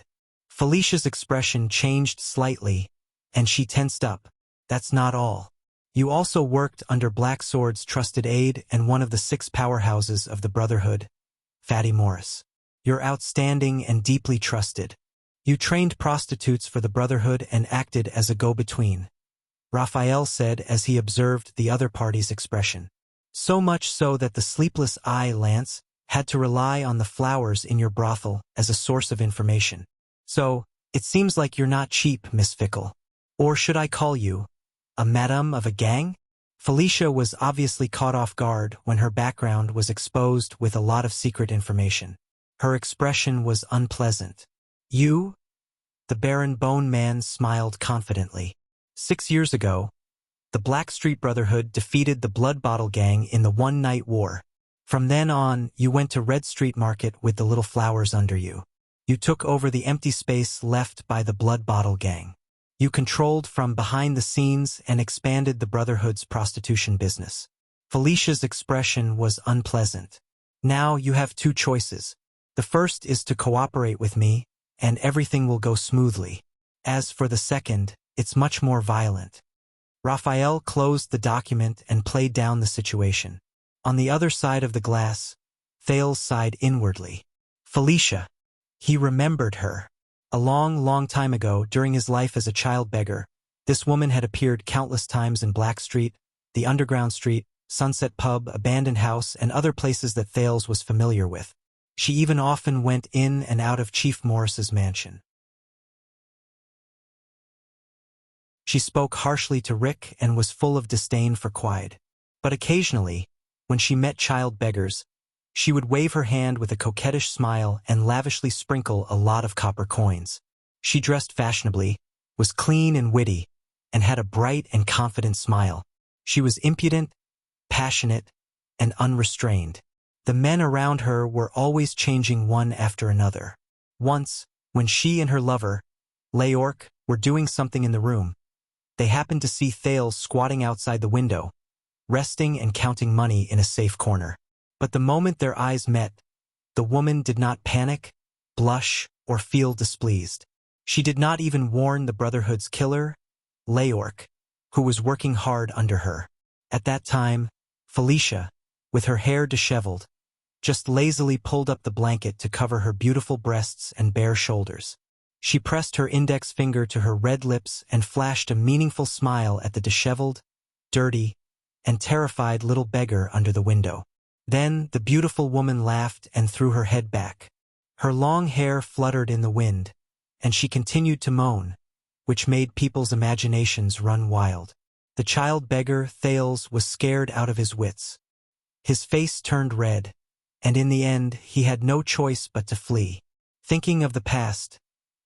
Felicia's expression changed slightly, and she tensed up. That's not all. You also worked under Black Sword's trusted aide and one of the 6 powerhouses of the Brotherhood, Fatty Morris. You're outstanding and deeply trusted. You trained prostitutes for the Brotherhood and acted as a go-between. Raphael said as he observed the other party's expression. So much so that the sleepless eye, Lance, had to rely on the flowers in your brothel as a source of information. So, it seems like you're not cheap, Miss Fickle. Or should I call you a madam of a gang? Felicia was obviously caught off guard when her background was exposed with a lot of secret information. Her expression was unpleasant. You? The Baron Bone Man smiled confidently. 6 years ago, the Black Street Brotherhood defeated the Blood Bottle Gang in the one-night war. From then on, you went to Red Street Market with the little flowers under you. You took over the empty space left by the Blood Bottle Gang. You controlled from behind the scenes and expanded the Brotherhood's prostitution business. Felicia's expression was unpleasant. Now you have 2 choices. The first is to cooperate with me, and everything will go smoothly. As for the second, it's much more violent. Raphael closed the document and played down the situation. On the other side of the glass, Thales sighed inwardly. Felicia. He remembered her. A long, long time ago, during his life as a child beggar, This woman had appeared countless times in Black Street, the Underground Street, Sunset Pub, Abandoned House, and other places that Thales was familiar with. She even often went in and out of Chief Morris's mansion. She spoke harshly to Rick and was full of disdain for Quiet. But occasionally, when she met child beggars, she would wave her hand with a coquettish smile and lavishly sprinkle a lot of copper coins. She dressed fashionably, was clean and witty, and had a bright and confident smile. She was impudent, passionate, and unrestrained. The men around her were always changing one after another. Once, when she and her lover, Leork, were doing something in the room, they happened to see Thales squatting outside the window, resting and counting money in a safe corner. But the moment their eyes met, the woman did not panic, blush, or feel displeased. She did not even warn the Brotherhood's killer, Leork, who was working hard under her. At that time, Felicia, with her hair disheveled, just lazily pulled up the blanket to cover her beautiful breasts and bare shoulders. She pressed her index finger to her red lips and flashed a meaningful smile at the disheveled, dirty, and terrified little beggar under the window. Then the beautiful woman laughed and threw her head back. Her long hair fluttered in the wind, and she continued to moan, which made people's imaginations run wild. The child beggar, Thales, was scared out of his wits. His face turned red, and in the end he had no choice but to flee. Thinking of the past,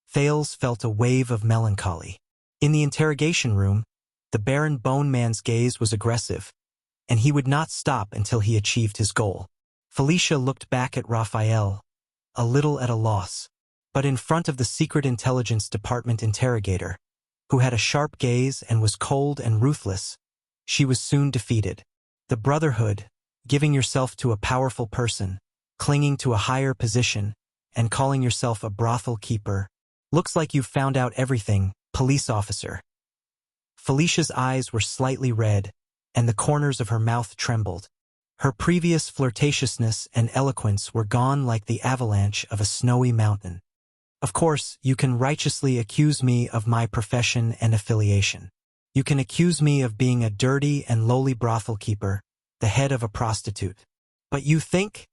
Thales felt a wave of melancholy. In the interrogation room, the Baron Bone Man's gaze was aggressive, and he would not stop until he achieved his goal. Felicia looked back at Raphael, a little at a loss. But in front of the Secret Intelligence Department interrogator, who had a sharp gaze and was cold and ruthless, she was soon defeated. The Brotherhood, giving yourself to a powerful person, clinging to a higher position, and calling yourself a brothel keeper, looks like you've found out everything, police officer. Felicia's eyes were slightly red, and the corners of her mouth trembled. Her previous flirtatiousness and eloquence were gone like the avalanche of a snowy mountain. Of course, you can righteously accuse me of my profession and affiliation. You can accuse me of being a dirty and lowly brothel keeper, the head of a prostitute. But you think?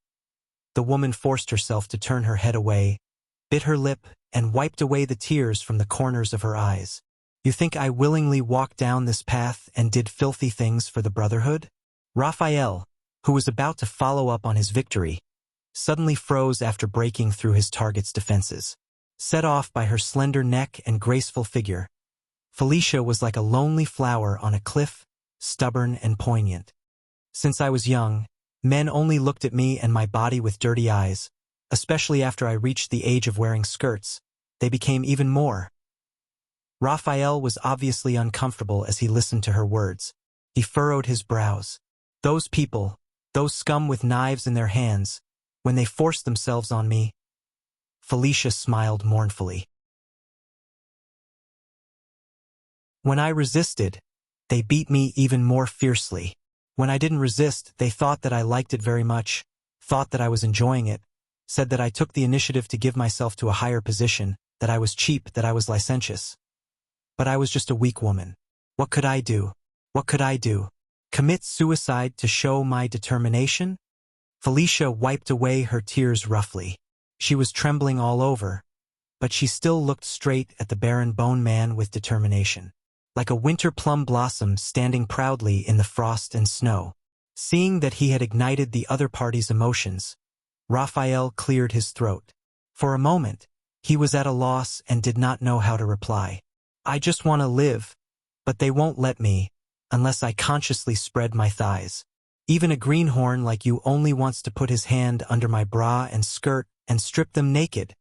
The woman forced herself to turn her head away, bit her lip, and wiped away the tears from the corners of her eyes. You think I willingly walked down this path and did filthy things for the Brotherhood? Raphael, who was about to follow up on his victory, suddenly froze after breaking through his target's defenses. Set off by her slender neck and graceful figure, Felicia was like a lonely flower on a cliff, stubborn and poignant. Since I was young, men only looked at me and my body with dirty eyes, especially after I reached the age of wearing skirts. They became even more. Raphael was obviously uncomfortable as he listened to her words. He furrowed his brows. Those people, those scum with knives in their hands, when they forced themselves on me. Felicia smiled mournfully. When I resisted, they beat me even more fiercely. When I didn't resist, they thought that I liked it very much, thought that I was enjoying it, said that I took the initiative to give myself to a higher position, that I was cheap, that I was licentious. But I was just a weak woman. What could I do? What could I do? Commit suicide to show my determination? Felicia wiped away her tears roughly. She was trembling all over, but she still looked straight at the Baron Bone Man with determination, like a winter plum blossom standing proudly in the frost and snow. Seeing that he had ignited the other party's emotions, Raphael cleared his throat. For a moment, he was at a loss and did not know how to reply. I just want to live, but they won't let me, unless I consciously spread my thighs. Even a greenhorn like you only wants to put his hand under my bra and skirt and strip them naked.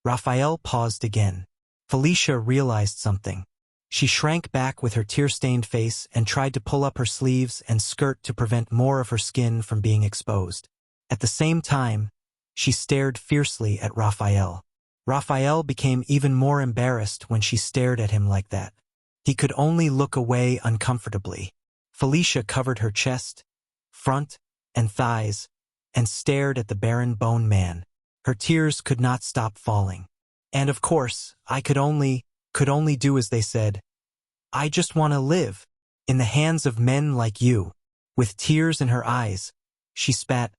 Raphael paused again. Felicia realized something. She shrank back with her tear-stained face and tried to pull up her sleeves and skirt to prevent more of her skin from being exposed. At the same time, she stared fiercely at Raphael. Raphael became even more embarrassed when she stared at him like that. He could only look away uncomfortably. Felicia covered her chest, front, and thighs, and stared at the Baron Bone Man. Her tears could not stop falling. And of course, I could only do as they said. I just want to live. In the hands of men like you. With tears in her eyes, she spat,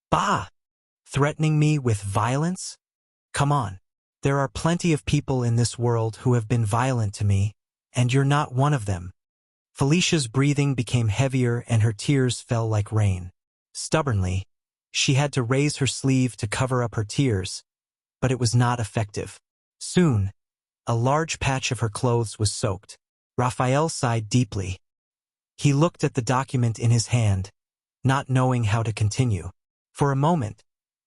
"Bah! Threatening me with violence? Come on. There are plenty of people in this world who have been violent to me, and you're not one of them." Felicia's breathing became heavier and her tears fell like rain. Stubbornly, she had to raise her sleeve to cover up her tears, but it was not effective. Soon, a large patch of her clothes was soaked. Raphael sighed deeply. He looked at the document in his hand, not knowing how to continue. For a moment,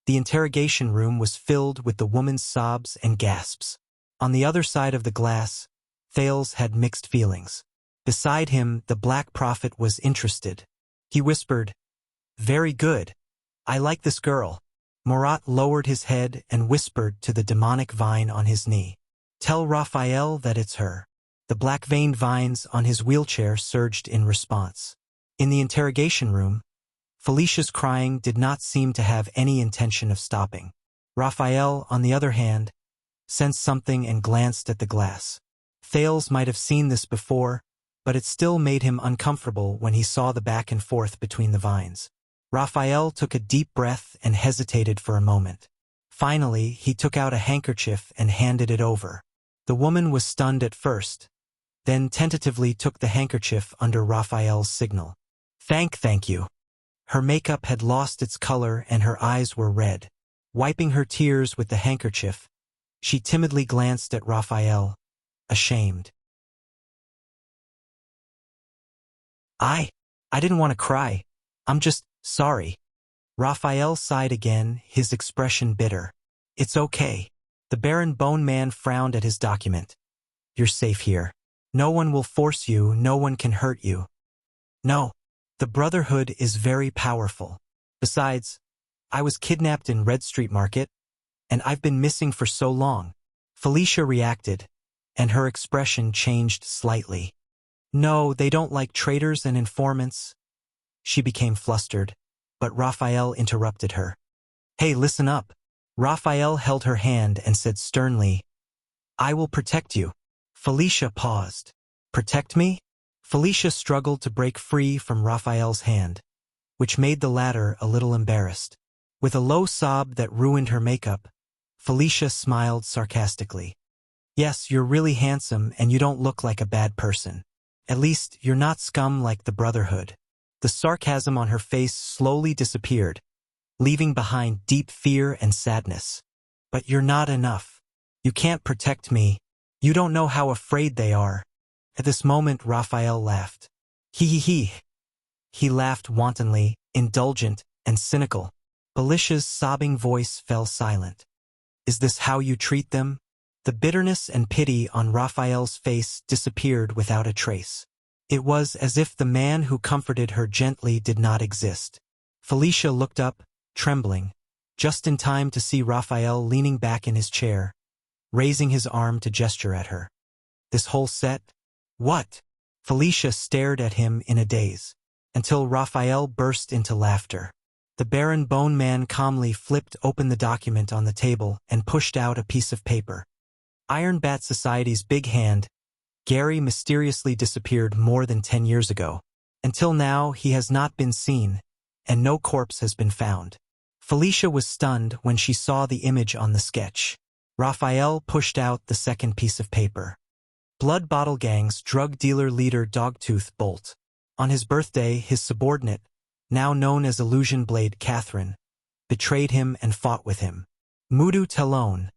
the interrogation room was filled with the woman's sobs and gasps. On the other side of the glass, Thales had mixed feelings. Beside him, the Black Prophet was interested. He whispered, "Very good. I like this girl." Murat lowered his head and whispered to the demonic vine on his knee, "Tell Raphael that it's her." The black-veined vines on his wheelchair surged in response. In the interrogation room, Felicia's crying did not seem to have any intention of stopping. Raphael, on the other hand, sensed something and glanced at the glass. Thales might have seen this before, but it still made him uncomfortable when he saw the back and forth between the vines. Raphael took a deep breath and hesitated for a moment. Finally, he took out a handkerchief and handed it over. The woman was stunned at first, then tentatively took the handkerchief under Raphael's signal. Thank you." Her makeup had lost its color and her eyes were red. Wiping her tears with the handkerchief, she timidly glanced at Raphael, ashamed. I didn't want to cry. I'm just sorry." Raphael sighed again, his expression bitter. "It's okay." The Baron Bone Man frowned at his document. "You're safe here. No one will force you, no one can hurt you." "No. The Brotherhood is very powerful. Besides, I was kidnapped in Red Street Market, and I've been missing for so long." Felicia reacted, and her expression changed slightly. "No, they don't like traitors and informants." She became flustered, but Raphael interrupted her. "Hey, listen up." Raphael held her hand and said sternly, "I will protect you." Felicia paused. "Protect me?" Felicia struggled to break free from Raphael's hand, which made the latter a little embarrassed. With a low sob that ruined her makeup, Felicia smiled sarcastically. "Yes, you're really handsome and you don't look like a bad person. At least, you're not scum like the Brotherhood." The sarcasm on her face slowly disappeared, leaving behind deep fear and sadness. "But you're not enough. You can't protect me. You don't know how afraid they are." At this moment, Raphael laughed. He. He laughed wantonly, indulgent, and cynical. Felicia's sobbing voice fell silent. "Is this how you treat them?" The bitterness and pity on Raphael's face disappeared without a trace. It was as if the man who comforted her gently did not exist. Felicia looked up, trembling, just in time to see Raphael leaning back in his chair, raising his arm to gesture at her. "This whole set? What?" Felicia stared at him in a daze, until Raphael burst into laughter. The Baron Bone Man calmly flipped open the document on the table and pushed out a piece of paper. Iron Bat Society's big hand, Gary mysteriously disappeared more than 10 years ago. Until now, he has not been seen, and no corpse has been found. Felicia was stunned when she saw the image on the sketch. Raphael pushed out the second piece of paper. Blood Bottle Gang's drug dealer leader Dogtooth Bolt. On his birthday, his subordinate, now known as Illusion Blade Catherine, betrayed him and fought with him. Mudu Talon,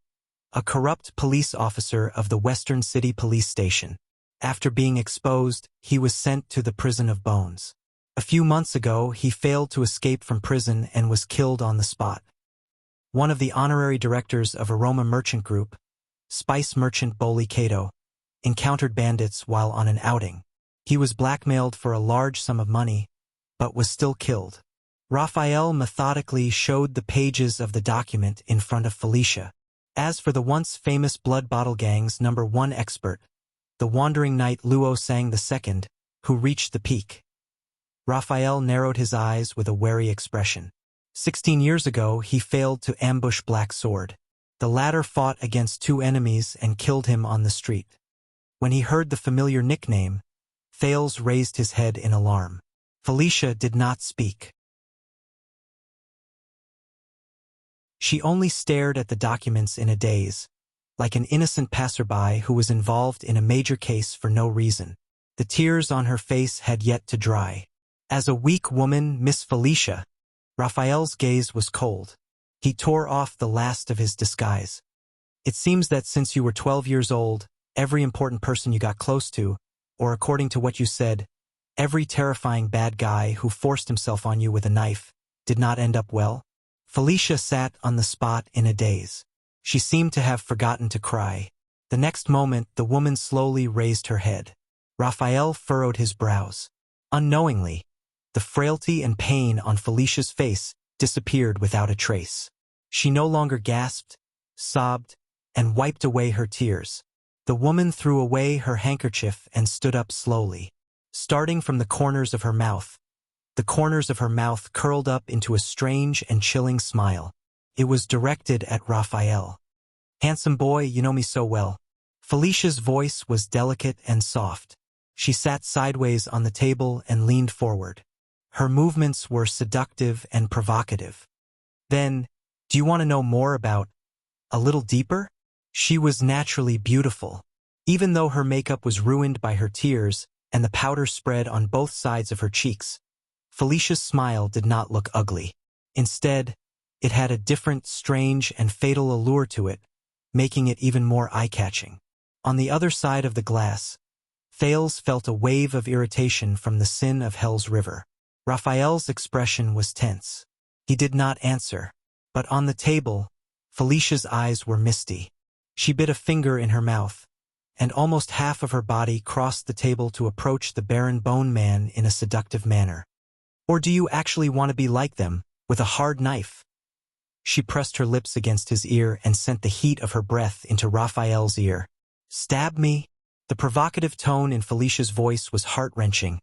a corrupt police officer of the Western City Police Station. After being exposed, he was sent to the Prison of Bones. A few months ago, he failed to escape from prison and was killed on the spot. One of the honorary directors of Aroma Merchant Group, Spice Merchant Boli Kato, encountered bandits while on an outing. He was blackmailed for a large sum of money, but was still killed. Raphael methodically showed the pages of the document in front of Felicia. As for the once famous Blood Bottle Gang's #1 expert, the wandering knight Luo Sang II, who reached the peak, Raphael narrowed his eyes with a wary expression. 16 years ago, he failed to ambush Black Sword. The latter fought against 2 enemies and killed him on the street. When he heard the familiar nickname, Thales raised his head in alarm. Felicia did not speak. She only stared at the documents in a daze, like an innocent passerby who was involved in a major case for no reason. The tears on her face had yet to dry. As a weak woman, Miss Felicia, Raphael's gaze was cold. He tore off the last of his disguise. It seems that since you were 12 years old, every important person you got close to, or according to what you said, every terrifying bad guy who forced himself on you with a knife, did not end up well. Felicia sat on the spot in a daze. She seemed to have forgotten to cry. The next moment, the woman slowly raised her head. Raphael furrowed his brows. Unknowingly, the frailty and pain on Felicia's face disappeared without a trace. She no longer gasped, sobbed, and wiped away her tears. The woman threw away her handkerchief and stood up slowly. Starting from the corners of her mouth, the corners of her mouth curled up into a strange and chilling smile. It was directed at Raphael. "Handsome boy, you know me so well." Felicia's voice was delicate and soft. She sat sideways on the table and leaned forward. Her movements were seductive and provocative. "Then, do you want to know more about, a little deeper?" She was naturally beautiful. Even though her makeup was ruined by her tears and the powder spread on both sides of her cheeks, Felicia's smile did not look ugly. Instead, it had a different, strange, and fatal allure to it, making it even more eye-catching. On the other side of the glass, Thales felt a wave of irritation from the sin of Hell's River. Raphael's expression was tense. He did not answer, but on the table, Felicia's eyes were misty. She bit a finger in her mouth, and almost half of her body crossed the table to approach the barren bone man in a seductive manner. "Or do you actually want to be like them, with a hard knife?" She pressed her lips against his ear and sent the heat of her breath into Raphael's ear. "Stab me?" The provocative tone in Felicia's voice was heart-wrenching,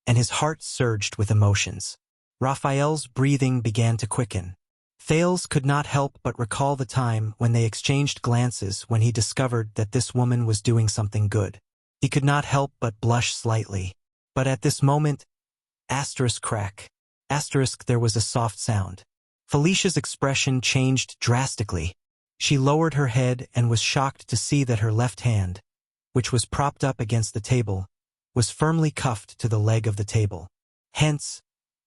and his heart surged with emotions. Raphael's breathing began to quicken. Thales could not help but recall the time when they exchanged glances when he discovered that this woman was doing something good. He could not help but blush slightly. But at this moment, crack, there was a soft sound. Felicia's expression changed drastically. She lowered her head and was shocked to see that her left hand, which was propped up against the table, was firmly cuffed to the leg of the table. Hence,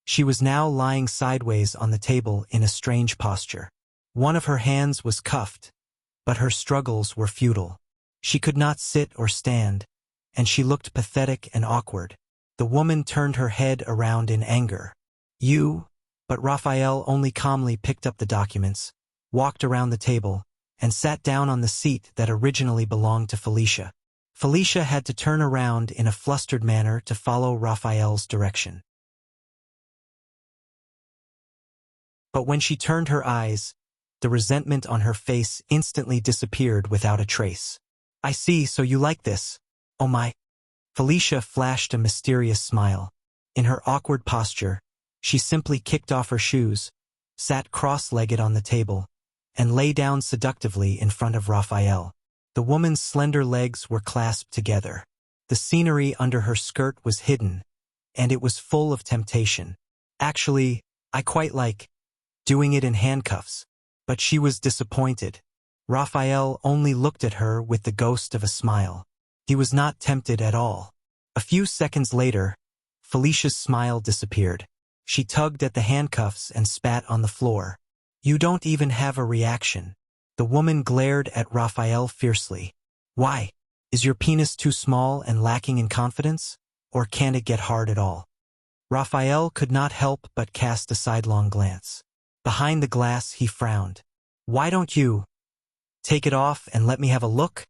she was now lying sideways on the table in a strange posture. One of her hands was cuffed, but her struggles were futile. She could not sit or stand, and she looked pathetic and awkward. The woman turned her head around in anger. "You?" But Raphael only calmly picked up the documents, walked around the table, and sat down on the seat that originally belonged to Felicia. Felicia had to turn around in a flustered manner to follow Raphael's direction. But when she turned her eyes, the resentment on her face instantly disappeared without a trace. "I see, so you like this. Oh my." Felicia flashed a mysterious smile. In her awkward posture, she simply kicked off her shoes, sat cross-legged on the table, and lay down seductively in front of Raphael. The woman's slender legs were clasped together. The scenery under her skirt was hidden, and it was full of temptation. "Actually, I quite like doing it in handcuffs." But she was disappointed. Raphael only looked at her with the ghost of a smile. He was not tempted at all. A few seconds later, Felicia's smile disappeared. She tugged at the handcuffs and spat on the floor. "You don't even have a reaction." The woman glared at Raphael fiercely. "Why? Is your penis too small and lacking in confidence? Or can't it get hard at all?" Raphael could not help but cast a sidelong glance. Behind the glass, he frowned. "Why don't you take it off and let me have a look?"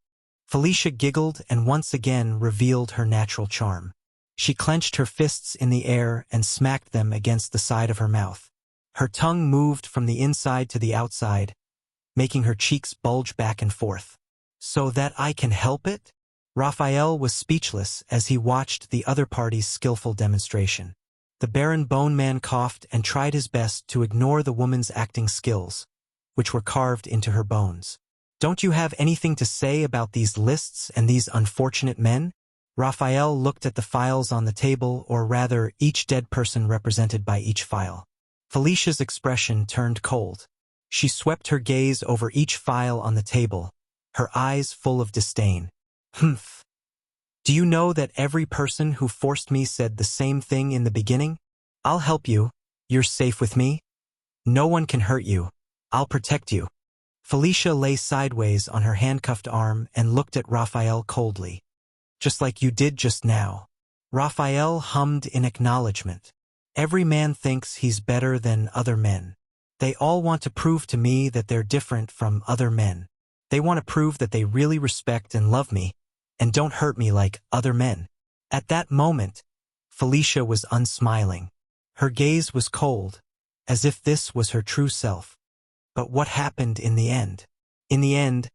Felicia giggled and once again revealed her natural charm. She clenched her fists in the air and smacked them against the side of her mouth. Her tongue moved from the inside to the outside, making her cheeks bulge back and forth. "So that I can help it?" Raphael was speechless as he watched the other party's skillful demonstration. The barren bone man coughed and tried his best to ignore the woman's acting skills, which were carved into her bones. Don't you have anything to say about these lists and these unfortunate men? Raphael looked at the files on the table, or rather, each dead person represented by each file. Felicia's expression turned cold. She swept her gaze over each file on the table, her eyes full of disdain. Humph. Do you know that every person who forced me said the same thing in the beginning? I'll help you. You're safe with me. No one can hurt you. I'll protect you. Felicia lay sideways on her handcuffed arm and looked at Raphael coldly. Just like you did just now. Raphael hummed in acknowledgement. Every man thinks he's better than other men. They all want to prove to me that they're different from other men. They want to prove that they really respect and love me, and don't hurt me like other men. At that moment, Felicia was unsmiling. Her gaze was cold, as if this was her true self. But what happened in the end? In the end,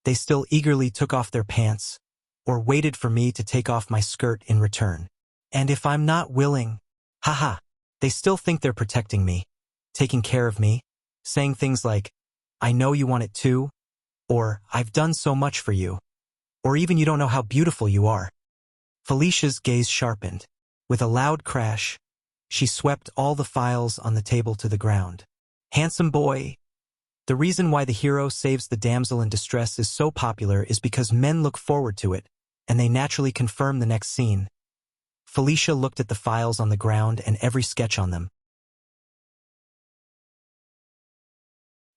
they still eagerly took off their pants, or waited for me to take off my skirt in return. And if I'm not willing, haha, they still think they're protecting me, taking care of me, saying things like, I know you want it too, or I've done so much for you, or even you don't know how beautiful you are. Felicia's gaze sharpened. With a loud crash, she swept all the files on the table to the ground. Handsome boy. The reason why the hero saves the damsel in distress is so popular is because men look forward to it, and they naturally confirm the next scene. Felicia looked at the files on the ground and every sketch on them.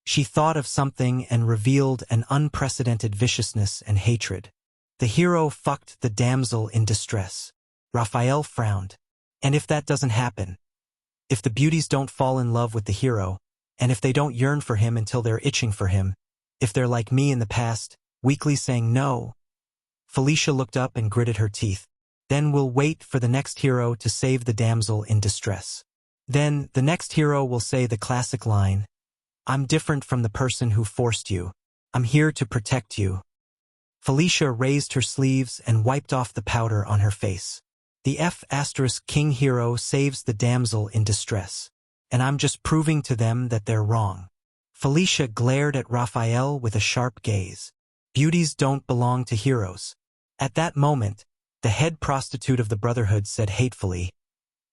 She thought of something and revealed an unprecedented viciousness and hatred. The hero fucked the damsel in distress. Raphael frowned. And if that doesn't happen? If the beauties don't fall in love with the hero, and if they don't yearn for him until they're itching for him, if they're like me in the past, weakly saying no? Felicia looked up and gritted her teeth. Then we'll wait for the next hero to save the damsel in distress. Then the next hero will say the classic line, I'm different from the person who forced you. I'm here to protect you. Felicia raised her sleeves and wiped off the powder on her face. The King hero saves the damsel in distress. And I'm just proving to them that they're wrong. Felicia glared at Raphael with a sharp gaze. Beauties don't belong to heroes. At that moment, the head prostitute of the Brotherhood said hatefully,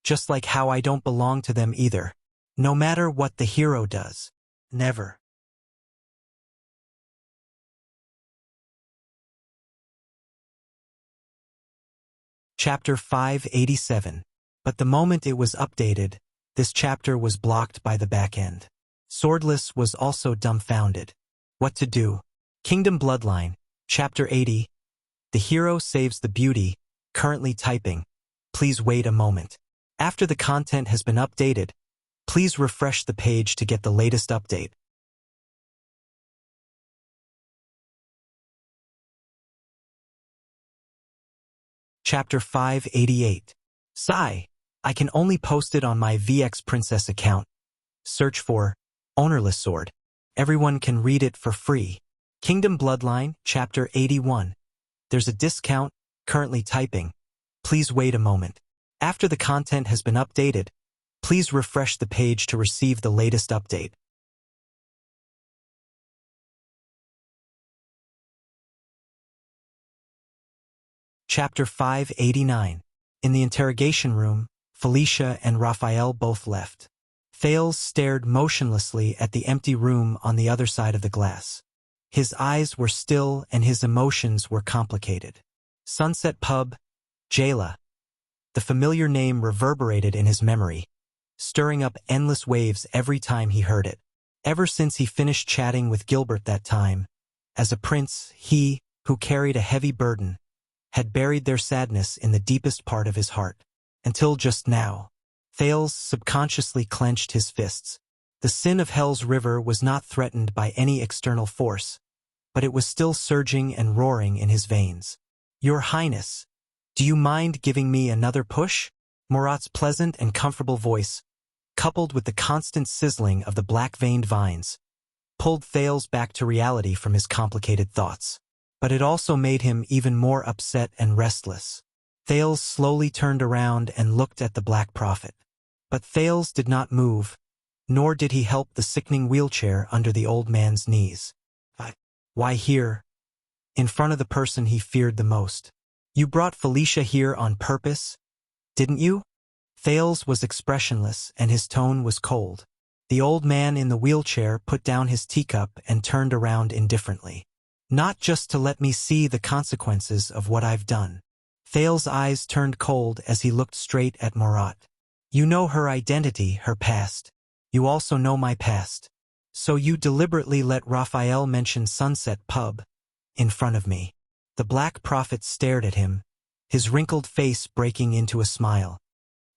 just like how I don't belong to them either. No matter what the hero does. Never. Chapter 587. But the moment it was updated, this chapter was blocked by the back end. Swordless was also dumbfounded. What to do? Kingdom Bloodline, Chapter 80. The hero saves the beauty, currently typing. Please wait a moment. After the content has been updated, please refresh the page to get the latest update. Chapter 588. Sigh. I can only post it on my VX Princess account. Search for Ownerless Sword. Everyone can read it for free. Kingdom Bloodline, Chapter 81. There's a discount, currently typing. Please wait a moment. After the content has been updated, please refresh the page to receive the latest update. Chapter 589. In the interrogation room, Felicia and Raphael both left. Thales stared motionlessly at the empty room on the other side of the glass. His eyes were still and his emotions were complicated. Sunset Pub, Jayla. The familiar name reverberated in his memory, stirring up endless waves every time he heard it. Ever since he finished chatting with Gilbert that time, as a prince, he, who carried a heavy burden, had buried their sadness in the deepest part of his heart. Until just now, Thales subconsciously clenched his fists. The sin of Hell's River was not threatened by any external force, but it was still surging and roaring in his veins. Your Highness, do you mind giving me another push? Murat's pleasant and comfortable voice, coupled with the constant sizzling of the black-veined vines, pulled Thales back to reality from his complicated thoughts. But it also made him even more upset and restless. Thales slowly turned around and looked at the Black Prophet. But Thales did not move, nor did he help the sickening wheelchair under the old man's knees. Why here? In front of the person he feared the most. You brought Felicia here on purpose, didn't you? Thales was expressionless and his tone was cold. The old man in the wheelchair put down his teacup and turned around indifferently. Not just to let me see the consequences of what I've done. Thales' eyes turned cold as he looked straight at Murat. You know her identity, her past. You also know my past. So you deliberately let Raphael mention Sunset Pub in front of me. The Black Prophet stared at him, his wrinkled face breaking into a smile.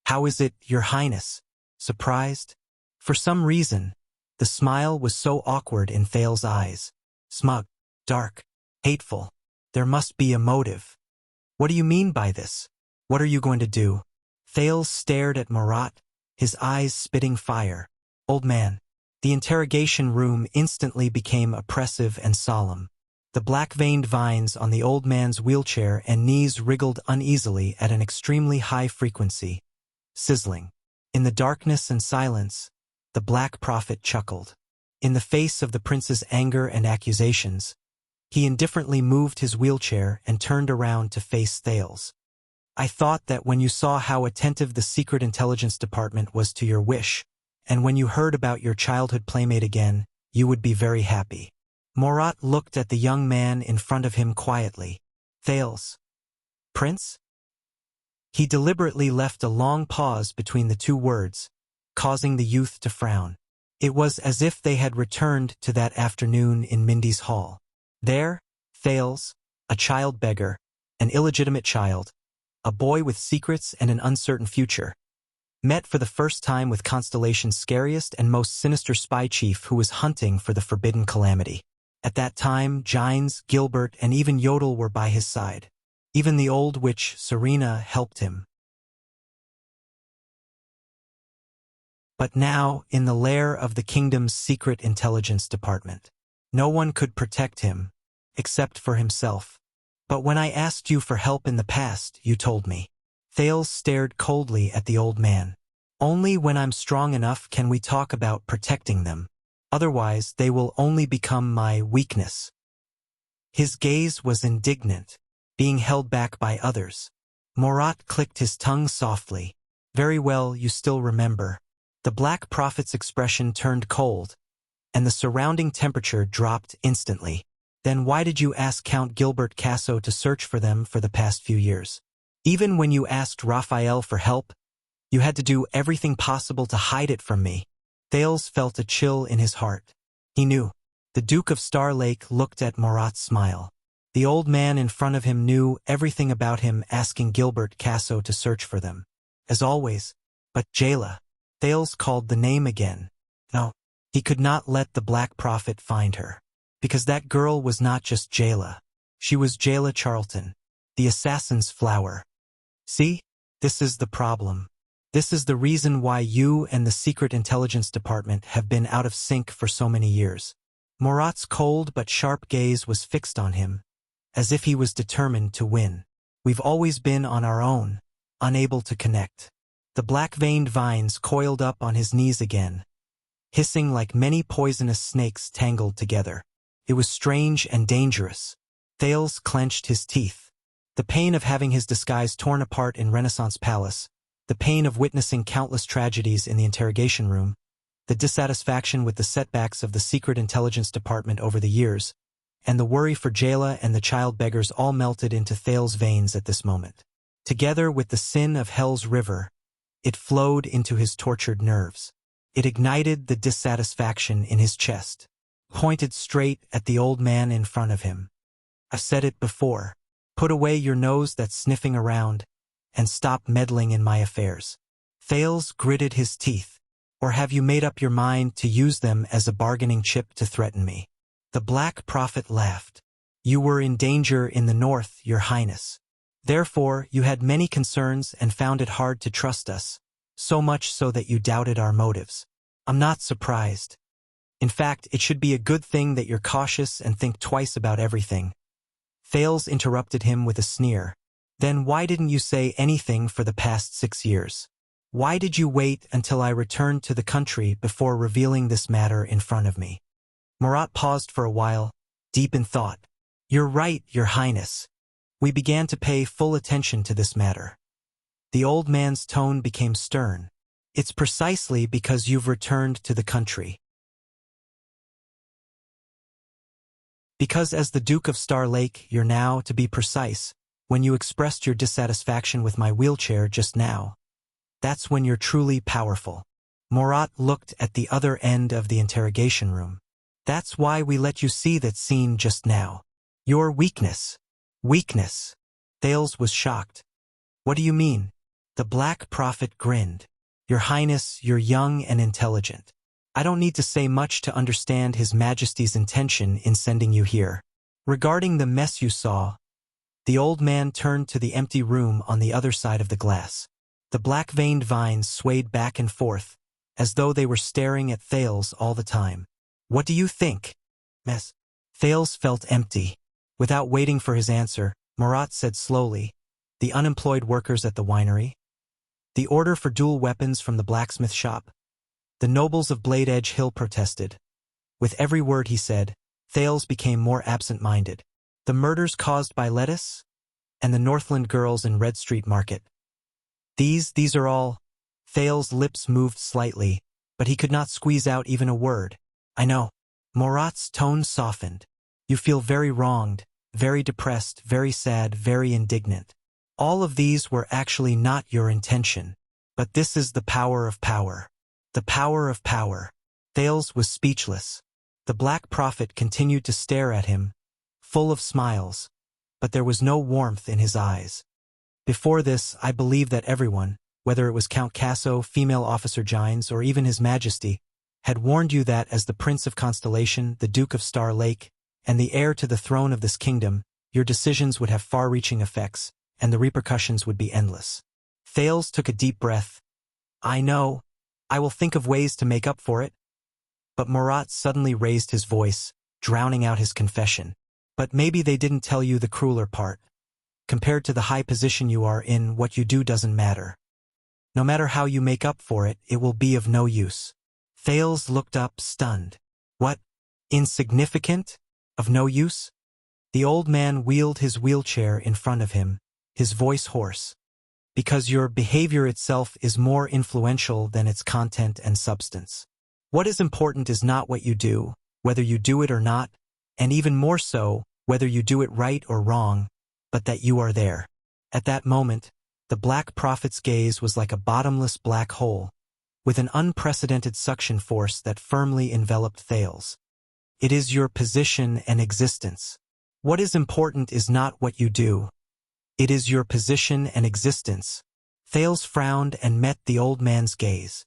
How is it, Your Highness? Surprised? For some reason, the smile was so awkward in Thales' eyes. Smug, dark, hateful. There must be a motive. What do you mean by this? What are you going to do? Thales stared at Murat, his eyes spitting fire. Old man. The interrogation room instantly became oppressive and solemn. The black-veined vines on the old man's wheelchair and knees wriggled uneasily at an extremely high frequency. Sizzling. In the darkness and silence, the Black Prophet chuckled. In the face of the prince's anger and accusations, he indifferently moved his wheelchair and turned around to face Thales. I thought that when you saw how attentive the Secret Intelligence Department was to your wish, and when you heard about your childhood playmate again, you would be very happy. Murat looked at the young man in front of him quietly. Thales. Prince? He deliberately left a long pause between the two words, causing the youth to frown. It was as if they had returned to that afternoon in Mindy's hall. There, Thales, a child beggar, an illegitimate child, a boy with secrets and an uncertain future, met for the first time with Constellation's scariest and most sinister spy chief who was hunting for the forbidden calamity. At that time, Gines, Gilbert, and even Yodel were by his side. Even the old witch, Serena, helped him. But now, in the lair of the kingdom's secret intelligence department, no one could protect him, except for himself. But when I asked you for help in the past, you told me. Thales stared coldly at the old man. Only when I'm strong enough can we talk about protecting them. Otherwise, they will only become my weakness. His gaze was indignant, being held back by others. Murat clicked his tongue softly. Very well, you still remember. The Black Prophet's expression turned cold, and the surrounding temperature dropped instantly. Then why did you ask Count Gilbert Casso to search for them for the past few years? Even when you asked Raphael for help, you had to do everything possible to hide it from me. Thales felt a chill in his heart. He knew. The Duke of Star Lake looked at Murat's smile. The old man in front of him knew everything about him asking Gilbert Casso to search for them. As always. But Jayla. Thales called the name again. No, he could not let the Black Prophet find her. Because that girl was not just Jayla. She was Jayla Charlton, the assassin's flower. See? This is the problem. This is the reason why you and the Secret Intelligence Department have been out of sync for so many years. Murat's cold but sharp gaze was fixed on him, as if he was determined to win. We've always been on our own, unable to connect. The black-veined vines coiled up on his knees again, hissing like many poisonous snakes tangled together. It was strange and dangerous. Thales clenched his teeth. The pain of having his disguise torn apart in Renaissance Palace, the pain of witnessing countless tragedies in the interrogation room, the dissatisfaction with the setbacks of the Secret Intelligence Department over the years, and the worry for Jayla and the child beggars all melted into Thales' veins at this moment. Together with the sin of Hell's River, it flowed into his tortured nerves. It ignited the dissatisfaction in his chest, pointed straight at the old man in front of him. I've said it before. Put away your nose that's sniffing around, and stop meddling in my affairs. Thales gritted his teeth. Or have you made up your mind to use them as a bargaining chip to threaten me? The Black Prophet laughed. You were in danger in the north, Your Highness. Therefore, you had many concerns and found it hard to trust us, so much so that you doubted our motives. I'm not surprised. In fact, it should be a good thing that you're cautious and think twice about everything. Thales interrupted him with a sneer. Then why didn't you say anything for the past 6 years? Why did you wait until I returned to the country before revealing this matter in front of me? Murat paused for a while, deep in thought. "You're right, Your Highness." We began to pay full attention to this matter. The old man's tone became stern. "It's precisely because you've returned to the country. Because as the Duke of Star Lake, you're now, to be precise, when you expressed your dissatisfaction with my wheelchair just now. That's when you're truly powerful." Morat looked at the other end of the interrogation room. "That's why we let you see that scene just now. Your weakness." "Weakness?" Thales was shocked. "What do you mean?" The Black Prophet grinned. "Your Highness, you're young and intelligent. I don't need to say much to understand His Majesty's intention in sending you here. Regarding the mess you saw," the old man turned to the empty room on the other side of the glass. The black-veined vines swayed back and forth, as though they were staring at Thales all the time. "What do you think?" "Mess." Thales felt empty. Without waiting for his answer, Morat said slowly, "The unemployed workers at the winery? The order for dual weapons from the blacksmith shop?" The nobles of Blade Edge Hill protested. With every word he said, Thales became more absent-minded. "The murders caused by lettuce? And the Northland girls in Red Street Market? These are all—" Thales' lips moved slightly, but he could not squeeze out even a word. "I know." Morat's tone softened. "You feel very wronged, very depressed, very sad, very indignant. All of these were actually not your intention. But this is the power of power. The power of power." Thales was speechless. The Black Prophet continued to stare at him, full of smiles, but there was no warmth in his eyes. "Before this, I believed that everyone, whether it was Count Casso, female officer Gines, or even His Majesty, had warned you that as the Prince of Constellation, the Duke of Star Lake, and the heir to the throne of this kingdom, your decisions would have far-reaching effects, and the repercussions would be endless." Thales took a deep breath. "I know. I will think of ways to make up for it." But Morat suddenly raised his voice, drowning out his confession. "But maybe they didn't tell you the crueler part. Compared to the high position you are in, what you do doesn't matter. No matter how you make up for it, it will be of no use." Thales looked up, stunned. "What? Insignificant? Of no use?" The old man wheeled his wheelchair in front of him, his voice hoarse. "Because your behavior itself is more influential than its content and substance. What is important is not what you do, whether you do it or not, and even more so, whether you do it right or wrong, but that you are there." At that moment, the Black Prophet's gaze was like a bottomless black hole, with an unprecedented suction force that firmly enveloped Thales. "It is your position and existence. What is important is not what you do. It is your position and existence." Thales frowned and met the old man's gaze.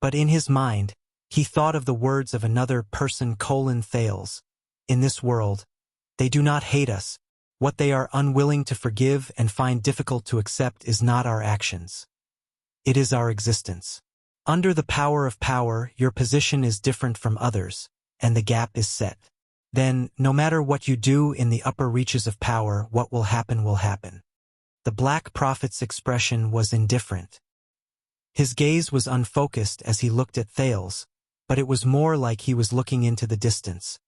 But in his mind, he thought of the words of another person: Thales. "In this world, they do not hate us. What they are unwilling to forgive and find difficult to accept is not our actions. It is our existence. Under the power of power, your position is different from others, and the gap is set. Then, no matter what you do in the upper reaches of power, what will happen will happen." The Black Prophet's expression was indifferent. His gaze was unfocused as he looked at Thales, but it was more like he was looking into the distance.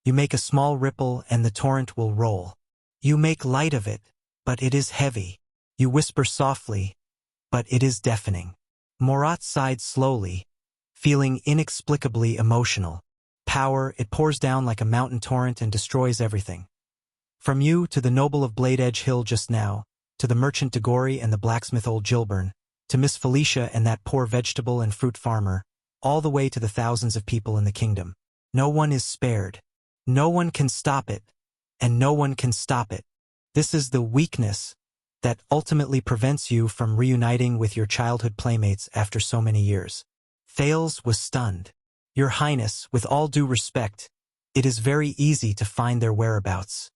"You make a small ripple and the torrent will roll. You make light of it, but it is heavy. You whisper softly, but it is deafening." Morat sighed slowly, feeling inexplicably emotional. Power, it pours down like a mountain torrent and destroys everything. From you to the noble of Blade Edge Hill just now, to the merchant DeGory and the blacksmith old Gilburn, to Miss Felicia and that poor vegetable and fruit farmer, all the way to the thousands of people in the kingdom. No one is spared. No one can stop it, and no one can stop it. This is the weakness that ultimately prevents you from reuniting with your childhood playmates after so many years." Thales was stunned. "Your Highness, with all due respect, it is very easy to find their whereabouts.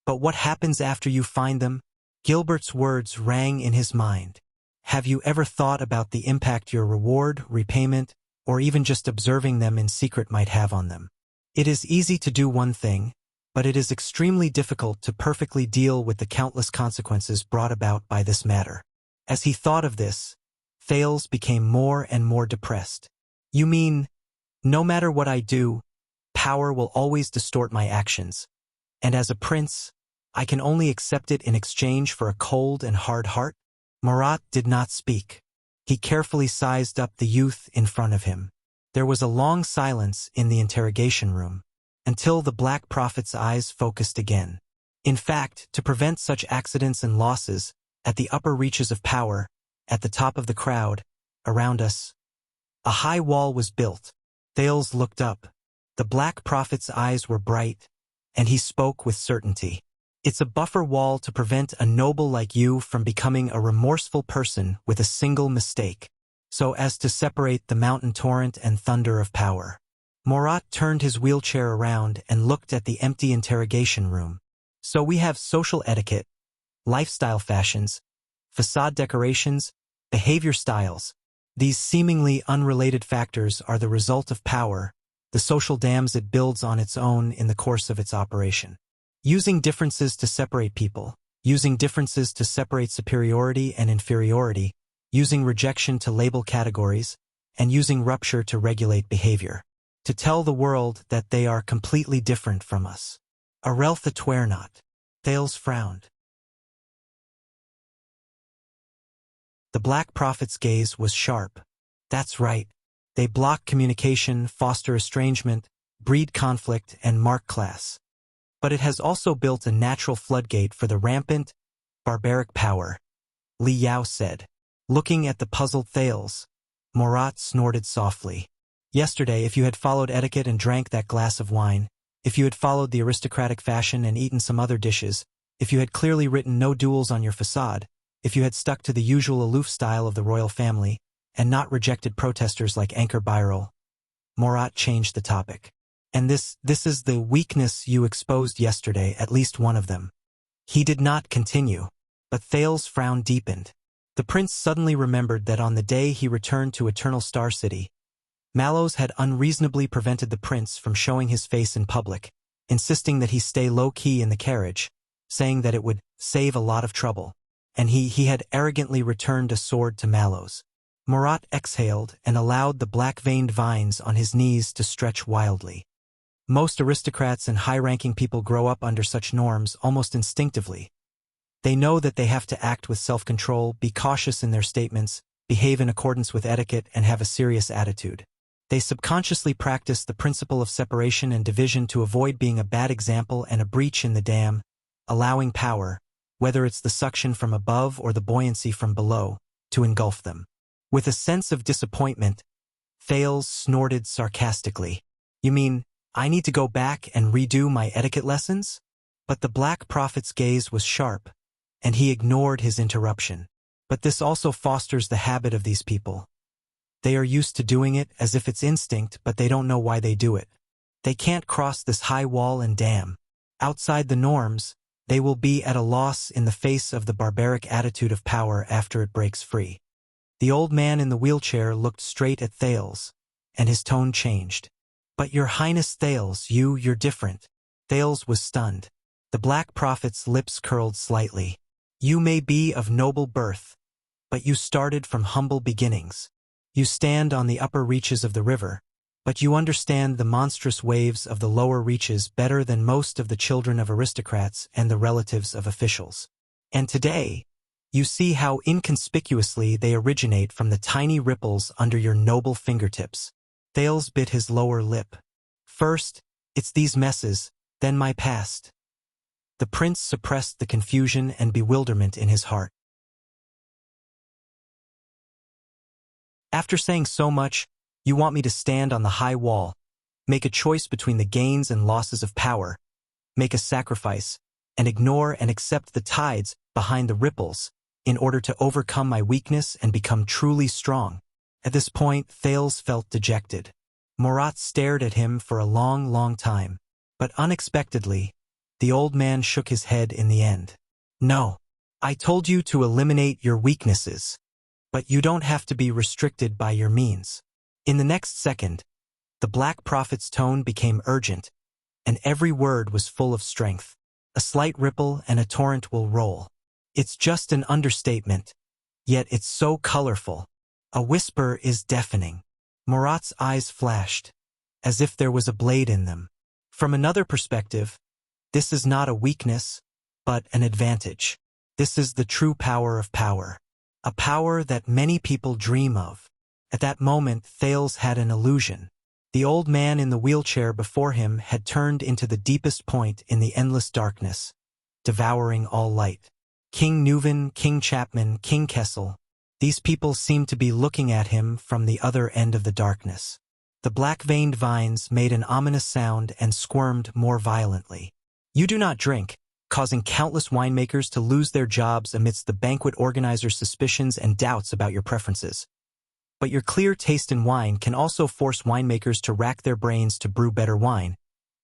But what happens after you find them?" Gilbert's words rang in his mind. "Have you ever thought about the impact your reward, repayment, or even just observing them in secret might have on them? It is easy to do one thing, but it is extremely difficult to perfectly deal with the countless consequences brought about by this matter." As he thought of this, Thales became more and more depressed. "You mean No matter what I do, power will always distort my actions. And as a prince, I can only accept it in exchange for a cold and hard heart. Marat did not speak. He carefully sized up the youth in front of him. There was a long silence in the interrogation room, until the Black Prophet's eyes focused again. In fact, to prevent such accidents and losses, at the upper reaches of power, at the top of the crowd, around us, a high wall was built. Thales looked up. The Black Prophet's eyes were bright, and he spoke with certainty. It's a buffer wall to prevent a noble like you from becoming a remorseful person with a single mistake, so as to separate the mountain torrent and thunder of power. Marat turned his wheelchair around and looked at the empty interrogation room. So we have social etiquette, lifestyle fashions, facade decorations, behavior styles. These seemingly unrelated factors are the result of power, the social dams it builds on its own in the course of its operation. Using differences to separate people, using differences to separate superiority and inferiority, using rejection to label categories, and using rupture to regulate behavior. To tell the world that they are completely different from us. Areltha Twernot. Thales frowned. The Black Prophet's gaze was sharp. That's right. They block communication, foster estrangement, breed conflict, and mark class. But it has also built a natural floodgate for the rampant, barbaric power, Li Yao said. Looking at the puzzled Thales, Marat snorted softly. Yesterday, if you had followed etiquette and drank that glass of wine, if you had followed the aristocratic fashion and eaten some other dishes, if you had clearly written no duels on your facade, if you had stuck to the usual aloof style of the royal family, and not rejected protesters like Anchor Birol, Marat changed the topic. And this is the weakness you exposed yesterday, at least one of them. He did not continue, but Thales' frown deepened. The prince suddenly remembered that on the day he returned to Eternal Star City, Mallows had unreasonably prevented the prince from showing his face in public, insisting that he stay low-key in the carriage, saying that it would save a lot of trouble, and he had arrogantly returned a sword to Mallows. Marat exhaled and allowed the black-veined vines on his knees to stretch wildly. Most aristocrats and high-ranking people grow up under such norms almost instinctively. They know that they have to act with self-control, be cautious in their statements, behave in accordance with etiquette, and have a serious attitude. They subconsciously practice the principle of separation and division to avoid being a bad example and a breach in the dam, allowing power, whether it's the suction from above or the buoyancy from below, to engulf them. With a sense of disappointment, Thales snorted sarcastically. You mean, I need to go back and redo my etiquette lessons? But the Black Prophet's gaze was sharp, and he ignored his interruption. But this also fosters the habit of these people. They are used to doing it as if it's instinct, but they don't know why they do it. They can't cross this high wall and dam. Outside the norms, they will be at a loss in the face of the barbaric attitude of power after it breaks free. The old man in the wheelchair looked straight at Thales, and his tone changed. But Your Highness Thales, you're different. Thales was stunned. The Black Prophet's lips curled slightly. You may be of noble birth, but you started from humble beginnings. You stand on the upper reaches of the river, but you understand the monstrous waves of the lower reaches better than most of the children of aristocrats and the relatives of officials. And today, you see how inconspicuously they originate from the tiny ripples under your noble fingertips. Thales bit his lower lip. First, it's these messes, then my past. The prince suppressed the confusion and bewilderment in his heart. After saying so much, you want me to stand on the high wall, make a choice between the gains and losses of power, make a sacrifice, and ignore and accept the tides behind the ripples in order to overcome my weakness and become truly strong. At this point, Thales felt dejected. Marat stared at him for a long time, but unexpectedly, the old man shook his head in the end. No, I told you to eliminate your weaknesses, but you don't have to be restricted by your means. In the next second, the Black Prophet's tone became urgent, and every word was full of strength. A slight ripple and a torrent will roll. It's just an understatement, yet it's so colorful. A whisper is deafening. Marat's eyes flashed. as if there was a blade in them. From another perspective, this is not a weakness, but an advantage. This is the true power of power. A power that many people dream of. At that moment, Thales had an illusion. The old man in the wheelchair before him had turned into the deepest point in the endless darkness, devouring all light. King Neuven, King Chapman, King Kessel, these people seemed to be looking at him from the other end of the darkness. The black-veined vines made an ominous sound and squirmed more violently. You do not drink, causing countless winemakers to lose their jobs amidst the banquet organizer's suspicions and doubts about your preferences. But your clear taste in wine can also force winemakers to rack their brains to brew better wine,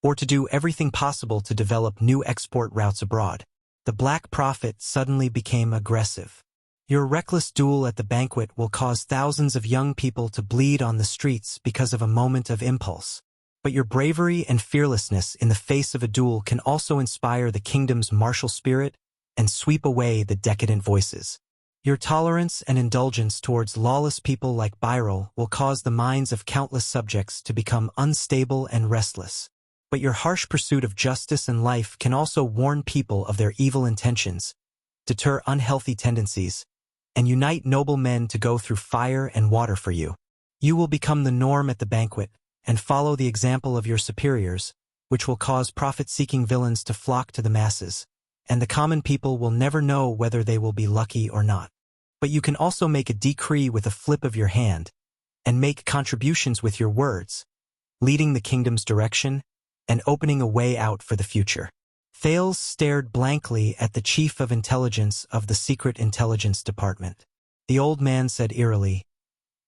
or to do everything possible to develop new export routes abroad. The Black Prophet suddenly became aggressive. Your reckless duel at the banquet will cause thousands of young people to bleed on the streets because of a moment of impulse. But your bravery and fearlessness in the face of a duel can also inspire the kingdom's martial spirit and sweep away the decadent voices. Your tolerance and indulgence towards lawless people like Birel will cause the minds of countless subjects to become unstable and restless. But your harsh pursuit of justice and life can also warn people of their evil intentions, deter unhealthy tendencies, and unite noble men to go through fire and water for you. You will become the norm at the banquet and follow the example of your superiors, which will cause profit-seeking villains to flock to the masses, and the common people will never know whether they will be lucky or not. But you can also make a decree with a flip of your hand, and make contributions with your words, leading the kingdom's direction and opening a way out for the future. Thales stared blankly at the chief of intelligence of the Secret Intelligence Department. The old man said eerily,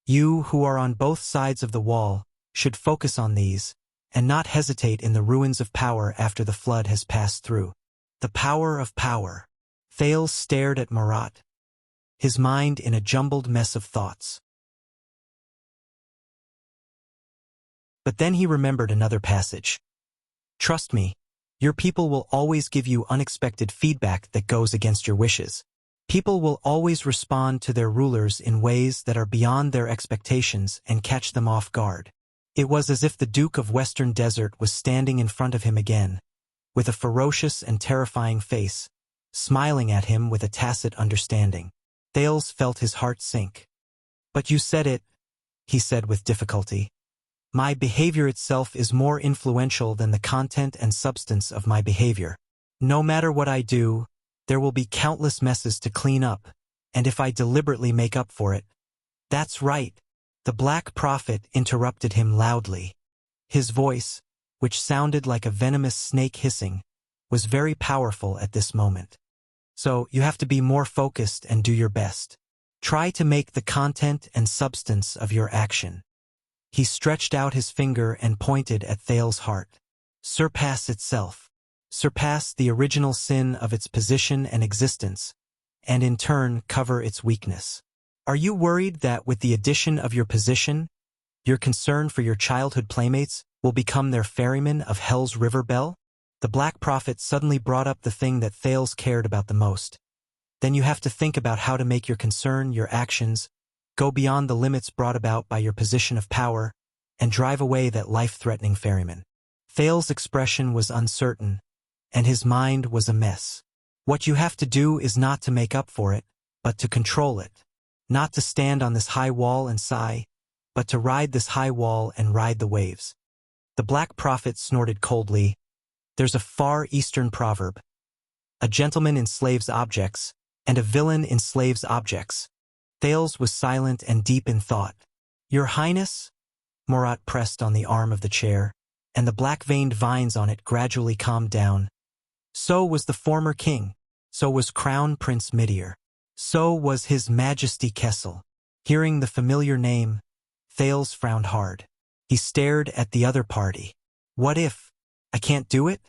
"You who are on both sides of the wall should focus on these, and not hesitate in the ruins of power after the flood has passed through." The power of power. Thales stared at Marat, his mind in a jumbled mess of thoughts. But then he remembered another passage. "Trust me, your people will always give you unexpected feedback that goes against your wishes. People will always respond to their rulers in ways that are beyond their expectations and catch them off guard." It was as if the Duke of Western Desert was standing in front of him again, with a ferocious and terrifying face, smiling at him with a tacit understanding. Thales felt his heart sink. "But you said it," he said with difficulty. "My behavior itself is more influential than the content and substance of my behavior. No matter what I do, there will be countless messes to clean up, and if I deliberately make up for it—" "That's right," the Black Prophet interrupted him loudly. His voice, which sounded like a venomous snake hissing, was very powerful at this moment. "So you have to be more focused and do your best. Try to make the content and substance of your action." He stretched out his finger and pointed at Thales' heart. "Surpass itself. Surpass the original sin of its position and existence, and in turn cover its weakness. Are you worried that with the addition of your position, your concern for your childhood playmates will become their ferryman of Hell's River Bell?" The Black Prophet suddenly brought up the thing that Thales cared about the most. "Then you have to think about how to make your concern, your actions, go beyond the limits brought about by your position of power, and drive away that life-threatening ferryman." Thales' expression was uncertain, and his mind was a mess. "What you have to do is not to make up for it, but to control it. Not to stand on this high wall and sigh, but to ride this high wall and ride the waves." The Black Prophet snorted coldly. "There's a Far Eastern proverb. A gentleman enslaves objects, and a villain enslaves objects." Thales was silent and deep in thought. "Your Highness?" Marat pressed on the arm of the chair, and the black-veined vines on it gradually calmed down. "So was the former king. So was Crown Prince Midir. So was His Majesty Kessel." Hearing the familiar name, Thales frowned hard. He stared at the other party. "What if I can't do it?"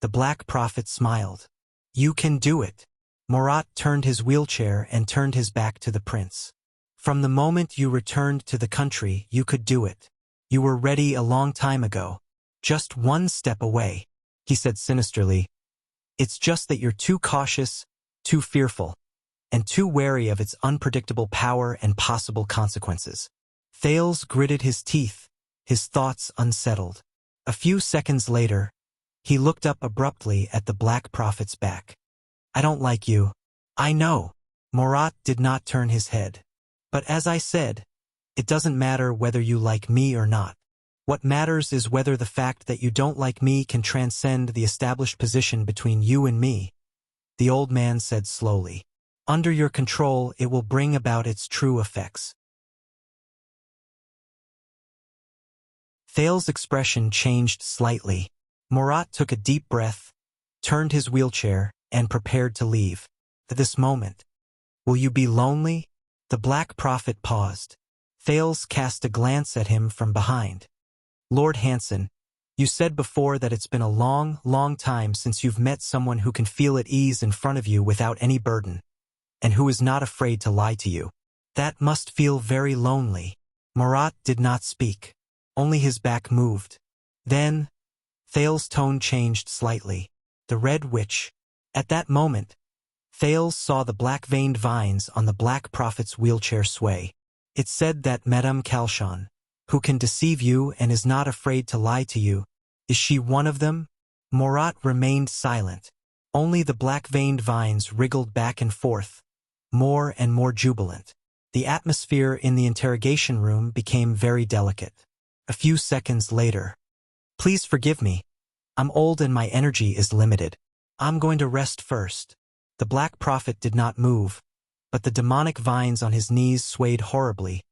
The Black Prophet smiled. "You can do it." Marat turned his wheelchair and turned his back to the prince. "From the moment you returned to the country, you could do it. You were ready a long time ago. Just one step away," he said sinisterly. "It's just that you're too cautious, too fearful, and too wary of its unpredictable power and possible consequences." Thales gritted his teeth, his thoughts unsettled. A few seconds later, he looked up abruptly at the Black Prophet's back. I don't like you. I know. Morat did not turn his head. But as I said, it doesn't matter whether you like me or not. What matters is whether the fact that you don't like me can transcend the established position between you and me, the old man said slowly. Under your control, it will bring about its true effects. Thales's expression changed slightly. Morat took a deep breath, turned his wheelchair, and prepared to leave. At this moment, will you be lonely? The Black Prophet paused. Thales cast a glance at him from behind. Lord Hanson, you said before that it's been a long, long time since you've met someone who can feel at ease in front of you without any burden, and who is not afraid to lie to you. That must feel very lonely. Morat did not speak. Only his back moved. Then, Thales's tone changed slightly. The Red Witch. At that moment, Thales saw the black-veined vines on the Black Prophet's wheelchair sway. It said that Madame Kalshan, who can deceive you and is not afraid to lie to you, is she one of them? Morat remained silent. Only the black-veined vines wriggled back and forth, more and more jubilant. The atmosphere in the interrogation room became very delicate. A few seconds later, please forgive me. I'm old and my energy is limited. I'm going to rest first. The Black Prophet did not move, but the demonic vines on his knees swayed horribly,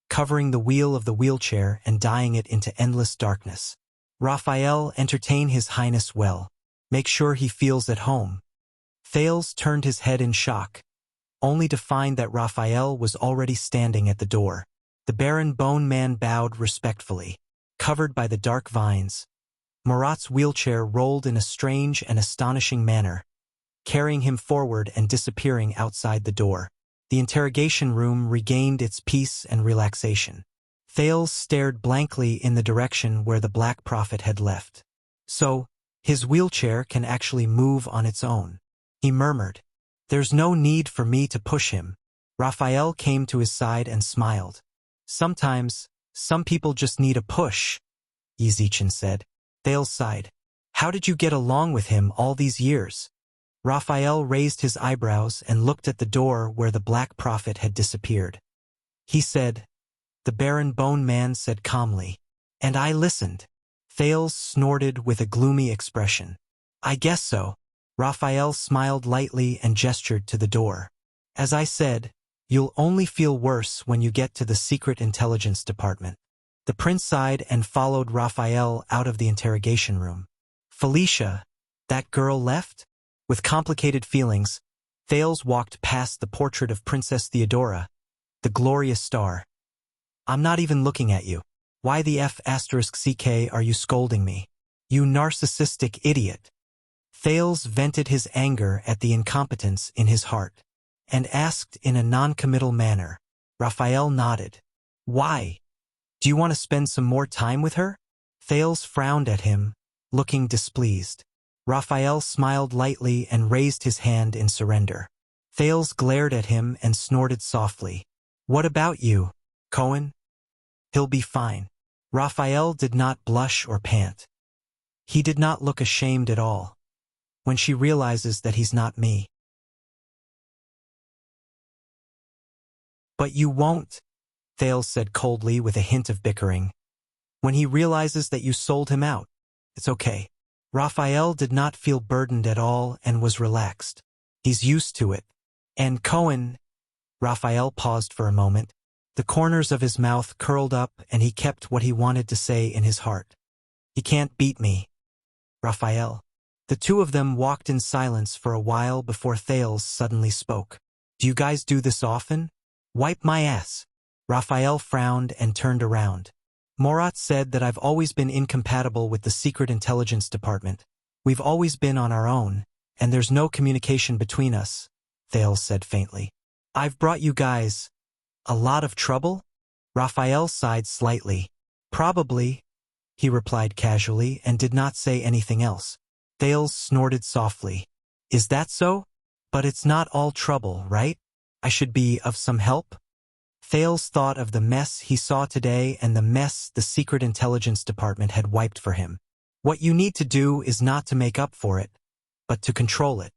covering the wheel of the wheelchair and dyeing it into endless darkness. Raphael, entertain His Highness well. Make sure he feels at home. Thales turned his head in shock, only to find that Raphael was already standing at the door. The Baron Bone Man bowed respectfully. Covered by the dark vines, Morat's wheelchair rolled in a strange and astonishing manner, carrying him forward and disappearing outside the door. The interrogation room regained its peace and relaxation. Thales stared blankly in the direction where the Black Prophet had left. So, his wheelchair can actually move on its own. He murmured, "There's no need for me to push him." Raphael came to his side and smiled. "Sometimes, some people just need a push," Yizichin said. Thales sighed. "How did you get along with him all these years?" Raphael raised his eyebrows and looked at the door where the Black Prophet had disappeared. He said, the Baron Bone Man said calmly, "And I listened." Thales snorted with a gloomy expression. "I guess so." Raphael smiled lightly and gestured to the door. "As I said, you'll only feel worse when you get to the Secret Intelligence Department." The prince sighed and followed Raphael out of the interrogation room. Felicia, that girl left? With complicated feelings, Thales walked past the portrait of Princess Theodora, the glorious star. "I'm not even looking at you. Why the F***ck are you scolding me? You narcissistic idiot." Thales vented his anger at the incompetence in his heart, and asked in a non-committal manner. Raphael nodded. "Why? Do you want to spend some more time with her?" Thales frowned at him, looking displeased. Raphael smiled lightly and raised his hand in surrender. Thales glared at him and snorted softly. "What about you, Cohen?" "He'll be fine." Raphael did not blush or pant. He did not look ashamed at all. "When she realizes that he's not me." "But you won't," Thales said coldly with a hint of bickering. "When he realizes that you sold him out, it's okay." Raphael did not feel burdened at all and was relaxed. He's used to it. "And Cohen..." Raphael paused for a moment. The corners of his mouth curled up and he kept what he wanted to say in his heart. "He can't beat me, Raphael." The two of them walked in silence for a while before Thales suddenly spoke. "Do you guys do this often?" "Wipe my ass." Raphael frowned and turned around. "Morat said that I've always been incompatible with the Secret Intelligence Department. We've always been on our own, and there's no communication between us," Thales said faintly. "I've brought you guys a lot of trouble?" Raphael sighed slightly. "Probably," he replied casually and did not say anything else. Thales snorted softly. "Is that so? But it's not all trouble, right? I should be of some help?" Thales thought of the mess he saw today and the mess the Secret Intelligence Department had wiped for him. What you need to do is not to make up for it, but to control it.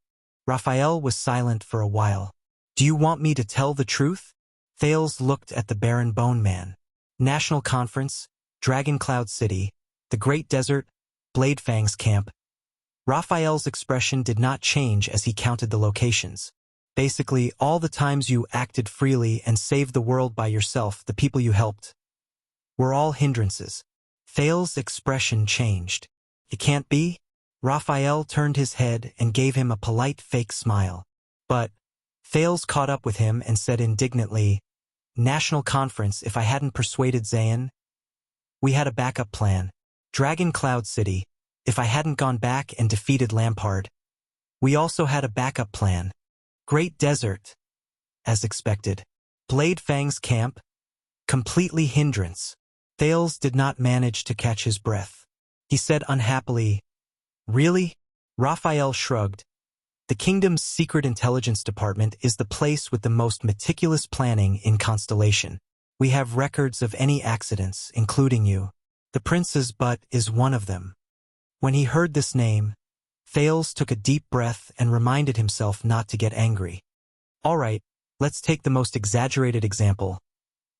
Raphael was silent for a while. Do you want me to tell the truth? Thales looked at the barren bone man. National Conference, Dragon Cloud City, the Great Desert, Bladefang's camp. Raphael's expression did not change as he counted the locations. Basically, all the times you acted freely and saved the world by yourself, the people you helped, were all hindrances. Thales' expression changed. It can't be? Raphael turned his head and gave him a polite fake smile. But Thales caught up with him and said indignantly, National Conference, if I hadn't persuaded Zayn, we had a backup plan. Dragon Cloud City, if I hadn't gone back and defeated Lampard, we also had a backup plan. Great Desert, as expected. Bladefang's camp, completely hindrance. Thales did not manage to catch his breath. He said unhappily, Really? Raphael shrugged. The kingdom's secret intelligence department is the place with the most meticulous planning in Constellation. We have records of any accidents, including you. The prince's butt is one of them. When he heard this name, Thales took a deep breath and reminded himself not to get angry. All right, let's take the most exaggerated example.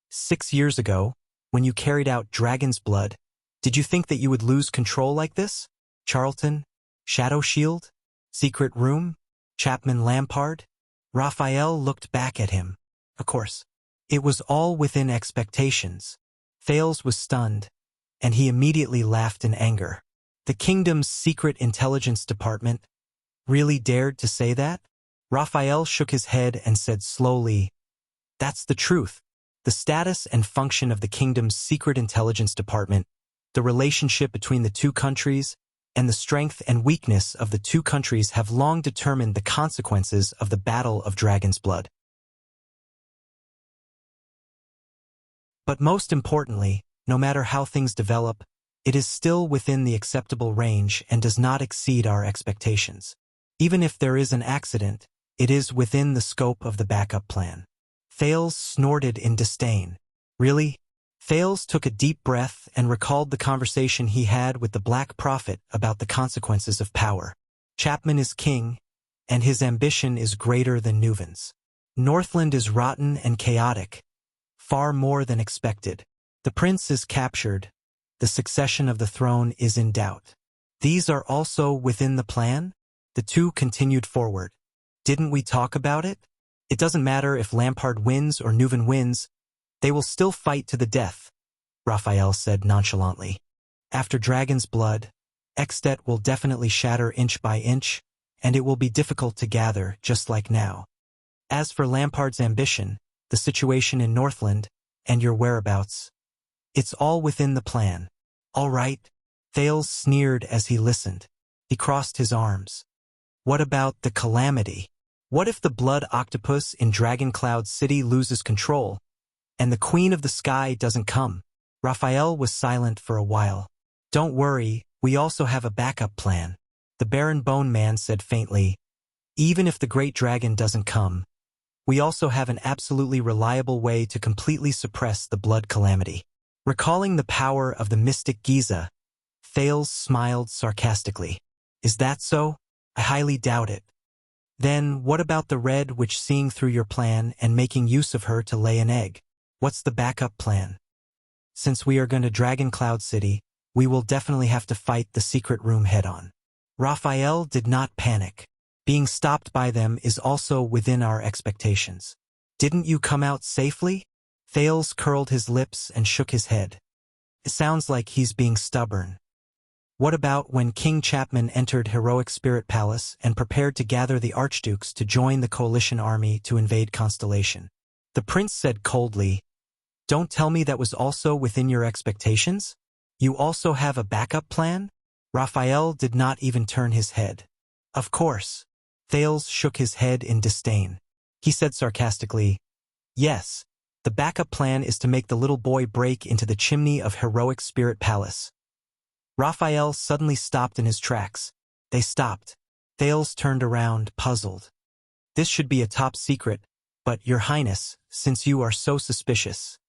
6 years ago, when you carried out Dragon's Blood, did you think that you would lose control like this? Charlton? Shadow Shield? Secret Room? Chapman Lampard? Raphael looked back at him. Of course, it was all within expectations. Thales was stunned, and he immediately laughed in anger. The kingdom's secret intelligence department really dared to say that? Raphael shook his head and said slowly, That's the truth. The status and function of the kingdom's secret intelligence department, the relationship between the two countries, and the strength and weakness of the two countries have long determined the consequences of the Battle of Dragon's Blood. But most importantly, no matter how things develop, it is still within the acceptable range and does not exceed our expectations. Even if there is an accident, it is within the scope of the backup plan. Thales snorted in disdain. Really? Thales took a deep breath and recalled the conversation he had with the Black Prophet about the consequences of power. Chapman is king, and his ambition is greater than Nuven's. Northland is rotten and chaotic, far more than expected. The prince is captured. The succession of the throne is in doubt. These are also within the plan? The two continued forward. Didn't we talk about it? It doesn't matter if Lampard wins or Nuven wins, they will still fight to the death, Raphael said nonchalantly. After Dragon's Blood, Extet will definitely shatter inch by inch, and it will be difficult to gather, just like now. As for Lampard's ambition, the situation in Northland, and your whereabouts, it's all within the plan. All right, Thales sneered as he listened. He crossed his arms. What about the calamity? What if the blood octopus in Dragon Cloud City loses control, and the Queen of the Sky doesn't come? Raphael was silent for a while. Don't worry, we also have a backup plan. The Baron Bone Man said faintly. Even if the Great Dragon doesn't come, we also have an absolutely reliable way to completely suppress the blood calamity. Recalling the power of the mystic Giza, Thales smiled sarcastically. Is that so? I highly doubt it. Then what about the Red Witch seeing through your plan and making use of her to lay an egg? What's the backup plan? Since we are going to Dragon Cloud City, we will definitely have to fight the secret room head-on. Raphael did not panic. Being stopped by them is also within our expectations. Didn't you come out safely? Thales curled his lips and shook his head. It sounds like he's being stubborn. What about when King Chapman entered Heroic Spirit Palace and prepared to gather the Archdukes to join the coalition army to invade Constellation? The prince said coldly, Don't tell me that was also within your expectations? You also have a backup plan? Raphael did not even turn his head. Of course. Thales shook his head in disdain. He said sarcastically, Yes. The backup plan is to make the little boy break into the chimney of Heroic Spirit Palace. Raphael suddenly stopped in his tracks. They stopped. Thales turned around, puzzled. This should be a top secret, But, Your Highness, since you are so suspicious.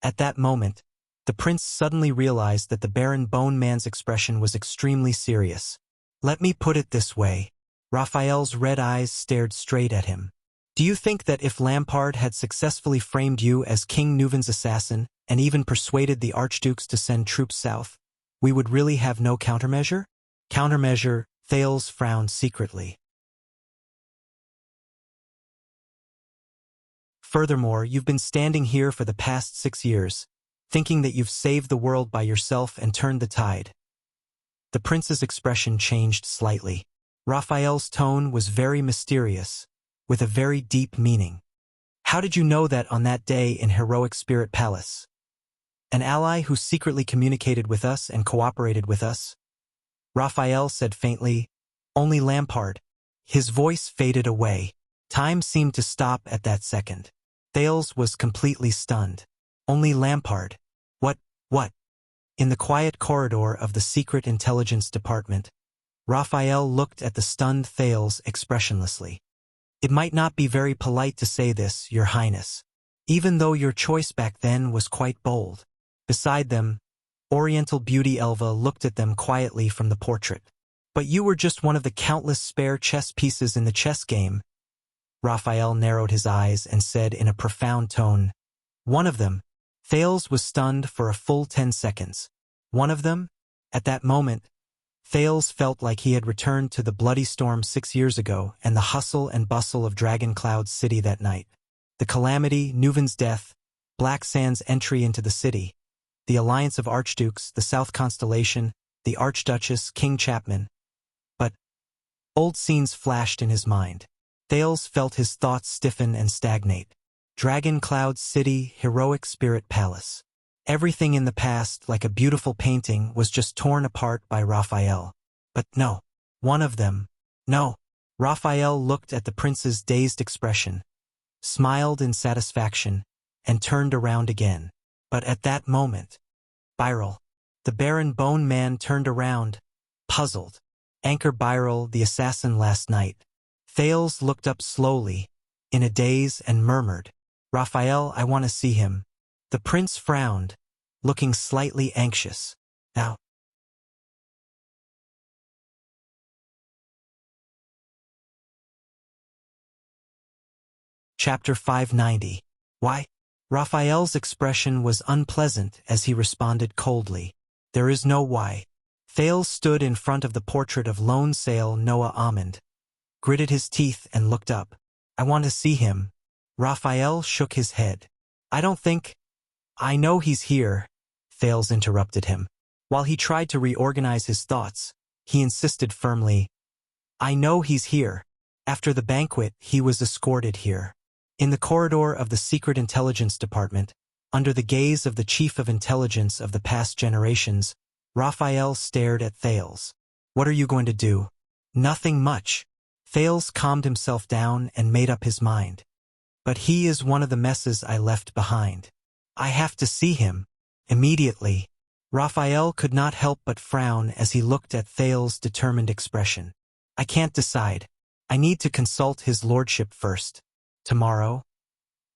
At that moment, the prince suddenly realized that the Baron Bone Man's expression was extremely serious. Let me put it this way. Raphael's red eyes stared straight at him. Do you think that if Lampard had successfully framed you as King Neuvin's assassin, and even persuaded the archdukes to send troops south, we would really have no countermeasure? Countermeasure, Thales frowned secretly. Furthermore, you've been standing here for the past 6 years, thinking that you've saved the world by yourself and turned the tide. The prince's expression changed slightly. Raphael's tone was very mysterious, with a very deep meaning. How did you know that on that day in Heroic Spirit Palace? An ally who secretly communicated with us and cooperated with us? Raphael said faintly, only Lampard. His voice faded away. Time seemed to stop at that second. Thales was completely stunned. Only Lampard. What? In the quiet corridor of the Secret Intelligence Department, Raphael looked at the stunned Thales expressionlessly. It might not be very polite to say this, Your Highness, even though your choice back then was quite bold. Beside them, Oriental Beauty Elva looked at them quietly from the portrait. But you were just one of the countless spare chess pieces in the chess game. Raphael narrowed his eyes and said in a profound tone, one of them. Thales was stunned for a full 10 seconds. One of them? At that moment, Thales felt like he had returned to the bloody storm 6 years ago and the hustle and bustle of Dragon Cloud City that night. The calamity, Neuvin's death, Black Sand's entry into the city, the alliance of archdukes, the South Constellation, the Archduchess, King Chapman. But old scenes flashed in his mind. Thales felt his thoughts stiffen and stagnate. Dragon Cloud City, Heroic Spirit Palace. Everything in the past, like a beautiful painting, was just torn apart by Raphael. But no. One of them. No. Raphael looked at the prince's dazed expression, smiled in satisfaction, and turned around again. But at that moment, Beryl, the Baron Bone Man, turned around, puzzled. Anchor Beryl, the assassin last night. Thales looked up slowly, in a daze, and murmured, Raphael, I want to see him. The prince frowned, looking slightly anxious. Now. Chapter 590. Why? Raphael's expression was unpleasant as he responded coldly. There is no why. Thales stood in front of the portrait of Lone Sail Noah Amond, gritted his teeth and looked up. I want to see him. Raphael shook his head. I know he's here, Thales interrupted him. While he tried to reorganize his thoughts, he insisted firmly, I know he's here. After the banquet, he was escorted here. In the corridor of the Secret Intelligence Department, under the gaze of the Chief of Intelligence of the past generations, Raphael stared at Thales. What are you going to do? Nothing much. Thales calmed himself down and made up his mind. But he is one of the messes I left behind. I have to see him. Immediately. Raphael could not help but frown as he looked at Thales' determined expression. I can't decide. I need to consult his lordship first. Tomorrow?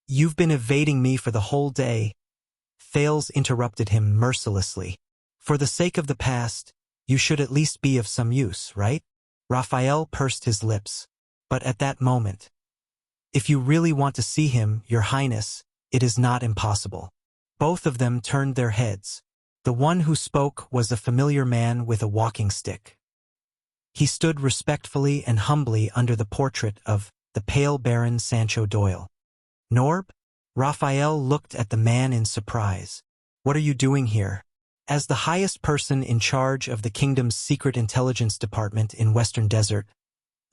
You've been evading me for the whole day. Thales interrupted him mercilessly. For the sake of the past, you should at least be of some use, right? Raphael pursed his lips. But at that moment, if you really want to see him, Your Highness, it is not impossible. Both of them turned their heads. The one who spoke was a familiar man with a walking stick. He stood respectfully and humbly under the portrait of the pale Baron Sancho Doyle. Norb? Raphael looked at the man in surprise. What are you doing here? As the highest person in charge of the kingdom's Secret Intelligence Department in Western Desert,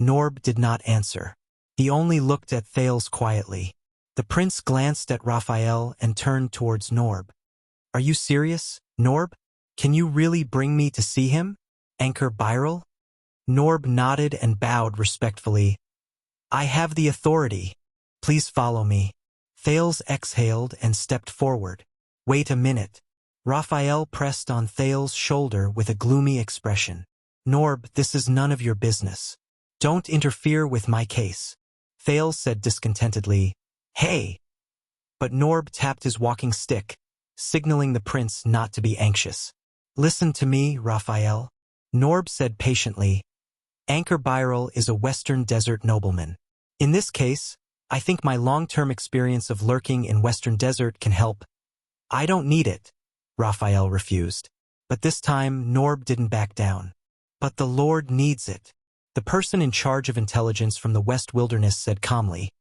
Norb did not answer. He only looked at Thales quietly. The prince glanced at Raphael and turned towards Norb. Are you serious, Norb? Can you really bring me to see him? Anchor Beryl? Norb nodded and bowed respectfully. I have the authority. Please follow me. Thales exhaled and stepped forward. Wait a minute. Raphael pressed on Thales' shoulder with a gloomy expression. Norb, this is none of your business. Don't interfere with my case. Thales said discontentedly, "Hey!" But Norb tapped his walking stick, signaling the prince not to be anxious. "Listen to me, Raphael," Norb said patiently. "Anchor Byral is a Western Desert nobleman. In this case, I think my long-term experience of lurking in Western Desert can help." "I don't need it," Raphael refused. But this time, Norb didn't back down. "But the Lord needs it," the person in charge of intelligence from the West Wilderness said calmly.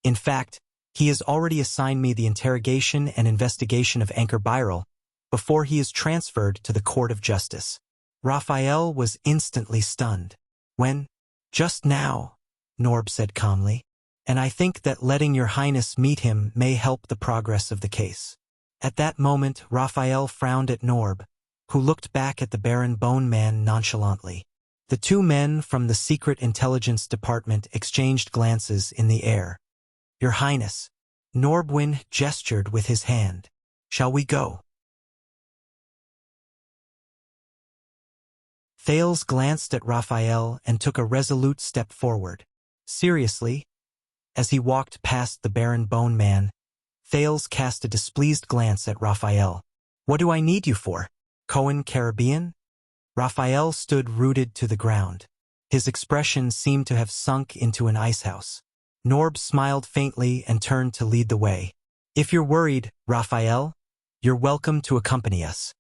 "In fact, he has already assigned me the interrogation and investigation of Anchor Byral before he is transferred to the Court of Justice." Raphael was instantly stunned. "When?" "Just now," Norb said calmly. "And I think that letting your highness meet him may help the progress of the case." At that moment, Raphael frowned at Norb, who looked back at the Baron Bone Man nonchalantly. The two men from the Secret Intelligence Department exchanged glances in the air. "Your Highness," Norbwin gestured with his hand. "Shall we go?" Thales glanced at Raphael and took a resolute step forward. "Seriously?" As he walked past the Baron Bone Man, Thales cast a displeased glance at Raphael. "What do I need you for? Cohen Caribbean?" Raphael stood rooted to the ground. His expression seemed to have sunk into an icehouse. Norb smiled faintly and turned to lead the way. "If you're worried, Raphael, you're welcome to accompany us."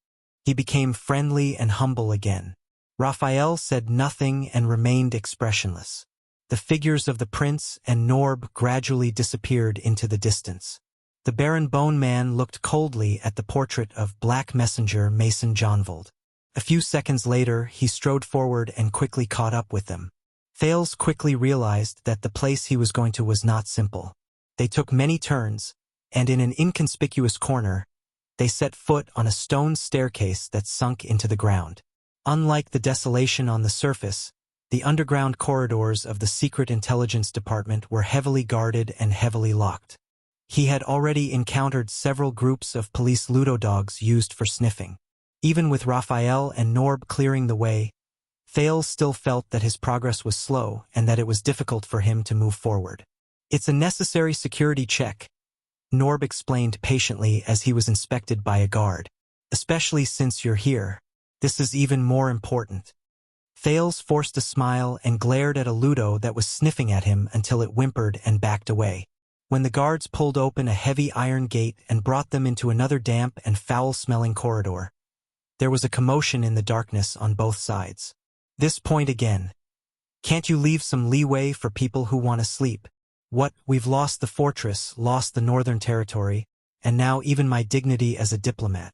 He became friendly and humble again. Raphael said nothing and remained expressionless. The figures of the prince and Norb gradually disappeared into the distance. The Baron Bone Man looked coldly at the portrait of Black Messenger Mason Johnvold. A few seconds later, he strode forward and quickly caught up with them. Thales quickly realized that the place he was going to was not simple. They took many turns, and in an inconspicuous corner, they set foot on a stone staircase that sunk into the ground. Unlike the desolation on the surface, the underground corridors of the Secret Intelligence Department were heavily guarded and heavily locked. He had already encountered several groups of police ludo-dogs used for sniffing. Even with Raphael and Norb clearing the way, Thales still felt that his progress was slow and that it was difficult for him to move forward. "It's a necessary security check," Norb explained patiently as he was inspected by a guard. "Especially since you're here. This is even more important." Thales forced a smile and glared at a ludo that was sniffing at him until it whimpered and backed away. When the guards pulled open a heavy iron gate and brought them into another damp and foul-smelling corridor, there was a commotion in the darkness on both sides. "This point again. Can't you leave some leeway for people who want to sleep?" "What, we've lost the fortress, lost the Northern Territory, and now even my dignity as a diplomat."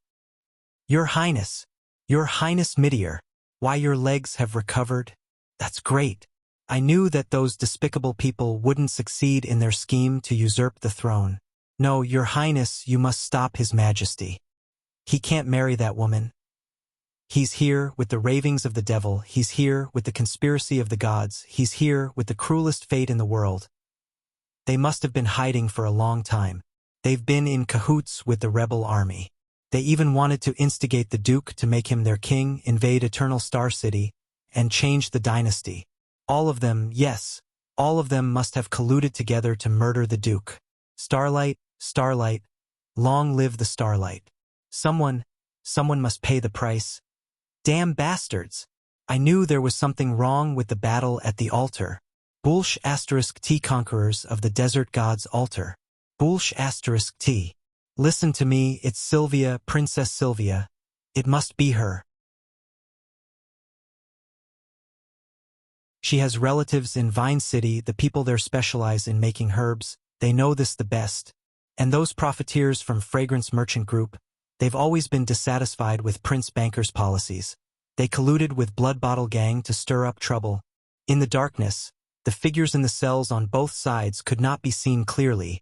Your Highness Midir, why your legs have recovered? That's great. I knew that those despicable people wouldn't succeed in their scheme to usurp the throne. No, Your Highness, you must stop His Majesty. He can't marry that woman. He's here with the ravings of the devil, he's here with the conspiracy of the gods, he's here with the cruelest fate in the world. They must have been hiding for a long time. They've been in cahoots with the rebel army. They even wanted to instigate the Duke to make him their king, invade Eternal Star City, and change the dynasty. All of them, yes, all of them must have colluded together to murder the Duke. Starlight, Starlight, long live the Starlight. Someone must pay the price. Damn bastards! I knew there was something wrong with the battle at the altar. Bulsh *T conquerors of the desert god's altar. Bulsh *T. Listen to me, it's Sylvia, Princess Sylvia. It must be her. She has relatives in Vine City, the people there specialize in making herbs, they know this the best. And those profiteers from Fragrance Merchant Group, they've always been dissatisfied with Prince Banker's policies. They colluded with Blood Bottle Gang to stir up trouble. In the darkness, the figures in the cells on both sides could not be seen clearly,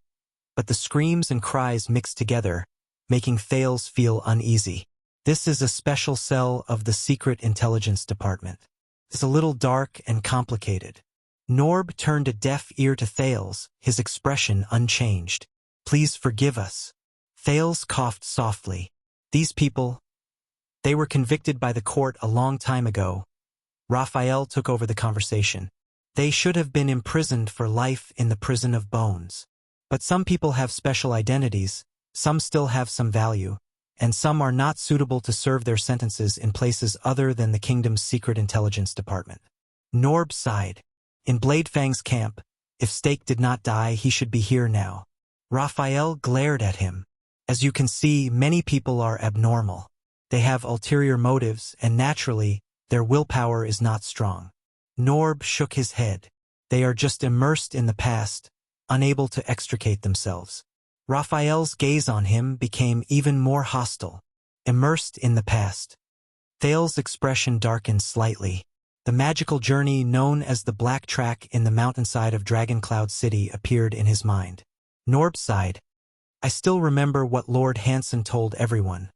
but the screams and cries mixed together, making Thales feel uneasy. This is a special cell of the Secret Intelligence Department. It's a little dark and complicated. Norb turned a deaf ear to Thales, his expression unchanged. Please forgive us. Thales coughed softly. These people, they were convicted by the court a long time ago. Raphael took over the conversation. They should have been imprisoned for life in the prison of bones. But some people have special identities, some still have some value, and some are not suitable to serve their sentences in places other than the kingdom's secret intelligence department. Norb sighed. In Bladefang's camp, if Stake did not die, he should be here now. Raphael glared at him. As you can see, many people are abnormal. They have ulterior motives, and naturally, their willpower is not strong. Norb shook his head. They are just immersed in the past, unable to extricate themselves. Raphael's gaze on him became even more hostile. Immersed in the past. Thales's expression darkened slightly. The magical journey known as the Black Track in the mountainside of Dragoncloud City appeared in his mind. Norb sighed. I still remember what Lord Hansen told everyone.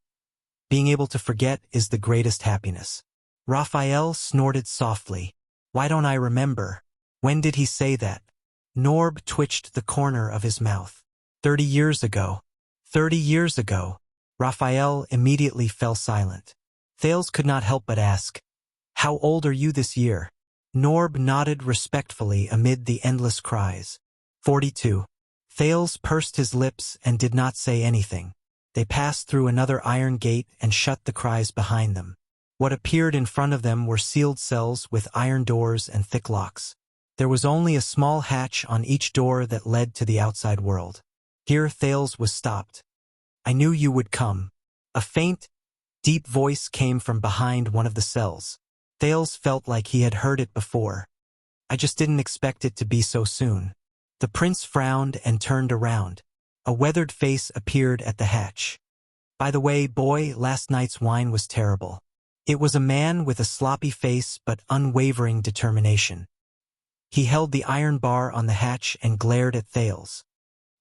Being able to forget is the greatest happiness. Raphael snorted softly. Why don't I remember? When did he say that? Norb twitched the corner of his mouth. 30 years ago. 30 years ago. Raphael immediately fell silent. Thales could not help but ask, how old are you this year? Norb nodded respectfully amid the endless cries. 42. Thales pursed his lips and did not say anything. They passed through another iron gate and shut the cries behind them. What appeared in front of them were sealed cells with iron doors and thick locks. There was only a small hatch on each door that led to the outside world. Here Thales was stopped. I knew you would come. A faint, deep voice came from behind one of the cells. Thales felt like he had heard it before. I just didn't expect it to be so soon. The prince frowned and turned around. A weathered face appeared at the hatch. By the way, boy, last night's wine was terrible. It was a man with a sloppy face but unwavering determination. He held the iron bar on the hatch and glared at Thales.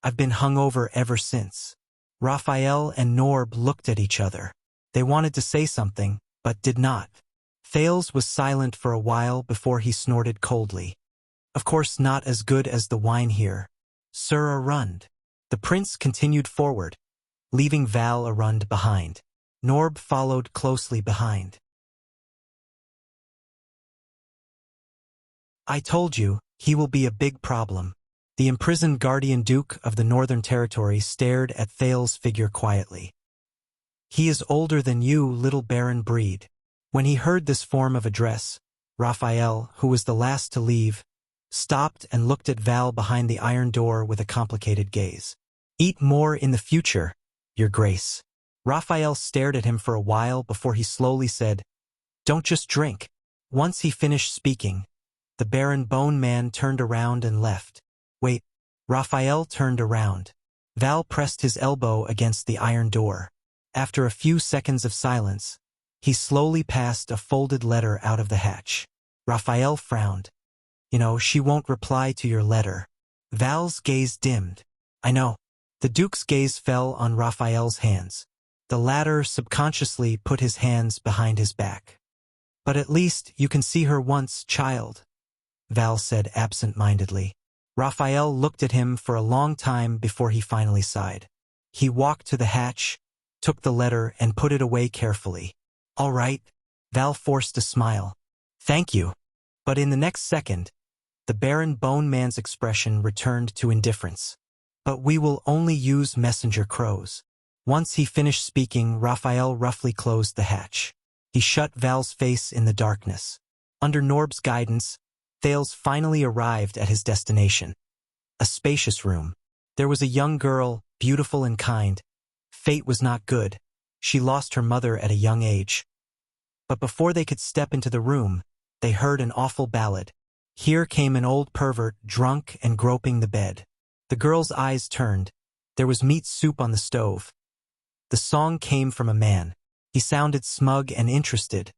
I've been hungover ever since. Raphael and Norb looked at each other. They wanted to say something, but did not. Thales was silent for a while before he snorted coldly. Of course not as good as the wine here. Sir Arund. The prince continued forward, leaving Val Arund behind. Norb followed closely behind. I told you, he will be a big problem. The imprisoned Guardian Duke of the Northern Territory stared at Thales's figure quietly. He is older than you, little Baron Breed. When he heard this form of address, Raphael, who was the last to leave, stopped and looked at Val behind the iron door with a complicated gaze. Eat more in the future, Your Grace. Raphael stared at him for a while before he slowly said, Don't just drink. Once he finished speaking, the Baron Bone Man turned around and left. Wait. Raphael turned around. Val pressed his elbow against the iron door. After a few seconds of silence, he slowly passed a folded letter out of the hatch. Raphael frowned. You know, she won't reply to your letter. Val's gaze dimmed. I know. The Duke's gaze fell on Raphael's hands. The latter subconsciously put his hands behind his back. But at least you can see her once, child, Val said absent-mindedly. Raphael looked at him for a long time before he finally sighed. He walked to the hatch, took the letter and put it away carefully. All right, Val forced a smile. Thank you. But in the next second, the Baron Bone Man's expression returned to indifference. But we will only use messenger crows. Once he finished speaking, Raphael roughly closed the hatch. He shut Val's face in the darkness. Under Norb's guidance, Thales finally arrived at his destination. A spacious room. There was a young girl, beautiful and kind. Fate was not good. She lost her mother at a young age. But before they could step into the room, they heard an awful ballad. Here came an old pervert, drunk and groping the bed. The girl's eyes turned. There was meat soup on the stove. The song came from a man. He sounded smug and interested.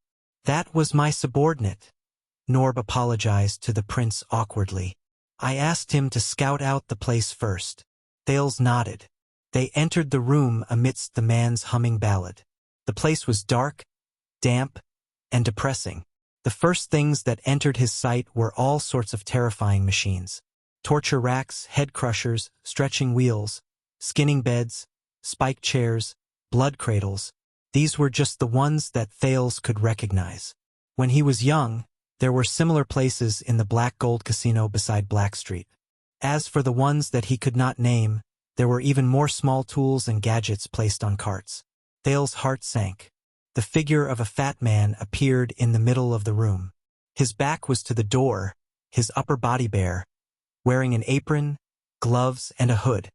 That was my subordinate. Norb apologized to the prince awkwardly. I asked him to scout out the place first. Thales nodded. They entered the room amidst the man's humming ballad. The place was dark, damp, and depressing. The first things that entered his sight were all sorts of terrifying machines. Torture racks, head crushers, stretching wheels, skinning beds, spiked chairs, blood cradles. These were just the ones that Thales could recognize. When he was young, There were similar places in the Black Gold Casino beside Black Street. As for the ones that he could not name, there were even more small tools and gadgets placed on carts. Thale's heart sank. The figure of a fat man appeared in the middle of the room. His back was to the door, his upper body bare, wearing an apron, gloves, and a hood.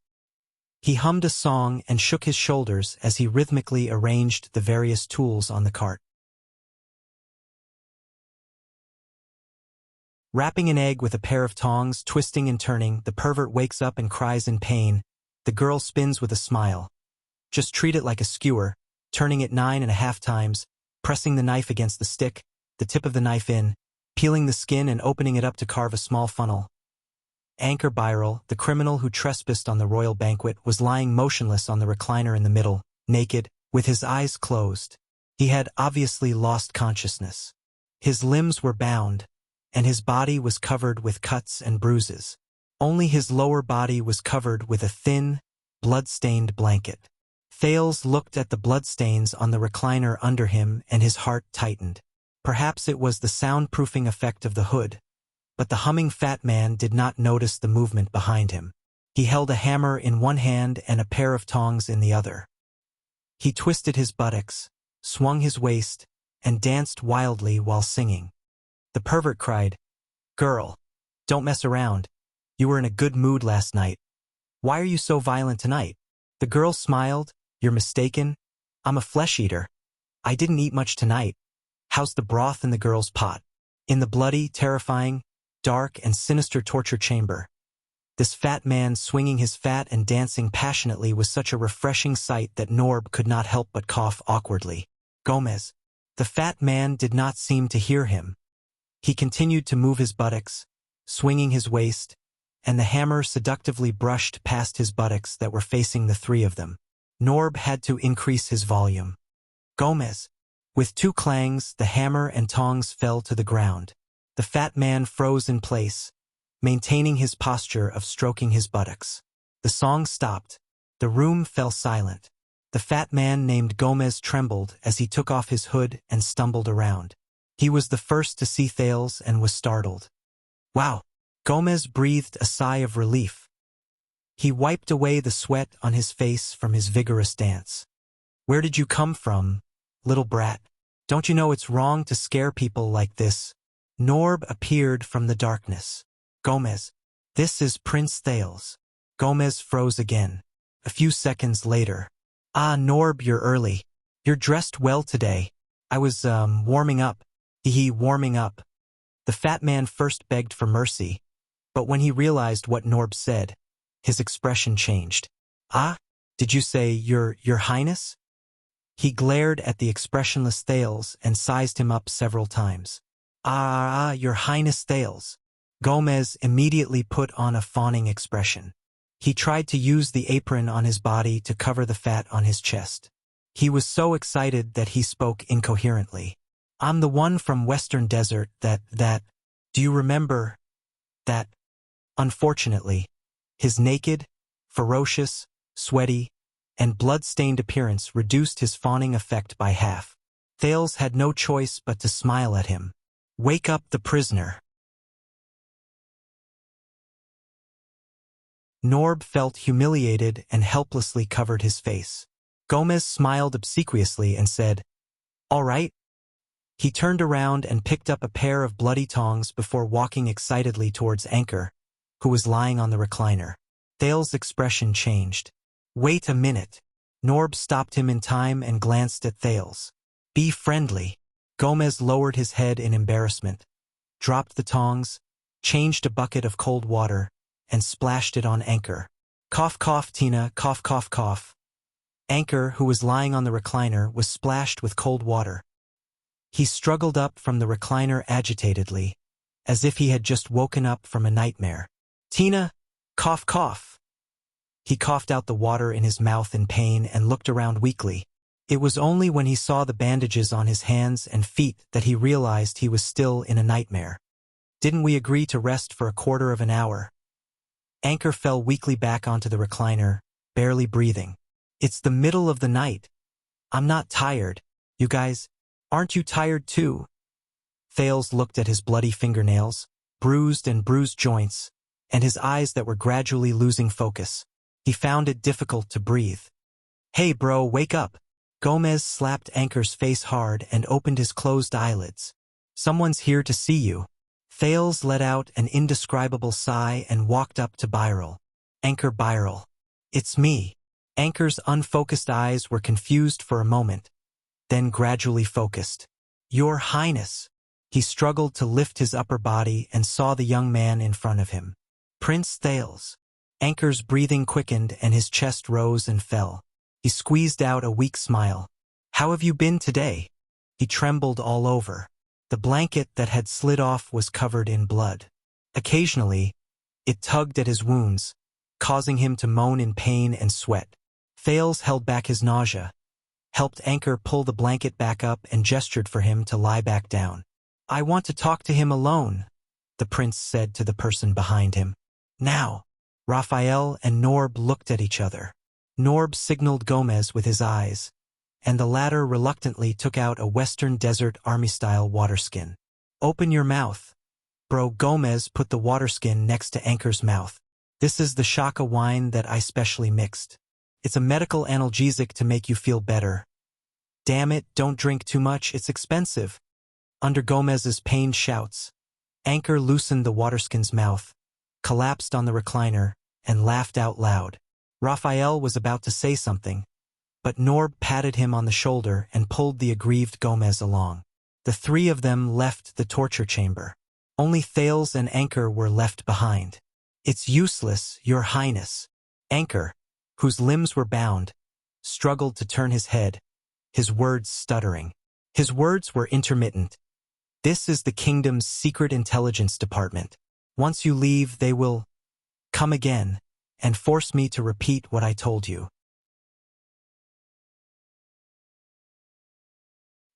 He hummed a song and shook his shoulders as he rhythmically arranged the various tools on the cart. Wrapping an egg with a pair of tongs, twisting and turning, the pervert wakes up and cries in pain. The girl spins with a smile. Just treat it like a skewer, turning it 9.5 times, pressing the knife against the stick, the tip of the knife in, peeling the skin and opening it up to carve a small funnel. Anchor Byrel, the criminal who trespassed on the royal banquet, was lying motionless on the recliner in the middle, naked, with his eyes closed. He had obviously lost consciousness. His limbs were bound, and his body was covered with cuts and bruises. Only his lower body was covered with a thin, blood-stained blanket. Thales looked at the bloodstains on the recliner under him and his heart tightened. Perhaps it was the soundproofing effect of the hood, but the humming fat man did not notice the movement behind him. He held a hammer in one hand and a pair of tongs in the other. He twisted his buttocks, swung his waist, and danced wildly while singing. The pervert cried, "Girl, don't mess around. You were in a good mood last night. Why are you so violent tonight?" The girl smiled. "You're mistaken. I'm a flesh-eater. I didn't eat much tonight. How's the broth in the girl's pot?" In the bloody, terrifying, dark, and sinister torture chamber, this fat man swinging his fat and dancing passionately was such a refreshing sight that Norb could not help but cough awkwardly. Gomez. The fat man did not seem to hear him. He continued to move his buttocks, swinging his waist, and the hammer seductively brushed past his buttocks that were facing the three of them. Norb had to increase his volume. Gomez. With two clangs, the hammer and tongs fell to the ground. The fat man froze in place, maintaining his posture of stroking his buttocks. The song stopped. The room fell silent. The fat man named Gomez trembled as he took off his hood and stumbled around. He was the first to see Thales and was startled. "Wow!" Gomez breathed a sigh of relief. He wiped away the sweat on his face from his vigorous dance. "Where did you come from, little brat? Don't you know it's wrong to scare people like this?" Norb appeared from the darkness. "Gomez, this is Prince Thales." Gomez froze again. A few seconds later. "Ah, Norb, you're early. You're dressed well today. I was, warming up." Warming up. The fat man first begged for mercy, but when he realized what Norb said, his expression changed. "Ah, did you say your highness?" He glared at the expressionless Thales and sized him up several times. Ah, your highness Thales." Gomez immediately put on a fawning expression. He tried to use the apron on his body to cover the fat on his chest. He was so excited that he spoke incoherently. "I'm the one from Western Desert that, do you remember that?" Unfortunately, his naked, ferocious, sweaty, and blood-stained appearance reduced his fawning effect by half. Thales had no choice but to smile at him. "Wake up the prisoner." Norb felt humiliated and helplessly covered his face. Gomez smiled obsequiously and said, "All right." He turned around and picked up a pair of bloody tongs before walking excitedly towards Anchor, who was lying on the recliner. Thales' expression changed. "Wait a minute." Norb stopped him in time and glanced at Thales. "Be friendly." Gomez lowered his head in embarrassment, dropped the tongs, changed a bucket of cold water, and splashed it on Anchor. "Cough, cough, Tina, cough, cough, cough." Anchor, who was lying on the recliner, was splashed with cold water. He struggled up from the recliner agitatedly, as if he had just woken up from a nightmare. "Tina, cough, cough." He coughed out the water in his mouth in pain and looked around weakly. It was only when he saw the bandages on his hands and feet that he realized he was still in a nightmare. "Didn't we agree to rest for a quarter of an hour?" Anchor fell weakly back onto the recliner, barely breathing. "It's the middle of the night. I'm not tired. You guys, aren't you tired too?" Thales looked at his bloody fingernails, bruised joints, and his eyes that were gradually losing focus. He found it difficult to breathe. "Hey bro, wake up!" Gomez slapped Anchor's face hard and opened his closed eyelids. "Someone's here to see you." Thales let out an indescribable sigh and walked up to Byral. "Anchor Byral. It's me." Anchor's unfocused eyes were confused for a moment, then gradually focused. "Your Highness." He struggled to lift his upper body and saw the young man in front of him. "Prince Thales." Anchor's breathing quickened and his chest rose and fell. He squeezed out a weak smile. "How have you been today?" He trembled all over. The blanket that had slid off was covered in blood. Occasionally, it tugged at his wounds, causing him to moan in pain and sweat. Thales held back his nausea, helped Anchor pull the blanket back up and gestured for him to lie back down. "I want to talk to him alone," the prince said to the person behind him. "Now." Raphael and Norb looked at each other. Norb signaled Gomez with his eyes, and the latter reluctantly took out a Western Desert Army-style waterskin. "Open your mouth." Bro Gomez put the waterskin next to Anchor's mouth. "This is the Shaka wine that I specially mixed. It's a medical analgesic to make you feel better. Damn it, don't drink too much, it's expensive." Under Gomez's pained shouts, Anchor loosened the waterskin's mouth, collapsed on the recliner, and laughed out loud. Raphael was about to say something, but Norb patted him on the shoulder and pulled the aggrieved Gomez along. The three of them left the torture chamber. Only Thales and Anchor were left behind. "It's useless, Your Highness." Anchor, whose limbs were bound, struggled to turn his head, his words stuttering. His words were intermittent. "This is the kingdom's secret intelligence department. Once you leave, they will come again and force me to repeat what I told you."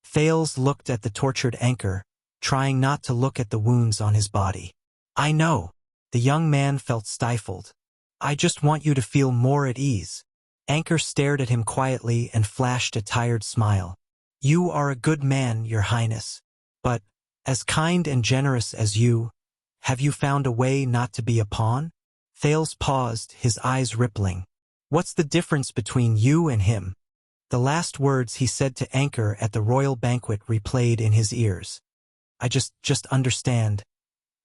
Thales looked at the tortured Anchor, trying not to look at the wounds on his body. "I know." The young man felt stifled. "I just want you to feel more at ease." Anchor stared at him quietly and flashed a tired smile. "You are a good man, Your Highness. But, as kind and generous as you, have you found a way not to be a pawn?" Thales paused, his eyes rippling. "What's the difference between you and him?" The last words he said to Anchor at the royal banquet replayed in his ears. "I just understand.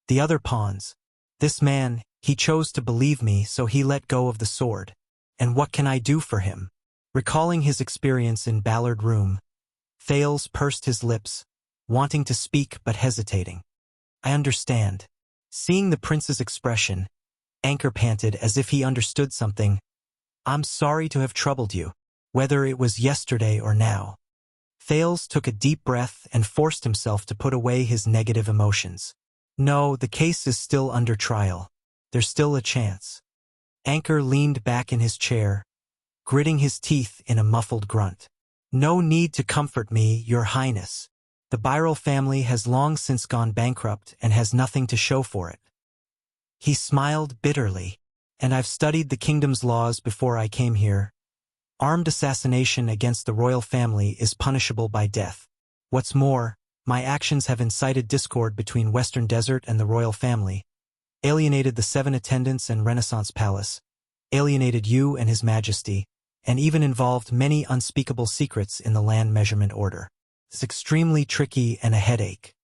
The other pawns. This man, he chose to believe me, so he let go of the sword. And what can I do for him?" Recalling his experience in Ballard Room, Thales pursed his lips, wanting to speak but hesitating. "I understand." Seeing the prince's expression, Anchor panted as if he understood something. "I'm sorry to have troubled you, whether it was yesterday or now." Thales took a deep breath and forced himself to put away his negative emotions. "No, the case is still under trial. There's still a chance." Anchor leaned back in his chair, gritting his teeth in a muffled grunt. "No need to comfort me, Your Highness. The Byral family has long since gone bankrupt and has nothing to show for it." He smiled bitterly. "And I've studied the kingdom's laws before I came here. Armed assassination against the royal family is punishable by death. What's more, my actions have incited discord between Western Desert and the royal family, alienated the 7 attendants and Renaissance Palace, alienated you and His Majesty, and even involved many unspeakable secrets in the land measurement order. It's extremely tricky and a headache.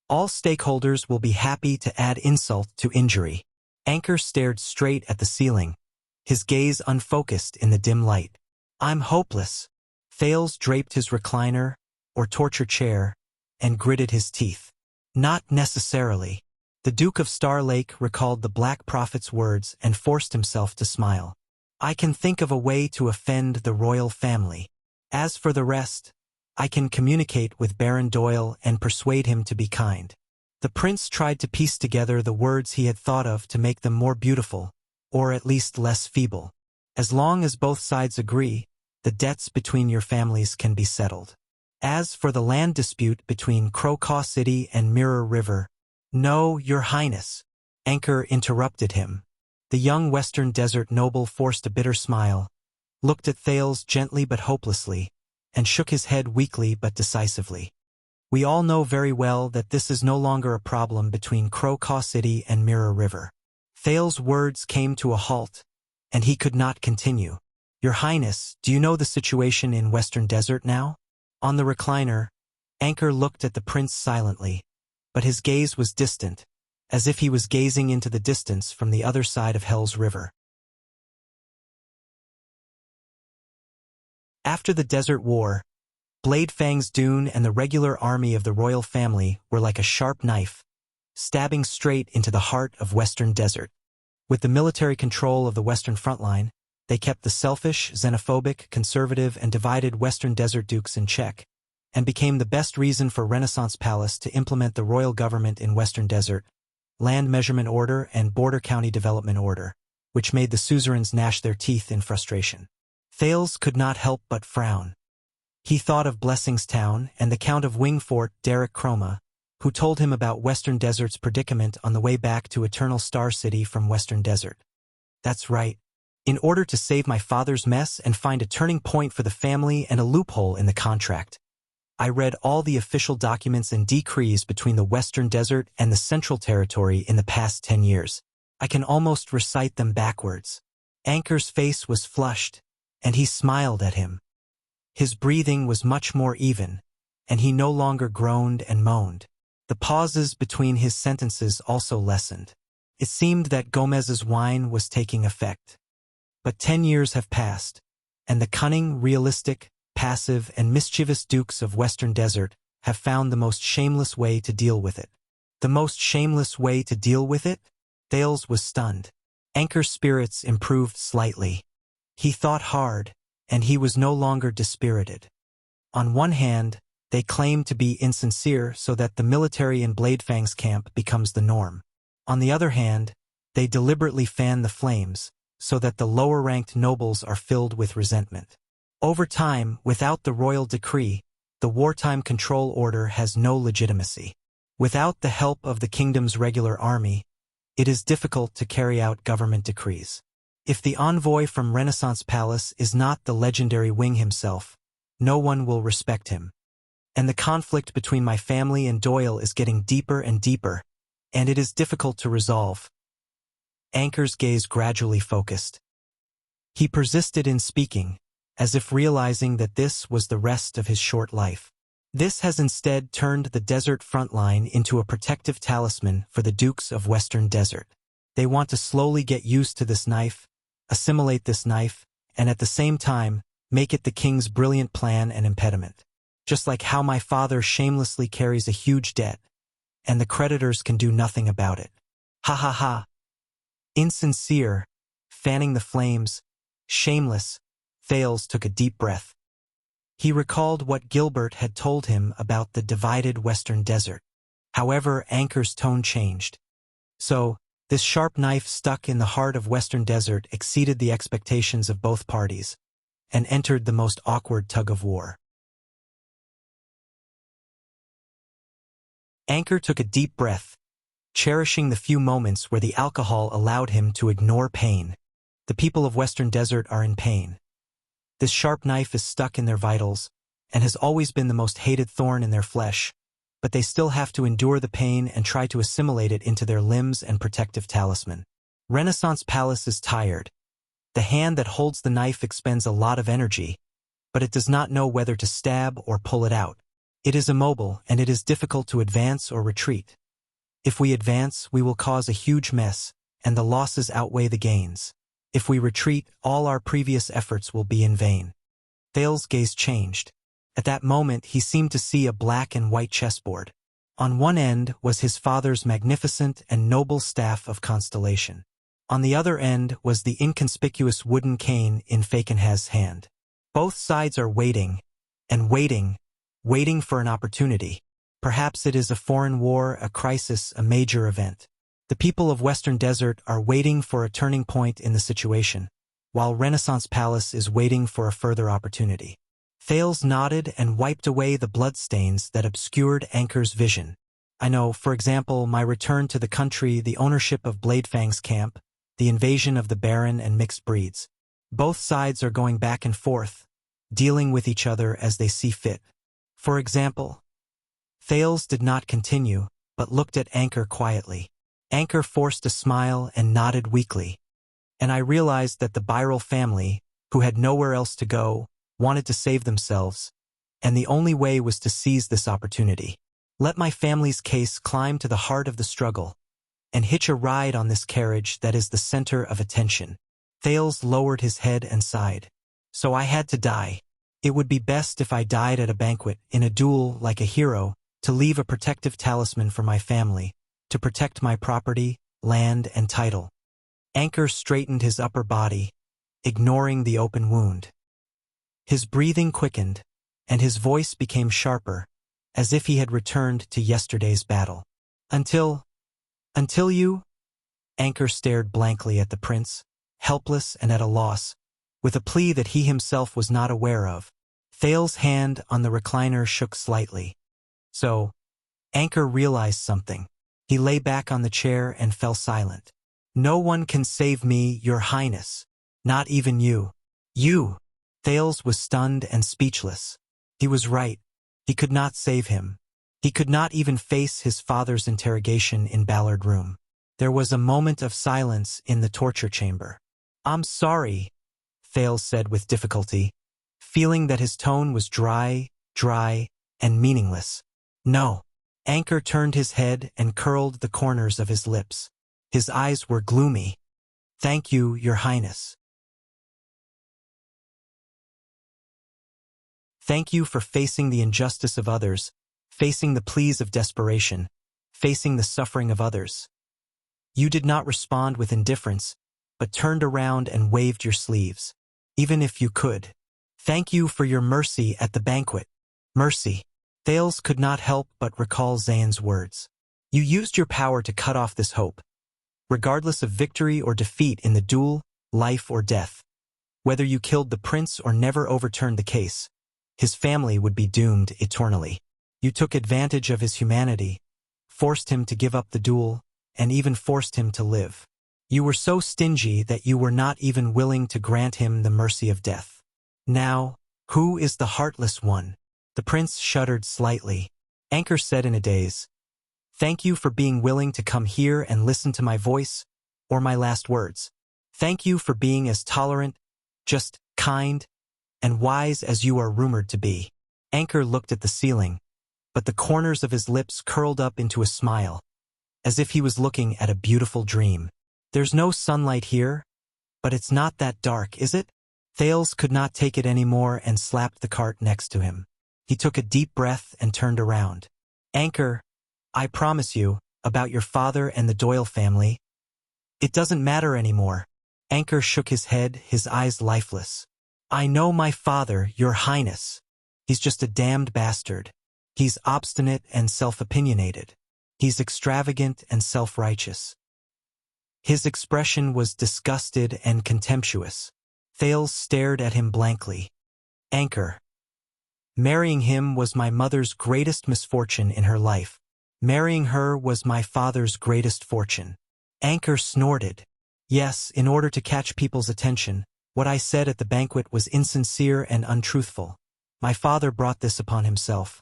All stakeholders will be happy to add insult to injury." Anchor stared straight at the ceiling, his gaze unfocused in the dim light. "I'm hopeless." Thales draped his recliner, or torture chair, and gritted his teeth. "Not necessarily." The Duke of Star Lake recalled the Black Prophet's words and forced himself to smile. "I can think of a way to offend the royal family. As for the rest, I can communicate with Baron Doyle and persuade him to be kind." The prince tried to piece together the words he had thought of to make them more beautiful, or at least less feeble. "As long as both sides agree, the debts between your families can be settled. As for the land dispute between Crocaw City and Mirror River—" "No, Your Highness." Anchor interrupted him. The young Western Desert noble forced a bitter smile, looked at Thales gently but hopelessly, and shook his head weakly but decisively. We all know very well that this is no longer a problem between Crow City and Mirror River. Thales's words came to a halt, and he could not continue. Your Highness, do you know the situation in Western Desert now? On the recliner, Anchor looked at the prince silently, but his gaze was distant, as if he was gazing into the distance from the other side of Hell's River. After the Desert War, Bladefang's Dune and the regular army of the royal family were like a sharp knife, stabbing straight into the heart of Western Desert. With the military control of the Western front line, they kept the selfish, xenophobic, conservative, and divided Western Desert dukes in check, and became the best reason for Renaissance Palace to implement the royal government in Western Desert, Land Measurement Order and Border County Development Order, which made the suzerains gnash their teeth in frustration. Thales could not help but frown. He thought of Blessingstown and the Count of Wingfort, Derek Chroma, who told him about Western Desert's predicament on the way back to Eternal Star City from Western Desert. That's right. In order to save my father's mess and find a turning point for the family and a loophole in the contract, I read all the official documents and decrees between the Western Desert and the Central Territory in the past 10 years. I can almost recite them backwards. Anchor's face was flushed, and he smiled at him. His breathing was much more even, and he no longer groaned and moaned. The pauses between his sentences also lessened. It seemed that Gomez's wine was taking effect. But 10 years have passed, and the cunning, realistic, passive, and mischievous dukes of Western Desert have found the most shameless way to deal with it. The most shameless way to deal with it? Thales was stunned. Anchor's spirits improved slightly. He thought hard, and he was no longer dispirited. On one hand, they claim to be insincere so that the military in Bladefang's camp becomes the norm. On the other hand, they deliberately fan the flames, so that the lower-ranked nobles are filled with resentment. Over time, without the royal decree, the wartime control order has no legitimacy. Without the help of the kingdom's regular army, it is difficult to carry out government decrees. If the envoy from Renaissance Palace is not the legendary Wing himself, no one will respect him. And the conflict between my family and Doyle is getting deeper and deeper, and it is difficult to resolve. Anchor's gaze gradually focused. He persisted in speaking, as if realizing that this was the rest of his short life. This has instead turned the desert front line into a protective talisman for the Dukes of Western Desert. They want to slowly get used to this knife, assimilate this knife, and at the same time, make it the king's brilliant plan and impediment. Just like how my father shamelessly carries a huge debt, and the creditors can do nothing about it. Ha ha ha. Insincere, fanning the flames, shameless, Thales took a deep breath. He recalled what Gilbert had told him about the divided Western Desert. However, Anchor's tone changed. So, this sharp knife stuck in the heart of Western Desert exceeded the expectations of both parties, and entered the most awkward tug-of-war. Anchor took a deep breath, cherishing the few moments where the alcohol allowed him to ignore pain. The people of Western Desert are in pain. This sharp knife is stuck in their vitals, and has always been the most hated thorn in their flesh, but they still have to endure the pain and try to assimilate it into their limbs and protective talisman. Renaissance Palace is tired. The hand that holds the knife expends a lot of energy, but it does not know whether to stab or pull it out. It is immobile, and it is difficult to advance or retreat. If we advance, we will cause a huge mess, and the losses outweigh the gains. If we retreat, all our previous efforts will be in vain. Thales' gaze changed. At that moment, he seemed to see a black and white chessboard. On one end was his father's magnificent and noble staff of constellation. On the other end was the inconspicuous wooden cane in Fakenhaz's hand. Both sides are waiting, and waiting for an opportunity. Perhaps it is a foreign war, a crisis, a major event. The people of Western Desert are waiting for a turning point in the situation, while Renaissance Palace is waiting for a further opportunity. Thales nodded and wiped away the bloodstains that obscured Anchor's vision. I know, for example, my return to the country, the ownership of Bladefang's camp, the invasion of the Baron and mixed breeds. Both sides are going back and forth, dealing with each other as they see fit. For example, Thales did not continue, but looked at Anchor quietly. Anchor forced a smile and nodded weakly. And I realized that the Birel family, who had nowhere else to go, wanted to save themselves, and the only way was to seize this opportunity. Let my family's case climb to the heart of the struggle, and hitch a ride on this carriage that is the center of attention. Thales lowered his head and sighed. So I had to die. It would be best if I died at a banquet, in a duel like a hero, to leave a protective talisman for my family, to protect my property, land, and title. Anchor straightened his upper body, ignoring the open wound. His breathing quickened, and his voice became sharper, as if he had returned to yesterday's battle. Until you? Anchor stared blankly at the prince, helpless and at a loss, with a plea that he himself was not aware of. Thales' hand on the recliner shook slightly. So, Anchor realized something. He lay back on the chair and fell silent. No one can save me, Your Highness. Not even you. You! Thales was stunned and speechless. He was right. He could not save him. He could not even face his father's interrogation in Ballard Room. There was a moment of silence in the torture chamber. I'm sorry, Thales said with difficulty, feeling that his tone was dry, and meaningless. No. Anchor turned his head and curled the corners of his lips. His eyes were gloomy. Thank you, Your Highness. Thank you for facing the injustice of others, facing the pleas of desperation, facing the suffering of others. You did not respond with indifference, but turned around and waved your sleeves, even if you could. Thank you for your mercy at the banquet. Mercy. Thales could not help but recall Zayn's words. You used your power to cut off this hope. Regardless of victory or defeat in the duel, life or death. Whether you killed the prince or never overturned the case, his family would be doomed eternally. You took advantage of his humanity, forced him to give up the duel, and even forced him to live. You were so stingy that you were not even willing to grant him the mercy of death. Now, who is the heartless one? The prince shuddered slightly. Anchor said in a daze, Thank you for being willing to come here and listen to my voice, or my last words. Thank you for being as tolerant, just kind, and wise as you are rumored to be. Anchor looked at the ceiling, but the corners of his lips curled up into a smile, as if he was looking at a beautiful dream. There's no sunlight here, but it's not that dark, is it? Thales could not take it anymore and slapped the cart next to him. He took a deep breath and turned around. Anchor, I promise you, about your father and the Doyle family, it doesn't matter anymore. Anchor shook his head, his eyes lifeless. I know my father, Your Highness. He's just a damned bastard. He's obstinate and self-opinionated. He's extravagant and self-righteous. His expression was disgusted and contemptuous. Thales stared at him blankly. Anchor. Marrying him was my mother's greatest misfortune in her life. Marrying her was my father's greatest fortune. Anchor snorted. Yes, in order to catch people's attention, what I said at the banquet was insincere and untruthful. My father brought this upon himself.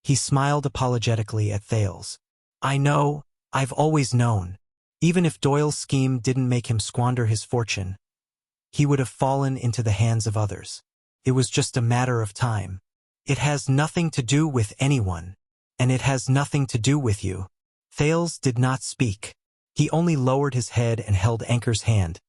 He smiled apologetically at Thales. I know, I've always known. Even if Doyle's scheme didn't make him squander his fortune, he would have fallen into the hands of others. It was just a matter of time. It has nothing to do with anyone, and it has nothing to do with you. Thales did not speak. He only lowered his head and held Anchor's hand,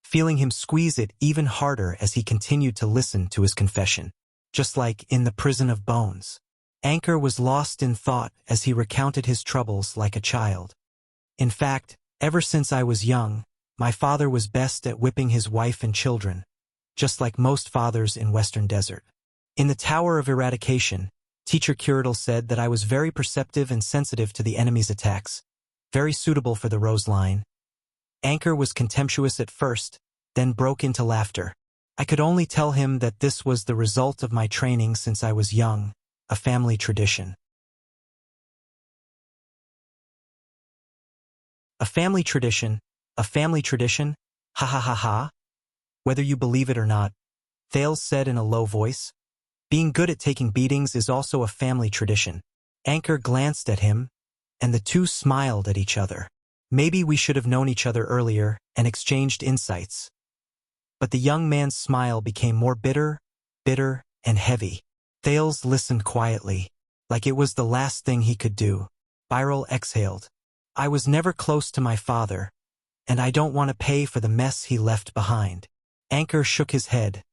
feeling him squeeze it even harder as he continued to listen to his confession. Just like in the prison of bones. Anchor was lost in thought as he recounted his troubles like a child. In fact, ever since I was young, my father was best at whipping his wife and children, just like most fathers in Western Desert. In the Tower of Eradication, Teacher Curital said that I was very perceptive and sensitive to the enemy's attacks, very suitable for the Rose Line. Anchor was contemptuous at first, then broke into laughter. I could only tell him that this was the result of my training since I was young, a family tradition. A family tradition? A family tradition? Ha ha ha ha. Whether you believe it or not, Thales said in a low voice, being good at taking beatings is also a family tradition. Anchor glanced at him, and the two smiled at each other. Maybe we should have known each other earlier and exchanged insights. But the young man's smile became more bitter, and heavy. Thales listened quietly, like it was the last thing he could do. Viral exhaled. I was never close to my father, and I don't want to pay for the mess he left behind. Anchor shook his head,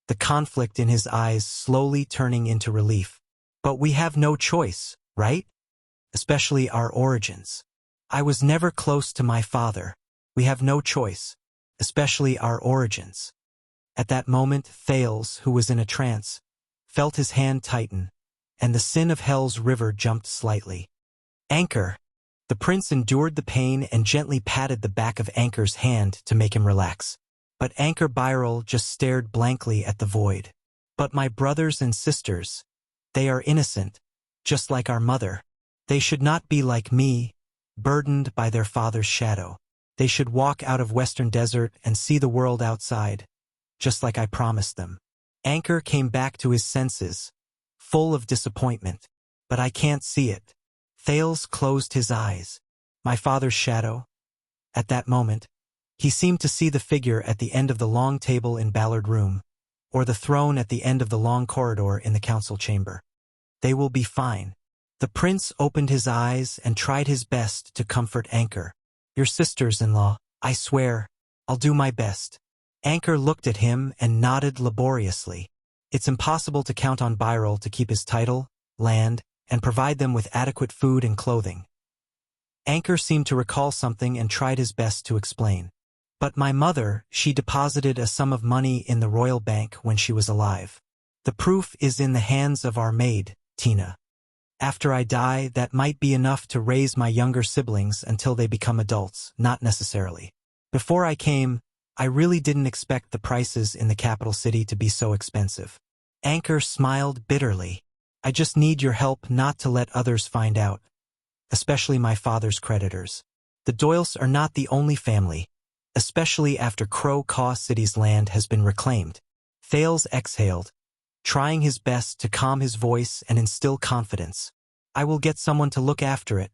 the conflict in his eyes slowly turning into relief. But we have no choice, right? Especially our origins. I was never close to my father. We have no choice, especially our origins. At that moment, Thales, who was in a trance, felt his hand tighten, and the sin of hell's river jumped slightly. Anchor. The prince endured the pain and gently patted the back of Anchor's hand to make him relax. But Anchor Byral just stared blankly at the void. But my brothers and sisters, they are innocent, just like our mother. They should not be like me, burdened by their father's shadow. They should walk out of Western Desert and see the world outside, just like I promised them. Anchor came back to his senses, full of disappointment. But I can't see it. Thales closed his eyes. My father's shadow? At that moment, he seemed to see the figure at the end of the long table in Ballard Room, or the throne at the end of the long corridor in the council chamber. They will be fine. The prince opened his eyes and tried his best to comfort Anchor. Your sisters-in-law, I swear, I'll do my best. Anchor looked at him and nodded laboriously. It's impossible to count on Byral to keep his title, land, and provide them with adequate food and clothing. Anchor seemed to recall something and tried his best to explain. But my mother, she deposited a sum of money in the royal bank when she was alive. The proof is in the hands of our maid, Tina. After I die, that might be enough to raise my younger siblings until they become adults, not necessarily. Before I came, I really didn't expect the prices in the capital city to be so expensive. Anchor smiled bitterly. I just need your help not to let others find out, especially my father's creditors. The Doyles are not the only family, especially after Crow Caw City's land has been reclaimed. Thales exhaled, trying his best to calm his voice and instill confidence. I will get someone to look after it,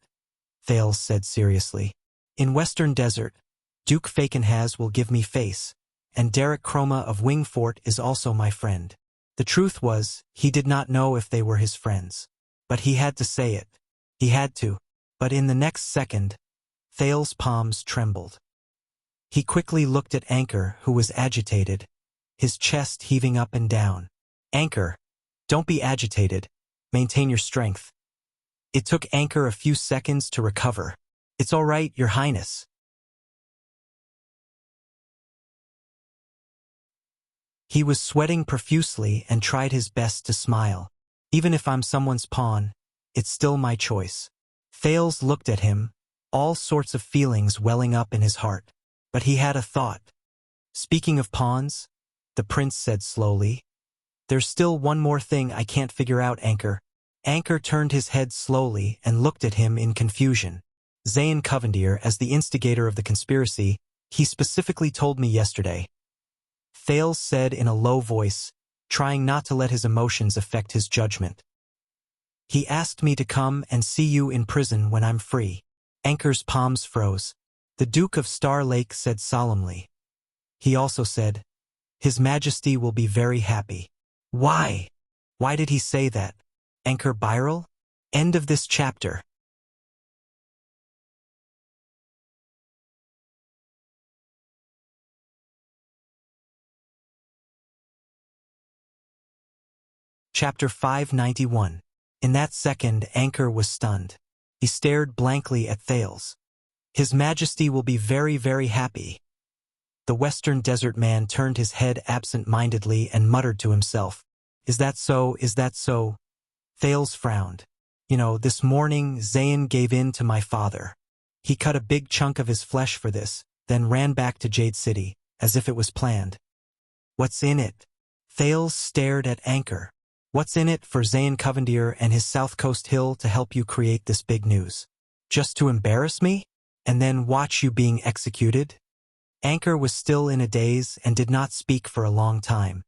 Thales said seriously. In Western Desert, Duke Fakenhaz will give me face, and Derek Chroma of Wingfort is also my friend. The truth was, he did not know if they were his friends. But he had to say it. He had to. But in the next second, Thales' palms trembled. He quickly looked at Anchor, who was agitated, his chest heaving up and down. Anchor, don't be agitated. Maintain your strength. It took Anchor a few seconds to recover. It's all right, Your Highness. He was sweating profusely and tried his best to smile. Even if I'm someone's pawn, it's still my choice. Thales looked at him, all sorts of feelings welling up in his heart. But he had a thought. Speaking of pawns, the prince said slowly, there's still one more thing I can't figure out, Anchor. Anchor turned his head slowly and looked at him in confusion. Zayn Covendier, as the instigator of the conspiracy, he specifically told me yesterday. Thales said in a low voice, trying not to let his emotions affect his judgment. He asked me to come and see you in prison when I'm free. Anchor's palms froze. The Duke of Star Lake said solemnly. He also said, His Majesty will be very happy. Why? Why did he say that? Anchor Byral? End of this chapter. Chapter 591. In that second, Anchor was stunned. He stared blankly at Thales. His Majesty will be very, very happy. The Western Desert man turned his head absent-mindedly and muttered to himself. Is that so? Is that so? Thales frowned. This morning, Zayn gave in to my father. He cut a big chunk of his flesh for this, then ran back to Jade City, as if it was planned. What's in it? Thales stared at Anchor. What's in it for Zayn Covendier and his South Coast Hill to help you create this big news? Just to embarrass me? And then watch you being executed? Anchor was still in a daze and did not speak for a long time.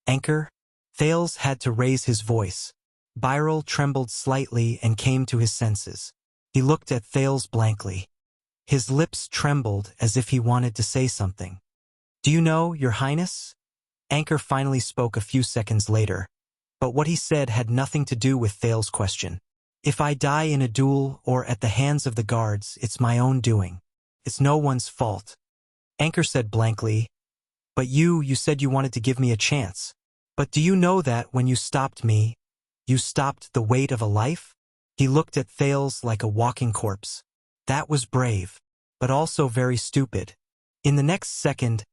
Anchor? Thales had to raise his voice. Beryl trembled slightly and came to his senses. He looked at Thales blankly. His lips trembled as if he wanted to say something. "Do you know, Your Highness?" Anchor finally spoke a few seconds later, but what he said had nothing to do with Thales' question. "If I die in a duel or at the hands of the guards, it's my own doing. It's no one's fault." Anchor said blankly, "But you said you wanted to give me a chance. But do you know that when you stopped me, you stopped the weight of a life?" He looked at Thales like a walking corpse. That was brave, but also very stupid. In the next second,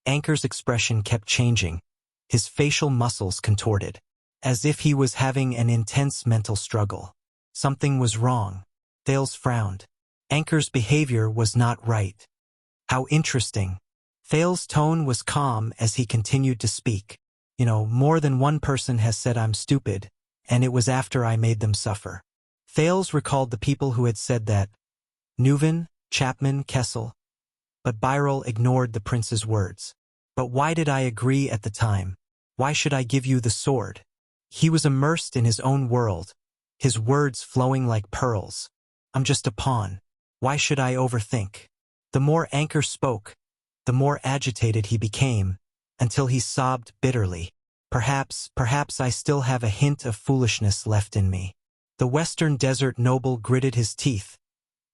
Anchor's expression kept changing. His facial muscles contorted, as if he was having an intense mental struggle. Something was wrong. Thales frowned. Anchor's behavior was not right. How interesting. Thales' tone was calm as he continued to speak. "You know, more than one person has said I'm stupid, and it was after I made them suffer." Thales recalled the people who had said that. Neuven, Chapman, Kessel. But Beryl ignored the prince's words. "But why did I agree at the time? Why should I give you the sword?" He was immersed in his own world, his words flowing like pearls. "I'm just a pawn. Why should I overthink?" The more Anchor spoke, the more agitated he became, until he sobbed bitterly. Perhaps I still have a hint of foolishness left in me." The Western Desert noble gritted his teeth,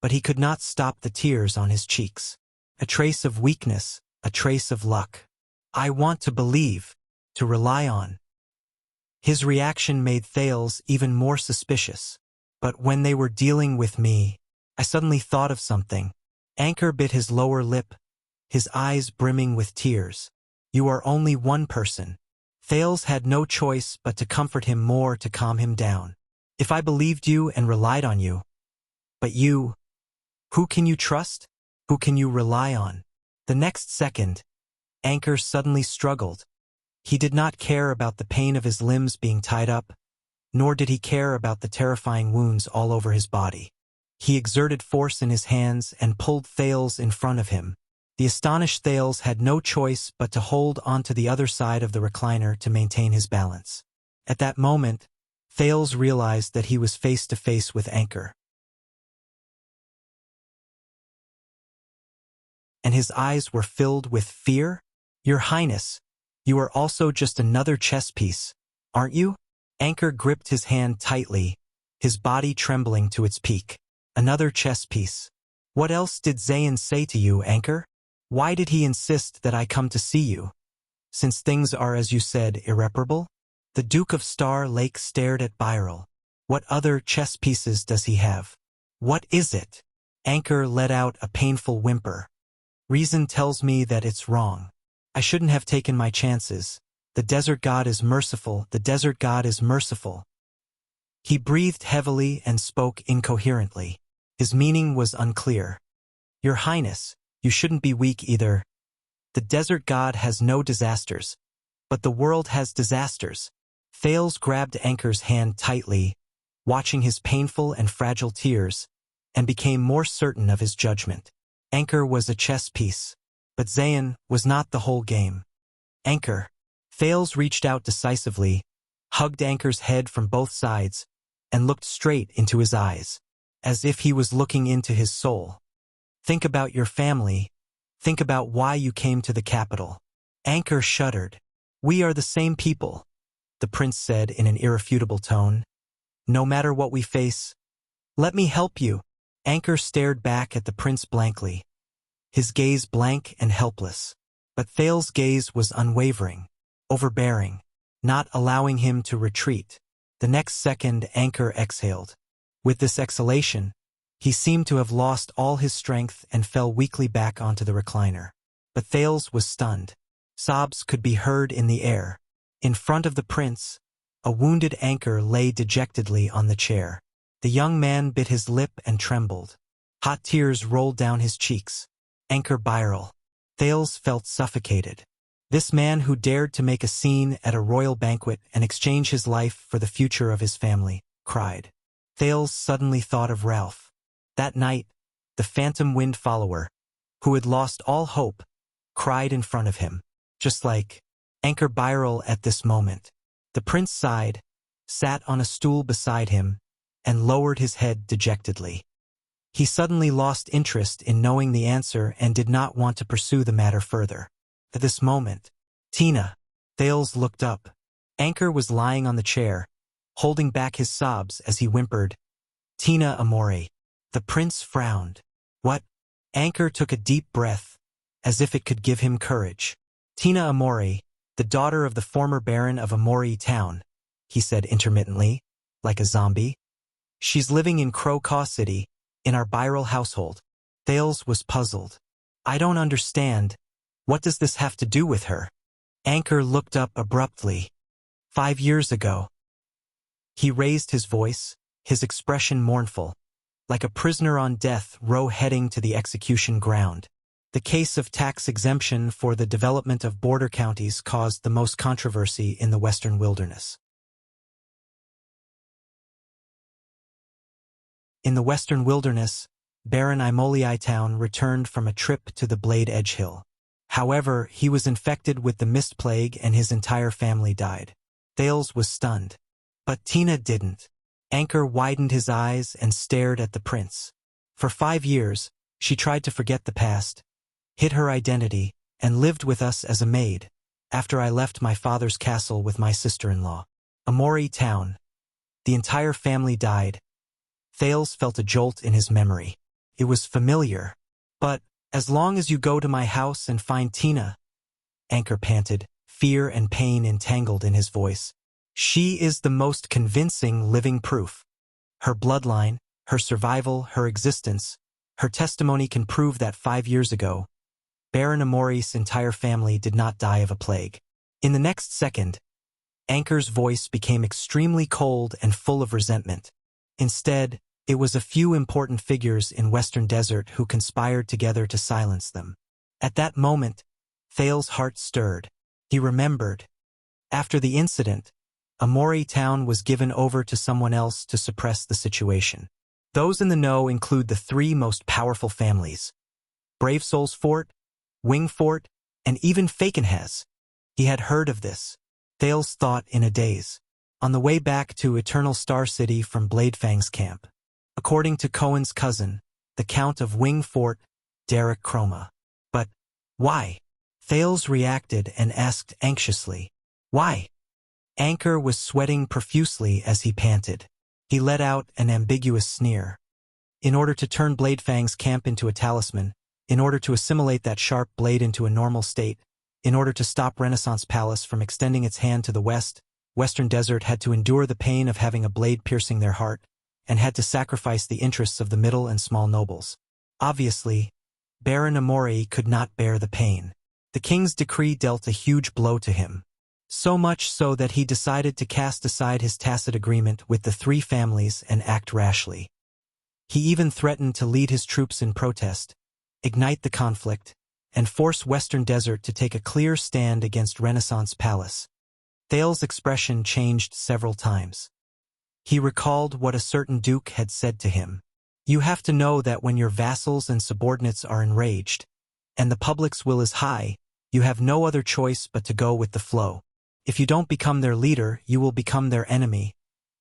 but he could not stop the tears on his cheeks. A trace of weakness, a trace of luck. "I want to believe, to rely on." His reaction made Thales even more suspicious. "But when they were dealing with me, I suddenly thought of something." Anchor bit his lower lip, his eyes brimming with tears. "You are only one person." Thales had no choice but to comfort him more to calm him down. "If I believed you and relied on you. But you, who can you trust? Who can you rely on?" The next second, Anchor suddenly struggled. He did not care about the pain of his limbs being tied up, nor did he care about the terrifying wounds all over his body. He exerted force in his hands and pulled Thales in front of him. The astonished Thales had no choice but to hold onto the other side of the recliner to maintain his balance. At that moment, Thales realized that he was face to face with Anchor. And his eyes were filled with fear. "Your Highness, you are also just another chess piece, aren't you?" Anchor gripped his hand tightly, his body trembling to its peak. "Another chess piece. What else did Zayn say to you, Anchor? Why did he insist that I come to see you? Since things are, as you said, irreparable?" The Duke of Star Lake stared at Beryl. "What other chess pieces does he have? What is it?" Anchor let out a painful whimper. "Reason tells me that it's wrong. I shouldn't have taken my chances. The desert god is merciful, the desert god is merciful." He breathed heavily and spoke incoherently. His meaning was unclear. "Your Highness, you shouldn't be weak either. The desert god has no disasters, but the world has disasters." Thales grabbed Anchor's hand tightly, watching his painful and fragile tears, and became more certain of his judgment. Anchor was a chess piece, but Zayn was not the whole game. "Anchor." Thales reached out decisively, hugged Anchor's head from both sides, and looked straight into his eyes, as if he was looking into his soul. "Think about your family. Think about why you came to the capital." Anchor shuddered. "We are the same people," the prince said in an irrefutable tone. "No matter what we face. Let me help you." Anchor stared back at the prince blankly, his gaze blank and helpless. But Thales' gaze was unwavering, overbearing, not allowing him to retreat. The next second, Anchor exhaled. With this exhalation, he seemed to have lost all his strength and fell weakly back onto the recliner. But Thales was stunned. Sobs could be heard in the air. In front of the prince, a wounded Anchor lay dejectedly on the chair. The young man bit his lip and trembled. Hot tears rolled down his cheeks. Anchor Beryl. Thales felt suffocated. This man who dared to make a scene at a royal banquet and exchange his life for the future of his family, cried. Thales suddenly thought of Ralph. That night, the phantom wind follower, who had lost all hope, cried in front of him, just like Anchor Beryl at this moment. The prince sighed, sat on a stool beside him, and lowered his head dejectedly. He suddenly lost interest in knowing the answer and did not want to pursue the matter further. At this moment, Tina. Thales looked up. Anchor was lying on the chair, holding back his sobs as he whimpered, "Tina Amore." The prince frowned. "What?" Anchor took a deep breath, as if it could give him courage. "Tina Amore, the daughter of the former baron of Amore town," he said intermittently, like a zombie. "She's living in Crow City, in our Biral household." Thales was puzzled. "I don't understand. What does this have to do with her?" Anchor looked up abruptly. 5 years ago. He raised his voice, his expression mournful, like a prisoner on death row heading to the execution ground. The case of tax exemption for the development of border counties caused the most controversy in the Western wilderness. In the Western wilderness, Baron Imolii Town returned from a trip to the Blade Edge Hill. However, he was infected with the mist plague and his entire family died. Thales was stunned. But Tina didn't. Anchor widened his eyes and stared at the prince. For 5 years, she tried to forget the past, hid her identity, and lived with us as a maid, after I left my father's castle with my sister-in-law. Amore Town. The entire family died. Thales felt a jolt in his memory. It was familiar. But, as long as you go to my house and find Tina, Anchor panted, fear and pain entangled in his voice. She is the most convincing living proof. Her bloodline, her survival, her existence, her testimony can prove that 5 years ago, Baron Amore's entire family did not die of a plague. In the next second, Anchor's voice became extremely cold and full of resentment. Instead, it was a few important figures in Western Desert who conspired together to silence them. At that moment, Thales' heart stirred. He remembered. After the incident, Amore Town was given over to someone else to suppress the situation. Those in the know include the 3 most powerful families: Brave Souls Fort, Wing Fort, and even Fakenhaz. He had heard of this. Thales thought in a daze. On the way back to Eternal Star City from Bladefang's camp. According to Cohen's cousin, the Count of Wing Fort, Derek Chroma. But why? Thales reacted and asked anxiously. Why? Anchor was sweating profusely as he panted. He let out an ambiguous sneer. In order to turn Bladefang's camp into a talisman, in order to assimilate that sharp blade into a normal state, in order to stop Renaissance Palace from extending its hand to the west, Western Desert had to endure the pain of having a blade piercing their heart, and had to sacrifice the interests of the middle and small nobles. Obviously, Baron Amore could not bear the pain. The king's decree dealt a huge blow to him. So much so that he decided to cast aside his tacit agreement with the 3 families and act rashly. He even threatened to lead his troops in protest, ignite the conflict, and force Western Desert to take a clear stand against Renaissance Palace. Thales' expression changed several times. He recalled what a certain duke had said to him. You have to know that when your vassals and subordinates are enraged, and the public's will is high, you have no other choice but to go with the flow. If you don't become their leader, you will become their enemy,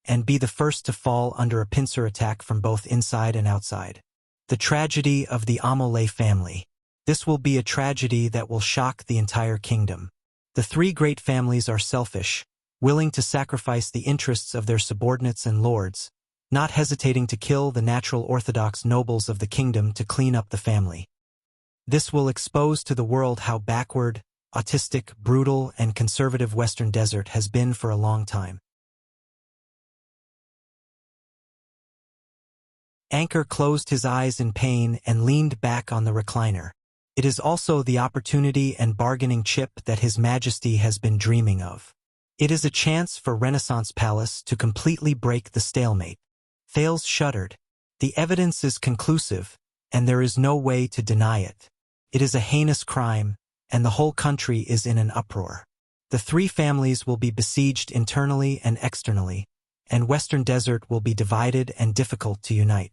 and be the first to fall under a pincer attack from both inside and outside. The tragedy of the Amole family. This will be a tragedy that will shock the entire kingdom. The 3 great families are selfish, willing to sacrifice the interests of their subordinates and lords, not hesitating to kill the natural orthodox nobles of the kingdom to clean up the family. This will expose to the world how backward, autistic, brutal, and conservative Western Desert has been for a long time. Anchor closed his eyes in pain and leaned back on the recliner. It is also the opportunity and bargaining chip that His Majesty has been dreaming of. It is a chance for Renaissance Palace to completely break the stalemate. Thales shuddered. The evidence is conclusive, and there is no way to deny it. It is a heinous crime, and the whole country is in an uproar. The 3 families will be besieged internally and externally, and Western Desert will be divided and difficult to unite.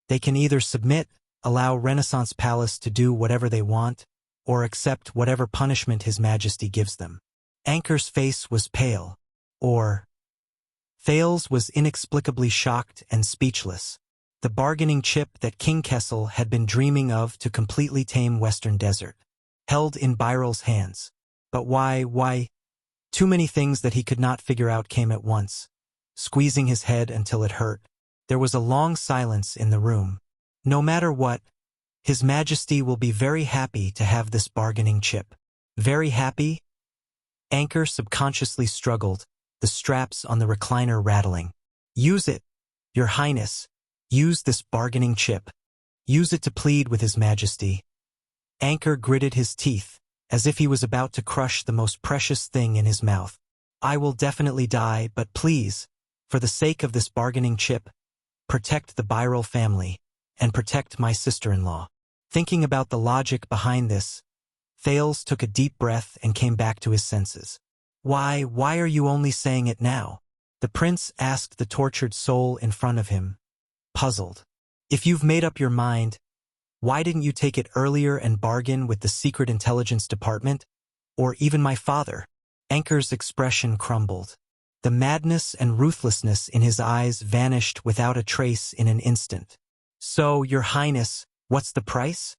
They can either submit, allow Renaissance Palace to do whatever they want, or accept whatever punishment His Majesty gives them. Anchor's face was pale. Or Thales was inexplicably shocked and speechless. The bargaining chip that King Kessel had been dreaming of to completely tame Western Desert, held in Byral's hands. But why? Too many things that he could not figure out came at once, squeezing his head until it hurt. There was a long silence in the room. No matter what, His Majesty will be very happy to have this bargaining chip. Very happy? Anchor subconsciously struggled, the straps on the recliner rattling. Use it, Your Highness. Use this bargaining chip. Use it to plead with His Majesty. Anchor gritted his teeth, as if he was about to crush the most precious thing in his mouth. I will definitely die, but please, for the sake of this bargaining chip, protect the Byral family, and protect my sister-in-law. Thinking about the logic behind this, Thales took a deep breath and came back to his senses. Why are you only saying it now? The prince asked the tortured soul in front of him, puzzled. If you've made up your mind, why didn't you take it earlier and bargain with the Secret Intelligence Department? Or even my father? Anchor's expression crumbled. The madness and ruthlessness in his eyes vanished without a trace in an instant. So, Your Highness, what's the price?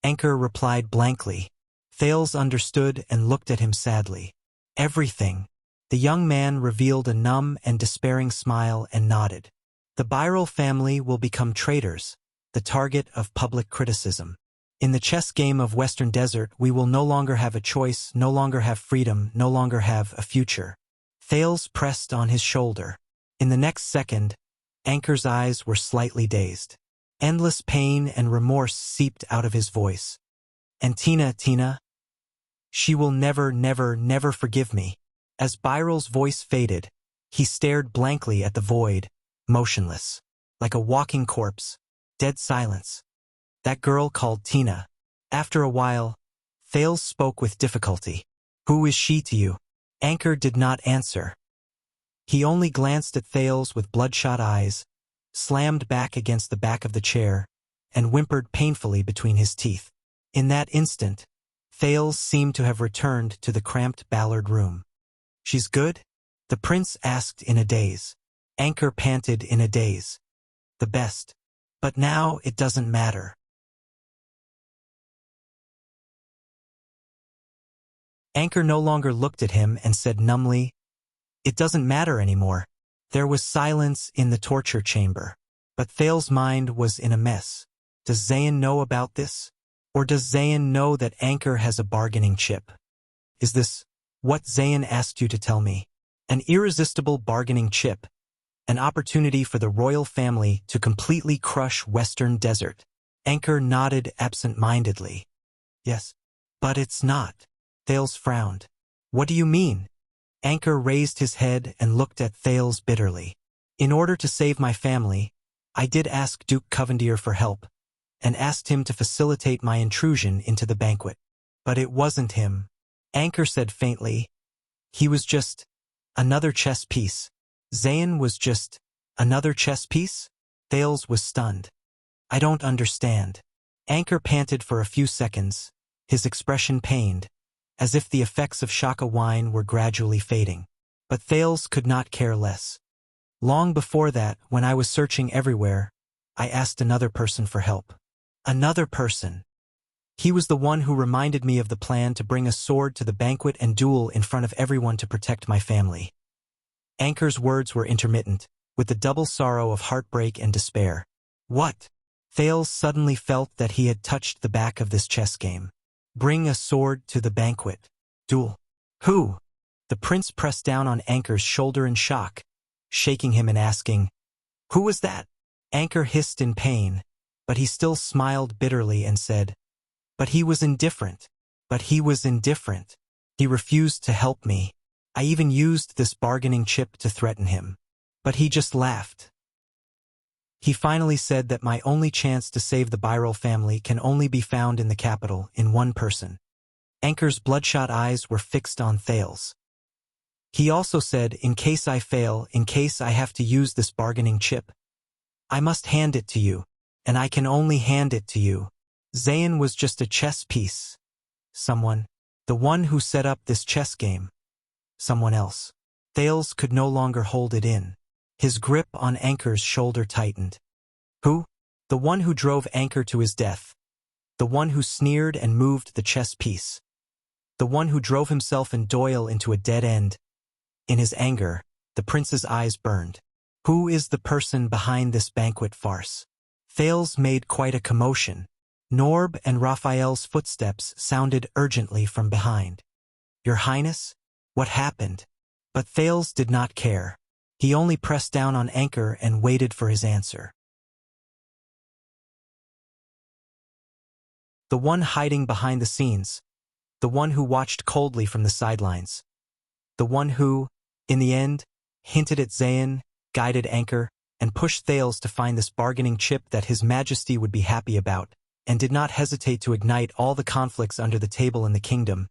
Anchor replied blankly. Thales understood and looked at him sadly. Everything. The young man revealed a numb and despairing smile and nodded. The Byral family will become traitors, the target of public criticism. In the chess game of Western Desert, we will no longer have a choice, no longer have freedom, no longer have a future. Thales pressed on his shoulder. In the next second, Anchor's eyes were slightly dazed. Endless pain and remorse seeped out of his voice. And Tina, she will never forgive me. As Byral's voice faded, he stared blankly at the void, motionless, like a walking corpse, dead silence. That girl called Tina. After a while, Thales spoke with difficulty. Who is she to you? Anchor did not answer. He only glanced at Thales with bloodshot eyes, slammed back against the back of the chair, and whimpered painfully between his teeth. In that instant, Thales seemed to have returned to the cramped Ballard room. She's good? The prince asked in a daze. Anchor panted in a daze. The best. But now it doesn't matter. Anchor no longer looked at him and said numbly, It doesn't matter anymore. There was silence in the torture chamber. But Thales' mind was in a mess. Does Zayn know about this? Or does Zayn know that Anchor has a bargaining chip? Is this what Zayn asked you to tell me? An irresistible bargaining chip. An opportunity for the royal family to completely crush Western Desert. Anchor nodded absent-mindedly. Yes, but it's not. Thales frowned. What do you mean? Anchor raised his head and looked at Thales bitterly. In order to save my family, I did ask Duke Covendier for help, and asked him to facilitate my intrusion into the banquet. But it wasn't him. Anchor said faintly. He was just another chess piece. Zayn was just another chess piece? Thales was stunned. I don't understand. Anchor panted for a few seconds, his expression pained, as if the effects of Shaka wine were gradually fading. But Thales could not care less. Long before that, when I was searching everywhere, I asked another person for help. Another person. He was the one who reminded me of the plan to bring a sword to the banquet and duel in front of everyone to protect my family. Anchor's words were intermittent, with the double sorrow of heartbreak and despair. What? Thales suddenly felt that he had touched the back of this chess game. Bring a sword to the banquet. Duel. Who? The prince pressed down on Anchor's shoulder in shock, shaking him and asking, Who was that? Anchor hissed in pain, but he still smiled bitterly and said, But he was indifferent. But he was indifferent. He refused to help me. I even used this bargaining chip to threaten him. But he just laughed. He finally said that my only chance to save the Byral family can only be found in the capital, in one person. Anchor's bloodshot eyes were fixed on Thales. He also said, in case I fail, in case I have to use this bargaining chip, I must hand it to you, and I can only hand it to you. Zayn was just a chess piece. Someone, the one who set up this chess game. Someone else. Thales could no longer hold it in. His grip on Anchor's shoulder tightened. Who? The one who drove Anchor to his death. The one who sneered and moved the chess piece. The one who drove himself and Doyle into a dead end. In his anger, the prince's eyes burned. Who is the person behind this banquet farce? Thales made quite a commotion. Norb and Raphael's footsteps sounded urgently from behind. Your Highness? What happened? But Thales did not care. He only pressed down on Anchor and waited for his answer. The one hiding behind the scenes. The one who watched coldly from the sidelines. The one who, in the end, hinted at Zayn, guided Anchor, and pushed Thales to find this bargaining chip that His Majesty would be happy about, and did not hesitate to ignite all the conflicts under the table in the kingdom.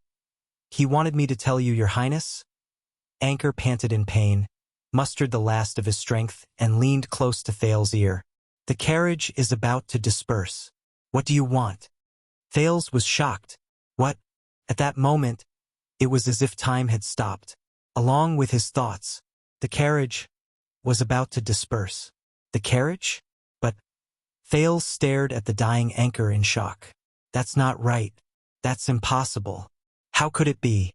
He wanted me to tell you, Your Highness? Anchor panted in pain, mustered the last of his strength, and leaned close to Thales' ear. The carriage is about to disperse. What do you want? Thales was shocked. What? At that moment, it was as if time had stopped. Along with his thoughts, the carriage was about to disperse. The carriage? But Thales stared at the dying Anchor in shock. That's not right. That's impossible. How could it be?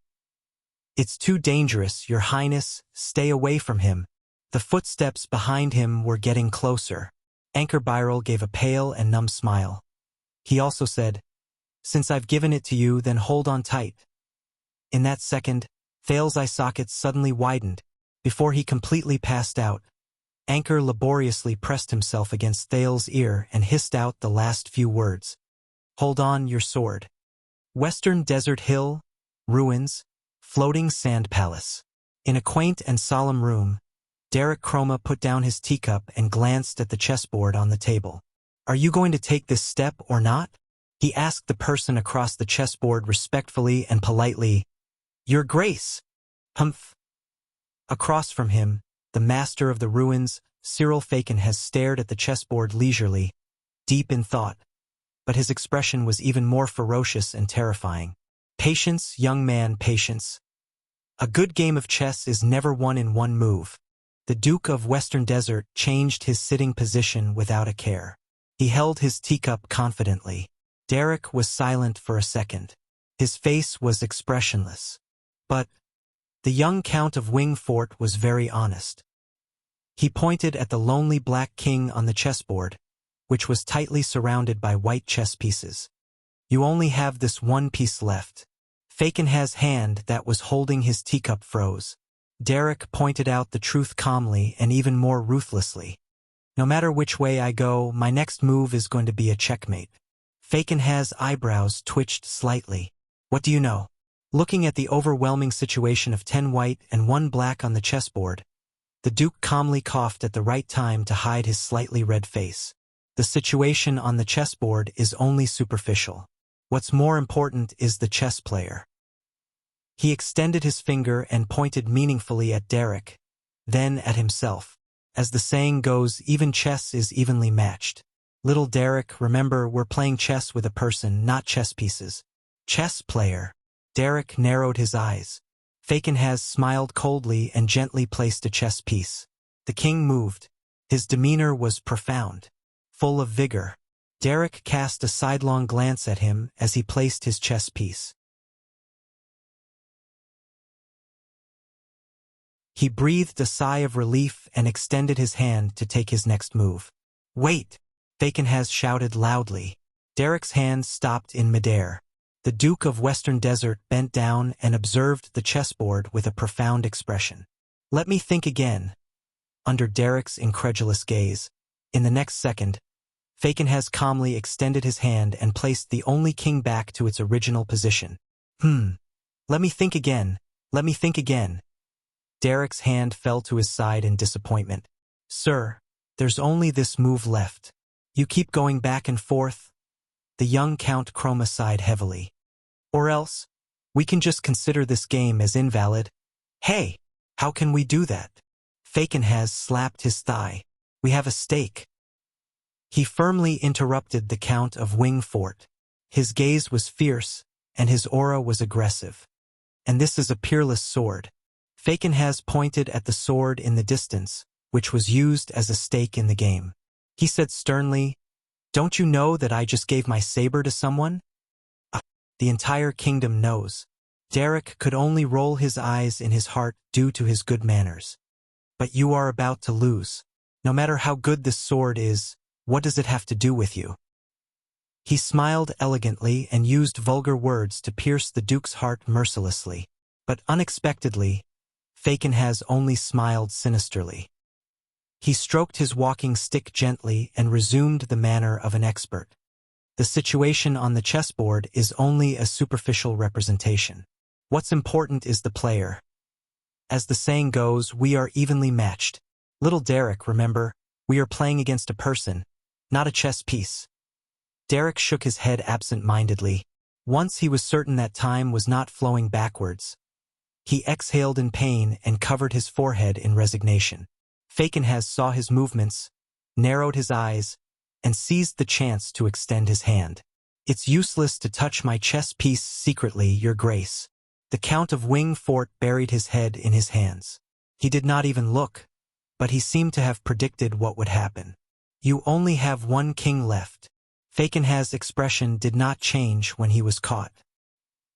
It's too dangerous, Your Highness. Stay away from him. The footsteps behind him were getting closer. Anchor Byral gave a pale and numb smile. He also said, Since I've given it to you, then hold on tight. In that second, Thales' eye sockets suddenly widened. Before he completely passed out, Anchor laboriously pressed himself against Thales' ear and hissed out the last few words. Hold on your sword. Western Desert Hill, ruins, floating sand palace. In a quaint and solemn room, Derek Chroma put down his teacup and glanced at the chessboard on the table. Are you going to take this step or not? He asked the person across the chessboard respectfully and politely. Your Grace. Humph. Across from him, the master of the ruins, Cyril Faken, has stared at the chessboard leisurely, deep in thought. But his expression was even more ferocious and terrifying. Patience, young man, patience. A good game of chess is never won in one move. The Duke of Western Desert changed his sitting position without a care. He held his teacup confidently. Derek was silent for a second. His face was expressionless. But the young Count of Wingfort was very honest. He pointed at the lonely black king on the chessboard, which was tightly surrounded by white chess pieces. You only have this one piece left. Fakenhaz's hand that was holding his teacup froze. Derek pointed out the truth calmly and even more ruthlessly. No matter which way I go, my next move is going to be a checkmate. Fakenhaz's eyebrows twitched slightly. What do you know? Looking at the overwhelming situation of 10 white and 1 black on the chessboard, the Duke calmly coughed at the right time to hide his slightly red face. The situation on the chessboard is only superficial. What's more important is the chess player. He extended his finger and pointed meaningfully at Derek, then at himself. As the saying goes, even chess is evenly matched. Little Derek, remember, we're playing chess with a person, not chess pieces. Chess player. Derek narrowed his eyes. Fakenhaz smiled coldly and gently placed a chess piece. The king moved. His demeanor was profound, full of vigor. Derek cast a sidelong glance at him as he placed his chess piece. He breathed a sigh of relief and extended his hand to take his next move. Wait! Fakenhaz shouted loudly. Derek's hand stopped in midair. The Duke of Western Desert bent down and observed the chessboard with a profound expression. Let me think again. Under Derek's incredulous gaze, in the next second, Fakenhaz calmly extended his hand and placed the only king back to its original position. Let me think again. Let me think again. Derek's hand fell to his side in disappointment. Sir, there's only this move left. You keep going back and forth. The young Count Chroma sighed heavily. Or else, we can just consider this game as invalid. Hey, how can we do that? Fakenhaz slapped his thigh. We have a stake. He firmly interrupted the Count of Wingfort. His gaze was fierce, and his aura was aggressive. And this is a peerless sword. Fakenhaz pointed at the sword in the distance, which was used as a stake in the game. He said sternly, "Don't you know that I just gave my saber to someone?" The entire kingdom knows. Derek could only roll his eyes in his heart due to his good manners. "But you are about to lose. No matter how good this sword is, what does it have to do with you?" He smiled elegantly and used vulgar words to pierce the Duke's heart mercilessly. But unexpectedly, Fakenhas only smiled sinisterly. He stroked his walking stick gently and resumed the manner of an expert. "The situation on the chessboard is only a superficial representation. What's important is the player. As the saying goes, we are evenly matched. Little Derek, remember, we are playing against a person, not a chess piece." Derek shook his head absent-mindedly. Once he was certain that time was not flowing backwards. He exhaled in pain and covered his forehead in resignation. Fakenhas saw his movements, narrowed his eyes, and seized the chance to extend his hand. "It's useless to touch my chess piece secretly, Your Grace." The Count of Wingfort buried his head in his hands. He did not even look, but he seemed to have predicted what would happen. "You only have one king left." Fakenhas' expression did not change when he was caught.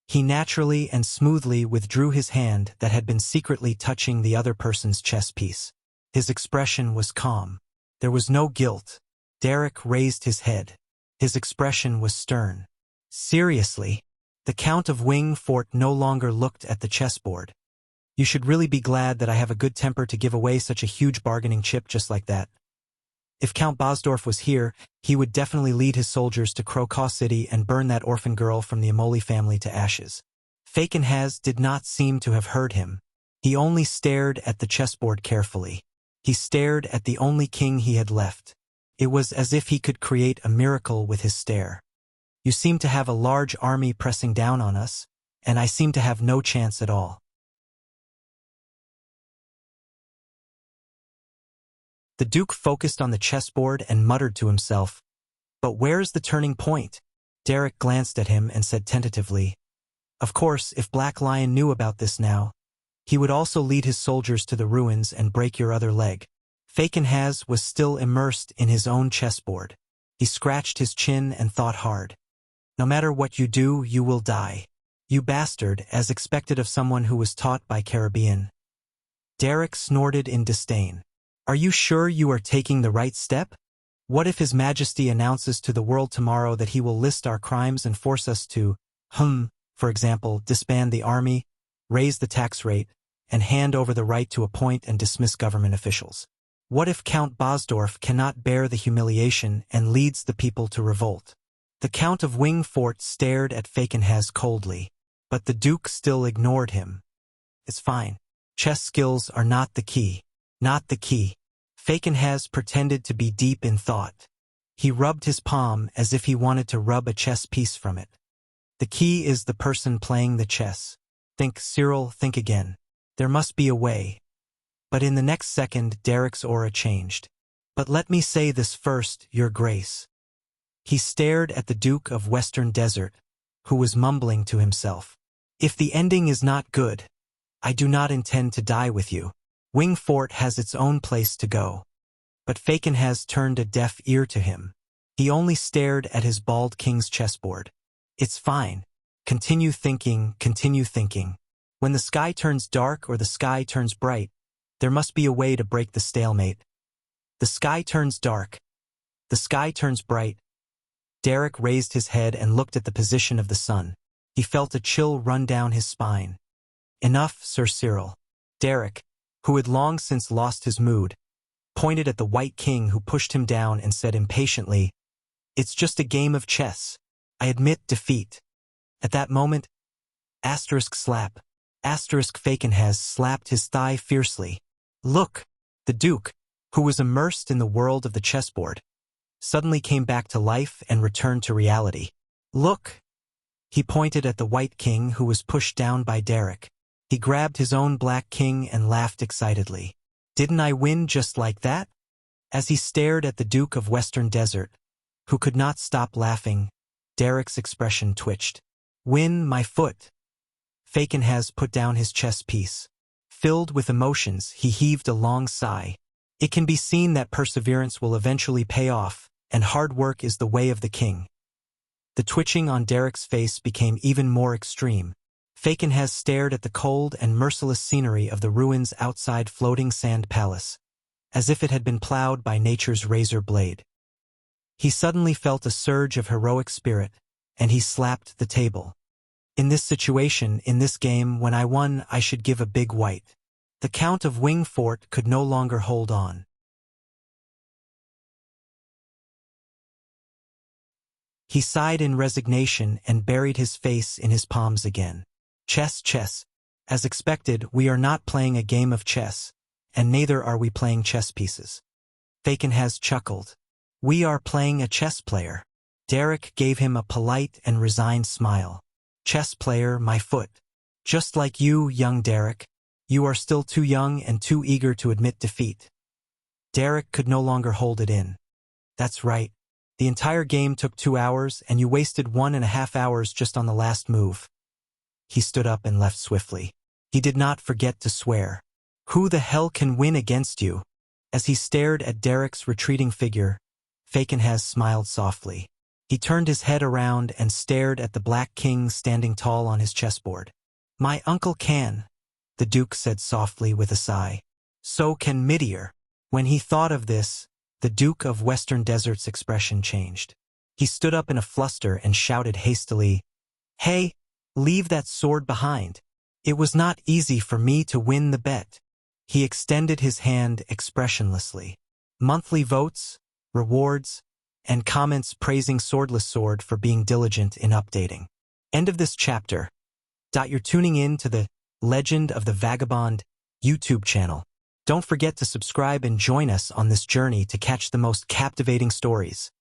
He naturally and smoothly withdrew his hand that had been secretly touching the other person's chess piece. His expression was calm. There was no guilt. Derek raised his head. His expression was stern. "Seriously?" The Count of Wingfort no longer looked at the chessboard. "You should really be glad that I have a good temper to give away such a huge bargaining chip just like that. If Count Bosdorf was here, he would definitely lead his soldiers to Crocaw City and burn that orphan girl from the Amoli family to ashes." Fakenhas did not seem to have heard him. He only stared at the chessboard carefully. He stared at the only king he had left. It was as if he could create a miracle with his stare. "You seem to have a large army pressing down on us, and I seem to have no chance at all." The Duke focused on the chessboard and muttered to himself, "But where's the turning point?" Derek glanced at him and said tentatively, "Of course, if Black Lion knew about this now, he would also lead his soldiers to the ruins and break your other leg." Fakenhas was still immersed in his own chessboard. He scratched his chin and thought hard. "No matter what you do, you will die. You bastard," as expected of someone who was taught by Caribbean. Derek snorted in disdain. "Are you sure you are taking the right step? What if His Majesty announces to the world tomorrow that he will list our crimes and force us to, for example, disband the army, raise the tax rate, and hand over the right to appoint and dismiss government officials? What if Count Bosdorf cannot bear the humiliation and leads the people to revolt?" The Count of Wingfort stared at Fakenhas coldly, but the Duke still ignored him. "It's fine. Chess skills are not the key. Not the key." Fakenhas pretended to be deep in thought. He rubbed his palm as if he wanted to rub a chess piece from it. "The key is the person playing the chess. Think, Cyril, think again. There must be a way." But in the next second, Derek's aura changed. "But let me say this first, Your Grace." He stared at the Duke of Western Desert, who was mumbling to himself. "If the ending is not good, I do not intend to die with you. Wingfort has its own place to go." But Fakenhas turned a deaf ear to him. He only stared at his bald king's chessboard. "It's fine. Continue thinking, continue thinking. When the sky turns dark or the sky turns bright, there must be a way to break the stalemate. The sky turns dark. The sky turns bright." Derek raised his head and looked at the position of the sun. He felt a chill run down his spine. "Enough, Sir Cyril." Derek, who had long since lost his mood, pointed at the White King who pushed him down and said impatiently, "It's just a game of chess. I admit defeat." At that moment, slap, Fakenhas slapped his thigh fiercely. "Look!" The Duke, who was immersed in the world of the chessboard, suddenly came back to life and returned to reality. "Look!" He pointed at the White King who was pushed down by Derek. He grabbed his own Black King and laughed excitedly. "Didn't I win just like that?" As he stared at the Duke of Western Desert, who could not stop laughing, Derek's expression twitched. "Win my foot." Fakenhas put down his chess piece. Filled with emotions, he heaved a long sigh. It can be seen that perseverance will eventually pay off, and hard work is the way of the king. The twitching on Derek's face became even more extreme. Faken has stared at the cold and merciless scenery of the ruins outside Floating Sand Palace, as if it had been plowed by nature's razor blade. He suddenly felt a surge of heroic spirit, and he slapped the table. In this situation, in this game, when I won, I should give a big white. The Count of Wingfort could no longer hold on. He sighed in resignation and buried his face in his palms again. Chess, chess. As expected, we are not playing a game of chess, and neither are we playing chess pieces. Faken has chuckled. We are playing a chess player. Derek gave him a polite and resigned smile. Chess player, my foot. Just like you, young Derek. You are still too young and too eager to admit defeat. Derek could no longer hold it in. That's right. The entire game took 2 hours, and you wasted 1.5 hours just on the last move. He stood up and left swiftly. He did not forget to swear. Who the hell can win against you? As he stared at Derek's retreating figure, Fakenhas smiled softly. He turned his head around and stared at the Black King standing tall on his chessboard. My uncle can, the Duke said softly with a sigh. So can Midir. When he thought of this, the Duke of Western Desert's expression changed. He stood up in a fluster and shouted hastily, Hey, leave that sword behind. It was not easy for me to win the bet. He extended his hand expressionlessly. Monthly votes, rewards, and comments praising Swordless Sword for being diligent in updating. End of this chapter. You're tuning in to the Legend of the Vagabond YouTube channel. Don't forget to subscribe and join us on this journey to catch the most captivating stories.